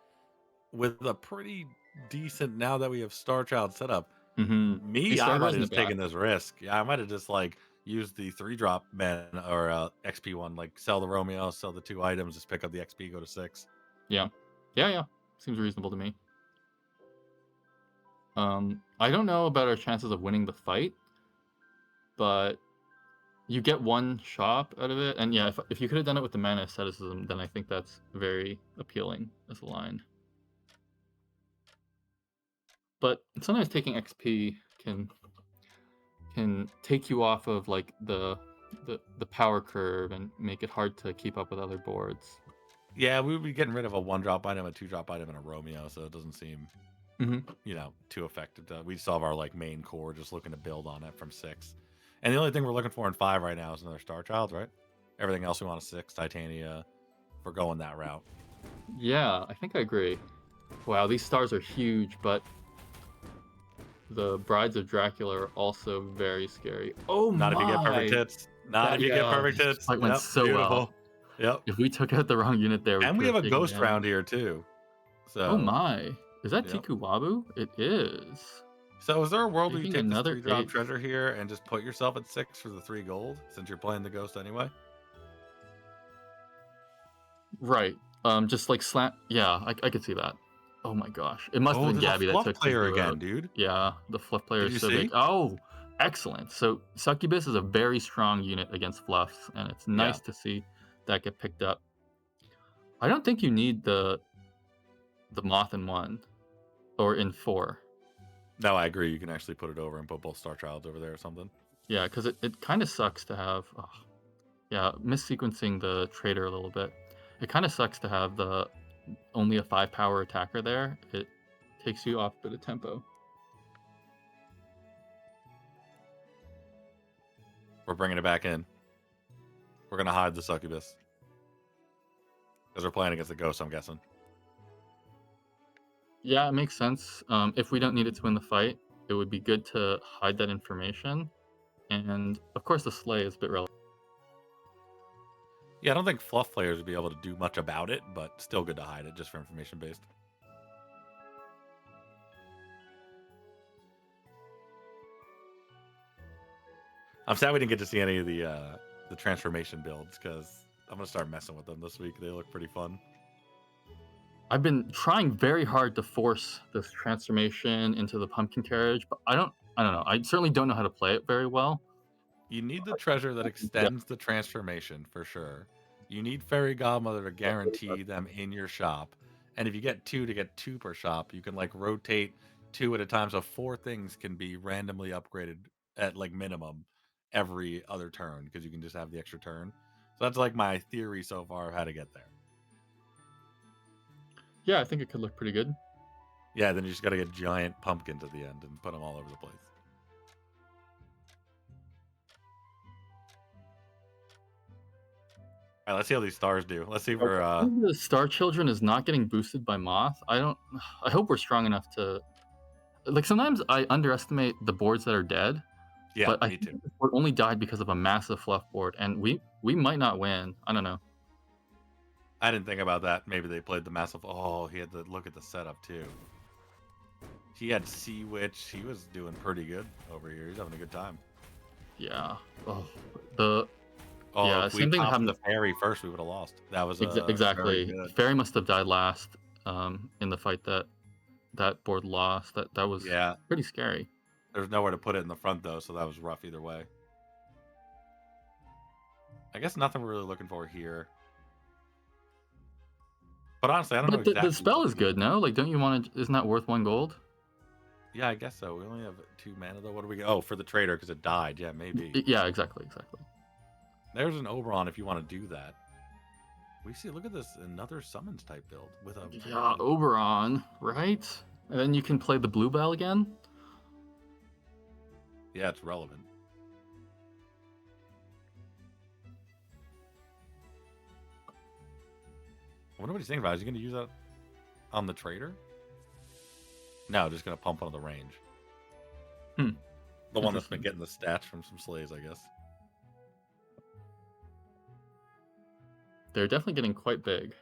with a pretty decent, now that we have Star Child set up. Mm-hmm. Me, These I might starters have in the just back. taken this risk. Yeah, I might have just like used the 3-drop mana or XP one, like sell the Romeo, sell the 2 items, just pick up the XP, go to 6. Yeah. Seems reasonable to me. I don't know about our chances of winning the fight, but you get one shop out of it, and yeah, if you could have done it with the mana asceticism, then I think that's very appealing as a line. But sometimes taking XP can take you off of like the power curve and make it hard to keep up with other boards. Yeah, we would be getting rid of a 1-drop item, a 2-drop item, and a Romeo, so it doesn't seem, too effective. We still have our like main core, just looking to build on it from 6. And the only thing we're looking for in 5 right now is another Star Child, right? Everything else we want a 6, Titania. We're going that route. Yeah, I think I agree. Wow, these stars are huge, but the Brides of Dracula are also very scary. Oh Not if you get perfect my! hits. Not if you get perfect This hits. fight went Yep, so well. beautiful. Yep. If we took out the wrong unit there, we And we could have have a taken ghost damage. round here too. Oh So, my! Is that yep. Tikuwabu? It is. So is there a world where you Taking take this another 3-drop 8. treasure here and just put yourself at 6 for the 3 gold since you're playing the ghost anyway? Right. Just like slam. Yeah, I could see that. Oh my gosh! It must have Oh, been there's a Gabby that fluff took player Tiku again, out. dude. Yeah, the fluff player Did is you so big. see? Oh, excellent. So Succubus is a very strong unit against fluffs, and it's Yeah. nice to see that get picked up. I don't think you need the moth in 1 or in 4. No, I agree. You can actually put it over and put both Star Childs over there or something. Yeah, because it kind of sucks to have. Yeah, missequencing the trader a little bit. It kind of sucks to have the only a 5 power attacker there. It takes you off a bit of tempo. We're bringing it back in. We're going to hide the Succubus. Because we're playing against the ghost, I'm guessing. Yeah, it makes sense. If we don't need it to win the fight, it would be good to hide that information. And of course, the slay is a bit relevant. Yeah, I don't think fluff players would be able to do much about it, but still good to hide it just for information based. I'm sad we didn't get to see any of the transformation builds because I'm gonna start messing with them this week. They look pretty fun. I've been trying very hard to force this transformation into the pumpkin carriage, but I don't know. I certainly don't know how to play it very well. You need the treasure that extends the transformation for sure. You need Fairy Godmother to guarantee them in your shop. And if you get 2 to get 2 per shop, you can like rotate 2 at a time. So 4 things can be randomly upgraded at like minimum every other turn because you can just have the extra turn. So that's like my theory so far of how to get there. Yeah, I think it could look pretty good. Yeah, then you just got to get giant pumpkins at the end and put them all over the place. All right, let's see how these stars do. Let's see if we're The Star Children is not getting boosted by Moth. I hope we're strong enough to. Like sometimes I underestimate the boards that are dead. Yeah, But I me think too. this board only died because of a massive fluff board, and we might not win. I don't know. I didn't think about that. Maybe they played the massive. Oh, he had to look at the setup too. He had Sea Witch. He was doing pretty good over here. He's having a good time. Yeah. Oh, the Oh, yeah, if we same thing popped happened. the fairy first, we would have lost. That was very Exactly. good. Fairy must have died last in the fight that board lost. That was Yeah, pretty scary. there's nowhere to put it in the front though, so that was rough either way. I guess nothing we're really looking for here. But honestly, I don't know But the exactly spell what is we. good, no? Like, don't you want to? Isn't that worth 1 gold? Yeah, I guess so. We only have 2 mana though. What do we? Oh, for the trader because it died. Yeah, maybe. Yeah, exactly. There's an Oberon if you want to do that. We see. Look at this. Another summons type build with a. Yeah, Very, Oberon, right? And then you can play the Bluebell again. yeah, it's relevant. I wonder what he's thinking about. Is he going to use that on the trader? No, just going to pump on the range. Hmm. The one that's been getting the stats from some slays, I guess. They're definitely getting quite big.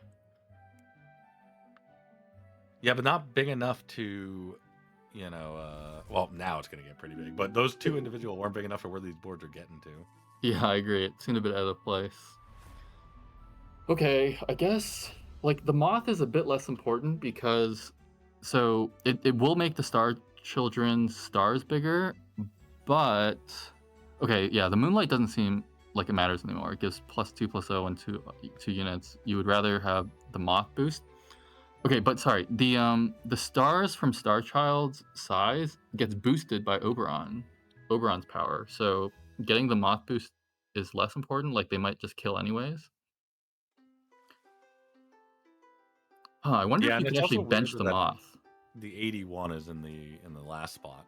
Yeah, but not big enough to, well, now it's going to get pretty big. But those two individual weren't big enough for where these boards are getting to. Yeah, I agree. It seemed a bit out of place. Okay, I guess like the moth is a bit less important because so it will make the star children's stars bigger, but okay, yeah, the moonlight doesn't seem like it matters anymore. It gives +2/+0 and two units. You would rather have the moth boost. Okay, but sorry, the stars from Star Child's size gets boosted by Oberon's power. So getting the moth boost is less important. Like they might just kill anyways. Huh, I wonder Yeah, if you and could it's actually also weird bench the that moth. the 81 is in the last spot.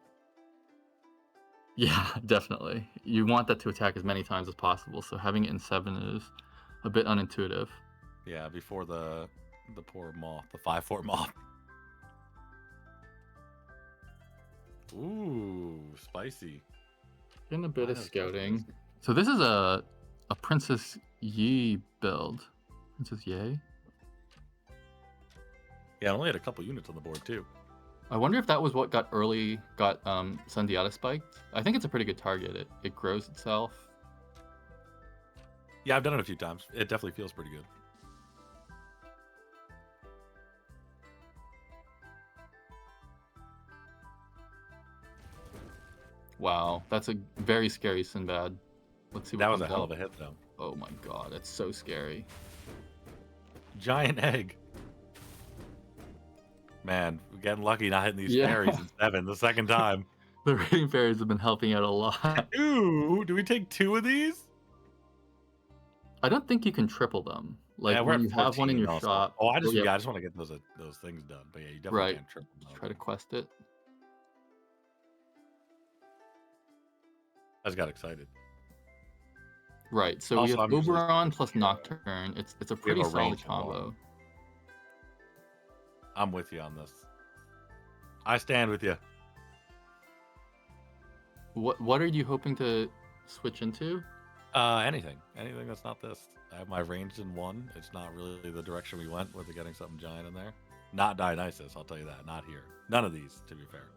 Yeah, definitely. You want that to attack as many times as possible, so having it in 7 is a bit unintuitive. Yeah, before the poor moth, the 5/4 moth. Ooh, spicy. Getting a bit I of know it's scouting. spicy. So this is a Princess Yi build. Princess Yi? Yeah, I only had a couple units on the board too. I wonder if that was what got Sundiata spiked. I think it's a pretty good target. It grows itself. Yeah, I've done it a few times. It definitely feels pretty good. Wow, that's a very scary Sinbad. Let's see what That was comes a hell out. of a hit though. Oh my god, that's so scary. Giant egg. Man, we're getting lucky not hitting these Yeah. fairies in 7 the second time. The raiding fairies have been helping out a lot. Ooh, do we take 2 of these? I don't think you can triple them. Like Yeah, we're when at you have one in 14 your also. shop. Oh, I just yeah, I just want to get those things done. But yeah, you definitely right. can't triple them. Try to quest it. I just got excited. Right. So Also, we have I'm usually Oberon plus Nocturne. It's a pretty a solid range combo. I'm with you on this. I stand with you. What are you hoping to switch into? Anything that's not this. I have my range in 1. It's not really the direction we went with getting something giant in there. Not Dionysus, I'll tell you that. Not here. None of these, to be fair.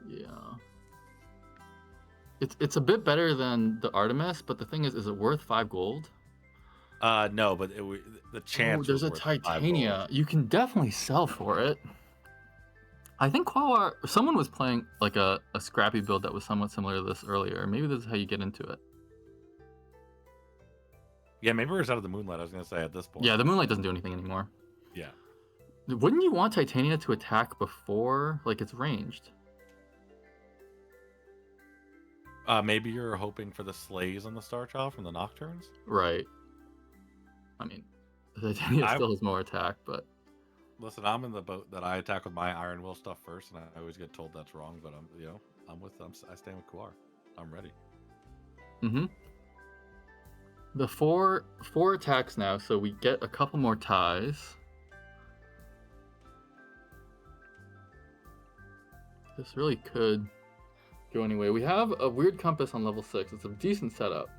Yeah. It's a bit better than the Artemis, but the thing is it worth 5 gold? No, but the chance. Oh, there's was a worth 5 gold. Titania. You can definitely sell for it. I think someone was playing like a scrappy build that was somewhat similar to this earlier. Maybe this is how you get into it. Yeah, maybe we're out of the moonlight. I was gonna say at this point. Yeah, the moonlight doesn't do anything anymore. Yeah. Wouldn't you want Titania to attack before, like, it's ranged? Maybe you're hoping for the slays on the Star Child from the Nocturnes. Right. I mean, Titania I- still has more attack, but Listen, I'm in the boat that I attack with my Iron Will stuff first, and I always get told that's wrong. But I stand with Kuar. I'm ready. mm-hmm. The four attacks now, so we get a couple more ties. This really could go anyway. We have a weird compass on level 6. It's a decent setup.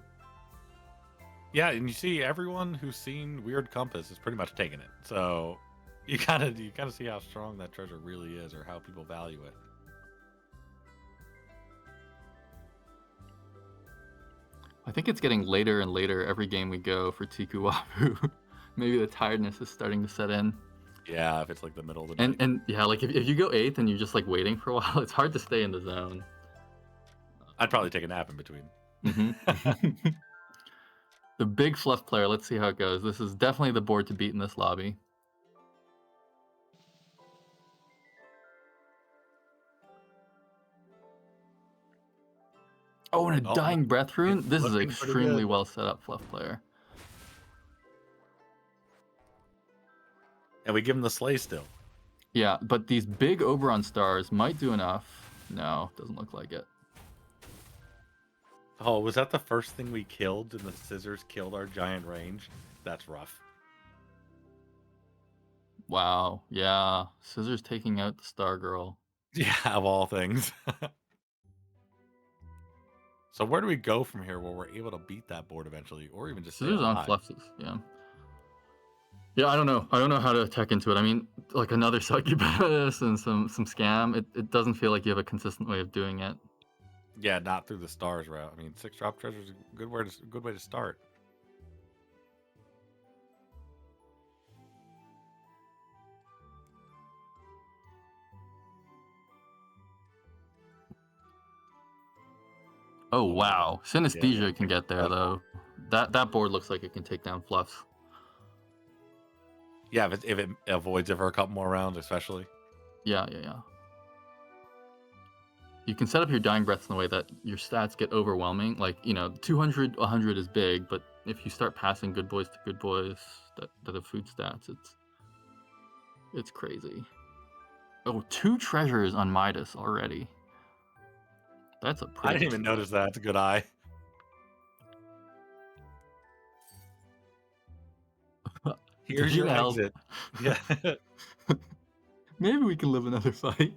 Yeah, and you see everyone who's seen Weird Compass is pretty much taking it. So you gotta see how strong that treasure really is, or how people value it. I think it's getting later and later every game we go for Tikuwabu. Maybe the tiredness is starting to set in. Yeah, if it's like the middle of the night. And yeah, like if you go 8th and you're just like waiting for a while, it's hard to stay in the zone. I'd probably take a nap in between. Mm-hmm. The big fluff player, let's see how it goes. This is definitely the board to beat in this lobby. Oh, and a Oh, Dying Breath rune? it's This is looking pretty extremely good. well set up, fluff player. And we give him the sleigh still. Yeah, but these big Oberon stars might do enough. No, doesn't look like it. Oh, was that the first thing we killed and the scissors killed our giant range? That's rough. Wow, yeah. Scissors taking out the Star Girl. Yeah, of all things. So where do we go from here where we're able to beat that board eventually, or even just stay Scissors on alive? fluffs, yeah. Yeah, I don't know. I don't know how to tech into it. I mean, like another succubus and some scam. It doesn't feel like you have a consistent way of doing it. Yeah, not through the stars route. I mean, 6-drop treasure is a good way to start. Oh wow, synesthesia yeah. can get there though. That board looks like it can take down fluffs. Yeah, if it avoids it for a couple more rounds, especially. Yeah. You can set up your Dying Breaths in a way that your stats get overwhelming. Like, 200, 100 is big, but if you start passing good boys to good boys that have food stats, it's crazy. Oh, 2 treasures on Midas already. That's a pretty I didn't even good notice that. It's a good eye. Here's your help. exit. Yeah. Maybe we can live another fight.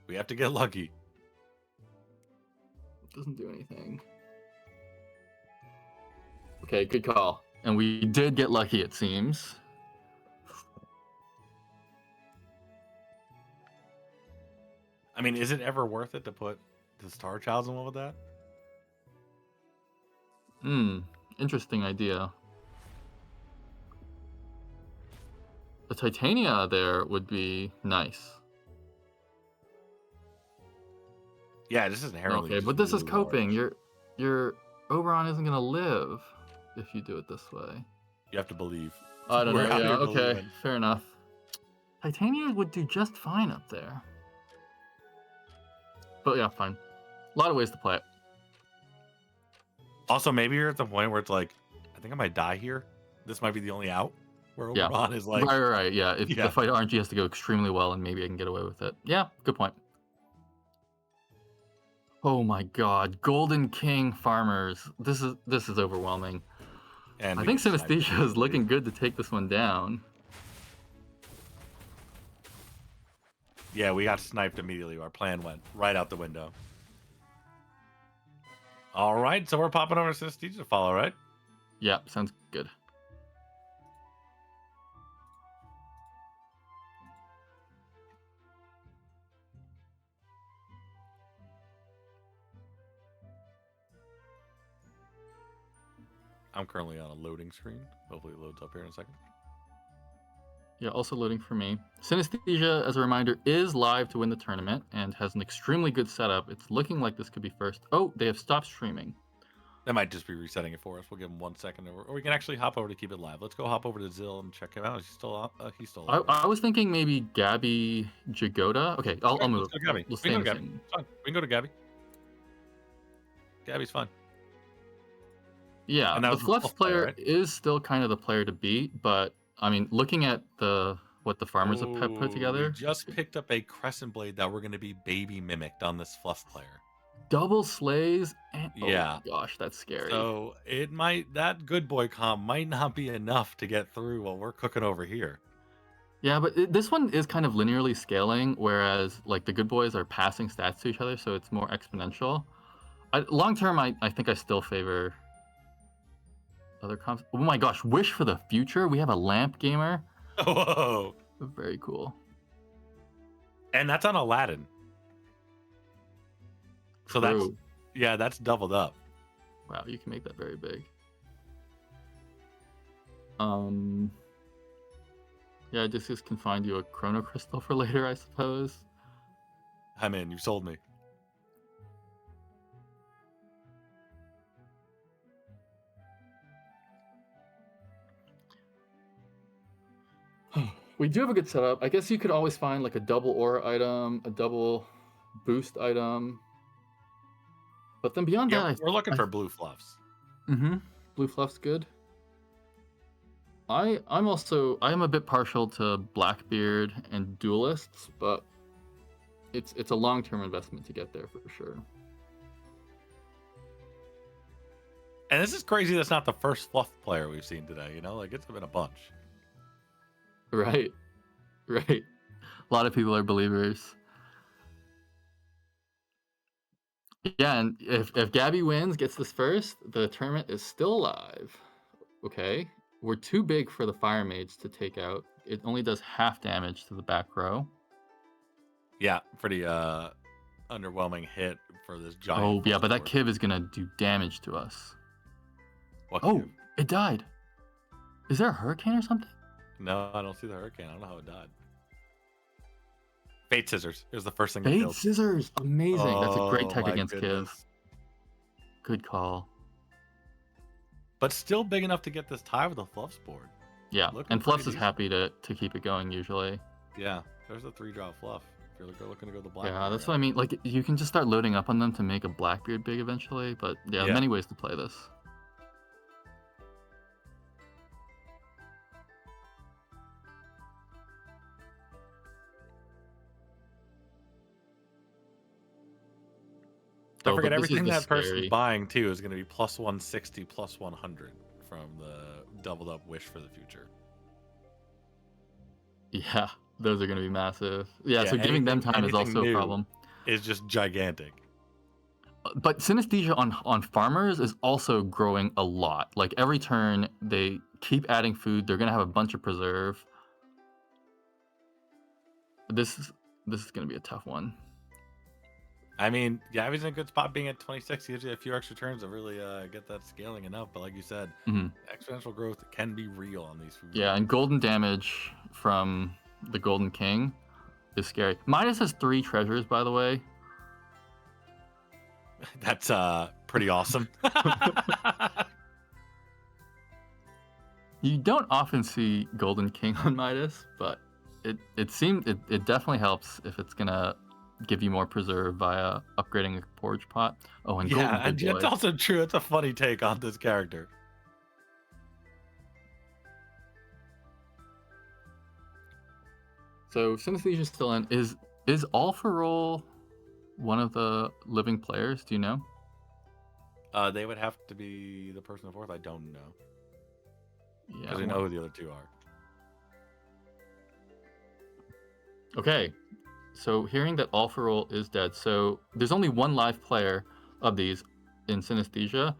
We have to get lucky. Doesn't do anything. Okay, good call. And we did get lucky, it seems. I mean, is it ever worth it to put the Star Childs in one with that? Interesting idea. The Titania there would be nice. Yeah, this is inherently. Okay, just but this is really coping. large. Your Oberon isn't gonna live if you do it this way. You have to believe. I don't know. We're out Yeah, here okay, believing. fair enough. Titania would do just fine up there. But yeah, fine. A lot of ways to play it. Also, maybe you're at the point where it's like, I think I might die here. This might be the only out. Where Yeah. Oberon is like, Right. Yeah, if Yeah. the fight RNG has to go extremely well, and maybe I can get away with it. Yeah, good point. Oh my God, Golden King farmers. This is overwhelming. and I we think get sniped Synesthesia is immediately. looking good to take this one down. Yeah, we got sniped immediately. Our plan went right out the window. All right, so we're popping over to Synesthesia to follow, right? Yeah, sounds good. I'm currently on a loading screen. Hopefully it loads up here in a second. Yeah, also loading for me. Synesthesia, as a reminder, is live to win the tournament and has an extremely good setup. It's looking like this could be first. Oh, they have stopped streaming. That might just be resetting it for us. We'll give him 1 second, or we can actually hop over to keep it live. Let's go hop over to Zill and check him out. Is he still up? He's still up. I was thinking maybe Gabby Jagoda. Okay, I'll move. Let's go Gabby. Let's We stay can in go the Gabby. same. It's fine. We can go to Gabby. Gabby's fine. Yeah, And that the was the Fluffs fluff player, player right? is still kind of the player to beat, but I mean, looking at what the farmers have put together, We just picked up a Crescent Blade that we're going to be baby mimicked on this fluff player. double slays. And, Yeah. Oh my gosh, that's scary. So it might, that good boy comp might not be enough to get through what we're cooking over here. Yeah, but this one is kind of linearly scaling, whereas like the good boys are passing stats to each other, so it's more exponential. Long term, I think I still favor other comps. Oh my gosh, Wish for the Future. We have a lamp gamer. Whoa. Very cool. And that's on Aladdin. So that's, True. yeah, that's doubled up. Wow, you can make that very big. Yeah, Odysseus can find you a chrono crystal for later, I suppose. I'm in. You sold me. We do have a good setup. I guess you could always find like a double aura item, a double boost item. But then beyond Yeah, that, we're looking for blue fluffs. blue fluff's good. I am a bit partial to Blackbeard and Duelists, but it's a long-term investment to get there for sure. And this is crazy. That's not the first fluff player we've seen today. You know, like it's been a bunch. Right. A lot of people are believers. Yeah, and if Gabby wins, gets this first, the tournament is still alive. Okay. We're too big for the Fire Mage to take out. It only does half damage to the back row. Yeah, pretty underwhelming hit for this giant. Oh, yeah, but that board. Kiv is going to do damage to us. What Oh, Kiv? it died. Is there a hurricane or something? No, I don't see the hurricane. I don't know how it died. Fate Scissors. It was the first thing. Fate Scissors. Amazing. That's a great tech my against goodness. Kiv. Good call. But still big enough to get this tie with the Fluffs board. Yeah, Looking and Fluffs pretty is happy to keep it going usually. Yeah, there's a 3-drop Fluff. If you're looking to go the black. Yeah, that's what I mean. Like, you can just start loading up on them to make a Blackbeard big eventually, but yeah, Yeah. many ways to play this. Don't Oh, forget but this is everything the that person's scary- buying too is going to be plus 160, plus 100 from the doubled up Wish for the Future. Yeah, those are going to be massive. Yeah, Yeah, so giving them anything- time is anything also a new. problem. It's just gigantic. But Synesthesia on farmers is also growing a lot. Like every turn, they keep adding food. They're going to have a bunch of preserve. This is going to be a tough one. I mean, yeah, he's in a good spot being at 26. Usually a few extra turns to really get that scaling enough. But like you said, exponential growth can be real on these foods. Yeah, and golden damage from the Golden King is scary. Midas has 3 treasures, by the way. That's pretty awesome. You don't often see Golden King on Midas, but it definitely helps if it's gonna give you more preserve via upgrading a porridge pot. Oh, and yeah, Golden and Big it's Boy. also true. It's a funny take on this character. So Synesthesia is still in. Is All for Roll one of the living players? Do you know? They would have to be the person in fourth. I don't know. Yeah. Because we know who the other two are. Okay. So hearing that All for Roll is dead, so there's only one live player of these in Synesthesia,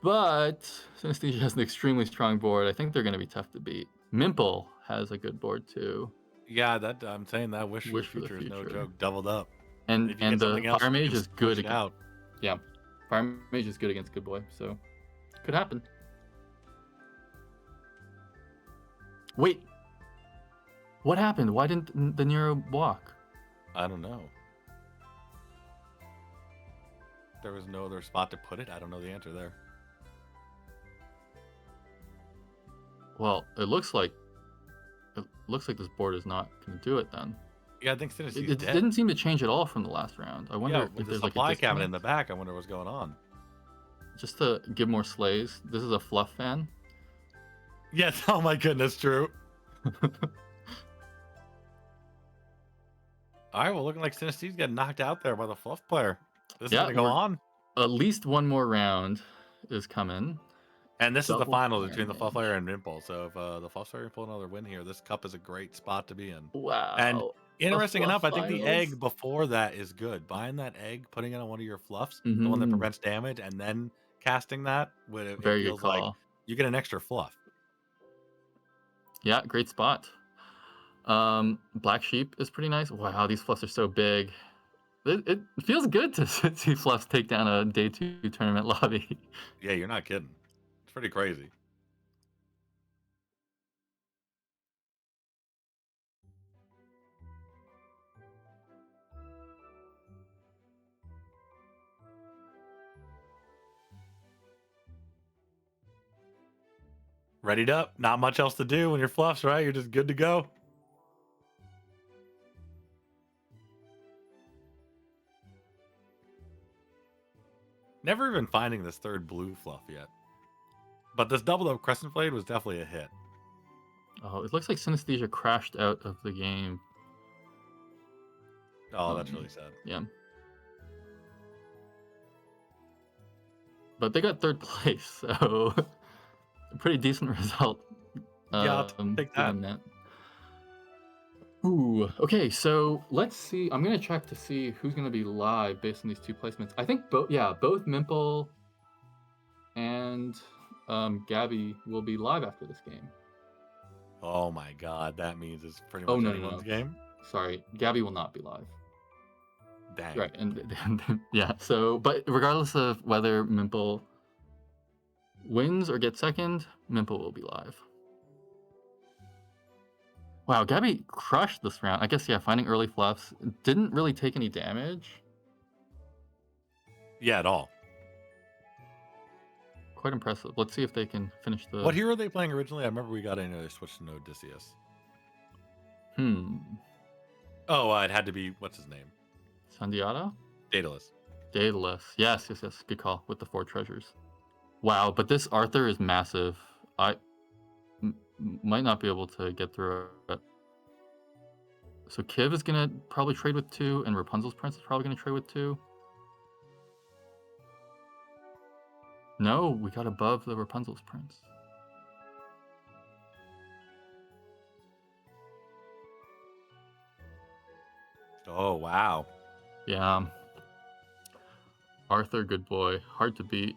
but Synesthesia has an extremely strong board. I think they're going to be tough to beat. Mimple has a good board too. Yeah, that I'm saying that Wish for the Future is no joke. Doubled up. And If you get the something else, Fire you Mage can is good switch it against. out. Yeah, Fire Mage is good against Good Boy, so could happen. Wait, what happened? Why didn't the Nero walk? I don't know. There was no other spot to put it. I don't know the answer there. Well, it looks like this board is not going to do it then. Yeah, I think Synesthesia It dead. didn't seem to change at all from the last round. I wonder Yeah, if with the there's like a supply cabinet in the disconnect. back. I wonder what's going on. Just to give more slays. This is a Fluff fan. Yes. Oh my goodness, true. All right, well, looking like Synesthesia's getting knocked out there by the Fluff player. This is Yeah, gonna go on. At least one more round is coming. And this is the Double finals fire between the Fluff mage. Slayer and Mimple. So if the Fluff Slayer pull another win here, this cup is a great spot to be in. And Wow. The interesting fluff enough, I think the finals. egg before that is good. Buying that egg, putting it on one of your fluffs, the one that Mm-hmm. prevents damage, and then casting that, when it Very good feels like call. you get an extra fluff. Yeah, great spot. Black Sheep is pretty nice. Wow, these fluffs are so big. It feels good to see fluffs take down a day 2 tournament lobby. Yeah, you're not kidding. It's pretty crazy. Readied up. Not much else to do when you're fluffs, right? You're just good to go. Never even finding this third blue fluff yet. But this doubled up Crescent Blade was definitely a hit. Oh, it looks like Synesthesia crashed out of the game. Oh, that's really sad. Yeah. But they got 3rd place, so a pretty decent result. Yeah, I'll take that. Given that. Ooh, okay, so let's see. I'm gonna check to see who's gonna be live based on these 2 placements. I think both Mimple and Gabby will be live after this game. Oh my god, that means it's pretty Oh, much no, anyone's game. Sorry, Gabby will not be live. Dang. Right, and yeah, so, but regardless of whether Mimple wins or gets second, Mimple will be live. Wow, Gabby crushed this round. I guess, yeah, finding early fluffs. Didn't really take any damage. Yeah, at all. Quite impressive. Let's see if they can finish the... What hero are they playing originally? I remember we got in there, they switched to Odysseus. Oh, it had to be, what's his name? Sandiata? Daedalus. Daedalus. Yes. Good call with the 4 treasures. Wow, but this Arthur is massive. I might not be able to get through it. So Kiv is going to probably trade with 2, and Rapunzel's Prince is probably going to trade with 2. No, we got above the Rapunzel's Prince. Oh, wow. Yeah. Arthur, good boy. Hard to beat.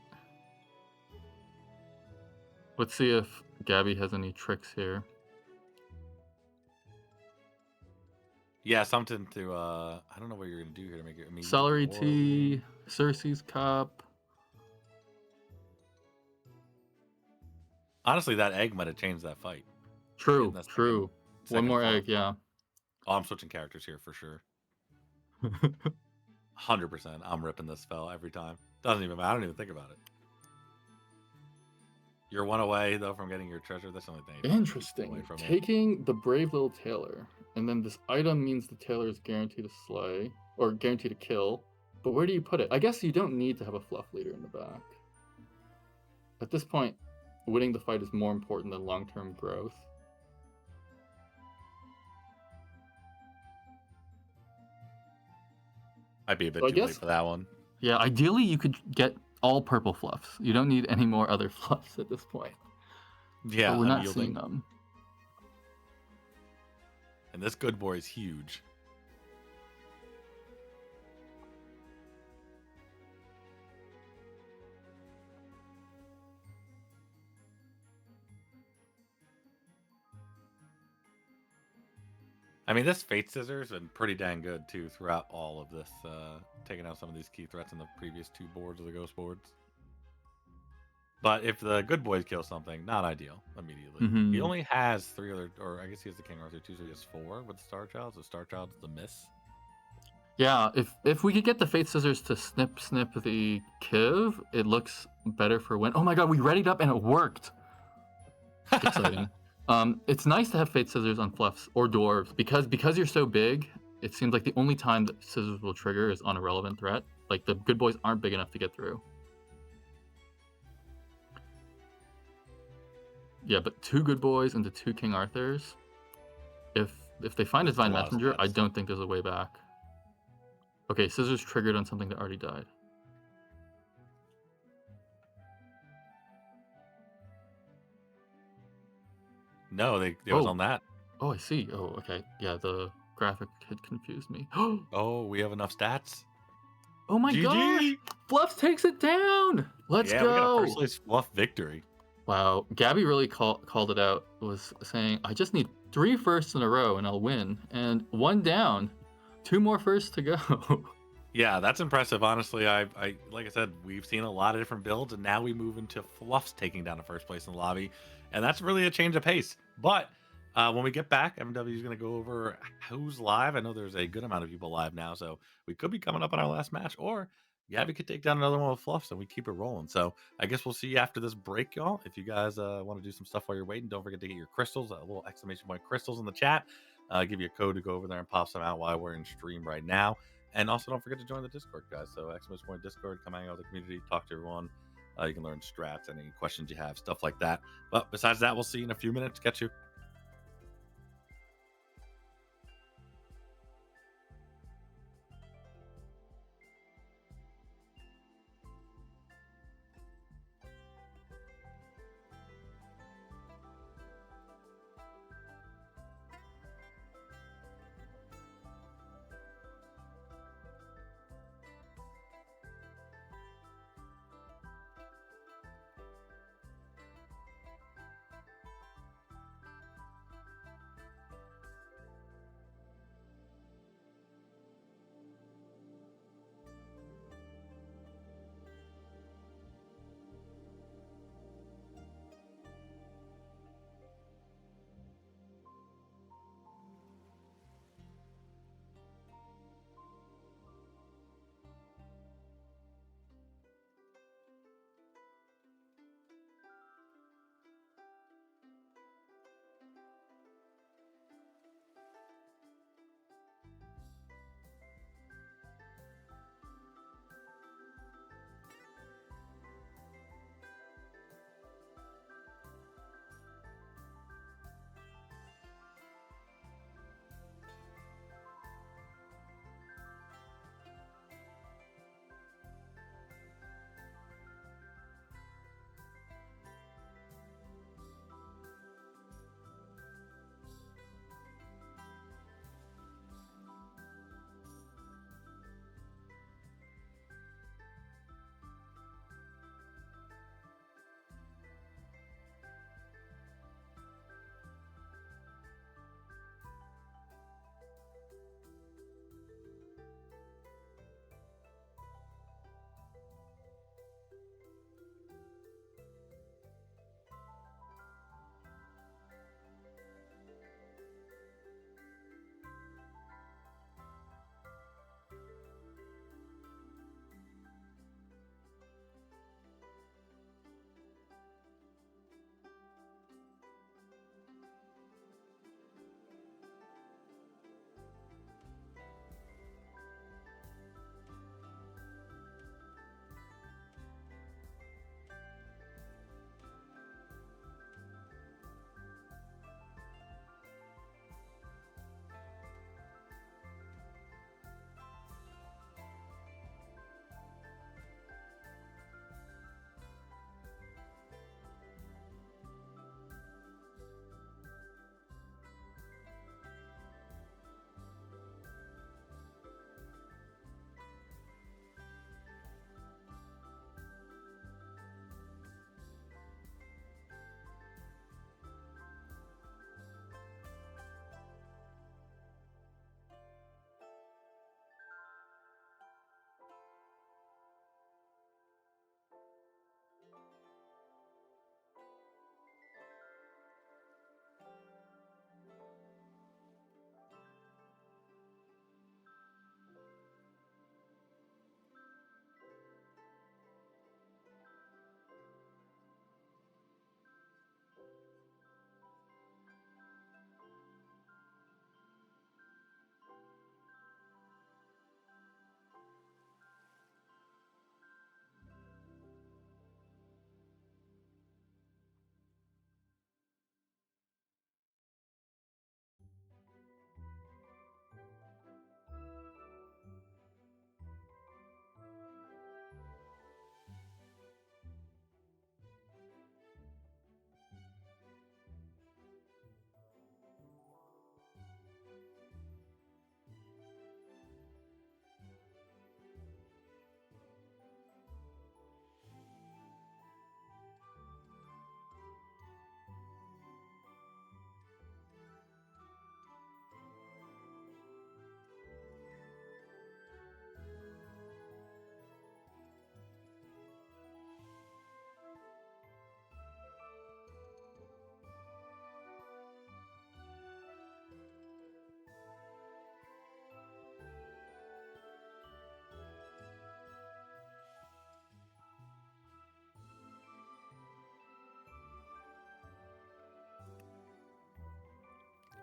Let's see if Gabby has any tricks here. Yeah, something to, I don't know what you're going to do here to make it immediate. Celery tea, Cersei's cup. Honestly, that egg might have changed that fight. True. Second One more fluff. egg, yeah. Oh, I'm switching characters here for sure. 100%. I'm ripping this spell every time. Doesn't even matter. I don't even think about it. You're 1 away, though, from getting your treasure. That's the only thing. Interesting. Taking the brave little tailor, and then this item means the tailor is guaranteed to slay, or guaranteed to kill. But where do you put it? I guess you don't need to have a fluff leader in the back. At this point, winning the fight is more important than long-term growth. Might be a bit too late for that one. Yeah, ideally you could get all purple fluffs. You don't need any more other fluffs at this point. Yeah, but we're not seeing them. And this good boy is huge. I mean, this Fate Scissors has been pretty dang good, too, throughout all of this. Taking out some of these key threats in the previous 2 boards of the Ghost boards. But if the good boys kill something, not ideal immediately. He only has 3 other, or I guess he has the King Arthur too, so he has 4 with the Star Child. So Star Child's the miss. Yeah, if we could get the Fate Scissors to snip the Kiv, it looks better for win. Oh my god, we readied up and it worked. Exciting. It's nice to have Fate Scissors on fluffs or dwarves because you're so big. It seems like the only time that scissors will trigger is on a relevant threat. Like the good boys aren't big enough to get through. Yeah, but 2 good boys into 2 King Arthurs. If they find a Divine Messenger, I don't think there's a way back. Okay, scissors triggered on something that already died. No, they was Oh, on that. oh, I see. Oh, okay. Yeah, the graphic had confused me. Oh, we have enough stats. Oh my gosh! GG. Fluffs takes it down! Let's Yeah, we got a first go! place fluff victory. Wow, Gabby really called it out, was saying, I just need 3 firsts in a row and I'll win. And 1 down, 2 more firsts to go. Yeah, that's impressive. Honestly, I like I said, we've seen a lot of different builds, and now we move into Fluffs taking down the first place in the lobby, and that's really a change of pace. But when we get back, MW is going to go over who's live. I know there's a good amount of people live now, so we could be coming up on our last match, or yeah, we could take down another one with Fluffs, and we keep it rolling. So I guess we'll see you after this break, y'all. If you guys want to do some stuff while you're waiting, don't forget to get your crystals, a little exclamation point crystals in the chat. Give you a code to go over there and pop some out while we're in stream right now. And also, don't forget to join the Discord, guys. So, exclamation point Discord, come hang out with the community, talk to everyone. You can learn strats, any questions you have, stuff like that. But besides that, we'll see you in a few minutes. Catch you.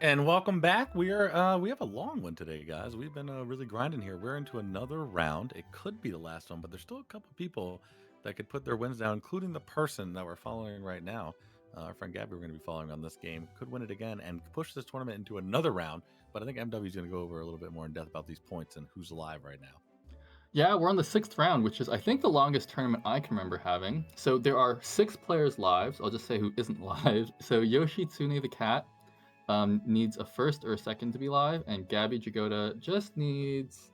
And welcome back. We have a long one today, guys. We've been really grinding here. We're into another round. It could be the last one, but there's still a couple people that could put their wins down, including the person that we're following right now. Our friend Gabby, we're going to be following on this game, could win it again and push this tournament into another round. But I think MW is going to go over a little bit more in depth about these points and who's alive right now. Yeah, we're on the 6th round, which is, I think, the longest tournament I can remember having. So there are 6 players live. So I'll just say who isn't live. So Yoshitsune the cat needs a first or a second to be live, and Gabby Jagoda just needs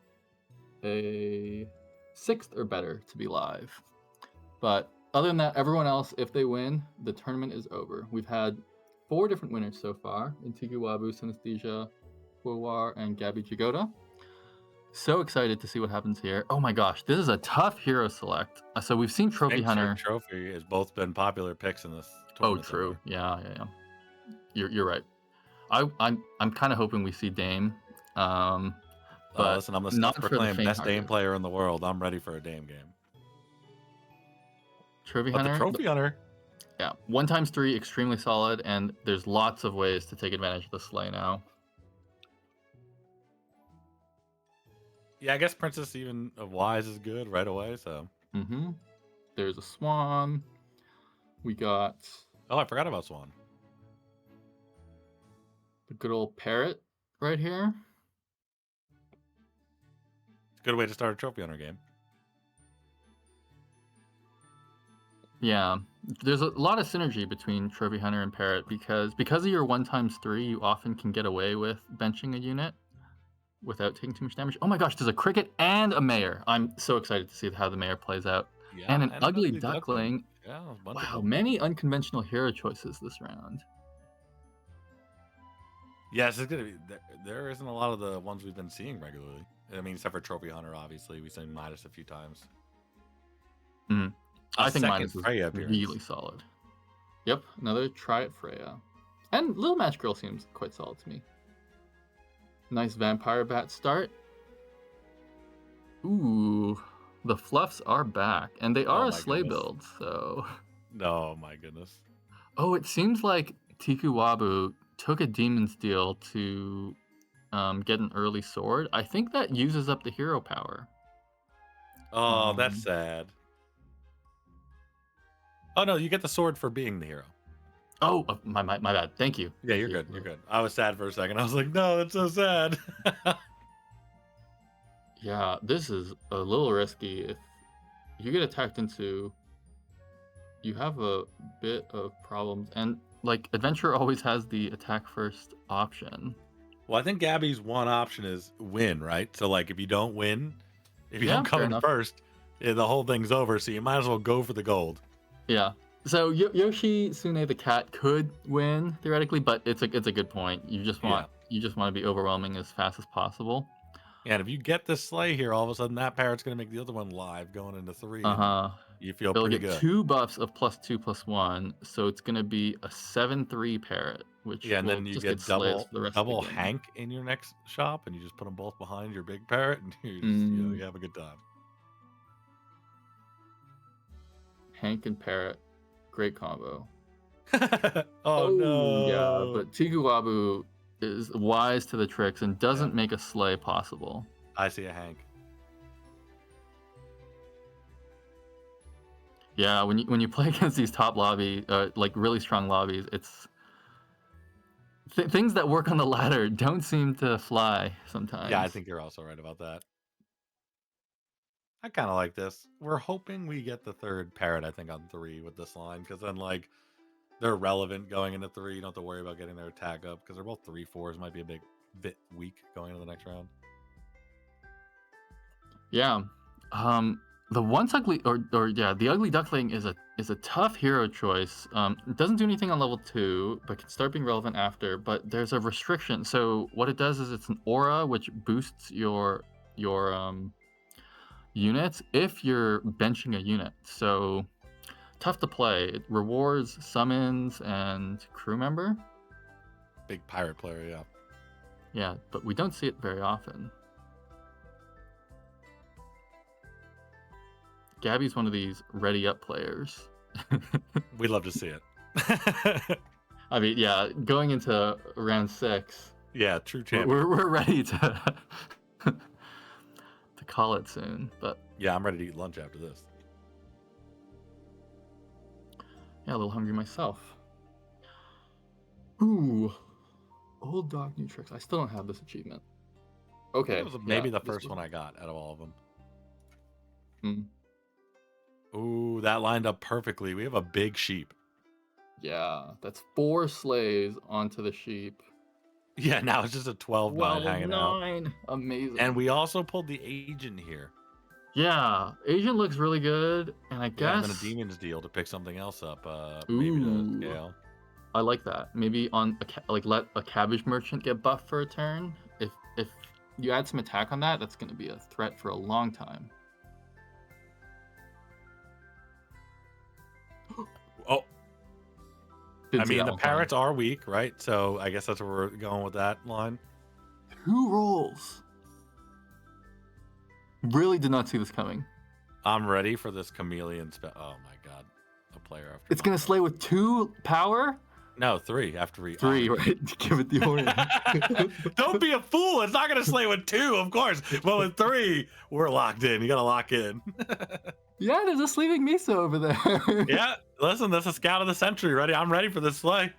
a 6th or better to be live. But other than that, everyone else, if they win, the tournament is over. We've had 4 different winners so far: Intigu Wabu, Synesthesia, Huawar, and Gabby Jagoda. So excited to see what happens here. Oh my gosh, this is a tough hero select. So we've seen Trophy Hunter. Trophy has both been popular picks in this Oh, tournament. true. Yeah. You're right. I'm kind of hoping we see Dame. But listen, I'm the not for the self-proclaimed best faint-hearted. Dame player in the world. I'm ready for a Dame game. Trophy But Hunter. the Trophy Hunter. Yeah, 1x3, extremely solid, and there's lots of ways to take advantage of the sleigh now. Yeah, I guess Princess even of Wise is good right away. So. There's a Swan. We got. Oh, I forgot about Swan. The good old Parrot right here. It's a good way to start a Trophy Hunter game. Yeah, there's a lot of synergy between Trophy Hunter and Parrot because of your 1x3, you often can get away with benching a unit without taking too much damage. Oh my gosh, there's a Cricket and a Mayor. I'm so excited to see how the Mayor plays out. Yeah, and an ugly duckling. Yeah, wow, many unconventional hero choices this round. Yes, it's gonna be. There isn't a lot of the ones we've been seeing regularly. I mean, except for Trophy Hunter, obviously, we've seen Midas a few times. I think Midas is really solid. Yep, another try at Freya. And Little Match Girl seems quite solid to me. Nice Vampire Bat start. Ooh, the Fluffs are back, and they are a sleigh build, so. Oh my goodness. Oh, it seems like Tiku Wabu took a Demon's Deal to get an early sword. I think that uses up the hero power. Oh, that's sad. Oh no, you get the sword for being the hero. Oh, my bad. Thank you. Yeah, you're good. You're good. I was sad for a second. I was like, no, that's so sad. Yeah, this is a little risky. If you get attacked into, you have a bit of problems. And like Adventure always has the attack first option. Well, I think Gabby's one option is win, right? So like if you don't win, if you don't come in first, the whole thing's over. So you might as well go for the gold. Yeah. So Yoshitsune the cat could win theoretically, but it's a good point. You just want to be overwhelming as fast as possible. Yeah, and if you get this sleigh here, all of a sudden that parrot's gonna make the other one live going into 3. You feel pretty good. It'll get 2 buffs of +2/+1, so it's gonna be a 7/3 parrot, which and then you get double Hank in your next shop, and you just put them both behind your big parrot, and you have a good time. Hank and parrot, great combo. oh no! Yeah, but Tiku Wabu is wise to the tricks and doesn't make a sleigh possible. I see a Hank. Yeah, when you play against these top lobby, like really strong lobbies, it's things that work on the ladder don't seem to fly sometimes. Yeah, I think you're also right about that. I kind of like this. We're hoping we get the 3rd parrot, I think, on 3 with this line, because then like they're relevant going into 3. You don't have to worry about getting their attack up because they're both 3/4s. Might be a bit weak going into the next round. Yeah, the the ugly duckling is a tough hero choice. It doesn't do anything on level 2, but can start being relevant after. But there's a restriction. So what it does is it's an aura which boosts your units if you're benching a unit. So tough to play. It rewards summons and crew member. Big pirate player, yeah. Yeah, but we don't see it very often. Gabby's one of these ready up players. We'd love to see it. I mean, yeah, going into round 6, Yeah, true we're champion. we're ready to to call it soon. But Yeah, I'm ready to eat lunch after this. yeah, a little hungry myself. Ooh, old dog, new tricks. I still don't have this achievement. I think it Okay, was yeah, maybe the this first was. one I got out of all of them. Mm, Ooh, that lined up perfectly. We have a big sheep. yeah, that's 4 sleighs onto the sheep. Yeah, now it's just a 12-9 12, hanging out. 9. And Amazing. we also pulled the agent here. Yeah, Asian looks really good, and I Yeah, and then a guess. demon's deal to pick something else up. Maybe to Ooh, scale. I like that. Maybe on like let a cabbage merchant get buffed for a turn. If you add some attack on that, that's going to be a threat for a long time. Oh, I Didn't see mean that the one coming. parrots are weak, right? So I guess that's where we're going with that line. 2 rolls. Really did not see this coming. I'm ready for this chameleon spell. Oh my god, a player after It's going to my slay with 2 power. no 3 after we 3, right? Give it the orange. Don't be a fool. It's not gonna slay with 2, of course, but with 3, we're locked in. You gotta lock in. Yeah, there's a sleeping Misa over there. Yeah, listen, that's a scout of the century. Ready? I'm ready for this slay.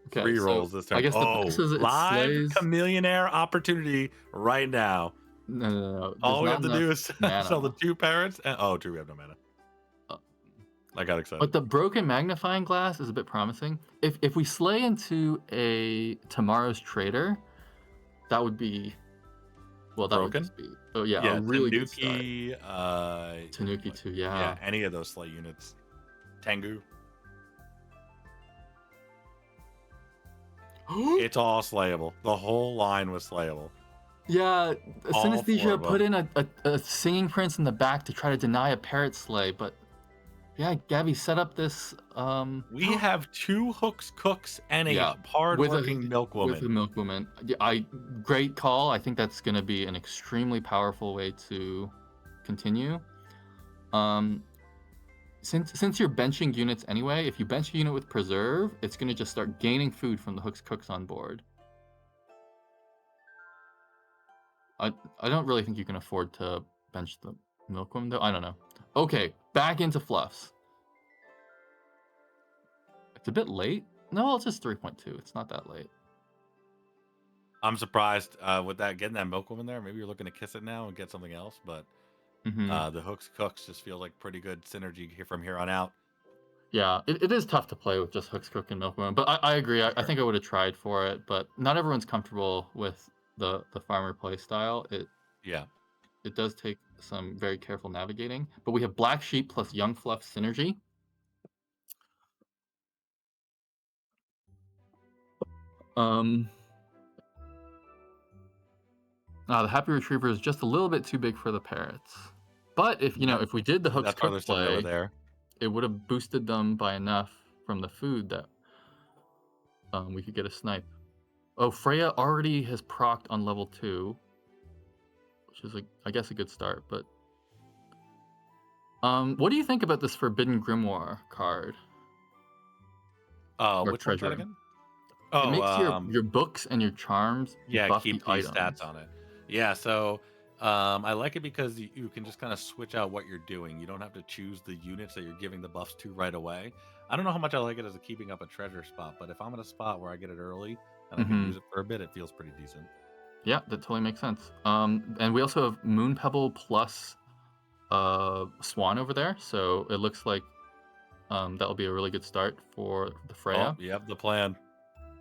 Okay, 3 so rolls this I turn. guess the best Oh, is it live slays. chameleonaire opportunity right now. No, no, no, no. There's All we not have to do enough is sell the mana. 2 parrots. And, oh, true, we have no mana. Uh, I got excited. But the broken magnifying glass is a bit promising. If we slay into a tomorrow's trader, that would be that would Broken? just be a Yeah, really good start. Tanuki. Tanuki too, Yeah, yeah. any of those slay units. Tengu. It's all slayable. The whole line was slayable. Yeah, All 4 Synesthesia of put them. in a singing prince in the back to try to deny a parrot slay, but yeah, Gabby set up this We have 2 hooks cooks and a yeah, hard-working milk with a woman. milk woman. Great call. I think that's gonna be an extremely powerful way to continue. Um, since you're benching units anyway, if you bench a unit with preserve, it's gonna just start gaining food from the hooks cooks on board. I don't really think you can afford to bench the milkwoman though. I don't know. Okay, back into fluffs. It's a bit late. No, it's just 3.2. It's not that late. I'm surprised with that getting that milk woman there. Maybe you're looking to kiss it now and get something else, but Hmm. the hooks cooks just feels like pretty good synergy here from here on out. Yeah, it is tough to play with just hooks cook and milkwoman, but I agree. I Sure. think I would have tried for it, but not everyone's comfortable with the farmer play style. Yeah. It does take some very careful navigating. But we have black sheep plus young fluff synergy. Um, the happy retriever is just a little bit too big for the parrots. But if we did the hooks That's why cook they're so never play, there. it would have boosted them by enough from the food that we could get a snipe. Oh, Freya already has procced on level 2, which is I guess a good start. But what do you think about this Forbidden Grimoire card or Which one's that treasure? again? It Oh, makes your books and your charms yeah, buff the keep these items. stats on it. Yeah, so I like it because you can just kind of switch out what you're doing. You don't have to choose the units that you're giving the buffs to right away. I don't know how much I like it as a keeping up a treasure spot, but if I'm in a spot where I get it early and I can Hmm. use it for a bit, it feels pretty decent. Yeah, that totally makes sense. And we also have Moon Pebble plus Swan over there, so it looks like that'll be a really good start for the Oh, Freya. you have the plan.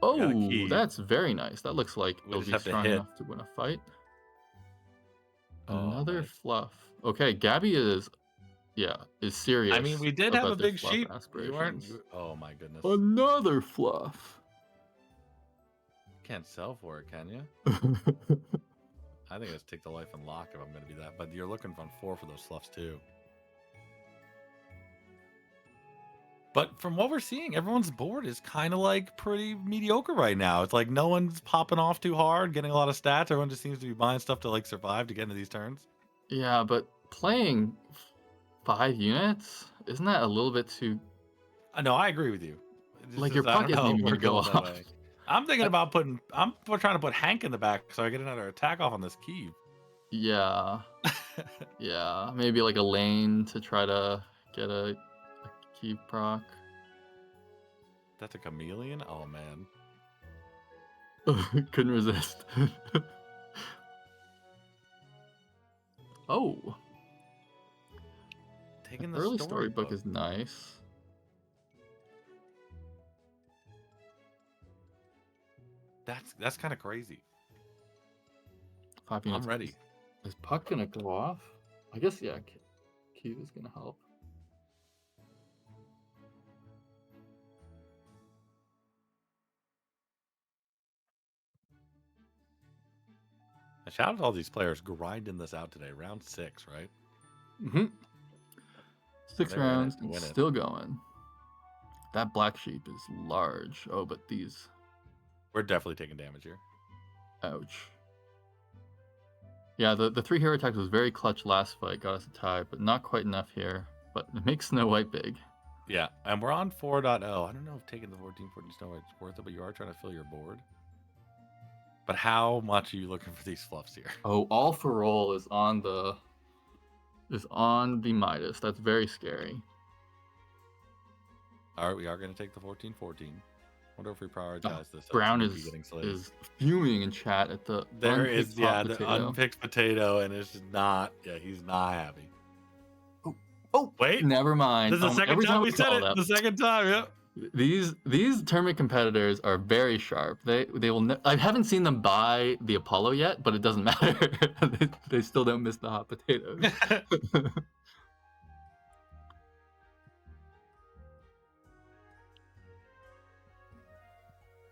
You got a Oh, key. that's very nice. That looks like We it'll just be have to strong hit. enough to win a fight. Oh, Another nice. fluff. Okay, Gabby is I mean, serious we did have a about their big fluff sheep. You weren't. aspirations. Oh my goodness. Another fluff. Can't sell for it, can you? I think it's take the life and lock if I'm going to be that. But you're looking on 4 for those fluffs too. But from what we're seeing, everyone's board is kind of like pretty mediocre right now. It's like no one's popping off too hard, getting a lot of stats. Everyone just seems to be buying stuff to like survive to get into these turns. Yeah, but playing 5 units, isn't that a little bit too No, I agree with you. Like your I don't pocket know. name We're gonna go going that off. way. I'm thinking about putting. We're trying to put Hank in the back so I get another attack off on this key. Yeah, yeah. Maybe like a lane to try to get a key proc. That's a chameleon. Oh man. Couldn't resist. Oh, the Taking the early storybook storybook. is nice. That's kind of crazy. 5 I'm units. ready. Is Puck gonna go off? I guess yeah. Q is gonna help. And shout out to all these players grinding this out today. Round 6, right? Mm-hmm. 6 They're in it rounds to and win it. still going. That black sheep is large. Oh, but these. We're definitely taking damage here. Ouch. Yeah, the 3 hero attacks was very clutch last fight, got us a tie, but not quite enough here. But it makes Snow White big. Yeah, and we're on 4.0. I don't know if taking the 1414 Snow White's worth it, but you are trying to fill your board. But how much are you looking for these fluffs here? Oh, all for roll is on the Midas. That's very scary. All right, we are going to take the 1414. Wonder if we prioritize this. Brown Tanuki getting slayed. is fuming in chat at the There unpicked is, hot the potato. unpicked potato, and it's just not. Yeah, he's not happy. Oh, Wait, never mind. this is the second every time we we said call it. them, The second time, yep. these tournament competitors are very sharp. They will. I haven't seen them buy the Apollo yet, but it doesn't matter. they still don't miss the hot potatoes.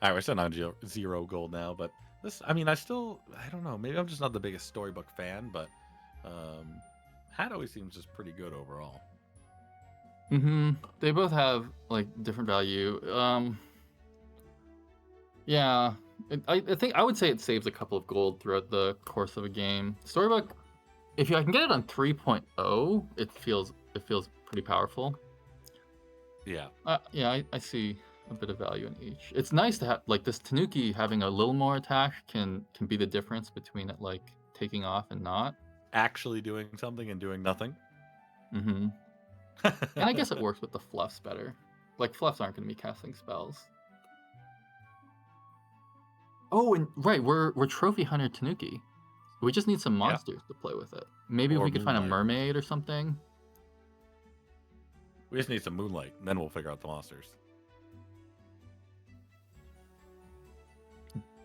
All right, we're still on 0 gold now, but this, I mean, I don't know. Maybe I'm just not the biggest storybook fan, but Hat always seems just pretty good overall. Mm-hmm. They both have like different value. Yeah, I think I would say it saves a couple of gold throughout the course of a game. Storybook, if I can get it on 3.0, it feels pretty powerful. Yeah. Yeah, I see a bit of value in each. It's nice to have like this Tanuki having a little more attack can be the difference between it like taking off and not. Actually doing something and doing nothing. Mm-hmm. And I guess it works with the fluffs better. Like fluffs aren't going to be casting spells. Oh, and right, we're Trophy Hunter Tanuki. We just need some monsters to play with it. Maybe if Or we could find a Moonlight. mermaid or something. We just need some moonlight, and then we'll figure out the monsters.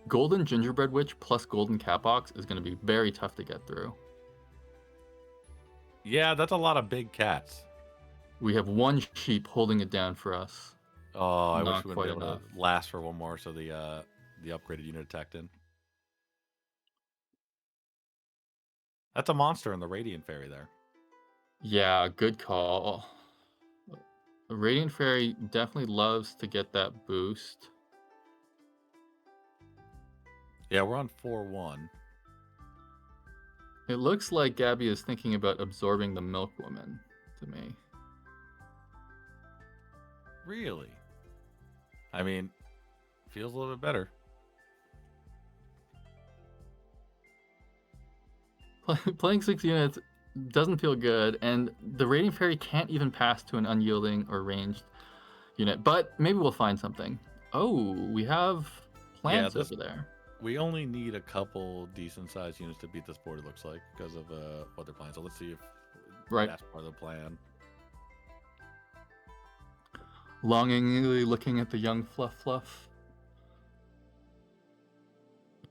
Golden Gingerbread Witch plus Golden Catbox is going to be very tough to get through. Yeah, that's a lot of big cats. We have one sheep holding it down for us. Oh, I wish Not we would quite be able enough. to last for one more, so the upgraded unit attacked in. That's a monster in the Radiant Fairy there. Yeah, good call. The Radiant Fairy definitely loves to get that boost. Yeah, we're on 4-1. It looks like Gabby is thinking about absorbing the Milk Woman to me. Really? I mean, feels a little bit better. Playing 6 units doesn't feel good, and the Radiant Fairy can't even pass to an unyielding or ranged unit, but maybe we'll find something. Oh, we have plants over there. We only need a couple decent-sized units to beat this board, it looks like, because of what they're playing. So let's see if that's part of the plan. Longingly looking at the young Fluff.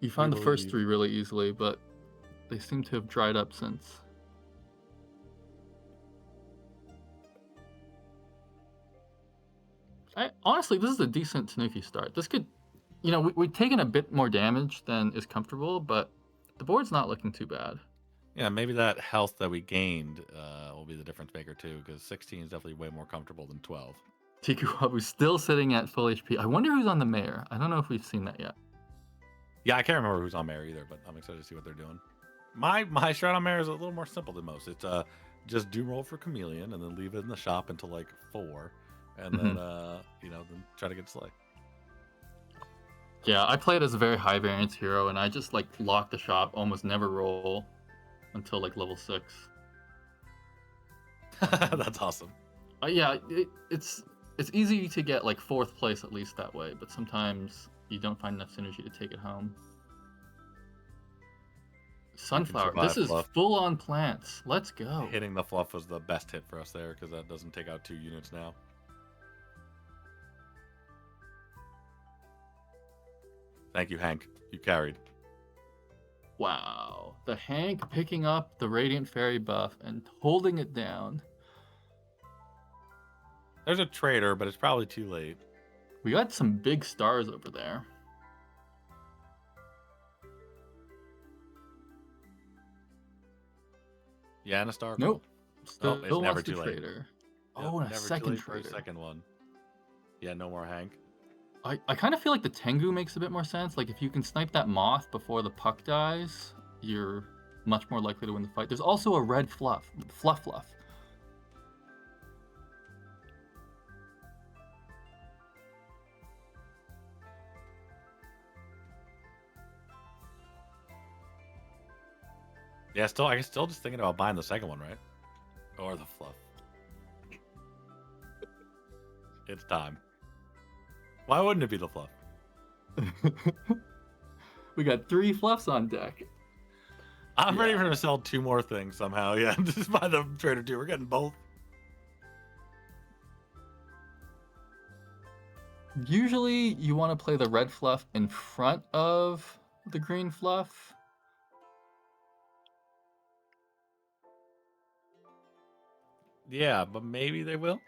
You find the first 3 really easily, but they seem to have dried up since. Honestly, this is a decent Tanuki start. This could, we've taken a bit more damage than is comfortable, but the board's not looking too bad. Yeah, maybe that health that we gained will be the difference maker too, because 16 is definitely way more comfortable than 12. Tikuwabu's still sitting at full HP. I wonder who's on the mayor. I don't know if we've seen that yet. Yeah, I can't remember who's on mayor either, but I'm excited to see what they're doing. My strat on mayor is a little more simple than most. It's just doom roll for chameleon and then leave it in the shop until like 4, and then then try to get Slay. Yeah, I play it as a very high variance hero, and I just like lock the shop, almost never roll until like level 6. That's awesome. Yeah, it's easy to get like 4th place at least that way, but sometimes you don't find enough synergy to take it home. Sunflower, this survive is fluff. full on plants. Let's go. Hitting the fluff was the best hit for us there because that doesn't take out 2 units now. Thank you, Hank. You carried. Wow, the Hank picking up the Radiant Fairy buff and holding it down. There's a trader, but it's probably too late. We got some big stars over there. Yeah, and a star. Nope. Still it's never wants too to late. trader. Yep, Oh, and a never too second late for a trader. second one. Yeah, no more Hank. I kind of feel like the Tengu makes a bit more sense. Like if you can snipe that moth before the puck dies, you're much more likely to win the fight. There's also a red fluff. Yeah, I still just thinking about buying the second one, right? Or the fluff. It's time. Why wouldn't it be the fluff? We got 3 fluffs on deck. I'm ready for him to sell 2 more things somehow. Yeah, just buy the trader 2. We're getting both. Usually you want to play the red fluff in front of the green fluff. Yeah, but maybe they will.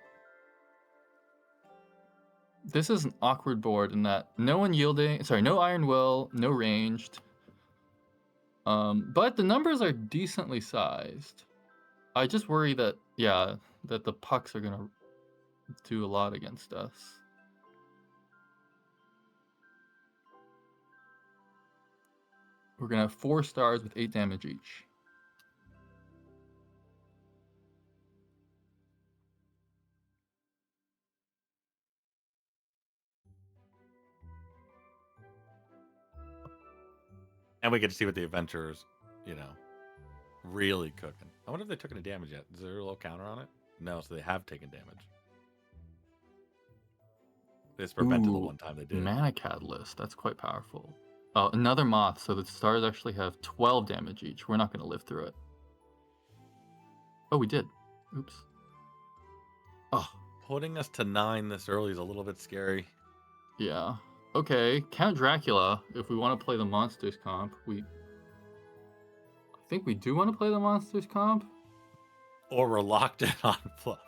This is an awkward board in that no iron will, no ranged. But the numbers are decently sized. I just worry that the pucks are gonna do a lot against us. We're gonna have 4 stars with 8 damage each. And we get to see what the adventurers, really cooking. I wonder if they took any damage yet. Is there a little counter on it? No, so they have taken damage. This prevented the one time they did. Mana Catalyst, that's quite powerful. Oh, another moth, so the stars actually have 12 damage each. We're not going to live through it. Oh, we did. Oops. Oh. Putting us to 9 this early is a little bit scary. Yeah. Okay, Count Dracula, if we want to play the Monsters comp, I think we do want to play the Monsters comp. Or we're locked in on fluffs.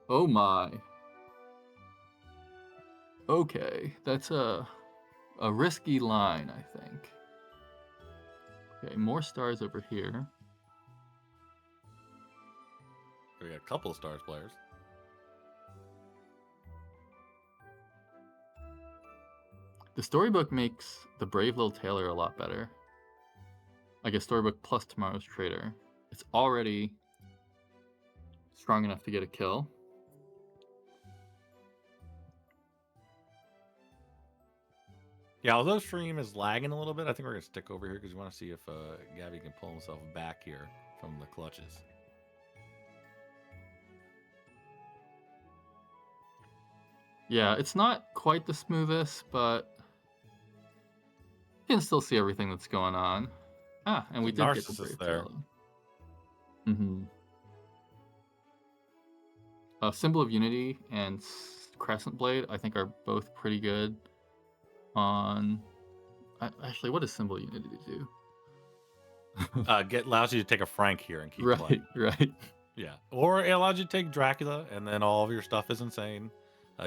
Oh my. Okay, that's a risky line, I think. Okay, more stars over here. We got a couple of stars players. The storybook makes the Brave Little Tailor a lot better. I guess storybook plus Tomorrow's Trader. It's already strong enough to get a kill. Yeah, although stream is lagging a little bit, I think we're going to stick over here because we want to see if Gabby can pull himself back here from the clutches. Yeah, it's not quite the smoothest, but you can still see everything that's going on. Ah, and we did get the Brave there. Mm-hmm. Symbol of Unity and Crescent Blade, I think, are both pretty good. Actually, what does Symbol of Unity do? Allows you to take a Frank here and keep playing. Right. Yeah, or it allows you to take Dracula, and then all of your stuff is insane.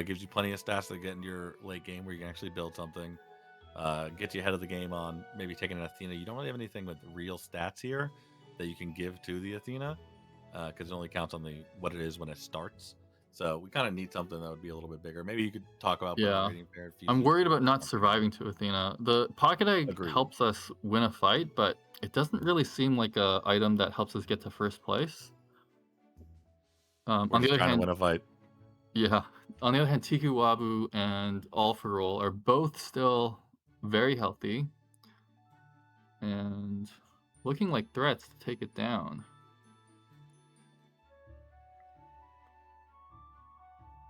Gives you plenty of stats to get into your late game where you can actually build something. Get you ahead of the game on maybe taking an Athena. You don't really have anything with real stats here that you can give to the Athena because it only counts on what it is when it starts. So we kind of need something that would be a little bit bigger. Maybe you could talk about I'm worried about not surviving to Athena. The Pocket Egg helps us win a fight, but it doesn't really seem like a item that helps us get to first place. On the other hand, to win a fight. Yeah. On the other hand, Tiku Wabu and All for Roll are both still very healthy and looking like threats to take it down.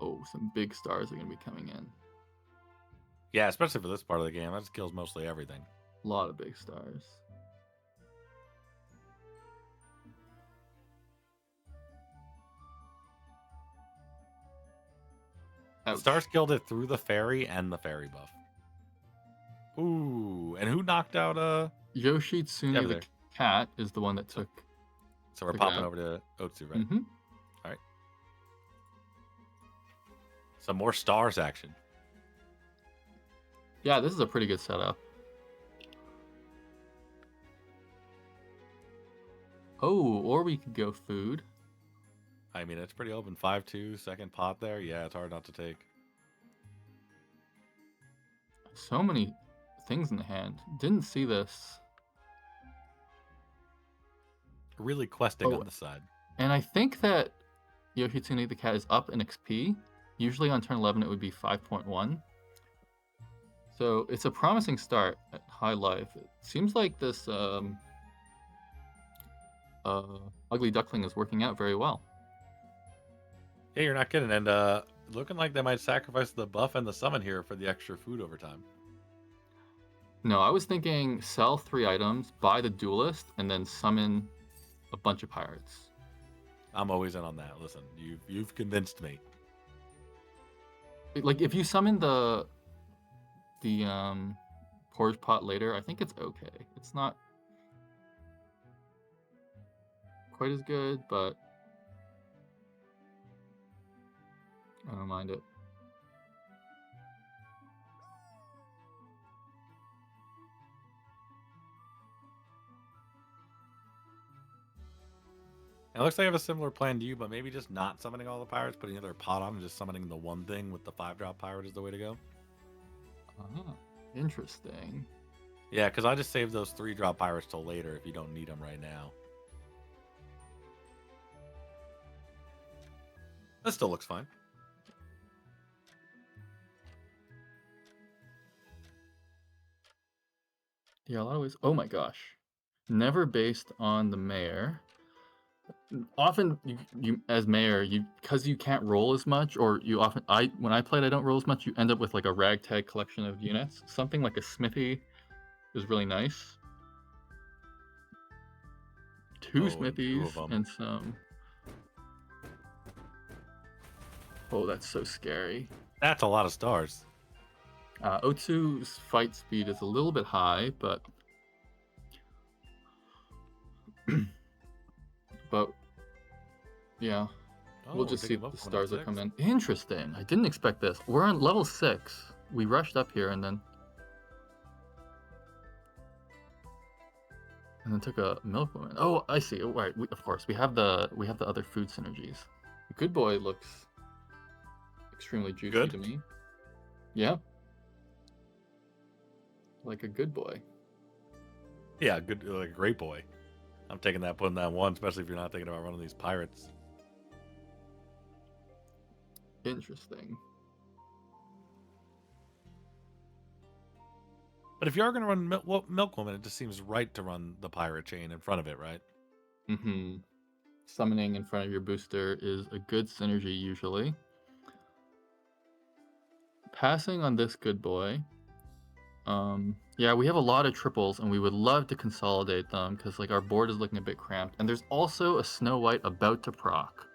Oh, some big stars are going to be coming in. Yeah, especially for this part of the game. That just kills mostly everything. A lot of big stars. The Ouch. stars killed it through the fairy and the fairy buff. Ooh, and who knocked out Yoshitsune over the there? cat is the one that So, took. so we're took popping out. over to Otsu, right? Mm-hmm. All right. Some more stars action. Yeah, this is a pretty good setup. Oh, or we could go food. I mean, it's pretty open. 5-2, second pot there. Yeah, it's hard not to take. So many things in the hand. Didn't see this. Really questing Oh, on the side. and I think that Yoshitsune the cat is up in XP. Usually on turn 11 it would be 5.1. So it's a promising start at high life. It seems like this ugly duckling is working out very well. Yeah, you're not kidding. And looking like they might sacrifice the buff and the summon here for the extra food over time. No, I was thinking sell 3 items, buy the duelist, and then summon a bunch of pirates. I'm always in on that. Listen, you've convinced me. Like if you summon the porridge pot later, I think it's okay. It's not quite as good, but I don't mind it. It looks like I have a similar plan to you, but maybe just not summoning all the pirates, putting another pot on, and just summoning the one thing with the 5-drop pirate is the way to go. Ah, interesting. Yeah, because I just saved those 3-drop pirates till later if you don't need them right now. That still looks fine. Yeah, a lot of ways. Oh my gosh. Never based on the mayor. Often you as mayor, because you can't roll as much, or you often when I played I don't roll as much, you end up with like a ragtag collection of units. Something like a smithy is really nice. 2 Oh, and 2 smithies of them. and some. Oh, that's so scary. That's a lot of stars. Otsu's fight speed is a little bit high, but yeah, Oh, we'll just see if taking the up one stars at will come 6. in. Interesting. I didn't expect this. We're on level 6. We rushed up here and then took a milk woman. Oh, I see. Oh, right. Of course, we have the other food synergies. Good boy looks extremely juicy Good? to me. Yeah, like a good boy. Yeah, good, like a great boy. I'm taking that, putting that one, especially if you're not thinking about running these pirates. Interesting. But if you are going to run Milkwoman, it just seems right to run the pirate chain in front of it, right? Mm-hmm. Summoning in front of your booster is a good synergy usually. Passing on this good boy. Yeah, we have a lot of triples and we would love to consolidate them because like our board is looking a bit cramped. And there's also a Snow White about to proc.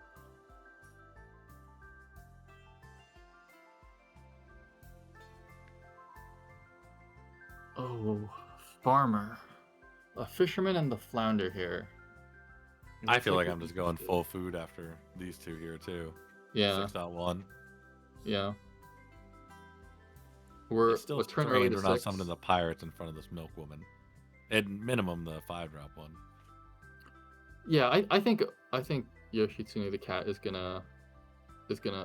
Oh, farmer. A fisherman and the flounder here. It I looks feel like we're I'm just going interested. full food after these two here, too. Yeah, 6.1. yeah. We're It's still a turn early strange to we're not 6. summoning the pirates in front of this Milkwoman. At minimum, the 5-drop one. Yeah, I think Yoshitsune the cat is gonna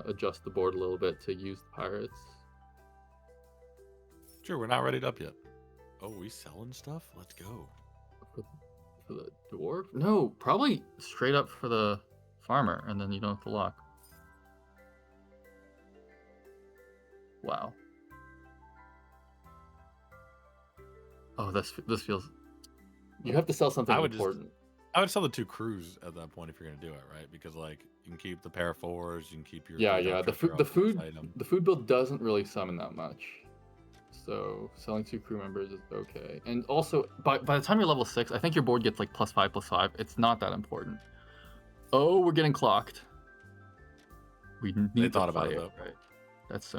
adjust the board a little bit to use the pirates. Sure, we're not readied up yet. Oh, we selling stuff? Let's go. For the dwarf? No, probably straight up for the farmer, and then you don't have to lock. Wow. Oh, this feels. You have to sell something I would just important. I would sell the 2 crews at that point if you're gonna do it, right? Because like you can keep the pair of 4s, you can keep your Yeah, 3-drop yeah. treasure The up, bonus food item. the food build doesn't really summon that much. So selling 2 crew members is okay. And also, by the time you're level 6, I think your board gets like +5/+5. It's not that important. Oh, we're getting clocked. We They need to thought about play it it, though. right? That's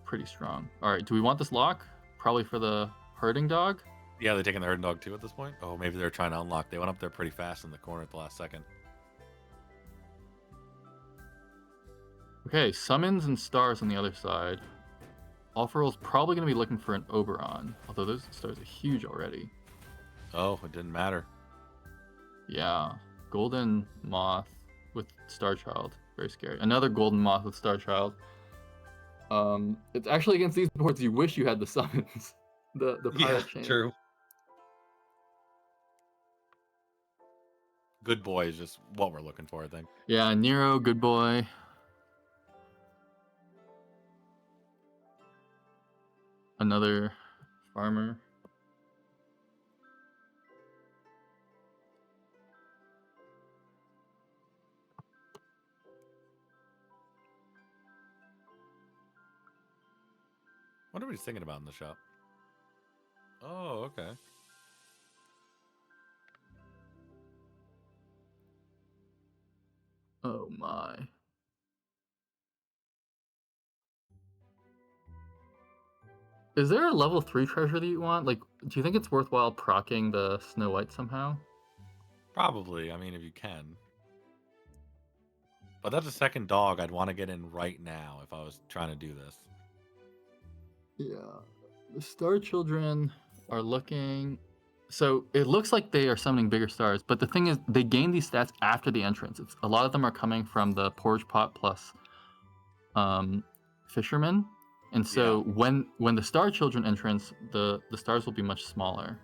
pretty strong. All right, do we want this lock? Probably for the herding dog. Yeah, they're taking the herding dog too at this point. Oh, maybe they're trying to unlock. They went up there pretty fast in the corner at the last second. Okay, summons and stars on the other side. Offeral's probably going to be looking for an Oberon, although those stars are huge already. Oh, it didn't matter. Yeah, golden moth with Star Child, very scary. Another golden moth with Star Child. It's actually against these boards you wish you had the summons, the pirate chain. True. Good boy is just what we're looking for, I think. Yeah, Nero, good boy. Another farmer. What are we thinking about in the shop? Oh, okay. Oh my. Is there a level 3 treasure that you want? Like, do you think it's worthwhile proccing the Snow White somehow? Probably. I mean, if you can. But that's a second dog I'd want to get in right now if I was trying to do this. Yeah. The Star Children are looking. So it looks like they are summoning bigger stars, but the thing is, they gain these stats after the entrance. A lot of them are coming from the Porridge Pot plus Fisherman. And so when the Star Children entrance, the stars will be much smaller.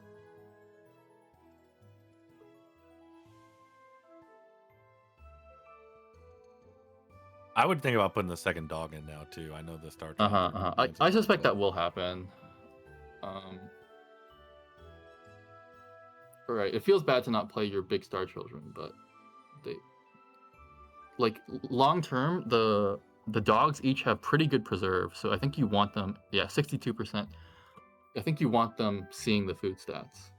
I would think about putting the second dog in now too. I know the Star Child. I suspect that will happen. Right. It feels bad to not play your big Star Children, but they like long term the dogs each have pretty good preserve, so I think you want them. Yeah, 62%. I think you want them seeing the food stats.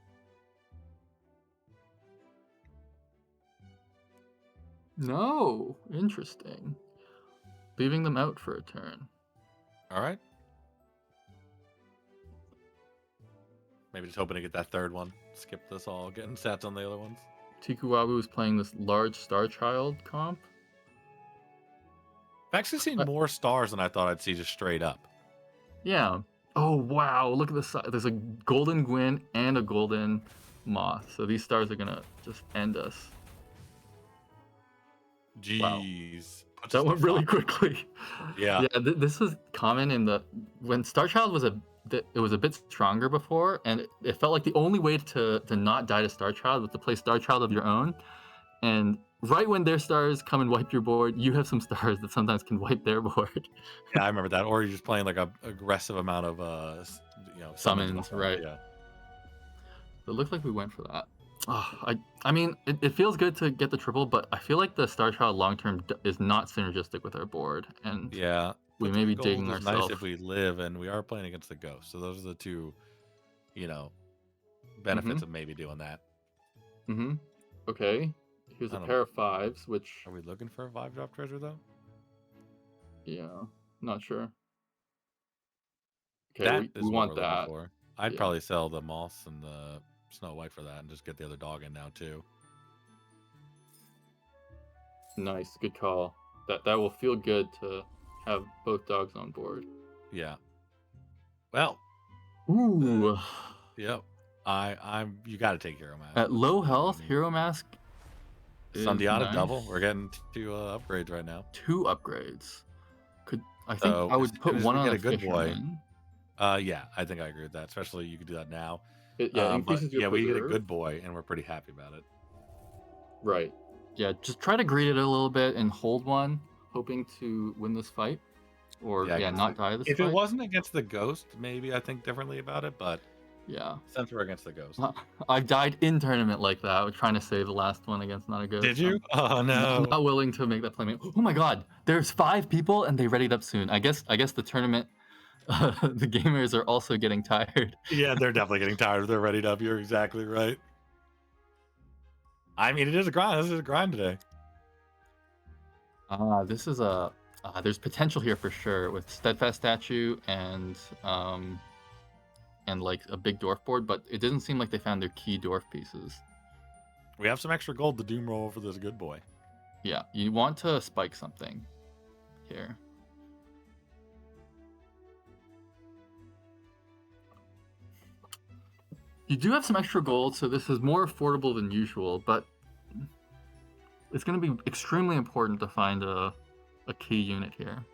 No, interesting. Leaving them out for a turn. All right. Maybe just hoping to get that third one. Skip this all, getting stats on the other ones. Tikuwabu is playing this large Star Child comp. I've actually seen more stars than I thought I'd see just straight up. Yeah. Oh, wow. Look at this. There's a golden Gwyn and a golden moth. So these stars are going to just end us. Jeez. Wow. That went really quickly. Yeah. Yeah, this was common in when Star Child was it was a bit stronger before, and it felt like the only way to not die to Star Child was to play Star Child of your own. And right when their stars come and wipe your board, you have some stars that sometimes can wipe their board. Yeah, I remember that. Or you're just playing like a aggressive amount of summons, right? Yeah. It looked like we went for that. Oh, I mean, it feels good to get the triple, but I feel like the Star Child long term is not synergistic with our board, and yeah, we may be digging ourselves. ourselves. Nice if we live, and we are playing against the ghost, so those are the two, benefits of maybe doing that. Okay, here's a pair of 5s. Which are we looking for a 5-drop treasure though? Yeah, not sure. Okay, we want that. I'd probably sell the moths and the Snow White for that, and just get the other dog in now too. Nice, good call. That will feel good to have both dogs on board. Yeah. Well. Ooh. Yep. You got to take Hero Mask. At low health, Hero Mask. Sundiata nice. double. We're getting 2 upgrades right now. 2 upgrades. I think I would put one on a good boy. Yeah, I think I agree with that. Especially you could do that now. Increases your we get a good boy, and we're pretty happy about it. Right. Yeah, just try to greed it a little bit and hold one, hoping to win this fight. or Yeah, I can not see. die the If it spike. wasn't against the ghost, maybe I think differently about it. But Yeah. since we're against the ghost, I've died in tournament like that. We're trying to save the last one against not a ghost. did you? Oh I'm no! not willing to make that play. Oh my god, there's 5 people and they readied up soon. I guess the tournament, the gamers are also getting tired. Yeah, they're definitely getting tired. They're ready up. You're exactly right. I mean, it is a grind. This is a grind today. This is a there's potential here for sure with steadfast statue and like a big dwarf board, but it doesn't seem like they found their key dwarf pieces. We have some extra gold to doom roll for this good boy. Yeah, you want to spike something here. You do have some extra gold, so this is more affordable than usual, but it's going to be extremely important to find a key unit here.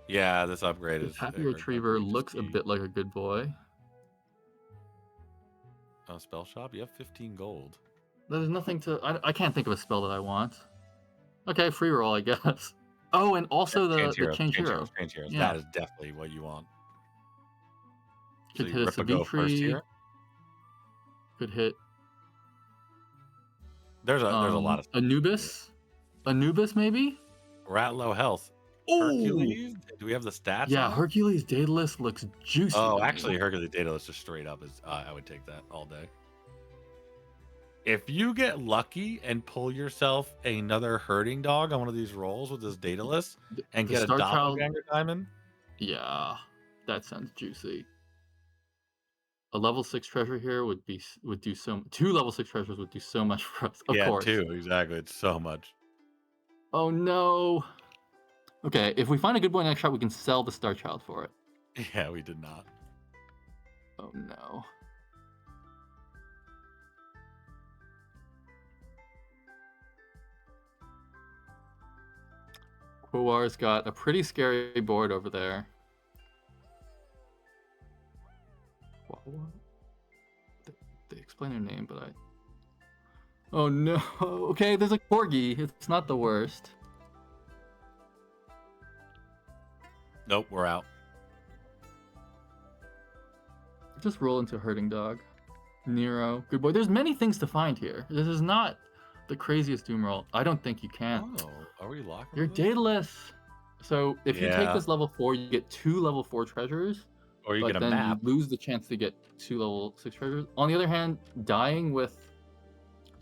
Yeah, this upgrade This is. Happy Retriever looks a bit like a good boy. Oh, spell shop. You have 15 gold. There's nothing to. I can't think of a spell that I want. Okay, free roll, I guess. Oh, and also the change hero. Change heroes. Yeah. That is definitely what you want. Could So hit a rip a go first Savitri. here. Could hit. There's a lot of Anubis. Anubis, maybe. We're at low health. Ooh! Hercules. Do we have the stats? Yeah, on it? Hercules Daedalus looks juicy. Oh, to me. actually, Hercules Daedalus just straight up is. I would take that all day. If you get lucky and pull yourself another herding dog on one of these rolls with this Daedalus and the get a Star Child- doppelganger diamond, Yeah, that sounds juicy. A level 6 treasure here would do so. 2 level 6 treasures would do so much for us. Of course. 2 exactly. It's so much. Oh no. Okay, if we find a good boy next shot, we can sell the Star Child for it. Yeah, we did not. Oh no. Quowar's got a pretty scary board over there. They explain their name, but I... Oh no! Okay, there's a Corgi. It's not the worst. Nope, we're out. Just roll into Herding Dog. Nero. Good boy. There's many things to find here. This is not the craziest doom roll. I don't think you can. Oh, are we locked? You're Daedalus. So if you take Yeah. this level 4, you get 2 level 4 treasures. Or you but get a then map. you lose the chance to get 2 level 6 treasures. On the other hand, dying with,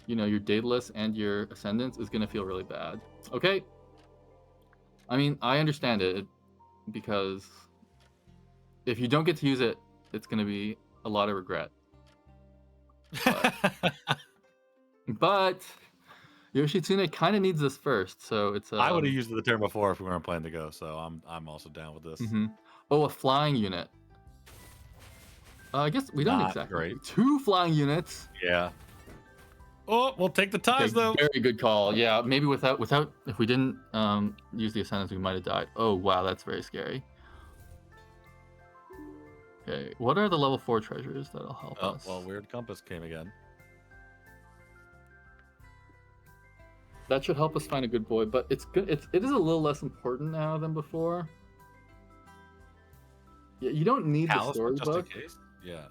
your Daedalus and your Ascendants is going to feel really bad. Okay? I mean, I understand it, because if you don't get to use it, it's going to be a lot of regret. But Yoshitsune kind of needs this first, so it's. I would have used it the turn before if we weren't playing the go, so I'm also down with this. Oh, a flying unit. I guess we don't Not exactly. great. 2 flying units. Yeah. Oh, we'll take the ties though. Very good call. Yeah, maybe without if we didn't use the Ascendants, we might have died. Oh wow, that's very scary. Okay, what are the level 4 treasures that'll help us? Well, Weird Compass came again. That should help us find a good boy, but it's good. It is a little less important now than before. Yeah, you don't need the Talisman, just in storybook. case. Yeah.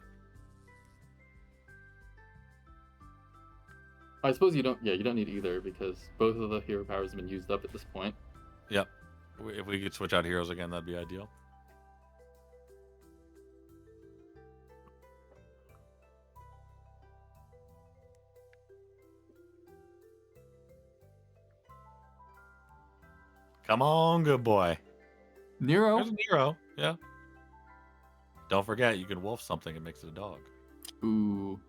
I suppose you don't. Yeah, you don't need either because both of the hero powers have been used up at this point. Yep. If we could switch out heroes again, that'd be ideal. Come on, good boy. Nero. There's a Nero. Yeah. Don't forget, you can wolf something and makes it a dog. Ooh.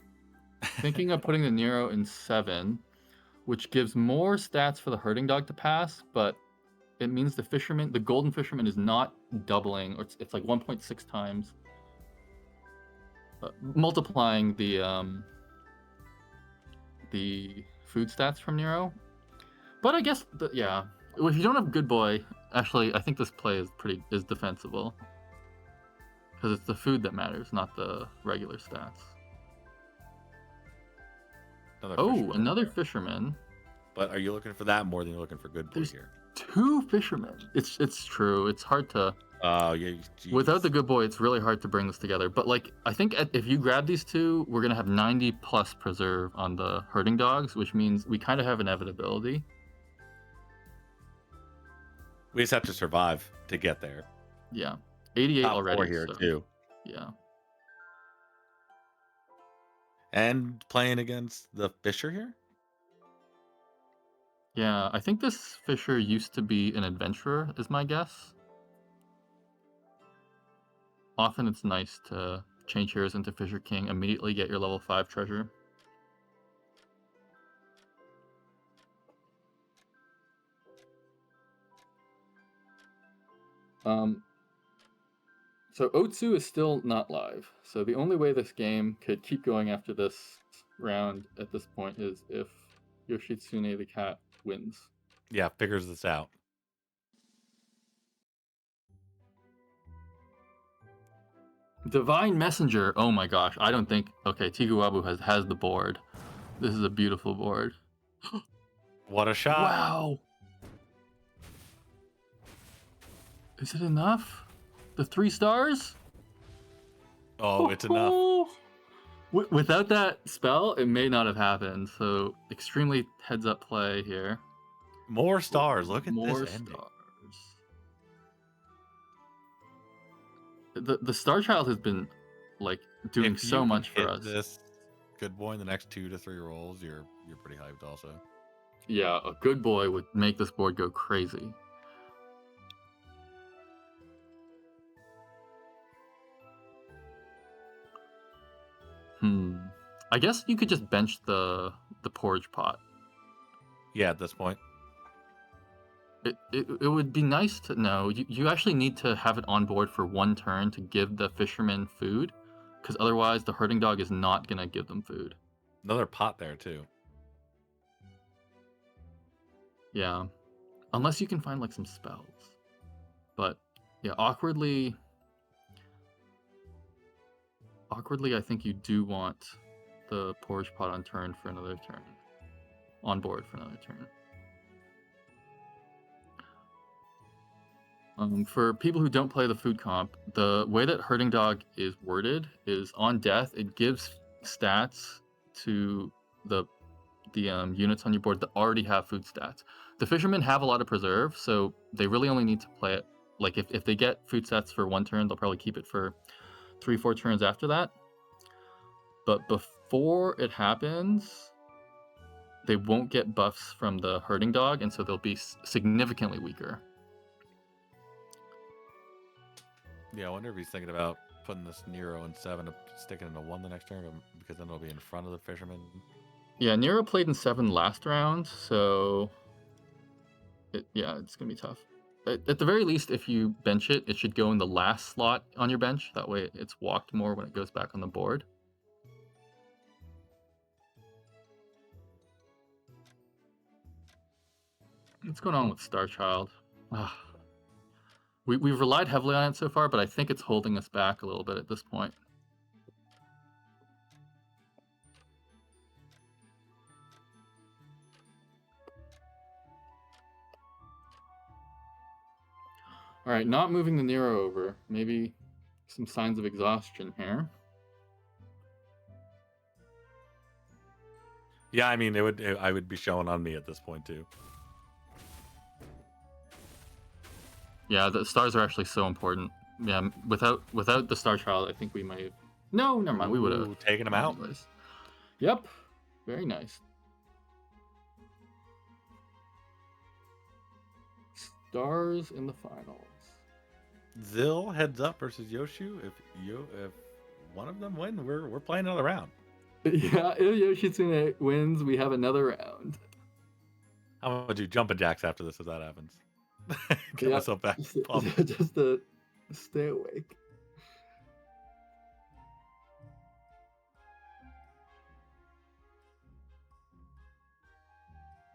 Thinking of putting the Nero in 7, which gives more stats for the herding dog to pass, but it means the golden fisherman is not doubling, or it's like 1.6 times multiplying the food stats from Nero. But I guess yeah, if you don't have good boy, actually I think this play is defensible because it's the food that matters, not the regular stats. Another fisherman. But are you looking for that more than you're looking for good boy There's here? 2 fishermen. It's true. It's hard to Oh yeah, Without the jeez. good boy, it's really hard to bring this together. But like, I think if you grab these two, we're gonna have 90 plus preserve on the herding dogs, which means we kind of have inevitability. We just have to survive to get there. Yeah, 88 Top four already. here So too, yeah, and playing against the Fisher here. yeah. I think this fisher used to be an adventurer, is my guess. Often it's nice to change heroes into Fisher King, immediately get your level 5 treasure. Um, so Otsu is still not live. So the only way this game could keep going after this round at this point is if Yoshitsune the cat wins. Yeah, figures this out. Divine Messenger. Oh my gosh. I don't think. Okay, Tiguabu has the board. This is a beautiful board. What a shot! Wow. Is it enough? The 3 stars? Oh, it's enough. Without that spell, it may not have happened. So extremely heads up play here. More stars. Look at More this ending. stars. The Star Child has been like doing If you so can much for hit us. this good boy in the next 2 to 3 rolls, you're pretty hyped also. Yeah, a good boy would make this board go crazy. I guess you could just bench the porridge pot. Yeah, at this point. It would be nice to know. You actually need to have it on board for 1 turn to give the fisherman food, because otherwise the herding dog is not gonna give them food. Another pot there too. Yeah, unless you can find like some spells. But yeah, awkwardly, I think you do want the porridge pot on turn for another turn. On board for another turn. For people who don't play the food comp, the way that herding dog is worded is on death, it gives stats to the units on your board that already have food stats. The fishermen have a lot of preserve, so they really only need to play it. Like if they get food stats for 1 turn, they'll probably keep it for 3-4 turns after that. But before it happens, they won't get buffs from the herding dog, and so they'll be significantly weaker. Yeah, I wonder if he's thinking about putting this Nero in 7 to stick it into 1 the next turn, because then it'll be in front of the fisherman. Yeah, Nero played in 7 last round, so it's gonna be tough. At the very least, if you bench it, it should go in the last slot on your bench. That way it's walked more when it goes back on the board. What's going on with Star Child? We've relied heavily on it so far, but I think it's holding us back a little bit at this point. All right, not moving the Nero over. Maybe some signs of exhaustion here. Yeah, I mean, I would be showing on me at this point too. Yeah, the stars are actually so important. Yeah, without the Star Child, I think we might have... No, never mind. We would have taken him out. Anyways. Yep, very nice. Stars in the finals. Zill heads up versus Yoshu. If one of them win, we're playing another round. Yeah, if Yoshitsune wins, we have another round. I'm gonna do jumping jacks after this if that happens. Get myself back. Just to stay awake.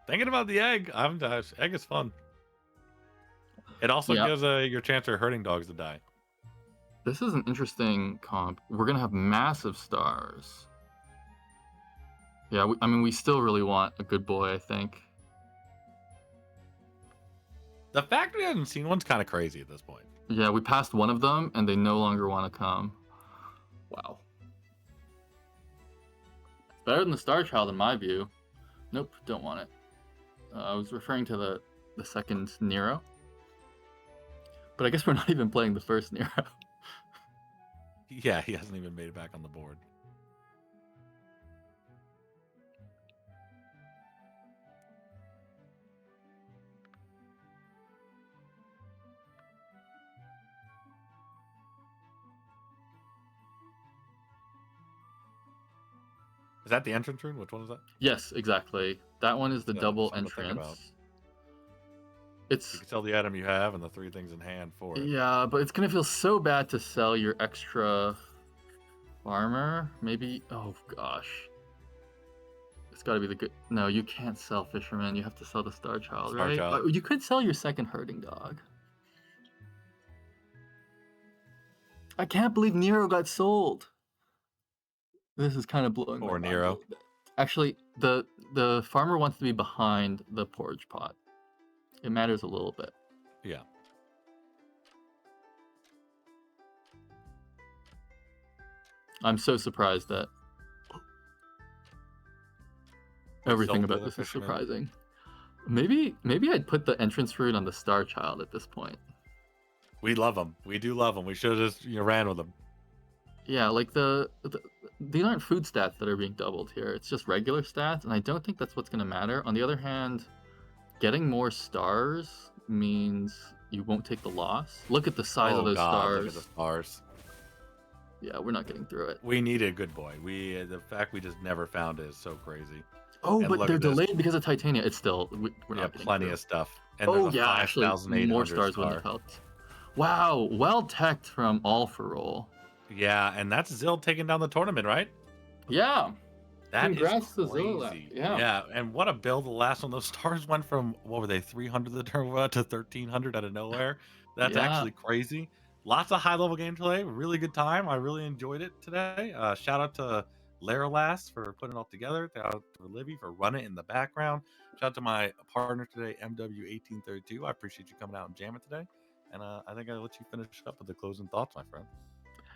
Thinking about the egg, egg is fun. It also gives your chance of hurting dogs to die. This is an interesting comp. We're gonna have massive stars. Yeah, I mean, we still really want a good boy, I think. The fact we haven't seen one's kind of crazy at this point. Yeah, we passed one of them, and they no longer want to come. Wow. Better than the Star Child in my view. Nope, don't want it. I was referring to the second Nero. But I guess we're not even playing the first Nero. Yeah, he hasn't even made it back on the board. Is that the entrance rune? Which one is that? Yes, exactly. That one is the Yeah, double something to think about. entrance. It's You can sell the item you have and the 3 things in hand for it. yeah, but it's gonna feel so bad to sell your extra farmer. Maybe. Oh gosh. It's got to be the good. No, you can't sell Fisherman. You have to sell the Star Child, Star right? Child. You could sell your second Herding Dog. I can't believe Nero got sold. This is kind of blowing my Or mind. Nero. Actually, the farmer wants to be behind the porridge pot. It matters a little bit. Yeah. I'm so surprised that everything sold the about other this is Fisherman. surprising. Maybe I'd put the entrance route on the Star Child at this point. We love them. We do love them. We should have just ran with them. Yeah, like these aren't food stats that are being doubled here. It's just regular stats, and I don't think that's what's going to matter. On the other hand, getting more stars means you won't take the loss. Look at the size of those stars. Look at the stars. Yeah, we're not getting through it. We need a good boy. The fact we just never found it is so crazy. Oh, And but look they're at this. delayed because of Titania. It's still we're We not have getting plenty through. of stuff. And Oh there's a yeah, actually, 5,800 more stars star. wouldn't have helped. Wow, well teched from All for Roll. Yeah, and that's Zill taking down the tournament, right? Yeah. That is Congrats to crazy. Zill. Yeah. And what a build. The last one, those stars went from, what were they, 300 the turn to 1,300 out of nowhere. That's Yeah. actually crazy. Lots of high-level gameplay. Really good time. I really enjoyed it today. Shout out to Laralas for putting it all together. Shout out to Livy for running it in the background. Shout out to my partner today, MW1832. I appreciate you coming out and jamming today. And I think I'll let you finish up with the closing thoughts, my friend.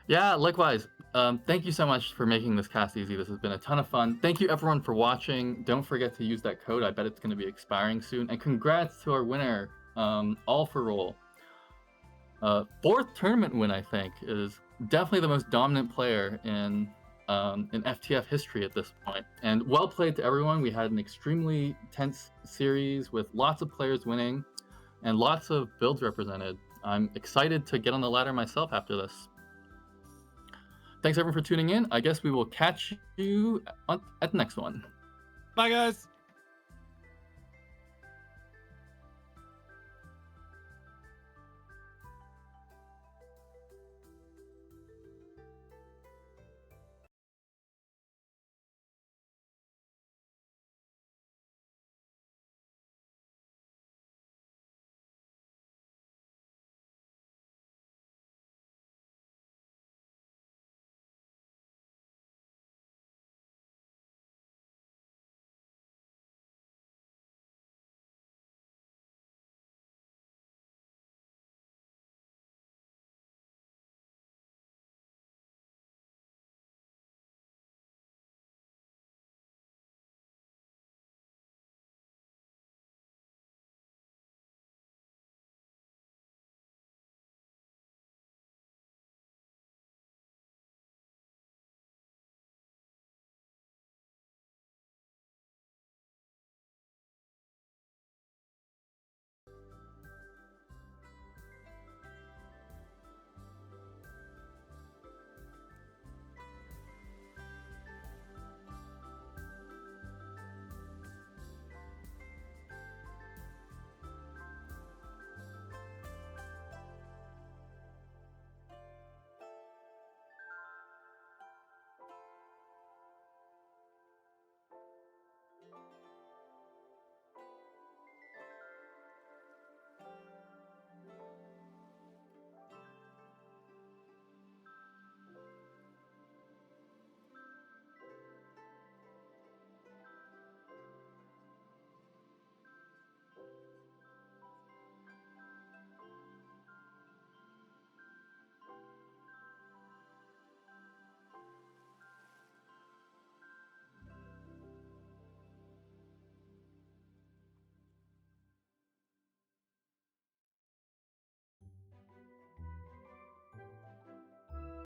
Yeah, likewise. Thank you so much for making this cast easy. This has been a ton of fun. Thank you everyone for watching. Don't forget to use that code. I bet it's going to be expiring soon. And congrats to our winner, All for Roll. 4th tournament win, I think, is definitely the most dominant player in FTF history at this point. And well played to everyone. We had an extremely tense series with lots of players winning and lots of builds represented. I'm excited to get on the ladder myself after this. Thanks everyone for tuning in. I guess we will catch you at the next one. Bye, guys.